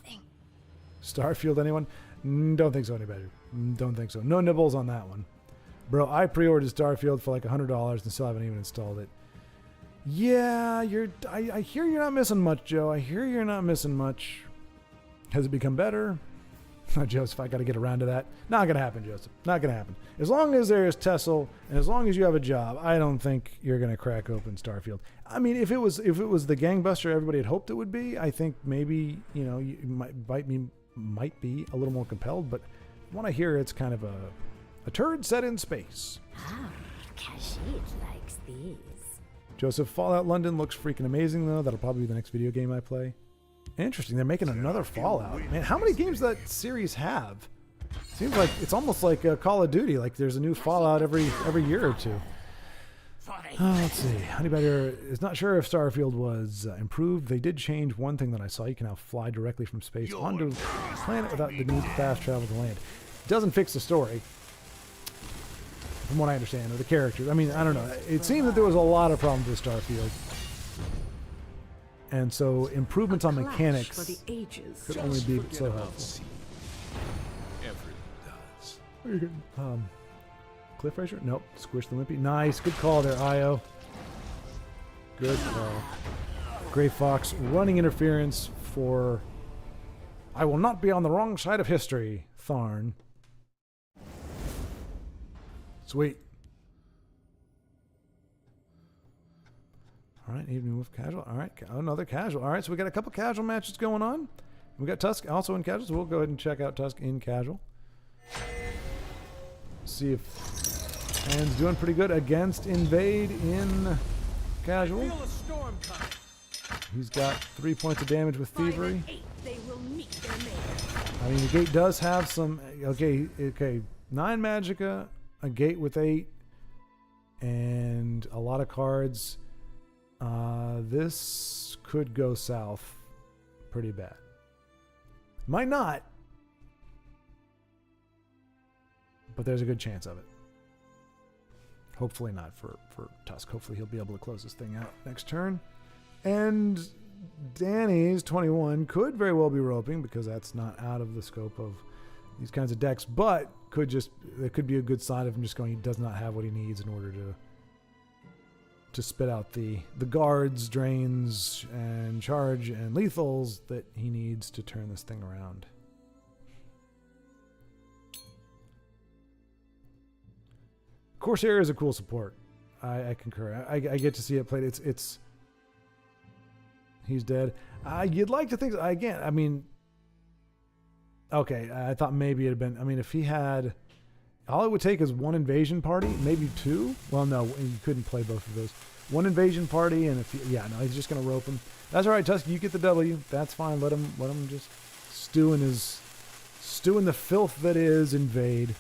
Starfield, anyone? Don't think so, Honey Badger. Don't think so. No nibbles on that one. Bro, I pre-ordered Starfield for like $100 and still haven't even installed it. Yeah, I hear you're not missing much, Joe. I hear you're not missing much. Has it become better? Joseph, I got to get around to that. Not going to happen, Joseph. Not going to happen. As long as there is Tessel and as long as you have a job, I don't think you're going to crack open Starfield. I mean, if it was the gangbuster everybody had hoped it would be, I think maybe, you know, you might be a little more compelled, but from what I hear, it's kind of a turd set in space. Ah, Kashid likes these. Joseph, Fallout London looks freaking amazing, though. That'll probably be the next video game I play. Interesting. They're making another Fallout. Man, how many games does that series have? Seems like it's almost like Call of Duty. Like there's a new Fallout every year or two. Let's see. Honey Badger is not sure if Starfield was improved. They did change one thing that I saw. You can now fly directly from space onto the planet without the need to fast travel to land. It doesn't fix the story, from what I understand, or the characters. I mean, I don't know. It seemed that there was a lot of problems with Starfield. And so improvements on mechanics For the ages. could only be so helpful. Everyone does. Cliff Racer? Nope. Squish the Wimpy. Nice. Good call there, Io. Good call. Gray Fox running interference for I will not be on the wrong side of history, Tharn. Sweet. All right, evening with casual. All right, another casual. All right, so we got a couple casual matches going on. We got Tusk also in casual, so we'll go ahead and check out Tusk in casual. See if Anne's doing pretty good against Invade in casual. He's got 3 points of damage with Thievery. They will meet their maker. I mean, the gate does have some. Okay, 9 Magicka, a gate with 8, and a lot of cards. This could go south pretty bad. Might not, but there's a good chance of it. Hopefully not for Tusk. Hopefully he'll be able to close this thing out next turn. And Danny's 21 could very well be roping because that's not out of the scope of these kinds of decks, but it could be a good sign of him just going, he does not have what he needs in order to spit out the guards, drains, and charge and lethals that he needs to turn this thing around. Corsair is a cool support. I concur. I get to see it played. It's he's dead. You'd like to think again. I mean, okay. I thought maybe it had been. I mean, if he had, all it would take is one invasion party, maybe 2. Well, no, you couldn't play both of those. One invasion party, and no, he's just gonna rope him. That's all right, Tusk. You get the W. That's fine. Let him just stew in the filth that is Invade.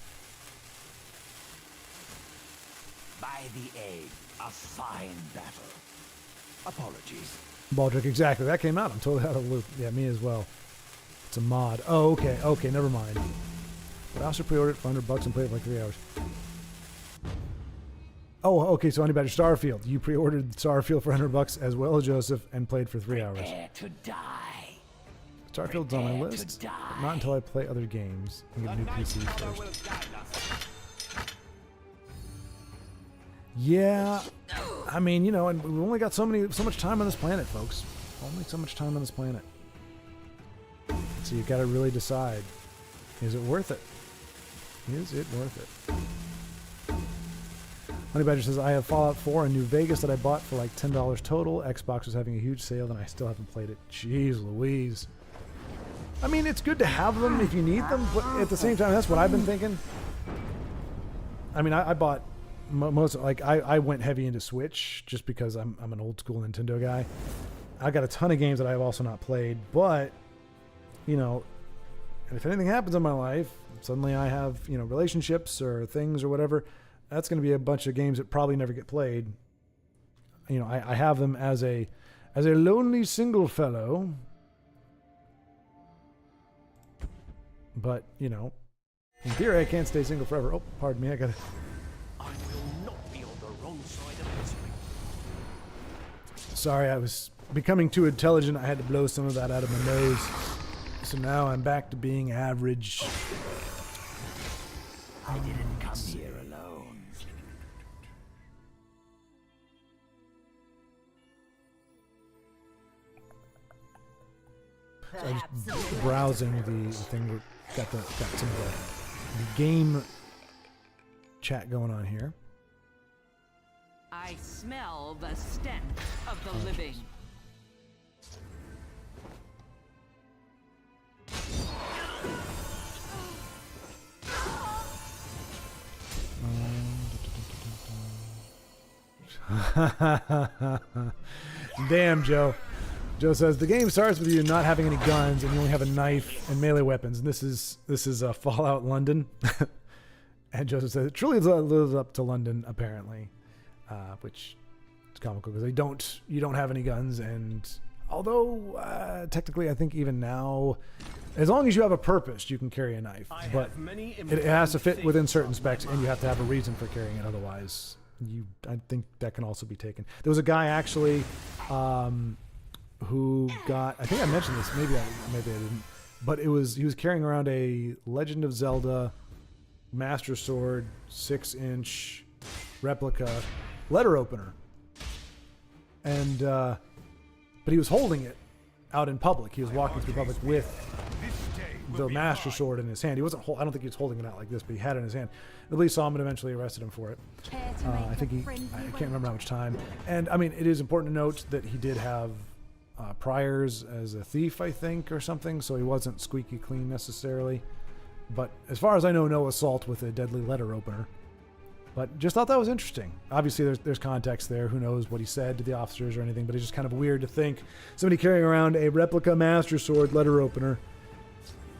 By the egg, a fine battle. Apologies. Baldrick, exactly. That came out. I'm totally out of the loop. Yeah, me as well. It's a mod. Oh, okay. Okay, never mind. But I also pre-ordered it for $100 and played it for like 3 hours. Oh, okay. So Honey Badger Starfield. You pre-ordered Starfield for $100 as well as Joseph and played for 3 hours. Prepare to die. Starfield's on my list, but not until I play other games and get a new PC first. Yeah, I mean, and we've only got so much time on this planet, folks. Only so much time on this planet. So you've got to really decide: is it worth it? Is it worth it? Honey Badger says, I have Fallout 4 in New Vegas that I bought for like $10 total. Xbox was having a huge sale, and I still haven't played it. Jeez Louise. I mean, it's good to have them if you need them, but at the same time, that's what I've been thinking. I mean, I bought most, like, I went heavy into Switch just because I'm an old school Nintendo guy. I got a ton of games that I've also not played, but, if anything happens in my life, suddenly I have, relationships or things or whatever, that's going to be a bunch of games that probably never get played. I have them as a lonely single fellow. But, in theory, I can't stay single forever. Oh, pardon me. I will not be on the wrong side of history. Sorry, I was becoming too intelligent. I had to blow some of that out of my nose. So now I'm back to being average. I didn't come here alone. So I'm just browsing the thing. Got some of the game chat going on here. I smell the stench of the living. Damn, Joe. Joe says the game starts with you not having any guns and you only have a knife and melee weapons. And this is Fallout London. And Joseph says it truly lives up to London, apparently, which is comical because you don't have any guns. And although technically, I think even now, as long as you have a purpose, you can carry a knife. But it has to fit within certain specs, and you have to have a reason for carrying it. Otherwise, I think that can also be taken. There was a guy actually who got, I think I mentioned this, maybe I didn't, but he was carrying around a Legend of Zelda Master Sword 6-inch replica letter opener, and but he was holding it out in public. He was walking through public with the Master Sword in his hand. He wasn't. I don't think he was holding it out like this, but he had it in his hand. The police saw him and eventually arrested him for it. I think I can't remember how much time. And I mean, it is important to note that he did have priors as a thief, I think, or something. So he wasn't squeaky clean necessarily. But as far as I know, no assault with a deadly letter opener. But just thought that was interesting. Obviously, there's context there. Who knows what he said to the officers or anything. But it's just kind of weird to think somebody carrying around a replica Master Sword letter opener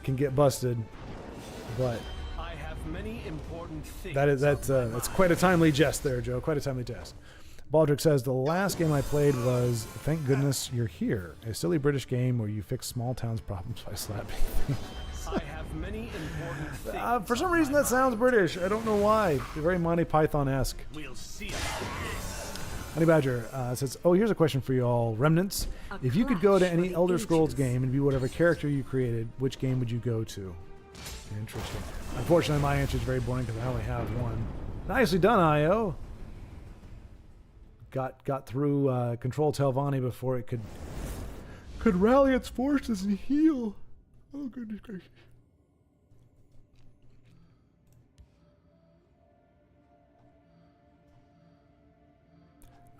can get busted. But I have many important things. That's quite a timely jest there, Joe. Quite a timely jest. Baldrick says the last game I played was Thank Goodness You're Here, a silly British game where you fix small towns' problems by slapping things. I have many important things. For some reason, that sounds British. I don't know why. Very Monty Python-esque. We'll see about this. Honey Badger says, "Oh, here's a question for you all, Remnants. If you could go to any Elder Scrolls game and be whatever character you created, which game would you go to?" Interesting. Unfortunately, my answer is very boring because I only have one. Nicely done, IO. Got through Control Telvanni before it could rally its forces and heal. Oh, goodness gracious.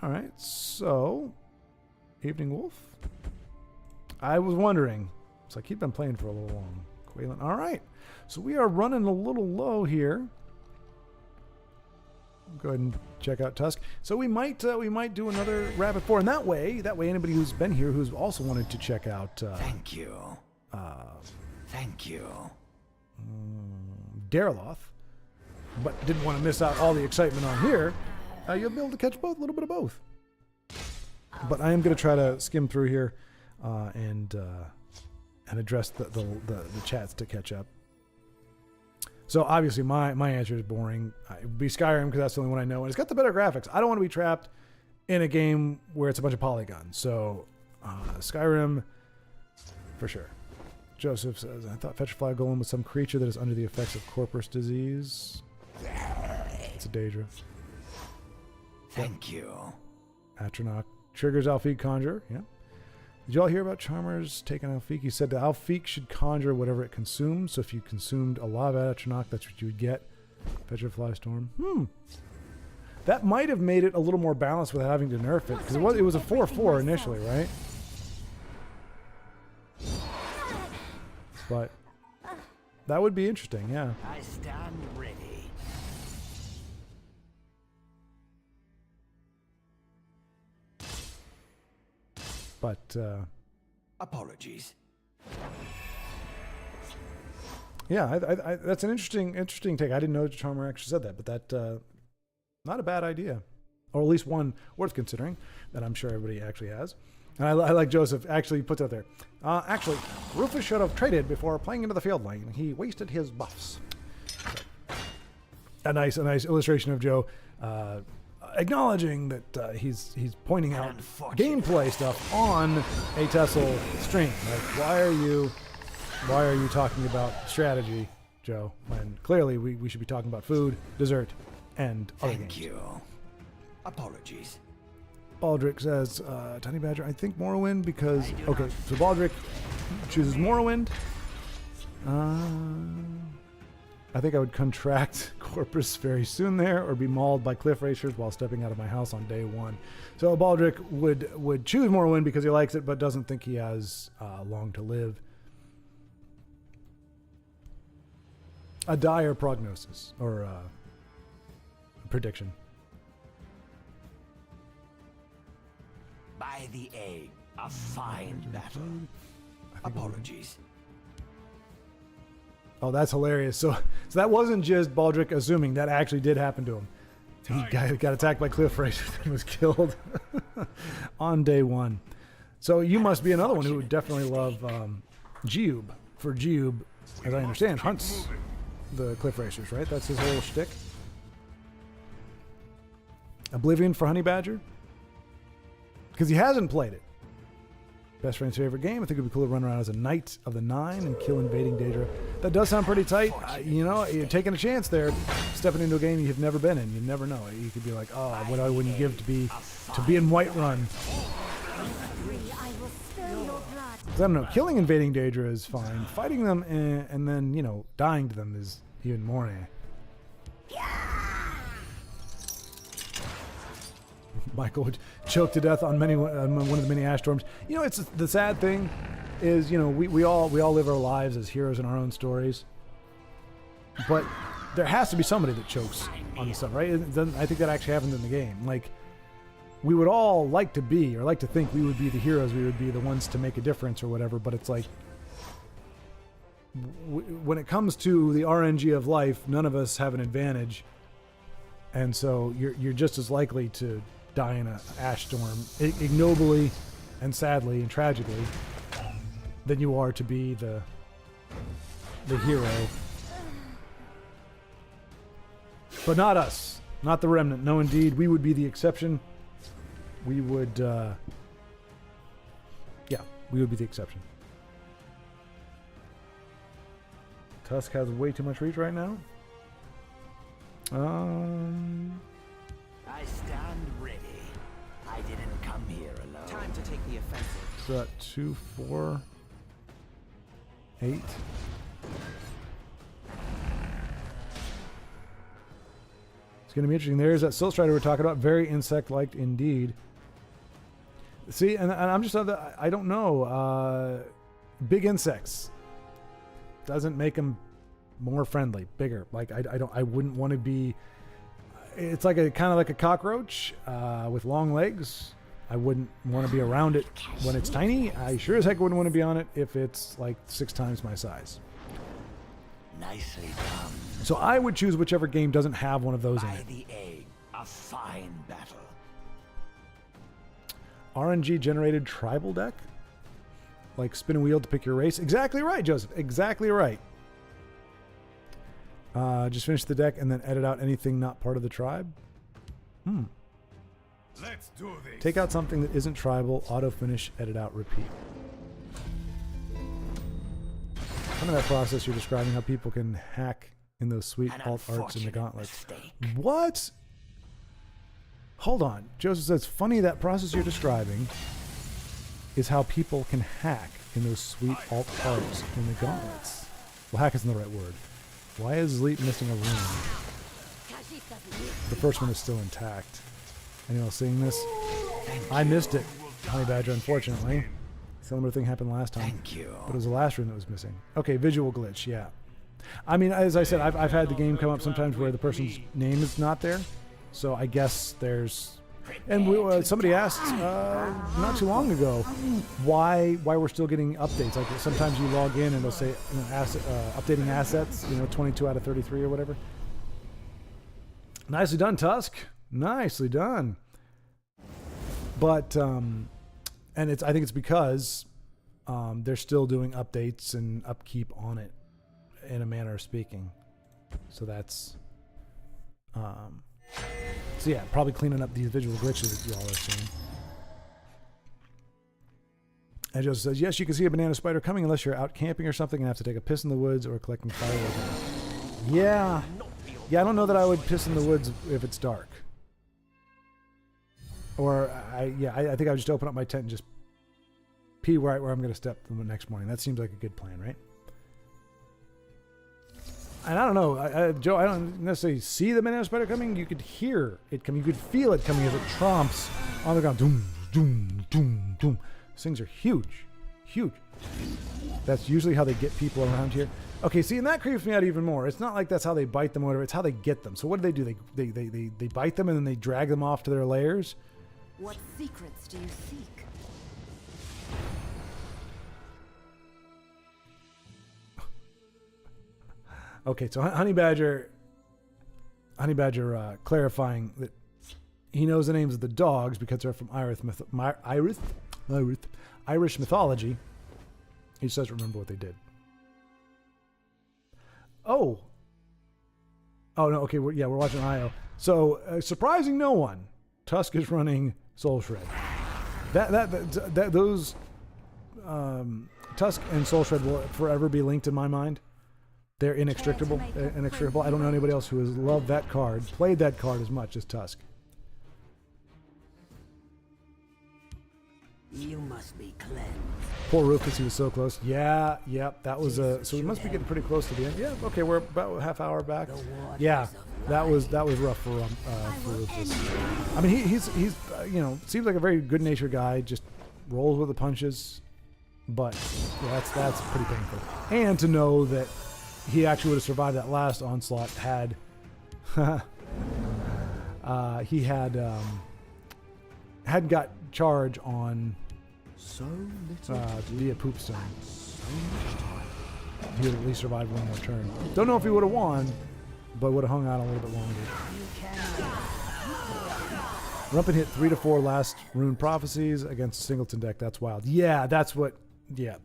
All right, so Evening Wolf. I was wondering. It's like he'd been playing for a little long. Quaylen. All right, so we are running a little low here. Go ahead and check out Tusk. So we might do another Rapid 4, and that way anybody who's been here who's also wanted to check out. Thank you. Thank you. Darloth, but didn't want to miss out all the excitement on here. You'll be able to catch both, a little bit of both. But I am going to try to skim through here and address the chats to catch up. So obviously my answer is boring. It would be Skyrim because that's the only one I know, and it's got the better graphics. I don't want to be trapped in a game where it's a bunch of polygons. So Skyrim for sure. Joseph says, I thought Petrify Golem was some creature that is under the effects of corpus disease. It's a Daedra. Thank you. Atronach triggers Alfiq Conjure. Yeah. Did y'all hear about Charmers taking Alfiq? He said the Alfiq should conjure whatever it consumes. So if you consumed a lot of Atronach, that's what you would get. Petrify Storm. That might have made it a little more balanced without having to nerf it. Because it was a 4/4 initially, right? But that would be interesting, yeah. I stand ready. But Apologies. yeah, I that's an interesting take. I didn't know Charmer actually said that, but that not a bad idea, or at least one worth considering that I'm sure everybody actually has. And I like Joseph actually puts out there. Actually, Rufus should have traded before playing into the field lane. He wasted his buffs. So, a nice illustration of Joe acknowledging that he's pointing out gameplay stuff on a Tessel stream. Like, why are you talking about strategy, Joe? When clearly we should be talking about food, dessert, and other games. Thank you. Apologies. Baldric says, Tiny Badger, I think Morrowind because... Okay, so Baldric chooses Morrowind. I think I would contract Corpus very soon there or be mauled by cliff racers while stepping out of my house on day one. So Baldric would choose Morrowind because he likes it but doesn't think he has long to live. A dire prognosis or a prediction. By the egg, a fine battle. Apologies. Oh, that's hilarious. So that wasn't just Baldric assuming. That actually did happen to him. He got attacked by cliff racers and was killed on day one. So you must be another one who would definitely love Geob. For Geob, as I understand, hunts the cliff racers, right? That's his whole shtick. Oblivion for Honey Badger? Because he hasn't played it. Best friend's favorite game. I think it would be cool to run around as a Knight of the Nine and kill invading Daedra. That does sound pretty tight. You know, you're taking a chance there, stepping into a game you've never been in. You never know. You could be like, oh, what I wouldn't give to be in Whiterun. I will spill your blood. I don't know. Killing invading Daedra is fine. Fighting them and then, you know, dying to them is even more. Michael would choke to death on one of the many ash storms. You know, it's the sad thing is, you know, we all live our lives as heroes in our own stories, but there has to be somebody that chokes on the stuff, right? I think that actually happens in the game. Like, we would all like to be, or like to think we would be the heroes, we would be the ones to make a difference or whatever, but it's like, when it comes to the RNG of life, none of us have an advantage, and so you're just as likely to die in an ash storm ignobly and sadly and tragically than you are to be the hero. But not us, not the remnant. No, indeed, we would be the exception. We would we would be the exception. Tusk has way too much reach right now. I stand ready. I didn't come here alone. Time to take the offensive. So that 2, 4, 8. It's going to be interesting. There's that Silt Strider we're talking about. Very insect-like indeed. See, and I'm just, I don't know. Big insects doesn't make them more friendly, bigger. Like I wouldn't want to be. It's like kind of like a cockroach with long legs. I wouldn't want to be around it when it's tiny. I sure as heck wouldn't want to be on it if it's like 6 times my size. Nicely done. So I would choose whichever game doesn't have one of those in By it. the egg, a fine battle. RNG generated tribal deck? Like spin a wheel to pick your race? Exactly right, Joseph. Exactly right. Just finish the deck and then edit out anything not part of the tribe. Let's do this. Take out something that isn't tribal, auto finish, edit out, repeat. Kind of that process you're describing, how people can hack in those sweet An alt arts in the unfortunate gauntlets. mistake. What? Hold on. Joseph says, funny that process you're describing is how people can hack in those sweet alt arts in the gauntlets. Well, hack isn't the right word. Why is Leap missing a rune? The first one is still intact. Anyone else seeing this? I missed it, Honey Badger, unfortunately. Similar thing happened last time. Thank you. But it was the last rune that was missing. Okay, visual glitch, yeah. I mean, as I said, I've had the game come up sometimes where the person's name is not there. So I guess there's... And somebody asked not too long ago why we're still getting updates. Like sometimes you log in and they'll say, you know, updating assets, 22 out of 33 or whatever. Nicely done, Tusk. Nicely done. But and I think it's because they're still doing updates and upkeep on it, in a manner of speaking. So that's so yeah, probably cleaning up these visual glitches that you all are seeing. And Joseph says, yes, you can see a banana spider coming unless you're out camping or something and have to take a piss in the woods or collecting firewood. Yeah, I don't know that I would piss in the woods if it's dark. Or I think I would just open up my tent and just pee right where I'm going to step the next morning. That seems like a good plan, right? And I don't know, Joe, I don't necessarily see the Banana Spider coming. You could hear it coming. You could feel it coming as it tromps on the ground. Doom, doom, doom, doom. These things are huge. Huge. That's usually how they get people around here. Okay, see, and that creeps me out even more. It's not like that's how they bite them or whatever. It's how they get them. So what do? They bite them and then they drag them off to their lairs? What secrets do you seek? Okay, so Honey Badger clarifying that he knows the names of the dogs because they're from Irish mythology. He just doesn't remember what they did. Oh no, okay, we're watching Io. So, surprising no one, Tusk is running Soul Shred. Those Tusk and Soul Shred will forever be linked in my mind. They're inextricable. I don't know anybody else who has loved that card, played that card as much as Tusk. You must be cleansed. Poor Rufus, he was so close. Yeah, yep, that was so we must be getting pretty close to the end. Yeah, okay, we're about a half hour back. Yeah, that was rough for Rufus. I mean, he's seems like a very good-natured guy, just rolls with the punches, but yeah, that's pretty painful. And to know that he actually would have survived that last onslaught had he hadn't got charge on via Poopstone. He would at least survive one more turn. Don't know if he would have won, but would have hung out a little bit longer. Rumpin hit 3 to 4 last Rune Prophecies against Singleton deck. That's wild. Yeah, that's what. Yeah.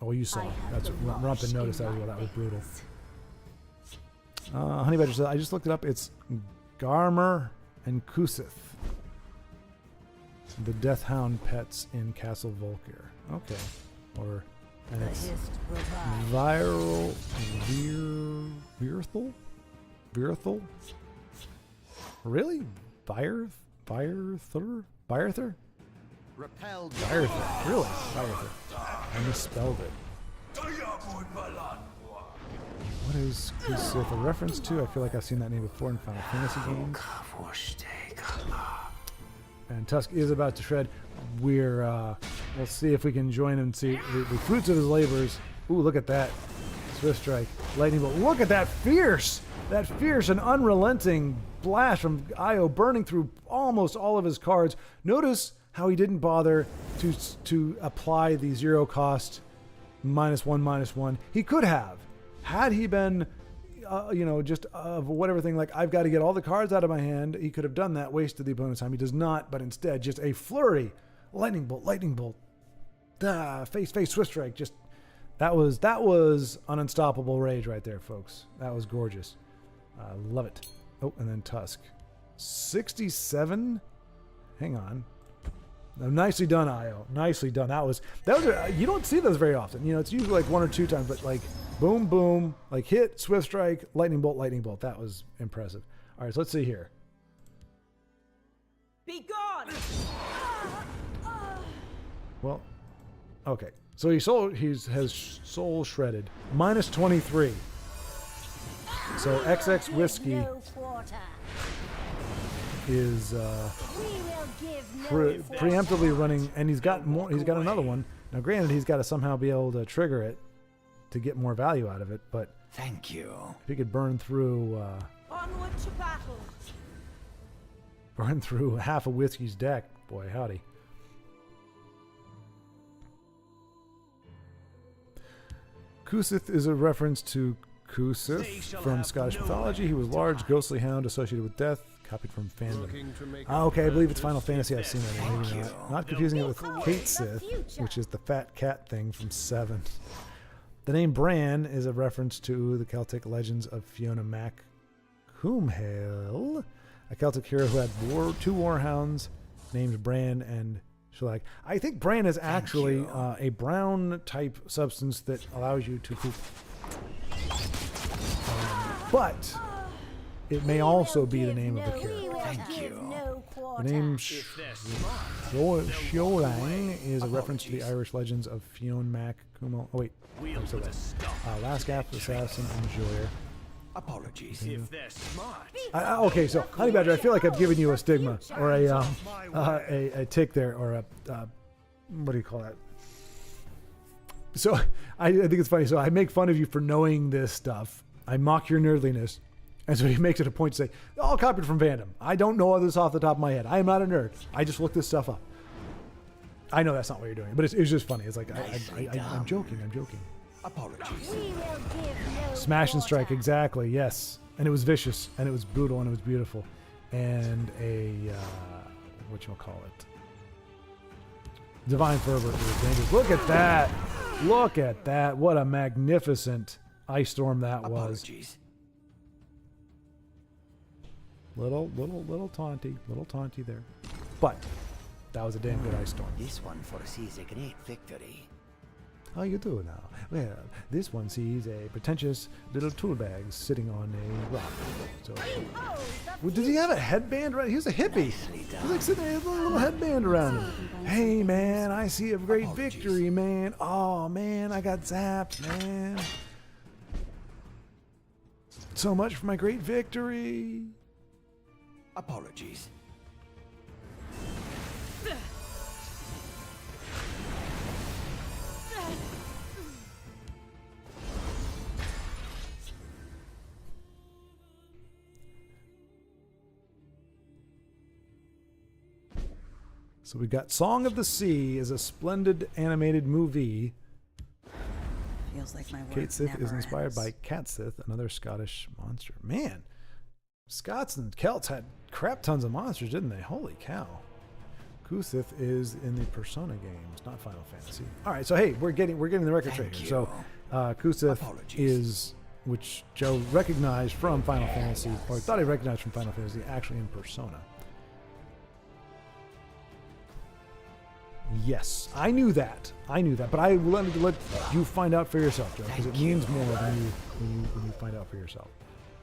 Oh, you saw. That's what Rumpin noticed that as well. That was brutal. Honey Badger said, I just looked it up. It's Garmer and Kusith, the Death Hound pets in Castle Volkir. Okay. And it's Virthel? Really? Virther? Repelled. Virther. Really? Virther. I misspelled it. What is Kusith a reference to? I feel like I've seen that name before in Final Fantasy games. And Tusk is about to shred. We'll see if we can join him and see the fruits of his labors. Ooh, look at that. Swift Strike. Lightning Bolt. Look at that fierce and unrelenting blast from Io burning through almost all of his cards. Notice how he didn't bother to apply the 0 cost -1/-1. He could have. Had he been, just whatever thing, like, I've got to get all the cards out of my hand, he could have done that, wasted the opponent's time. He does not, but instead, just a flurry. Lightning Bolt. Face, Swift Strike. Just, that was an unstoppable rage right there, folks. That was gorgeous. Love it. Oh, and then Tusk. 67? Hang on. Nicely done, Io. Nicely done. That was you don't see those very often. It's usually like 1 or 2 times, but like boom, boom, like hit, Swift Strike, Lightning Bolt. That was impressive. All right, so let's see here. Be gone! Well, okay. So has soul shredded. -23. So XX Whiskey No quarter. is We will give no preemptively running, and he's got more. He's got another one. Now, granted, he's got to somehow be able to trigger it to get more value out of it. But Thank you. if he could burn through Onward to battle. half of Whiskey's deck, boy, howdy. Kusith is a reference to Kusith from Scottish mythology. He was a large, ghostly hound associated with death, copied from fandom. Okay, I believe it's Final Fantasy. I've seen that. Maybe not confusing it with Kate Sith, which is the fat cat thing from 7. The name Bran is a reference to the Celtic legends of Fiona Mac Coomhail, a Celtic hero who had 2 warhounds named Bran and Shelag. I think Bran is actually a brown type substance that allows you to poop. But it may also be the name of the character. Thank you. The name Sholang is a reference to the Irish legends of Fionn Mac Cumhal. Oh wait, We'll put a stop. Lascaf, Assassin, and Joyer. Apologies. If they're smart. Okay, so Honey Badger, I feel like I've given you a stigma or a tick there, or a what do you call that? So I think it's funny. So I make fun of you for knowing this stuff. I mock your nerdliness. And so he makes it a point to say, all copied from Fandom. I don't know all this off the top of my head. I am not a nerd. I just look this stuff up. I know that's not what you're doing, but it's just funny. It's like, I'm joking. I'm joking. Apologies. Smash and Strike, exactly, yes. And it was vicious, and it was brutal, and it was beautiful. And a, whatchamacallit? Divine Fervor was dangerous. Look at that. Look at that. What a magnificent ice storm that was. Apologies. Little taunty there. But that was a damn good ice storm. This one foresees a great victory. How you do now? Well, this one sees a pretentious little tool bag sitting on a rock. So, well, does he have a headband around? He was a hippie. He's like sitting there with a little headband around him. Hey, man, I see a great victory, man. Oh, man, I got zapped, man. So much for my great victory. Apologies. So we got Song of the Sea is a splendid animated movie. Feels like my work Kate Sith never is inspired ends. by Cat Sith, another Scottish monster. Man, Scots and Celts had crap tons of monsters, didn't they? Holy cow. Kusith is in the Persona games, not Final Fantasy. All right, so hey, we're getting the record straight here. So Kusith is, which Joe recognized from Final Fantasy, or thought he recognized from Final Fantasy, actually in Persona. Yes, I knew that, but I will let you find out for yourself, Joe, because it means more when you find out for yourself.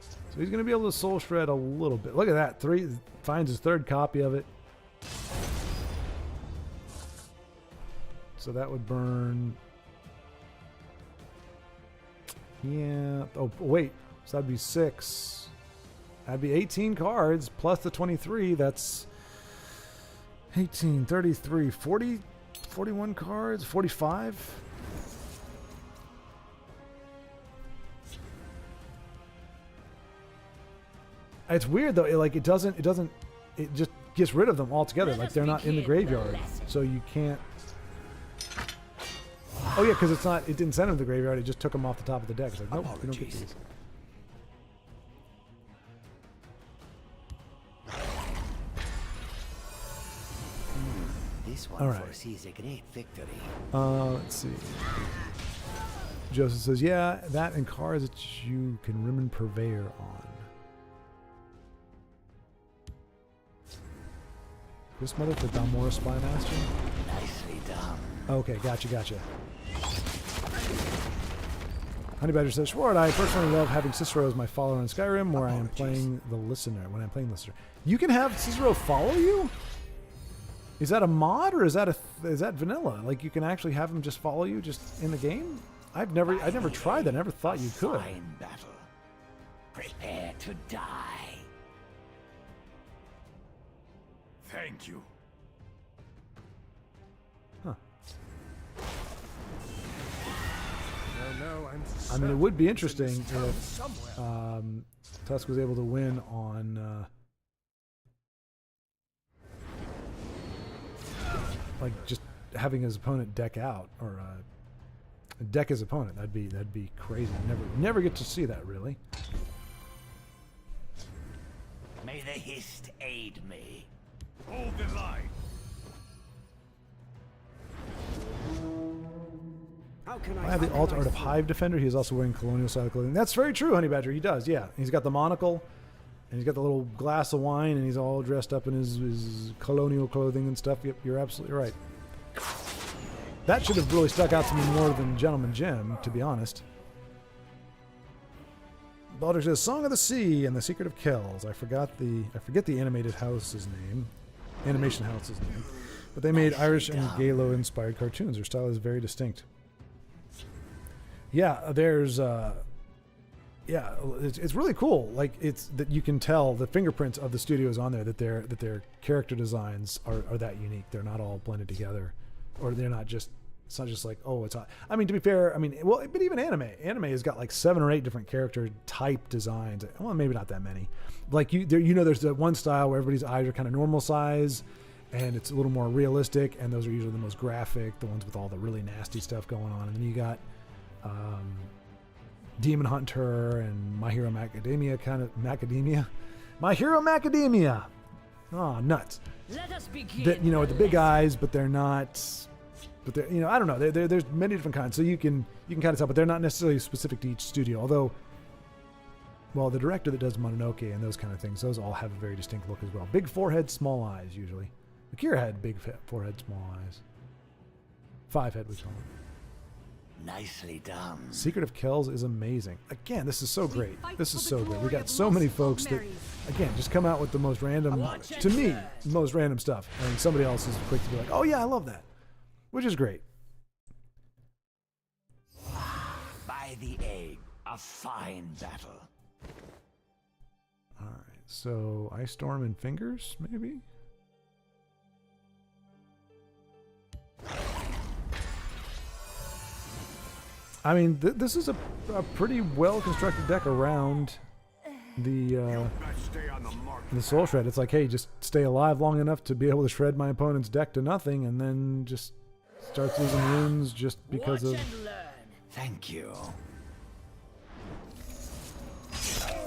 So he's going to be able to soul shred a little bit. Look at that, finds his third copy of it. So that would burn. Yeah. Oh wait, so that'd be 6. That'd be 18 cards plus the 23. That's 18, 33, 40, 41 cards, 45. It's weird though. It just gets rid of them altogether. Like they're not in the graveyard, so you can't. Oh yeah, because it didn't send them to the graveyard. It just took them off the top of the deck. It's like, nope, we don't get these. This one All right. foresees a great victory. Let's see. Joseph says, yeah, that and cards that you can Rimmen Purveyor on. This mother for Dalmora Spymaster? Nicely done. Okay, gotcha. Honey Badger says, Schwart, I personally love having Cicero as my follower in Skyrim where I am playing the listener. When I'm playing listener. You can have Cicero follow you? Is that a mod or is that vanilla? Like you can actually have him just follow you just in the game? I never tried that. I never thought you could. Fine battle. Prepare to die. Thank you. Huh. No, I mean, it would be interesting if somewhere. Tusk was able to win on like just having his opponent deck out or deck his opponent. That'd be crazy. Never get to see that really. May the Hist aid me. Hold the line. I have the alt art of Hive Defender. He is also wearing colonial style clothing. That's very true, Honey Badger. He does, yeah. He's got the monocle, and he's got the little glass of wine, and he's all dressed up in his colonial clothing and stuff. Yep, you're absolutely right. That should have really stuck out to me more than Gentleman Jim, to be honest. Baldric says Song of the Sea and the Secret of Kells. I forget the animated house's name. Animation house's name. But they made Irish and Gaelo inspired cartoons. Their style is very distinct. Yeah, there's it's really cool. Like it's that you can tell the fingerprints of the studios on there that their character designs are that unique. They're not all blended together, or they're not just. It's not just like, oh, it's. I mean, to be fair, I mean, well, but even anime has got like 7 or 8 different character type designs. Well, maybe not that many. Like there's that one style where everybody's eyes are kind of normal size, and it's a little more realistic, and those are usually the most graphic, the ones with all the really nasty stuff going on. And then you got Demon Hunter and My Hero Macadamia My Hero Macadamia. Oh, nuts. Let us begin. That with the big eyes, but they're not. But they're, I don't know. There's many different kinds, so you can kind of tell, but they're not necessarily specific to each studio. Although, well, the director that does Mononoke and those kind of things, those all have a very distinct look as well. Big forehead, small eyes usually. Akira had big forehead, small eyes. 5 head we call it. Nicely done. Secret of Kells is amazing. Again, this is so great. This is so great. We got so many folks that, again, just come out with the most random, to me, most random stuff, and somebody else is quick to be like, oh yeah, I love that. Which is great. By the egg, a fine battle. All right, so Ice Storm and Fingers, maybe? I mean, this is a pretty well-constructed deck around the Soul Shred. It's like, hey, just stay alive long enough to be able to shred my opponent's deck to nothing, and then just starts losing runes just because of... Thank you.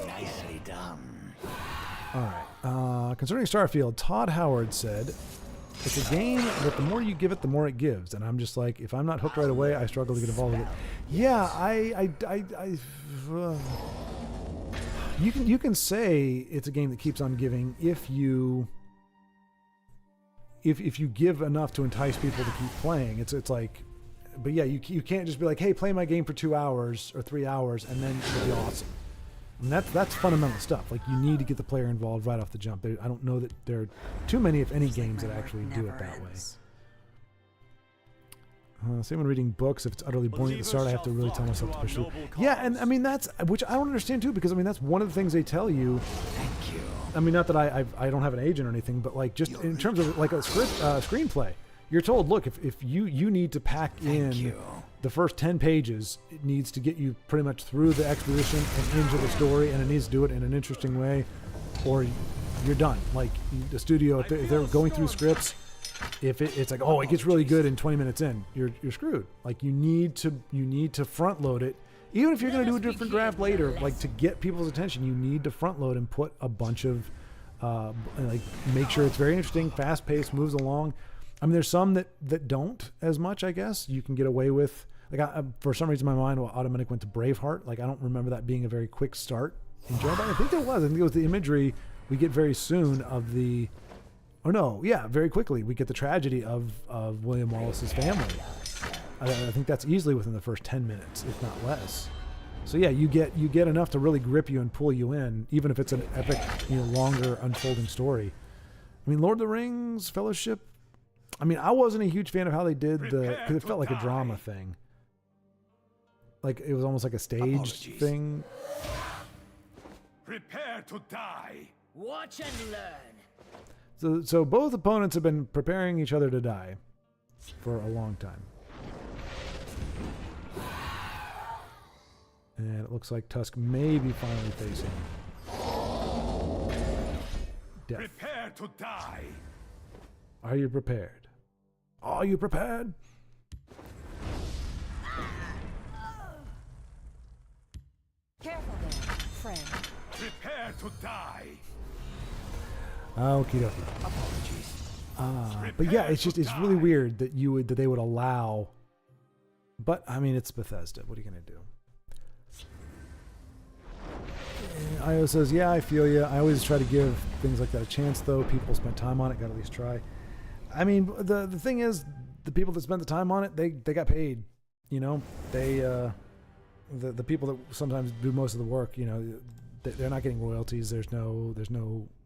Nicely done. All right. Concerning Starfield, Todd Howard said, it's a game that the more you give it, the more it gives. And I'm just like, if I'm not hooked right away, I struggle to get involved with it. Yeah, you can say it's a game that keeps on giving if you give enough to entice people to keep playing. It's like, but yeah, you can't just be like, hey, play my game for 2 hours or 3 hours and then it'll be awesome. And that's fundamental stuff. Like, you need to get the player involved right off the jump. I don't know that there are too many, if any, games that actually do it that way. Same when reading books. If it's utterly boring at the start, I have to really tell myself to push through. Yeah, and I mean, that's, which I don't understand too, because I mean, that's one of the things they tell you. Thank you. I mean, not that I don't have an agent or anything, but like just in terms of like a script, screenplay, you're told, look, if you need to pack in the first 10 pages, it needs to get you pretty much through the exposition and into the story, and it needs to do it in an interesting way, or you're done. Like the studio, if they're going through scripts, if it's like, oh, it gets really good in 20 minutes in, you're screwed. Like you need to front load it. Even if you're going to do a different draft later, like to get people's attention, you need to front load and put a bunch of, like make sure it's very interesting, fast paced, moves along. I mean, there's some that don't as much, I guess. You can get away with, like for some reason in my mind, automatic went to Braveheart. Like I don't remember that being a very quick start in general, but I think there was. I think it was the imagery we get very soon of the, oh no, yeah, very quickly we get the tragedy of William Wallace's family. I think that's easily within the first 10 minutes, if not less. So yeah, you get enough to really grip you and pull you in, even if it's an epic, longer unfolding story. I mean, Lord of the Rings, Fellowship. I mean, I wasn't a huge fan of how they did because it felt like a drama thing. Like it was almost like a staged thing. Prepare to die. Watch and learn. So both opponents have been preparing each other to die for a long time. And it looks like Tusk may be finally facing death. Prepare to die. Are you prepared? Are you prepared? Careful there, friend. Prepare to die. Okie dokie. Apologies. But yeah, it's really weird that they would allow. But I mean, it's Bethesda. What are you gonna do? Io says, yeah, I feel you. I always try to give things like that a chance, though. People spent time on it, gotta at least try. I mean, the thing is, the people that spent the time on it, they got paid. They the people that sometimes do most of the work, you know, they're not getting royalties. There's no,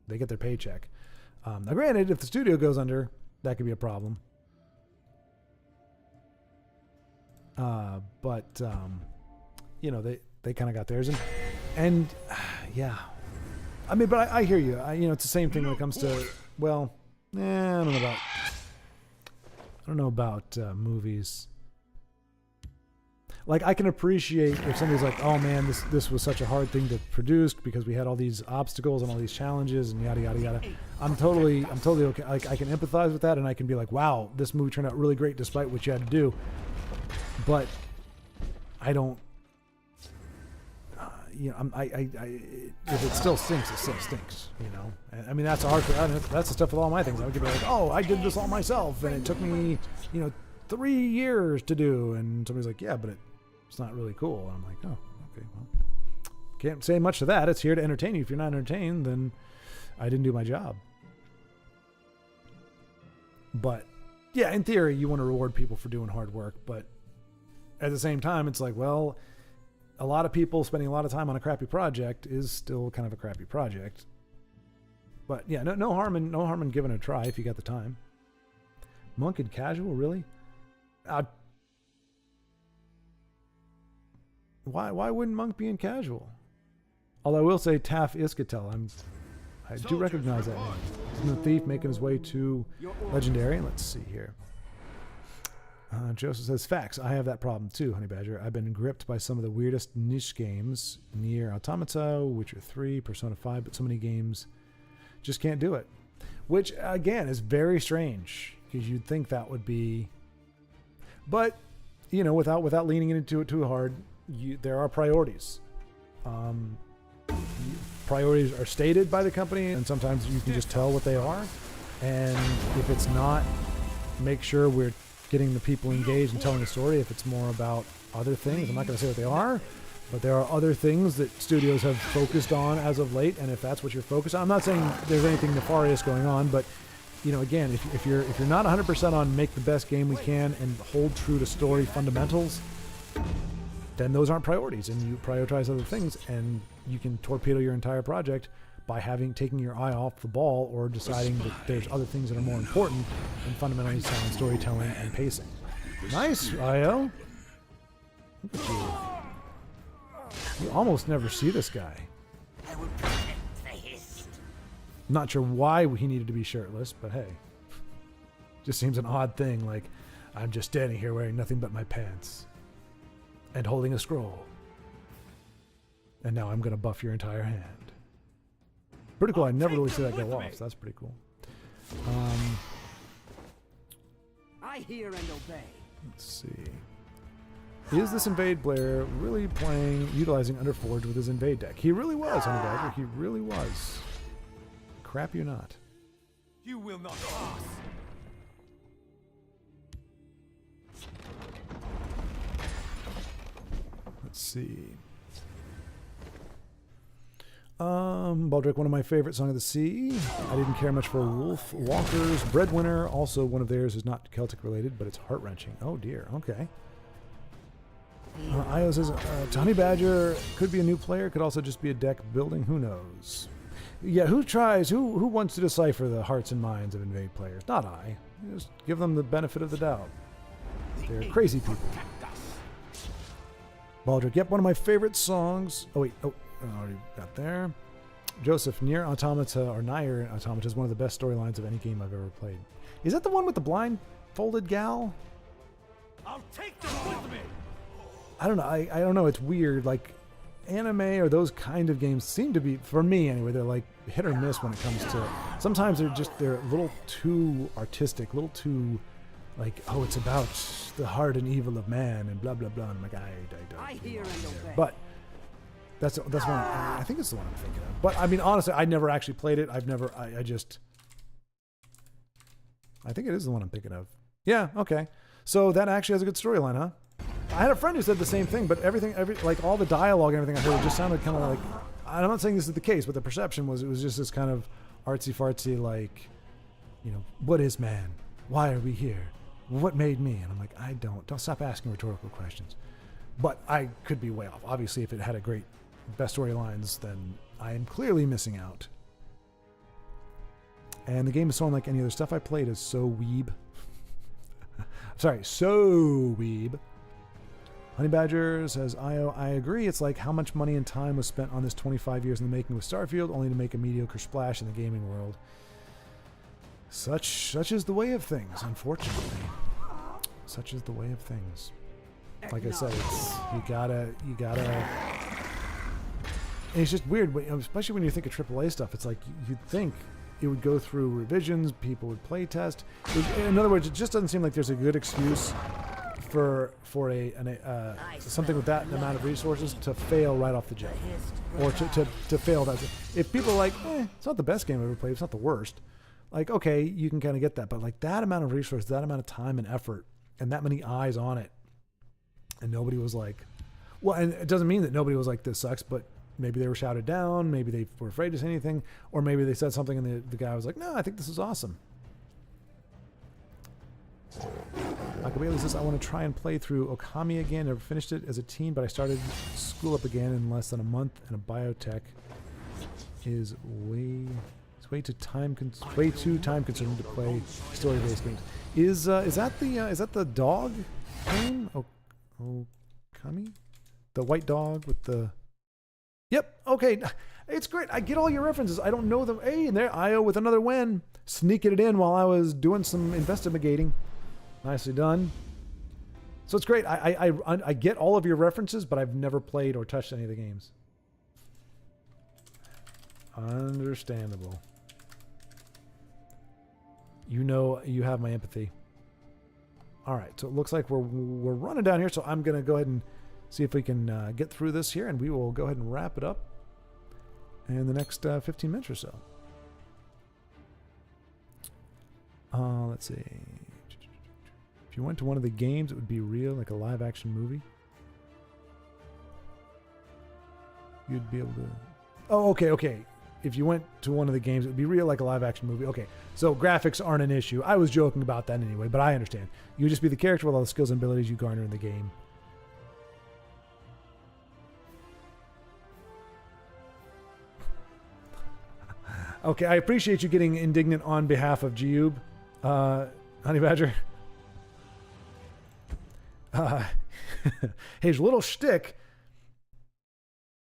they get their paycheck. Now, granted, if the studio goes under, that could be a problem. But you know, they kind of got theirs, and yeah, I mean, but I hear you. You know, it's the same thing when it comes to, well, I don't know about movies. Like, I can appreciate if somebody's like, oh man, this was such a hard thing to produce because we had all these obstacles and all these challenges and yada yada yada. I'm totally okay. Like, I can empathize with that, and I can be like, wow, this movie turned out really great despite what you had to do. But I don't, you know, if it still stinks, it still stinks, you know. And, I mean, that's hard. That's the stuff with all my things. I would be like, oh, I did this all myself, and it took me, you know, 3 years to do. And somebody's like, yeah, but it's not really cool. And I'm like, oh, okay, well, can't say much to that. It's here to entertain you. If you're not entertained, then I didn't do my job. But yeah, in theory, you want to reward people for doing hard work, but at the same time, it's like, well, a lot of people spending a lot of time on a crappy project is still kind of a crappy project. But yeah, no harm in giving it a try if you got the time. Monk and casual, really? Why wouldn't Monk be in casual? Although I will say Taff Iskatel, I do recognize that name. Isn't the thief making his way to legendary? Let's see here. Joseph says, facts. I have that problem too, Honey Badger. I've been gripped by some of the weirdest niche games. Nier Automata, Witcher 3, Persona 5, but so many games just can't do it. Which, again, is very strange, because you'd think that would be... But, you know, without leaning into it too hard, there are priorities. Priorities are stated by the company, and sometimes you can just tell what they are. And if it's not, make sure we're getting the people engaged and telling the story. If it's more about other things, I'm not going to say what they are, but there are other things that studios have focused on as of late, and if that's what you're focused on, I'm not saying there's anything nefarious going on, but you know, again, if you're not 100% on make the best game we can and hold true to story fundamentals, then those aren't priorities, and you prioritize other things, and you can torpedo your entire project by taking your eye off the ball, or deciding that there's other things that are more important than fundamentally sound storytelling and pacing. Nice, Io. Look at you. You almost never see this guy. I will protect the hist. Not sure why he needed to be shirtless, but hey. Just seems an odd thing, like, I'm just standing here wearing nothing but my pants. And holding a scroll. And now I'm going to buff your entire hand. Pretty cool. I never really see that go off, so that's pretty cool. I hear and obey. Let's see. Is this Invade player really utilizing Underforged with his Invade deck? He really was, Honey Badger. He really was. Crap you not. You will not pass. Let's see. Baldrick, one of my favorite Song of the Sea. I didn't care much for Wolf Walker's Breadwinner. Also, one of theirs is not Celtic related, but it's heart-wrenching. Oh dear, okay. Io says, Honey Badger could be a new player, could also just be a deck building, who knows? Yeah, who wants to decipher the hearts and minds of Invade players? Not I. Just give them the benefit of the doubt. They're crazy people. Baldrick, yep, one of my favorite songs. I already got there. Joseph, Nier Automata is one of the best storylines of any game I've ever played. Is that the one with the blindfolded gal? I'll take them with me. I don't know. I don't know. It's weird. Like, anime or those kind of games seem to be, for me anyway, they're like hit or miss when it comes to. Sometimes they're a little too artistic, a little too like, oh, it's about the heart and evil of man and blah blah blah. And I'm like, I don't. I hear and obey. But that's one. I think it's the one I'm thinking of. But I mean, honestly, I never actually played it. I think it is the one I'm thinking of. Yeah. Okay. So that actually has a good storyline, huh? I had a friend who said the same thing, but like all the dialogue and everything I heard just sounded kind of like. I'm not saying this is the case, but the perception was it was just this kind of artsy fartsy, like, you know, what is man? Why are we here? What made me? And I'm like, don't stop asking rhetorical questions. But I could be way off. Obviously, if it had a great best storylines, then I am clearly missing out. And the game is so unlike any other stuff I played. Is so weeb. Sorry, so weeb. Honey Badger says, I agree. It's like how much money and time was spent on this 25 years in the making with Starfield, only to make a mediocre splash in the gaming world. Such is the way of things, unfortunately. Such is the way of things. Like I said, you gotta. And it's just weird, especially when you think of AAA stuff. It's like you'd think it would go through revisions, people would play test. In other words, it just doesn't seem like there's a good excuse for something with that amount of resources to fail right off the jump, or to fail that. If people are like, it's not the best game I've ever played, it's not the worst. Like, okay, you can kind of get that, but like that amount of resources, that amount of time and effort, and that many eyes on it, and nobody was like, well, and it doesn't mean that nobody was like, this sucks, but maybe they were shouted down, maybe they were afraid to say anything, or maybe they said something and the guy was like, no, I think this is awesome. Michael Bailey says, I want to try and play through Okami again. Never finished it as a teen, but I started school up again in less than a month, and a biotech is way too time consuming to play story-based games. Is that the dog game? Okami? The white dog with the... Yep, okay. It's great. I get all your references. I don't know them. Hey, and there, IO with another win. Sneaking it in while I was doing some investigating. Nicely done. So it's great. I get all of your references, but I've never played or touched any of the games. Understandable. You know, you have my empathy. All right, so it looks like we're running down here, so I'm going to go ahead and see if we can get through this here, and we will go ahead and wrap it up in the next 15 minutes or so. Let's see. If you went to one of the games, it would be real, like a live-action movie. You'd be able to... Oh, okay. If you went to one of the games, it would be real, like a live-action movie. Okay, so graphics aren't an issue. I was joking about that anyway, but I understand. You would just be the character with all the skills and abilities you garner in the game. Okay, I appreciate you getting indignant on behalf of Geube, Honey Badger. His little shtick.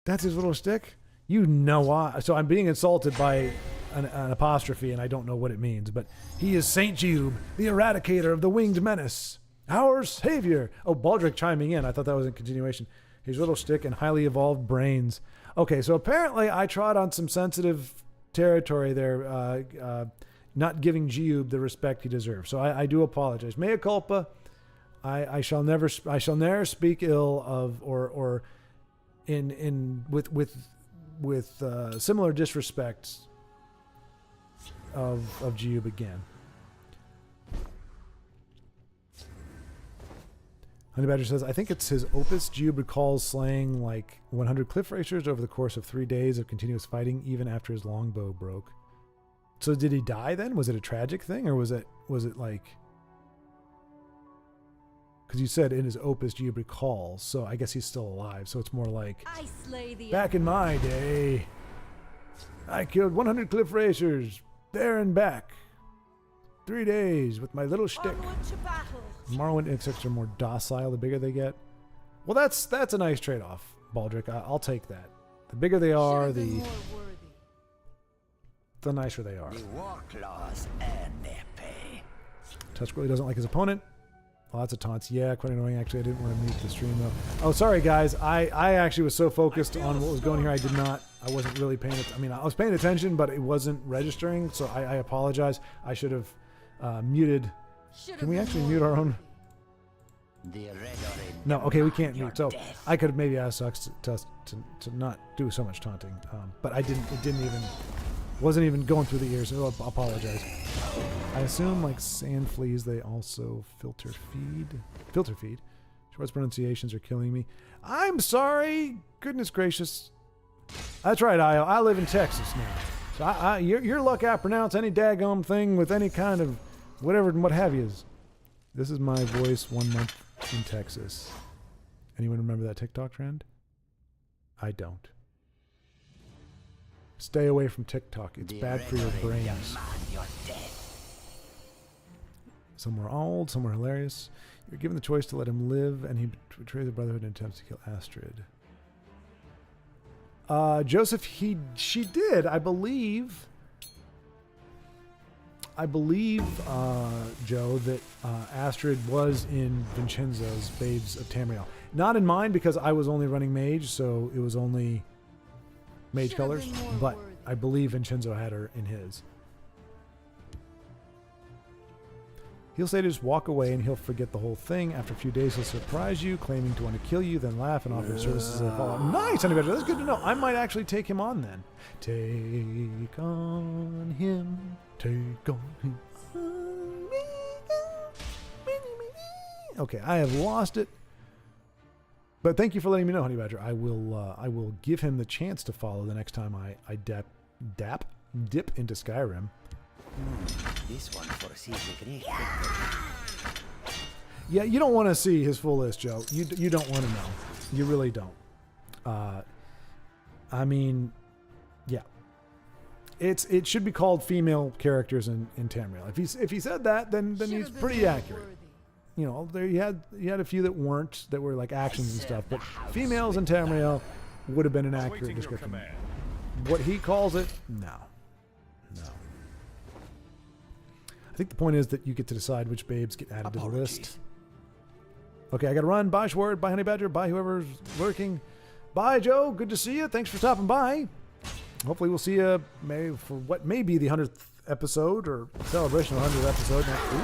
That's his little shtick? You know why. So I'm being insulted by an apostrophe, and I don't know what it means, but he is Saint Geube, the eradicator of the winged menace. Our savior. Oh, Baldric chiming in. I thought that was a continuation. His little shtick and highly evolved brains. Okay, so apparently I trod on some sensitive territory there, not giving Geube the respect he deserves. So I do apologize. Mea culpa. I shall never speak ill of or with similar disrespect of Geube again. Honey Badger says, I think it's his opus. Geube recalls slaying like 100 cliff racers over the course of 3 days of continuous fighting, even after his longbow broke. So did he die then? Was it a tragic thing, or was it like... Because you said in his opus Geube recalls, so I guess he's still alive. So it's more like, I slay the back in my day, I killed 100 cliff racers, there and back. 3 days with my little shtick. onward to battle. Morrowind insects are more docile the bigger they get. Well, that's a nice trade-off, Baldric. I'll take that. The bigger they are, the nicer they are. The war claws earn their pay. Tusk really doesn't like his opponent. Lots of taunts. Yeah, quite annoying. Actually, I didn't want to mute the stream though. Oh, sorry guys. I actually was so focused on what was going here, I wasn't really paying attention. I mean, I was paying attention, but it wasn't registering, so I apologize. I should have muted. Can we actually mute our own? No, okay, we can't mute. So I could have maybe asked Sucks to not do so much taunting, but I didn't. It didn't even. Wasn't even going through the ears, so I apologize. I assume, like sand fleas, they also filter feed. Schwartz pronunciations are killing me. I'm sorry. Goodness gracious. That's right, I live in Texas now. So you're lucky I pronounce any daggum thing with any kind of whatever and what have yous. This is my voice 1 month in Texas. Anyone remember that TikTok trend? I don't. Stay away from TikTok. It's bad for your brains. Some were old, some were hilarious. You're given the choice to let him live, and he betrays the Brotherhood and attempts to kill Astrid. Joseph, she did, I believe. Joe, that Astrid was in Vincenzo's Babes of Tamriel. Not in mine because I was only running mage, so it was only mage colors. But I believe Vincenzo had her in his. He'll say to just walk away and he'll forget the whole thing. After a few days, he'll surprise you, claiming to want to kill you, then laugh and offer services that follow. Nice, Honey Badger. That's good to know. I might actually take him on then. Take on him. Take on him. Okay, I have lost it. But thank you for letting me know, Honey Badger. I will give him the chance to follow the next time I dip into Skyrim. This one foresees a great Yeah, you don't want to see his full list, Joe. You don't want to know. You really don't. I mean, yeah. It should be called female characters in Tamriel. If he said that, then he's pretty accurate. You know, there you had a few that weren't, that were like actions and stuff, but females in Tamriel would have been an accurate description. What he calls it, no. I think the point is that you get to decide which babes get added to the list. Okay, I gotta run. Bye, Schwart. Bye, Honey Badger. Bye, whoever's lurking. Bye, Joe. Good to see you. Thanks for stopping by. Hopefully we'll see you maybe for what may be the 100th episode or celebration of the 100th episode next week.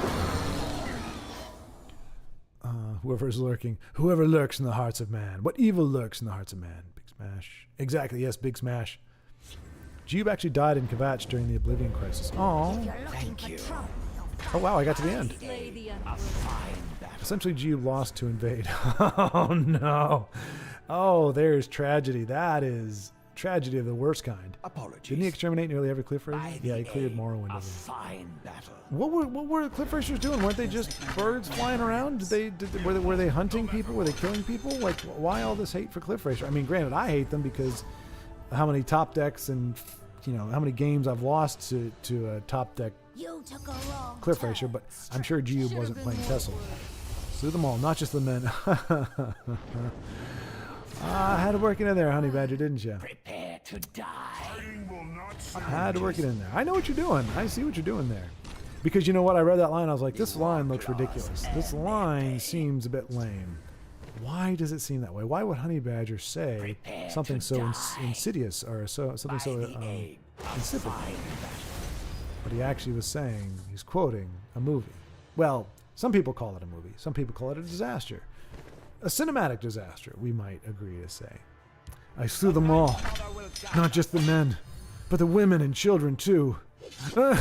Whoever's lurking. Whoever lurks in the hearts of man. What evil lurks in the hearts of man? Big Smash. Exactly, yes, Big Smash. Jube actually died in Kvatch during the Oblivion Crisis. Oh, Thank you. oh wow, I got to the end. Essentially, Jube lost to invade. Oh no. Oh, there's tragedy. That is tragedy of the worst kind. Apologies. Didn't he exterminate nearly every cliff racer? Yeah, he cleared Morrowind. A fine battle. What were the cliff racers doing? Weren't they just birds flying around? Were they hunting people? Were they killing people? Like, why all this hate for cliff racer? I mean, granted, I hate them because how many top decks and how many games I've lost to a top deck cliff racer, but I'm sure Jube wasn't playing Tessel. Slew them all, not just the men. Had to work it in there, Honey Badger, didn't you? Prepare to die. Had to work it in there. I know what you're doing. I see what you're doing there. Because you know what? I read that line. I was like, this line looks ridiculous. This line seems a bit lame. Why does it seem that way? Why would Honey Badger say something so insidious or something so insipid? But he actually was saying, he's quoting a movie. Well, some people call it a movie. Some people call it a disaster. A cinematic disaster, we might agree to say. I slew them all. Not just the men, but the women and children too. But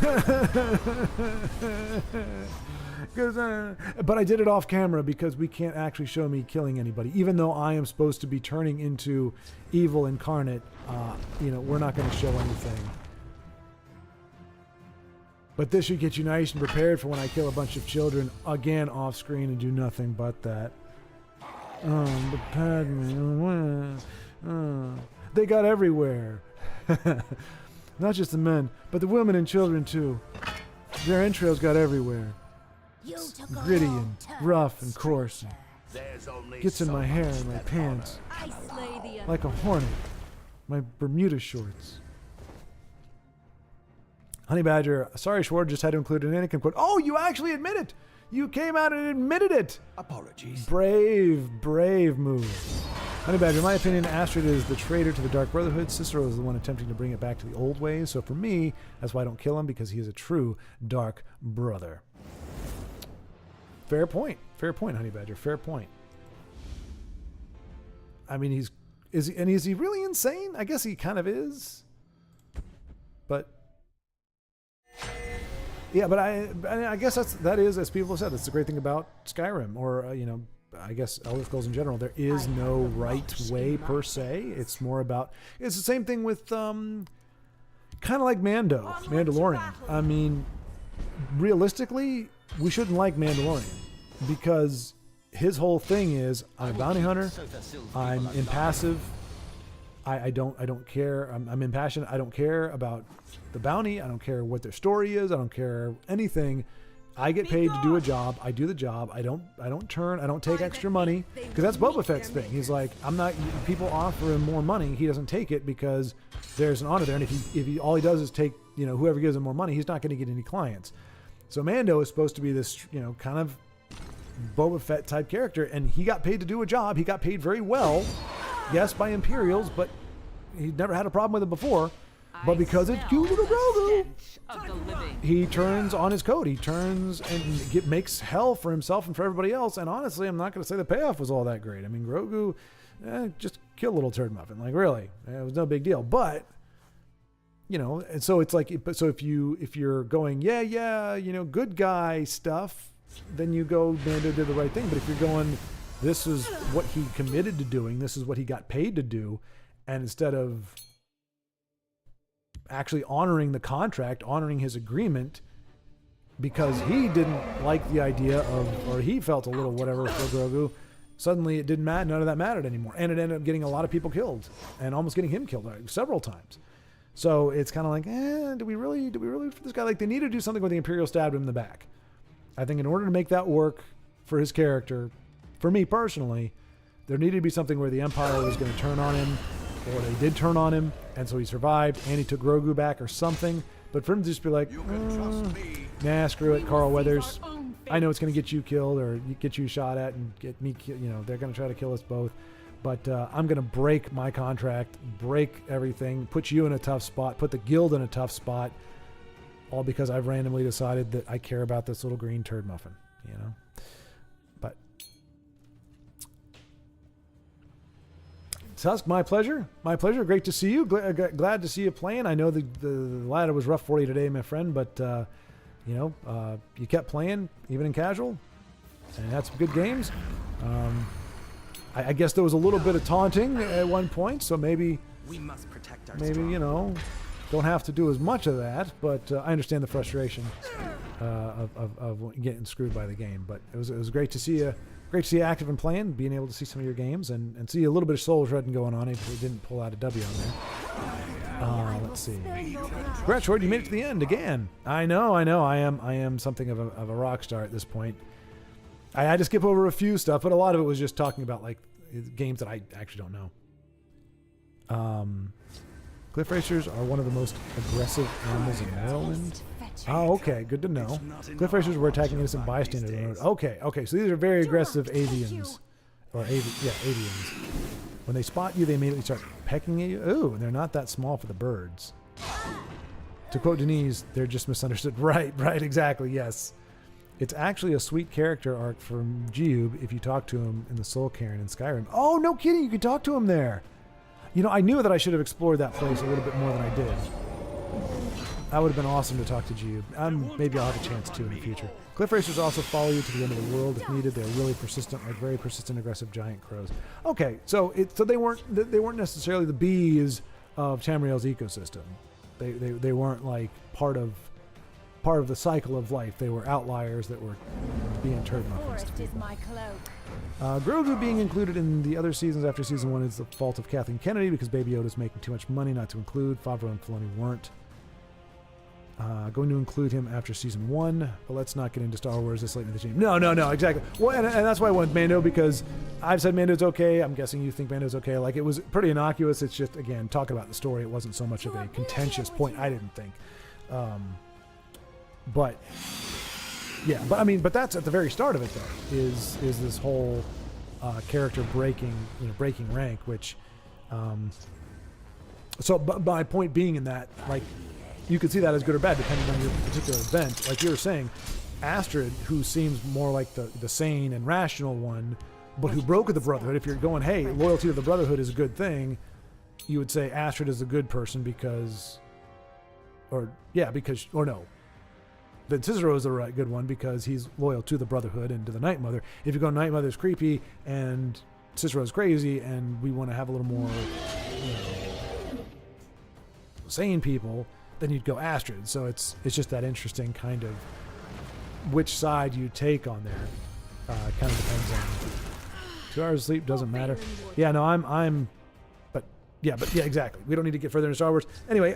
I did it off camera because we can't actually show me killing anybody. Even though I am supposed to be turning into evil incarnate, we're not going to show anything. But this should get you nice and prepared for when I kill a bunch of children again off screen and do nothing but that. But Padme, they got everywhere. Not just the men, but the women and children too. Their entrails got everywhere. Gritty and rough and coarse. And gets in my hair and my pants. Like a hornet. My Bermuda shorts. Honey Badger, sorry Schwartz, just had to include an Anakin quote. Oh, you actually admit it! You came out and admitted it! Apologies. Brave move. Honey Badger, in my opinion, Astrid is the traitor to the Dark Brotherhood. Cicero is the one attempting to bring it back to the old ways. So for me, that's why I don't kill him, because he is a true Dark Brother. Fair point. Fair point, Honey Badger. Fair point. I mean, is he really insane? I guess he kind of is. But yeah, but I guess that is, as people have said, that's the great thing about Skyrim, or I guess Elder Scrolls in general. There is no right way per se. It's more about, it's the same thing with kind of like Mandalorian. I mean, realistically, we shouldn't like Mandalorian because his whole thing is, I'm a bounty hunter. I'm impassive. I don't care. I'm impassioned. I don't care about the bounty. I don't care what their story is. I don't care anything. I get paid to do a job. I do the job. I don't turn. I don't take extra money, because that's Boba Fett's thing. He's like, I'm not. People offer him more money. He doesn't take it because there's an honor there. And if he all he does is take, whoever gives him more money, he's not going to get any clients. So Mando is supposed to be this, kind of Boba Fett type character, and he got paid to do a job. He got paid very well, yes, by Imperials, but he'd never had a problem with it before. But because it's cute little Grogu, he turns on his code. He turns and makes hell for himself and for everybody else. And honestly, I'm not going to say the payoff was all that great. I mean, Grogu just killed little turd muffin. Like, really, it was no big deal. But and so it's like, so if you're going, good guy stuff, then you go, Mando did the right thing. But if you're going, this is what he committed to doing, this is what he got paid to do, and instead of actually honoring the contract, honoring his agreement, because he didn't like the idea of, or he felt a little whatever for Grogu, suddenly it didn't matter. None of that mattered anymore. And it ended up getting a lot of people killed, and almost getting him killed several times. So it's kind of like, do we really for this guy? Like, they need to do something where the Imperial stabbed him in the back. I think in order to make that work for his character, for me personally, there needed to be something where the Empire was going to turn on him, or they did turn on him, and so he survived, and he took Grogu back or something. But for him to just be like, nah, screw it, Carl Weathers. I know it's going to get you killed or get you shot at and get me killed. They're going to try to kill us both. But I'm going to break my contract, break everything, put you in a tough spot, put the guild in a tough spot, all because I've randomly decided that I care about this little green turd muffin, But Tusk, my pleasure. My pleasure. Great to see you. Glad to see you playing. I know the ladder was rough for you today, my friend, but you kept playing even in casual, and had some good games. I guess there was a little bit of taunting at one point, so maybe We must protect our don't have to do as much of that. But I understand the frustration of getting screwed by the game. But it was great to see you. Great to see you active and playing, being able to see some of your games and see a little bit of soul shredding going on, if we didn't pull out a W on there. Let's see. Congrats, Troy, you made it to the end again. I know. I am something of a rock star at this point. I had to skip over a few stuff, but a lot of it was just talking about like games that I actually don't know. Cliff racers are one of the most aggressive animals in Maryland. Oh, okay, good to know. Cliff racers were attacking innocent bystanders. Okay, so these are very aggressive avians. Avians. When they spot you, they immediately start pecking at you. Ooh, they're not that small for the birds. To quote Denise, they're just misunderstood. Right, exactly, yes. It's actually a sweet character arc from Geob if you talk to him in the Soul Cairn in Skyrim. Oh, no kidding, you can talk to him there. I knew that I should have explored that place a little bit more than I did. That would have been awesome to talk to Geob. Maybe I'll have a chance to in the future. Cliff racers also follow you to the end of the world if needed. They're really persistent, like very persistent, aggressive giant crows. Okay, so they weren't necessarily the bees of Tamriel's ecosystem. They weren't like part of the cycle of life. They were outliers that were being turd muffins to people. Grogu being included in the other seasons after season 1 is the fault of Kathleen Kennedy because Baby Yoda's making too much money not to include. Favreau and Filoni weren't. Going to include him after season 1, but let's not get into Star Wars this late in the game. No, exactly. Well, and that's why I went Mando, because I've said Mando's okay. I'm guessing you think Mando's okay. Like, it was pretty innocuous. It's just, again, talking about the story. It wasn't so much of a contentious point, I didn't think. But that's at the very start of it, though, is this whole character breaking rank, which, but my point being in that, like, you could see that as good or bad depending on your particular event. Like you were saying, Astrid, who seems more like the sane and rational one, but who broke with the Brotherhood. If you're going, hey, loyalty to the Brotherhood is a good thing, you would say Astrid is a good person then Cicero is the right good one because he's loyal to the Brotherhood and to the Night Mother. If you go Night Mother's creepy and Cicero's crazy and we want to have a little more sane people, then you'd go Astrid. So it's just that interesting kind of which side you take on there. Kind of depends on 2 hours of sleep doesn't matter. Yeah, no, but yeah, exactly. We don't need to get further into Star Wars. Anyway,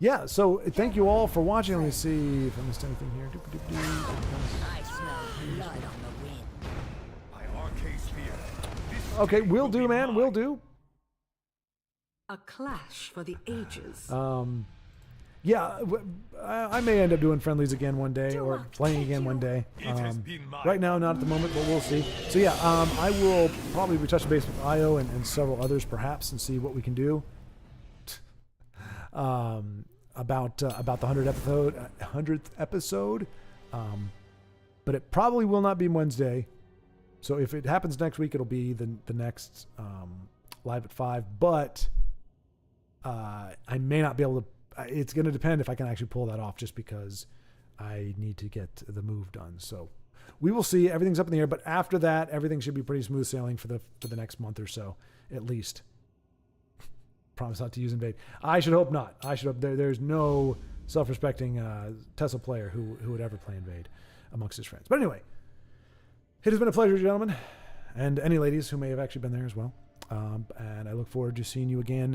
yeah. So thank you all for watching. Let me see if I missed anything here. I smell blood on the wind. My arcade sphere. This Okay, state will do, be man. mine. Will do. A clash for the ages. Yeah, I may end up doing friendlies again one day or playing again one day. It has been my Right now, not at the moment, but we'll see. So yeah, I will probably be touching base with Io and several others perhaps and see what we can do about the 100th episode. But it probably will not be Wednesday. So if it happens next week, it'll be the next live at 5. But I may not be able to. It's going to depend if I can actually pull that off, just because I need to get the move done. So we will see. Everything's up in the air, but after that, everything should be pretty smooth sailing for the next month or so, at least. Promise not to use invade. I should hope not. I should hope there's no self-respecting Tesla player who would ever play invade amongst his friends. But anyway, it has been a pleasure, gentlemen, and any ladies who may have actually been there as well. And I look forward to seeing you again